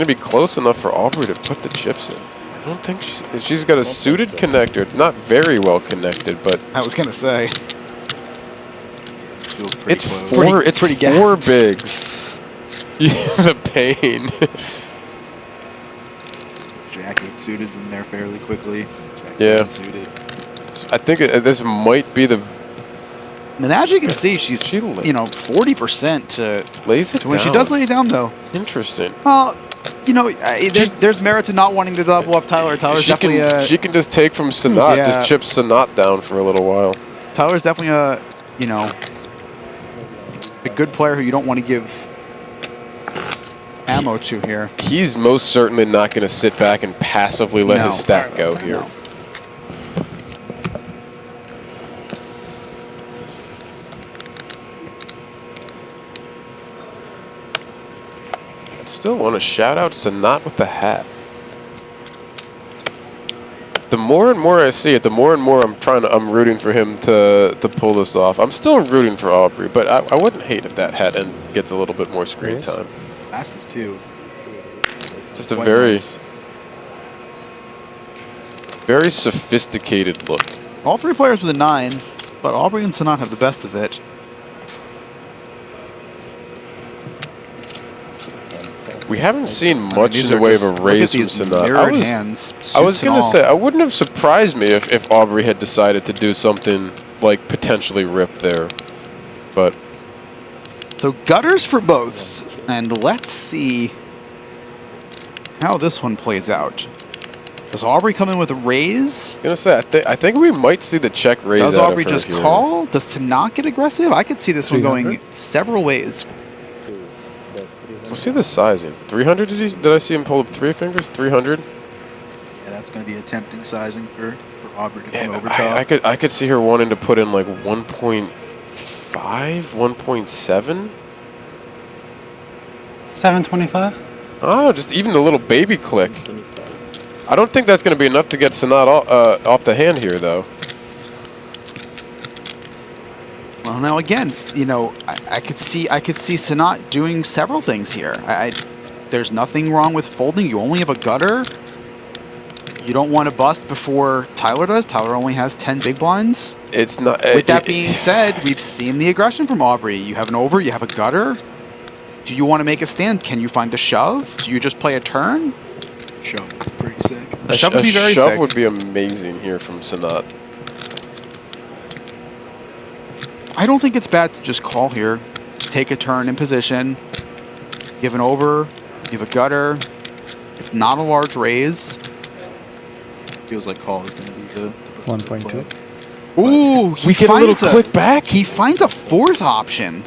be close enough for Aubrey to put the chips in. I don't think she's got a suited connector. It's not very well connected, but
I was going to say.
This feels pretty close.
It's
pretty
4
gapped.
bigs. The pain.
Jack 8 suited's in there fairly quickly. Jack 7 suited.
I think this might be the.
And as you can see, she's 40% to
lays it
when she
down.
does lay it down, though.
Interesting.
Well, there's merit to not wanting to double up Tyler. Tyler's definitely
she can just take from Sanat,
Yeah.
just chip Sanat down for a little while.
Tyler's definitely a good player who you don't want to give ammo to here.
He's most certainly not going to sit back and passively let his stack go here.
No.
I still want to shout out Sanat with the hat. The more and more I see it, the more and more I'm rooting for him to pull this off. I'm still rooting for Aubrey, but I wouldn't hate if that hat gets a little bit more screen time.
Passes too.
Just a very sophisticated look.
All 3 players with a 9, but Aubrey and Sanat have the best of it.
We haven't seen much in the way of a raise from Sanat. I was going to say, I wouldn't have surprised me if Aubrey had decided to do something like potentially rip there. But
So gutters for both. And let's see how this one plays out. Does Aubrey come in with a raise?
I was gonna say, I think we might see the check raise.
Does
out
Aubrey
of her
just
here.
call? Does Sanat get aggressive? I could see this one going several ways.
We'll see the sizing. 300? Did I see him pull up 3 fingers? 300?
Yeah, that's going to be a tempting sizing for Aubrey to come
Yeah,
over top.
I could see her wanting to put in like 1.5, 1.7.
725.
Oh, just even the little baby click. I don't think that's going to be enough to get Sanat off the hand here, though.
Well, now again, you know, I could see Sanat doing several things here. There's nothing wrong with folding. You only have a gutter. You don't want to bust before Tyler does. Tyler only has 10 big blinds.
It's not.
With that being said, we've seen the aggression from Aubrey. You have an over. You have a gutter. Do you want to make a stand? Can you find the shove? Do you just play a turn?
Shove is pretty sick.
A shove would be very
shove
sick.
would be amazing here from Sanat.
I don't think it's bad to just call here. Take a turn in position. You have an over. You have a gutter. It's not a large raise.
Feels like call is going to be the
1.2.
Ooh,
we get a little click back.
He finds a fourth option.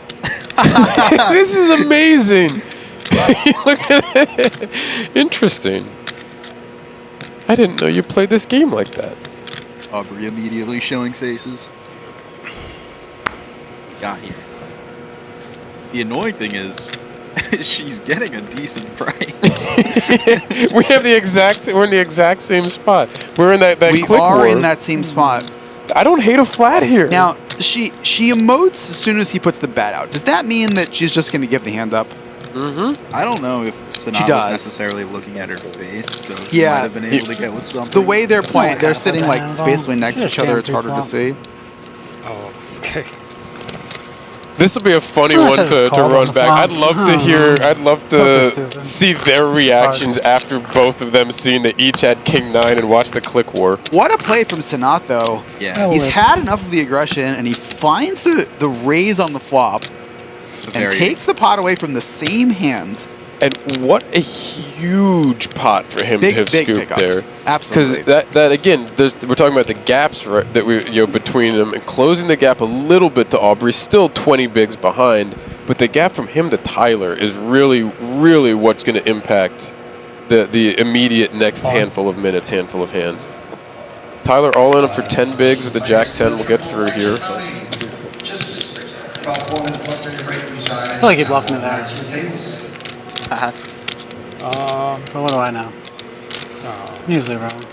This is amazing. Look at it. Interesting. I didn't know you played this game like that.
Aubrey immediately showing faces. Got here. The annoying thing is, she's getting a decent price.
We're in the exact same spot. We're in that
We
click
are
war.
in that same spot.
I don't hate a flat here.
Now, she emotes as soon as he puts the bet out. Does that mean that she's just going to give the hand up?
Mm-hmm.
I don't know if
She
Sanat
does.
was necessarily looking at her face, so she
Yeah.
might have been able to get with something.
The way they're playing, they're sitting like basically next to each other. It's harder to see.
Oh, okay.
This will be a funny
I
one
thought it
to
was called
run
on
back.
the
I'd
phone.
love to hear. I'd love
Fucking
to
stupid.
see their reactions after both of them seeing that each had King 9 and watch the click war.
What a play from Sanat, though.
Yeah.
He's had enough of the aggression, and he finds the raise on the flop and
very-
takes the pot away from the same hand.
And what a huge pot for him
Big,
to have
big
scooped
pickup.
there.
Absolutely.
Because that again, we're talking about the gaps that we between them and closing the gap a little bit to Aubrey, still 20 bigs behind, but the gap from him to Tyler is really, really what's going to impact the immediate next handful of minutes, handful of hands. Tyler all in for 10 bigs with the Jack 10. We'll get through here.
I feel like he bluffed me there. But what do I know? I'm usually wrong.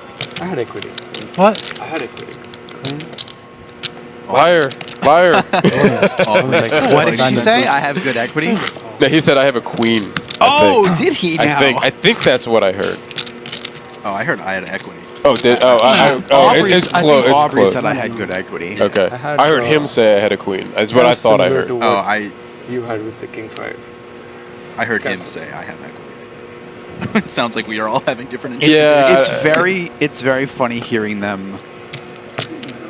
I had equity.
What?
I had equity.
Queen?
Liar.
What did she say? I have good equity.
No, he said I have a queen.
Oh, did he now?
I think that's what I heard.
Oh, I heard I had equity.
Oh, it's
I
close.
think Aubrey
It's
said
close.
I had good equity.
Okay.
I had,
I heard him say I had a queen. That's what I thought I heard.
To
Oh,
what you had with the King 5.
I heard him say I have equity. It sounds like we are all having different
It's very funny hearing them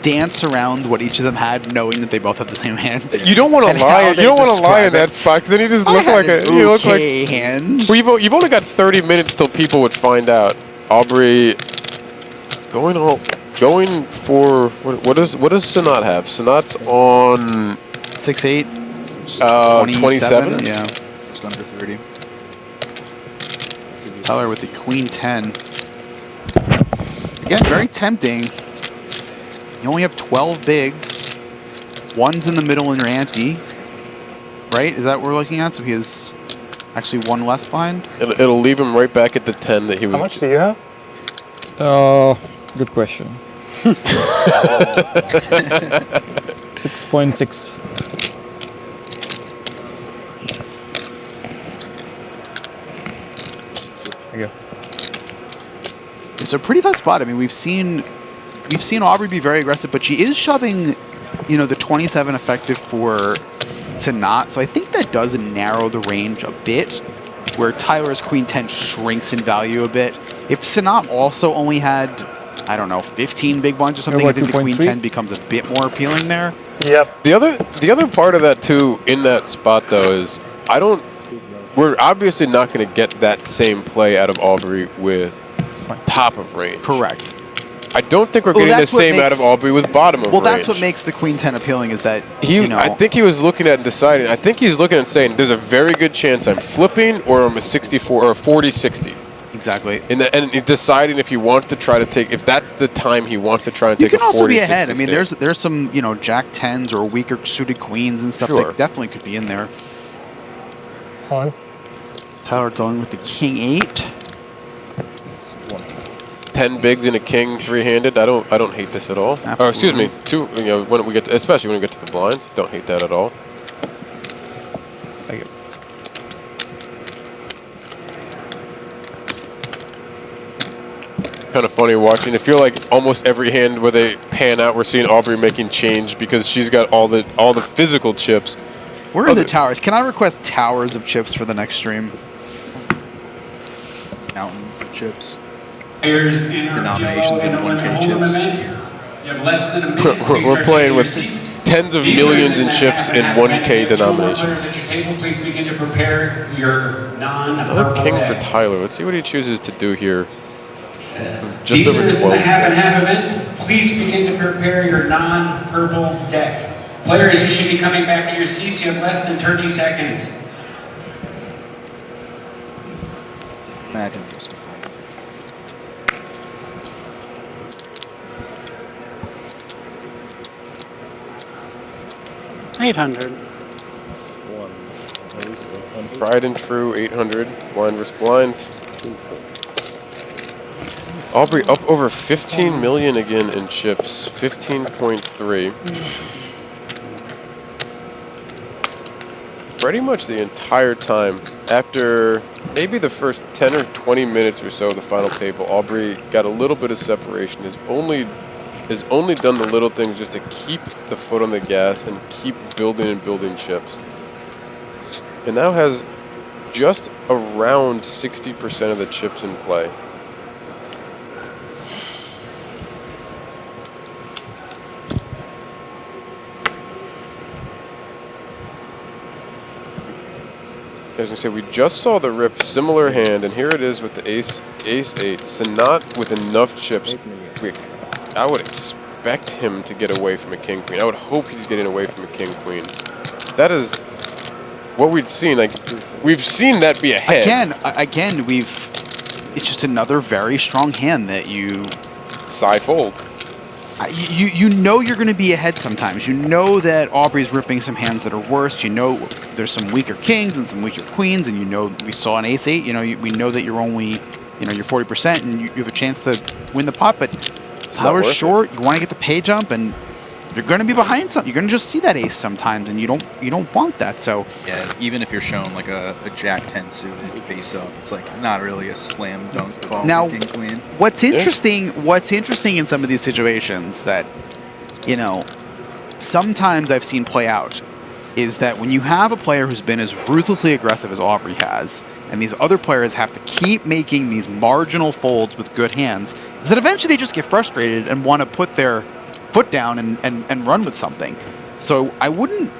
dance around what each of them had, knowing that they both have the same hand.
You don't want
And
to
how
lie. You
they
don't want to lie
describe
in that
it.
spot because then you just
I
look
had
like
an
you look
okay
like
hand.
Well, you've only got 30 minutes till people would find out. Aubrey going for what does Sanat have? Sanat's on
6-8.
27.
Yeah.
Just under 30.
Tyler with the Queen 10. Again, very tempting. You only have 12 bigs. One's in the middle in your ante. Right? Is that what we're looking at? So he has actually one less behind?
It'll leave him right back at the 10 that he was.
How much do you have? Good question. 6.6. There you go.
It's a pretty tough spot. I mean, we've seen Aubrey be very aggressive, but she is shoving, the 27 effective for Sanat. So I think that does narrow the range a bit, where Tyler's Queen 10 shrinks in value a bit. If Sanat also only had I don't know, 15 big blinds or something. I think the queen 10 becomes a bit more appealing there.
Yep.
The other part of that too in that spot though is we're obviously not going to get that same play out of Aubrey with top of range.
Correct.
I don't think we're getting the same out of Aubrey with bottom of range.
Well, that's what makes the queen 10 appealing is that,
I think he was looking at and deciding. I think he's looking and saying, there's a very good chance I'm flipping or I'm a 64 or a 40-60.
Exactly.
And deciding if he wants to try to take, if that's the time he wants to try and take a 40-60.
You can also be ahead. I mean, there's some, jack 10s or weaker suited queens and stuff that definitely could be in there.
On.
Tyler going with the king 8.
10 bigs and a king three-handed. I don't hate this at all.
Absolutely.
Or excuse me, two. When we get to, especially when we get to the blinds, don't hate that at all.
Thank you.
Kind of funny watching. I feel like almost every hand where they pan out, we're seeing Aubrey making change because she's got all the physical chips.
Where are the towers? Can I request towers of chips for the next stream?
Mountains of chips.
Denominations
in 1K chips.
You have less than a minute.
We're playing with tens of millions in chips in 1K denominations.
At your table, please begin to prepare your
Another king for Tyler. Let's see what he chooses to do here. Just over 12
half and half event. Please begin to prepare your non-purple deck. Players, you should be coming back to your seats. You have less than 30 seconds.
Imagine just a fold.
800.
Tried and true, 800. Blind versus blind. Aubrey up over 15 million again in chips. 15.3. Pretty much the entire time, after maybe the first 10 or 20 minutes or so of the final table, Aubrey got a little bit of separation. Has only done the little things just to keep the foot on the gas and keep building and building chips. And now has just around 60% of the chips in play. As I say, we just saw the rip, similar hand, and here it is with the ace 8. Sanat with enough chips. I would expect him to get away from a king queen. I would hope he's getting away from a king queen. That is what we'd seen. Like, we've seen that be a head.
Again, it's just another very strong hand that you
fold.
You know you're going to be ahead sometimes. You know that Aubrey's ripping some hands that are worse. You know there's some weaker kings and some weaker queens, and you know we saw an ace 8. We know that you're only you're 40% and you have a chance to win the pot, but Tyler's short. You want to get the pay jump, and you're going to be behind something. You're going to just see that ace sometimes, and you don't want that. So
yeah, even if you're shown like a Jack 10 suited face up, it's like not really a slam dunk call.
Now,
for king queen.
What's interesting in some of these situations that sometimes I've seen play out is that when you have a player who's been as ruthlessly aggressive as Aubrey has, and these other players have to keep making these marginal folds with good hands, is that eventually they just get frustrated and want to put their foot down and run with something. So I wouldn't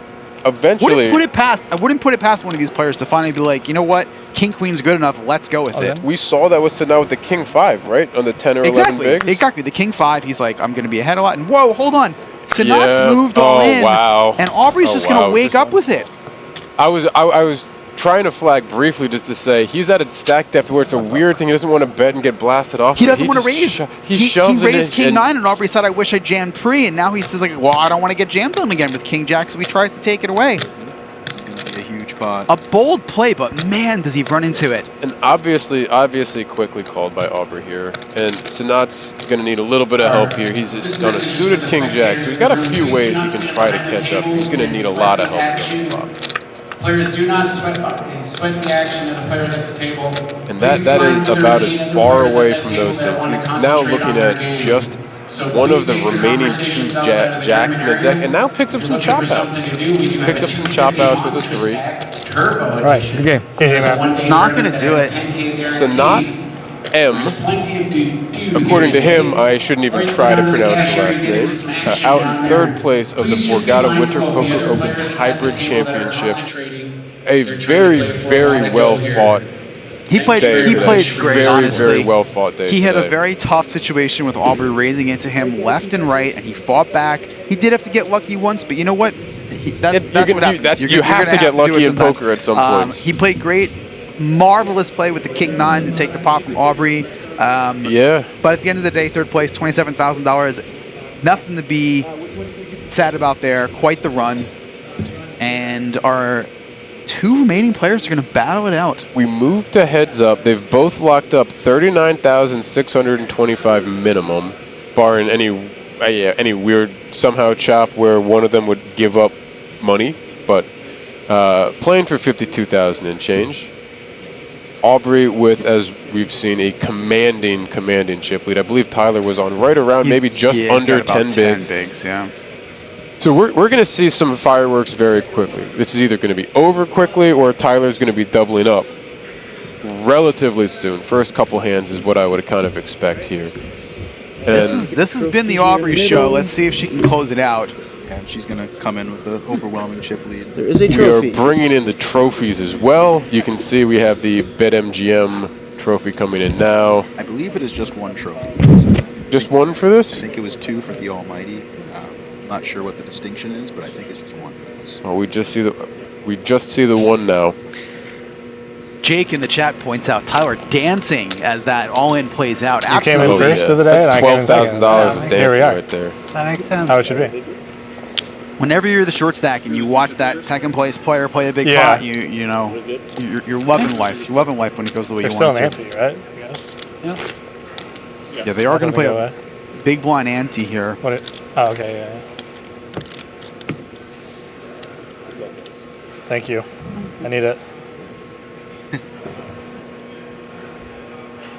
put it past one of these players to finally be like, you know what, king queen's good enough, let's go with it.
We saw that with Sanat with the king 5, right? On the 10 or 11 bigs.
Exactly. The king 5, he's like, I'm going to be ahead a lot. And whoa, hold on. Sanat's moved all in.
Wow.
And Aubrey's just going to wake up with it.
I was trying to flag briefly just to say he's at a stack depth where it's a weird thing. He doesn't want to bet and get blasted off.
He doesn't want to raise.
He
raised king 9, and Aubrey said, I wish I jammed pre. And now he says, like, well, I don't want to get jammed on again with king jack, so he tries to take it away.
This is going to be a huge pot.
A bold play, but man, does he run into it.
And obviously quickly called by Aubrey here. And Sanat's going to need a little bit of help here. He's just on a suited king jack, so he's got a few ways he can try to catch up. He's going to need a lot of help on the flop.
Players do not sweat the action of the players at the table.
And that is about as far away from those things. He's now looking at just one of the remaining 2 jacks in the deck, and now picks up some chop outs. Picks up some chop outs with a 3.
All right, good game. GG, man.
Not going to do it.
Sanat M. According to him, I shouldn't even try to pronounce the last name. Out in third place of the Borgata Winter Poker Opens Hybrid Championship. A very, very well fought.
He played great,
very,
honestly.
Very well fought day.
He had
today.
a very tough situation with Aubrey raising into him left and right, and he fought back. He did have to get lucky once, but you know what? That's what happens.
You have to get lucky in poker at some point.
He played great. Marvelous play with the King 9 to take the pot from Aubrey.
Yeah.
But at the end of the day, third place, $27,000. Nothing to be sad about there. Quite the run. And our two remaining players are going to battle it out.
We moved to heads up. They've both locked up $39,625 minimum, barring any weird somehow chop where one of them would give up money. But playing for $52,000 and change. Aubrey with, as we've seen, a commanding chip lead. I believe Tyler was on right around maybe just under 10 bigs.
Yeah.
So we're going to see some fireworks very quickly. This is either going to be over quickly or Tyler's going to be doubling up relatively soon. First couple hands is what I would kind of expect here. And
This has been the Aubrey show. Let's see if she can close it out.
And she's going to come in with an overwhelming chip lead.
There is a trophy.
We are bringing in the trophies as well. You can see we have the BetMGM trophy coming in now.
I believe it is just one trophy for this.
Just one for this?
I think it was two for the Almighty. I'm not sure what the distinction is, but I think it's just one for this.
Oh, we just see the one now.
Jake in the chat points out Tyler dancing as that all-in plays out.
You came in first of the day.
That's $12,000 of dancing right there.
That makes sense.
How it should be.
Whenever you're the short stack and you watch that second place player play a big pot, you know you're loving life. You're loving life when it goes the way you want it to.
They're still an ante, right?
Yeah.
Yeah, they are going to play a big blind ante here.
Oh, okay, yeah. Thank you. I need it.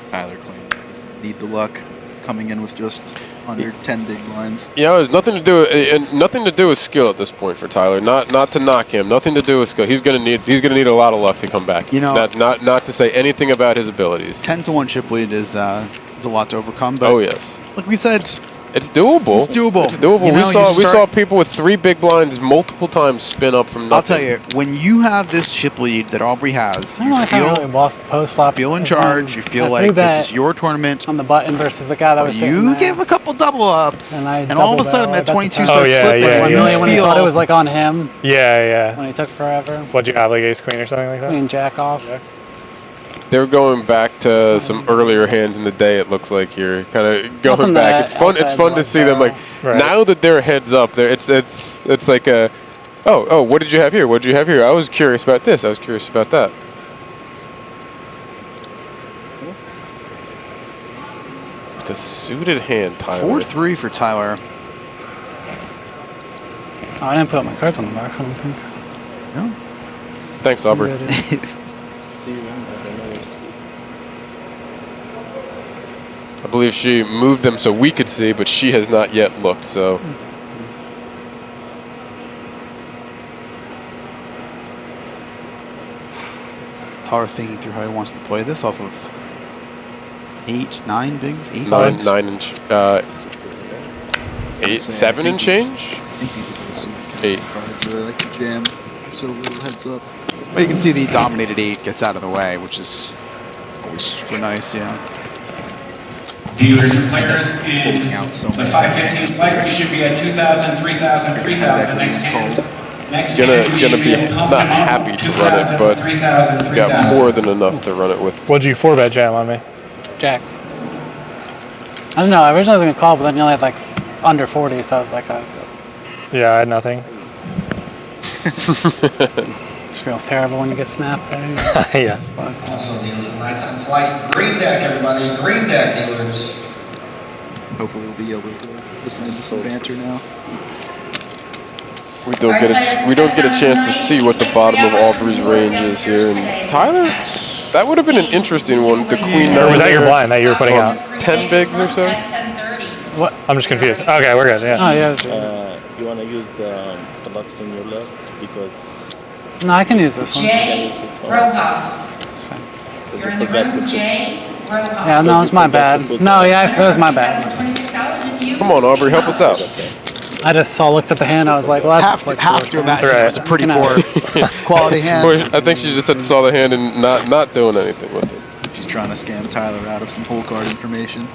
Tyler claimed he doesn't need the luck, coming in with just under 10 big blinds.
Yeah, it's nothing to do with skill at this point for Tyler. Not to knock him. Nothing to do with skill. He's gonna need a lot of luck to come back.
You know,
not to say anything about his abilities.
10-1 chip lead is a lot to overcome. But
oh yes,
like we said,
it's doable.
It's doable.
It's doable.
You know,
we saw people with 3 big blinds multiple times spin up from nothing.
I'll tell you, when you have this chip lead that Aubrey has, you feel in charge. You feel like this is your tournament.
On the button versus the guy that was sitting
You
there.
give a couple double ups, and all of a sudden that 22
starts
slipping.
Yeah.
When he thought it was like on him.
Yeah.
When he took forever.
What'd you have, like ace queen or something like that?
Queen jack off.
Yeah.
They're going back to some earlier hands in the day. It looks like here, kind of going back. It's fun. It's fun to see them like now that they're heads up. There, it's like a, oh, what did you have here? What did you have here? I was curious about this. I was curious about that. With a suited hand, Tyler.
4-3 for Tyler.
Oh, I didn't put my cards on the box. I don't think.
No.
Thanks, Aubrey. I believe she moved them so we could see, but she has not yet looked, so.
Tyler thinking through how he wants to play this off of 8, 9 bigs, 8
9
bigs.
9 and 8, 7 and change?
I think these are those
8.
cards that I like to jam for so little heads up.
Well, you can see the dominated 8 gets out of the way, which is always super nice, yeah.
Viewers and players in the 515 flight, we should be at 2,000, 3,000, 3,000 next hand. Next
Gonna
hand, we should
be
at
not happy to run it, but
3,000,
got more than enough to run it with.
What'd you 4-bet jam on me?
Jacks. I don't know. I originally was going to call, but then you only had like under 40, so I was like,
Yeah, I had nothing.
Just feels terrible when you get snapped.
Yeah.
Also deals tonight's on flight. Green deck, everybody. Green deck dealers.
Hopefully we'll be able to listen into some banter now.
We don't get a chance to see what the bottom of Aubrey's range is here. And Tyler, that would have been an interesting one. The queen.
Or was that your blind that you were putting out?
10 bigs or so.
What?
I'm just confused. Okay, we're good. Yeah.
Oh yeah.
You want to use the box on your left because.
No, I can use this one.
Jay Rohoff. You're in the room, Jay.
Yeah, no, it's my bad. No, yeah, it was my bad.
Come on, Aubrey, help us out.
I just looked at the hand. I was like, well, that's like
have to imagine it was a pretty poor quality hand.
I think she just saw the hand and not doing anything with it.
She's trying to scam Tyler out of some hole card information.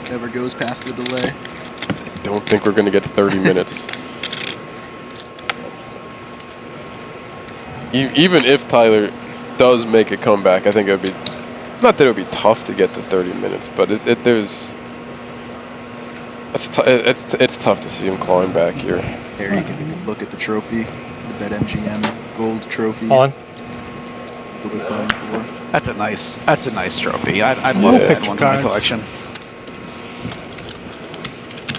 Never goes past the delay.
I don't think we're going to get 30 minutes. Even if Tyler does make a comeback, I think it would be, not that it would be tough to get to 30 minutes, but it's tough to see him clawing back here.
There you get a good look at the trophy, the BetMGM gold trophy.
On.
They'll be fighting for.
That's a nice trophy. I'd love to add one to my collection.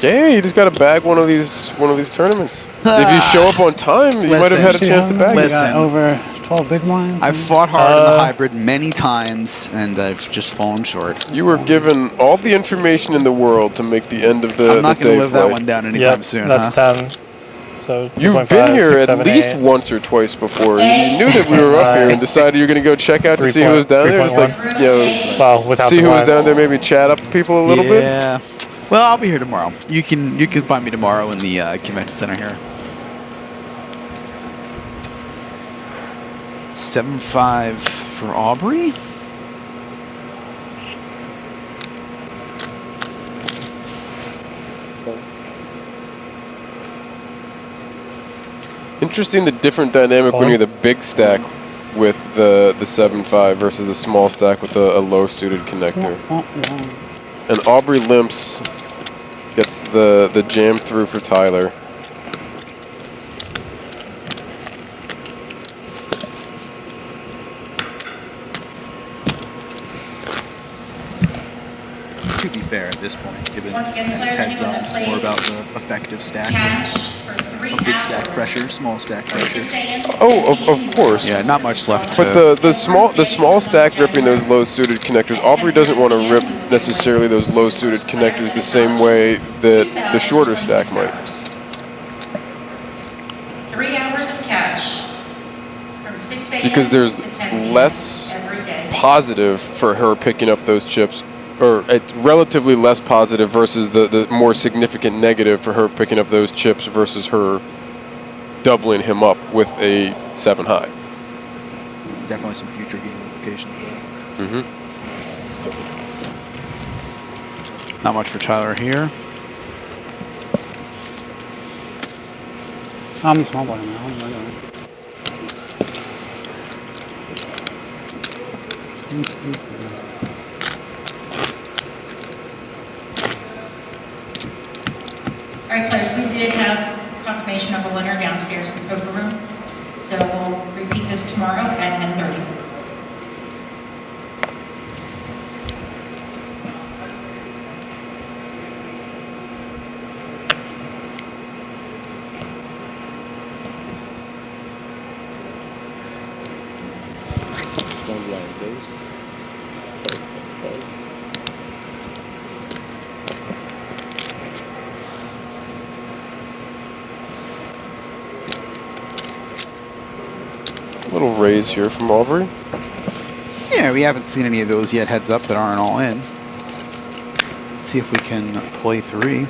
Yeah, you just got to bag one of these tournaments. If you show up on time, you might have had a chance to bag it.
Got over 12 big blinds.
I've fought hard in the hybrid many times, and I've just fallen short.
You were given all the information in the world to make the end of the
I'm not
day
going to live that
flight.
one down anytime soon.
That's 10. So
You've been here at least once or twice before. You knew that we were up here and decided you were going to go check out to see who was down there. Just like, see who was down there, maybe chat up people a little bit.
Yeah. Well, I'll be here tomorrow. You can find me tomorrow in the convention center here. 7-5 for Aubrey.
Interesting, the different dynamic when you're the big stack with the 7-5 versus the small stack with a low suited connector. And Aubrey limps, gets the jam through for Tyler.
To be fair, at this point, given that it's heads up, it's more about the effective stacking. A big stack pressure, small stack pressure.
Oh, of course.
Yeah, not much left.
But the small stack ripping those low suited connectors, Aubrey doesn't want to rip necessarily those low suited connectors the same way that the shorter stack might.
3 hours of cash from 6 a.m.
Because there's
to 10 p.m.
less
every day.
positive for her picking up those chips, or it's relatively less positive versus the more significant negative for her picking up those chips versus her doubling him up with a 7 high.
Definitely some future game implications there.
Not much for Tyler here.
I'm the small blind now.
All right, players, we did have confirmation of a winner downstairs in the poker room. So we'll repeat this tomorrow at 10:30.
Little raise here from Aubrey.
Yeah, we haven't seen any of those yet heads up that aren't all in. Let's see if we can play 3.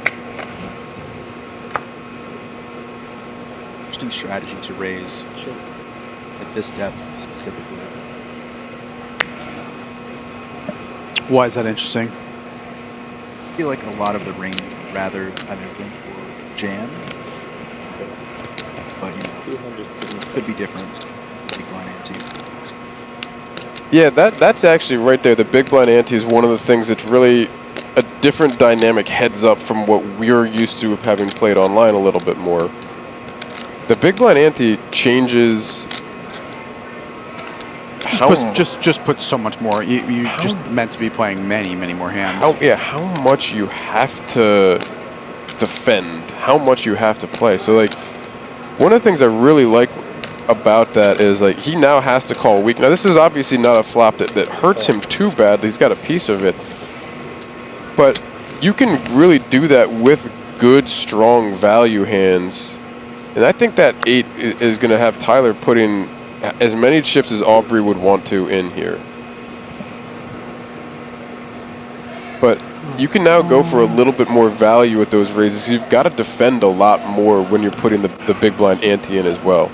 Interesting strategy to raise at this depth specifically.
Why is that interesting?
I feel like a lot of the range would rather either limp or jam. But, you know, could be different. Big blind ante.
Yeah, that's actually right there. The big blind ante is one of the things that's really a different dynamic heads up from what we're used to having played online a little bit more. The big blind ante changes.
Just put so much more. You just meant to be playing many more hands.
How much you have to defend, how much you have to play. So like, one of the things I really like about that is like he now has to call weak. Now this is obviously not a flop that hurts him too badly. He's got a piece of it, but you can really do that with good, strong value hands. And I think that 8 is going to have Tyler putting as many chips as Aubrey would want to in here. But you can now go for a little bit more value with those raises. You've got to defend a lot more when you're putting the big blind ante in as well.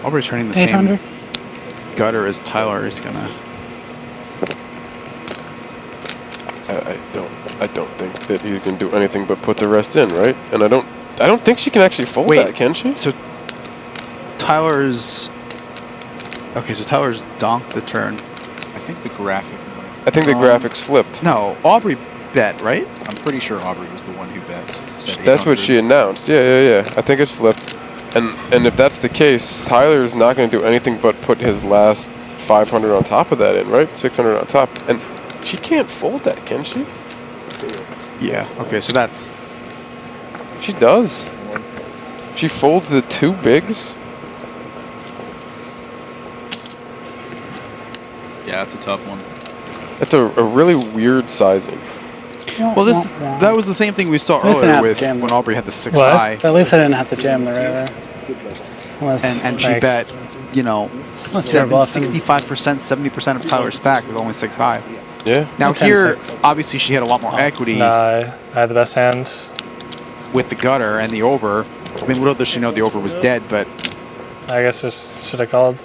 Aubrey's turning the same gutter as Tyler is gonna.
I don't think that he can do anything but put the rest in, right? And I don't think she can actually fold that, can she?
So Tyler's okay. So Tyler's donked the turn.
I think the graphic.
I think the graphics flipped.
No, Aubrey bet, right?
I'm pretty sure Aubrey was the one who bet.
That's what she announced. Yeah. I think it's flipped. And if that's the case, Tyler's not going to do anything but put his last 500 on top of that in, right? 600 on top. And she can't fold that, can she?
Yeah. Okay, so that's...
She does. She folds the two bigs.
Yeah, that's a tough one.
That's a really weird sizing.
Well, that was the same thing we saw earlier with when Aubrey had the 6 high.
At least I didn't have to jam the river.
And she bet, 65%, 70% of Tyler's stack with only 6 high.
Yeah.
Now here, obviously she had a lot more equity.
Nah, I had the best hand.
With the gutter and the over. I mean, little does she know the over was dead, but...
I guess just should have called.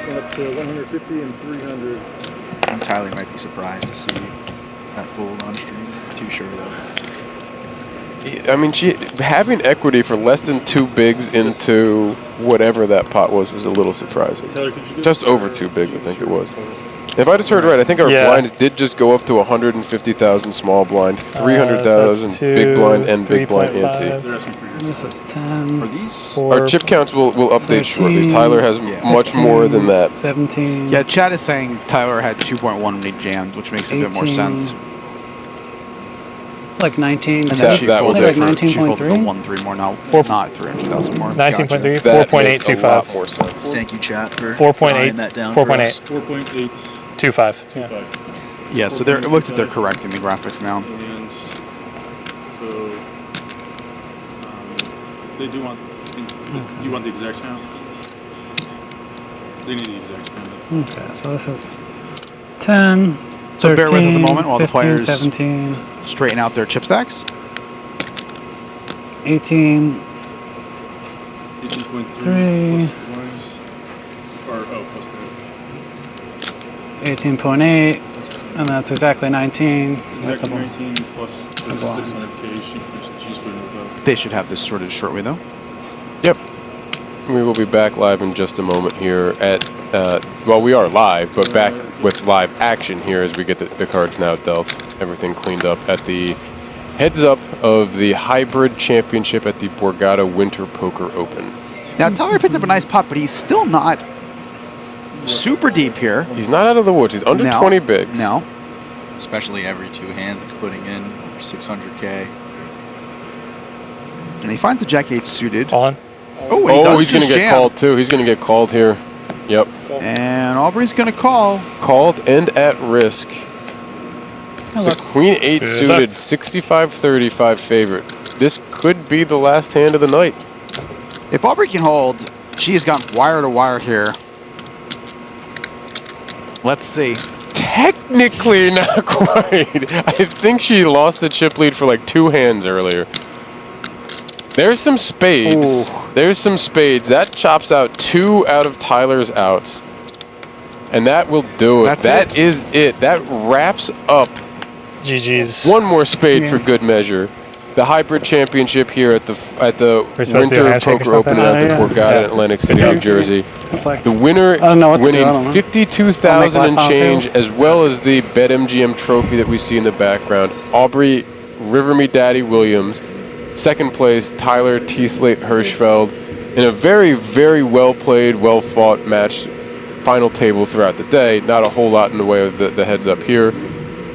Up to 150 and 300.
And Tyler might be surprised to see that fold on stream. Too sure though.
I mean, having equity for less than 2 bigs into whatever that pot was a little surprising. Just over 2 bigs, I think it was. If I just heard right, I think our blinds did just go up to 150,000 small blind, 300,000 big blind, and big blind ante.
This is 10.
Are these?
Our chip counts will update shortly. Tyler has much more than that.
17.
Yeah, Chad is saying Tyler had 2.1 when he jammed, which makes a bit more sense.
Like 19.
And then she folded
like
for
19.3.
1-3 more now. Not 300,000 more.
19.3,
That
4.825.
makes a lot more sense.
Thank you, chat, for
4.8,
that down
4.8.
4.8.
25.
Yeah, so it looks like they're correcting the graphics now.
And so they do want. You want the exact count? They need the exact count.
Okay, so this is 10.
So 13, bear with us a moment while
15,
the players
17,
straighten out their chip stacks.
18.
18.3
3.
Plus
18.8. And that's exactly 19.
Exactly 19 plus the 600K. She's putting it up.
They should have this sorted shortly, though.
Yep. We will be back live in just a moment here at, well, we are live, but back with live action here as we get the cards now dealt. Everything cleaned up at the heads up of the hybrid championship at the Borgata Winter Poker Open.
Now, Tyler picked up a nice pot, but he's still not super deep here.
He's not out of the woods. He's under 20 bigs.
No.
Especially every 2 hands he's putting in 600K.
And he finds the Jack-8 suited.
On.
Oh, and
he's going to get called too. He's going to get called here. Yep.
And Aubrey's going to call.
Called and at risk. The Queen 8 suited, 65-35 favorite. This could be the last hand of the night.
If Aubrey can hold, she has gone wire to wire here. Let's see.
Technically not quite. I think she lost the chip lead for like 2 hands earlier. There's some spades.
Ooh.
There's some spades. That chops out 2 out of Tyler's outs. And that will do it. That is it. That wraps up.
GG's.
One more spade for good measure. The hybrid championship here at the Winter Poker Open at the Borgata in Atlantic City, New Jersey. The winner winning 52,000 and change, as well as the BetMGM trophy that we see in the background. Aubrey RiverMeDaddy Williams. Second place, Tyler tslate Hirschfeld. In a very, very well played, well fought match. Final table throughout the day. Not a whole lot in the way of the heads up here.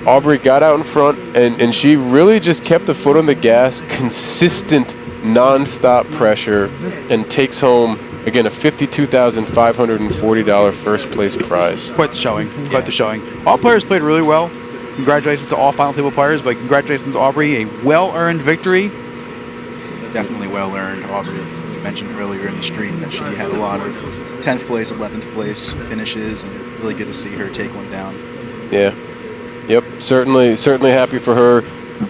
Aubrey got out in front, and she really just kept the foot on the gas, consistent, non-stop pressure, and takes home, again, a $52,540 first place prize.
Quite the showing. Quite the showing. All players played really well. Congratulations to all final table players, but congratulations to Aubrey. A well-earned victory.
Definitely well-earned, Aubrey. mentioned earlier in the stream that she had a lot of 10th place, 11th place finishes, and really good to see her take one down.
Yeah. Yep. Certainly happy for her.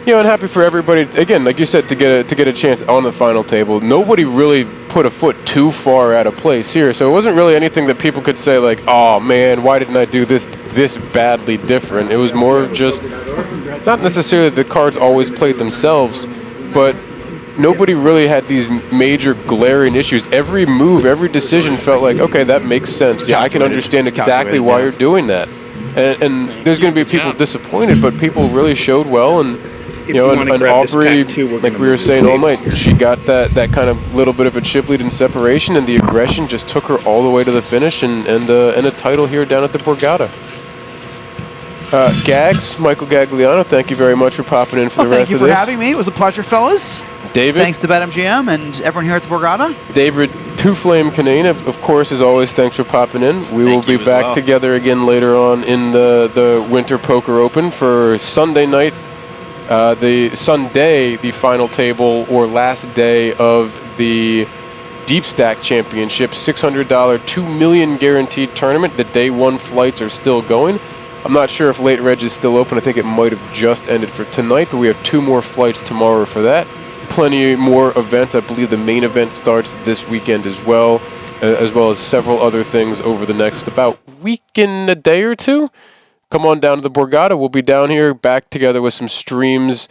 You know, and happy for everybody. Again, like you said, to get a chance on the final table. Nobody really put a foot too far out of place here, so it wasn't really anything that people could say like, "Oh man, why didn't I do this badly different?" It was more of just not necessarily the cards always played themselves, but nobody really had these major glaring issues. Every move, every decision felt like, okay, that makes sense. Yeah, I can understand exactly why you're doing that. And there's going to be people disappointed, but people really showed well. And you know, and Aubrey, like we were saying all night, she got that kind of little bit of a chip lead in separation, and the aggression just took her all the way to the finish and a title here down at the Borgata. Gags, Michael Gagliano, thank you very much for popping in for the rest of this.
Thank you for having me. It was a pleasure, fellas.
David.
Thanks to BetMGM and everyone here at the Borgata.
David Two Flame Canane, of course, as always, thanks for popping in. We will be back together again later on in the Winter Poker Open for Sunday night. The final table or last day of the Deep Stack Championship, $600, $2 million guaranteed tournament. The day one flights are still going. I'm not sure if late reg is still open. I think it might have just ended for tonight, but we have 2 more flights tomorrow for that. Plenty more events. I believe the main event starts this weekend as well as several other things over the next about week and a day or two. Come on down to the Borgata. We'll be down here back together with some streams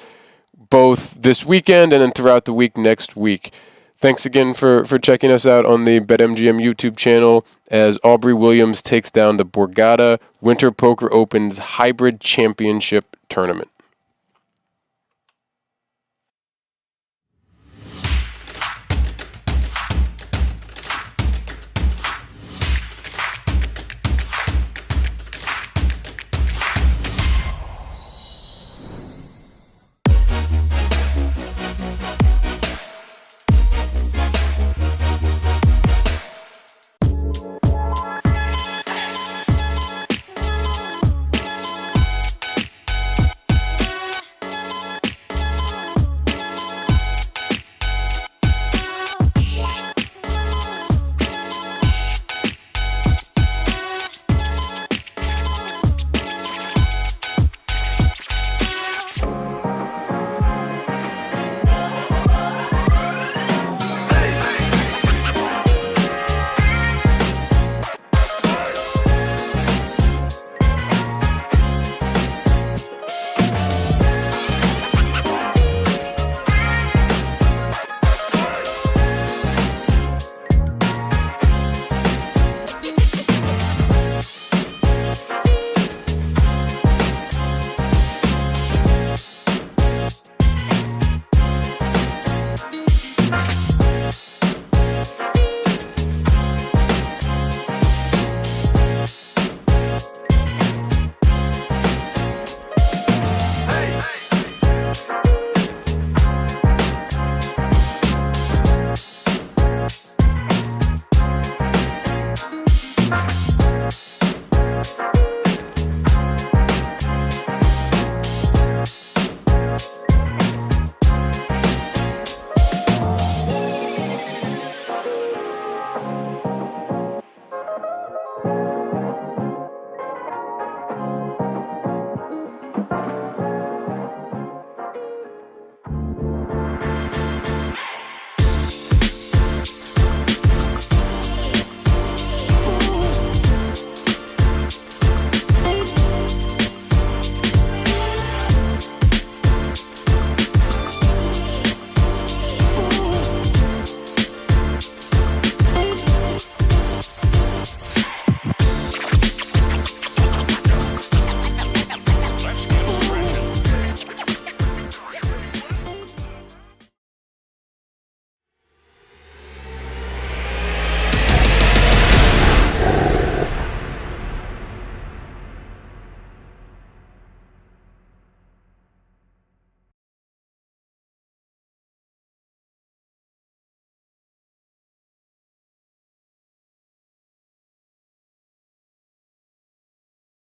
both this weekend and then throughout the week next week. Thanks again for checking us out on the BetMGM YouTube channel as Aubrey Williams takes down the Borgata Winter Poker Open's Hybrid Championship Tournament.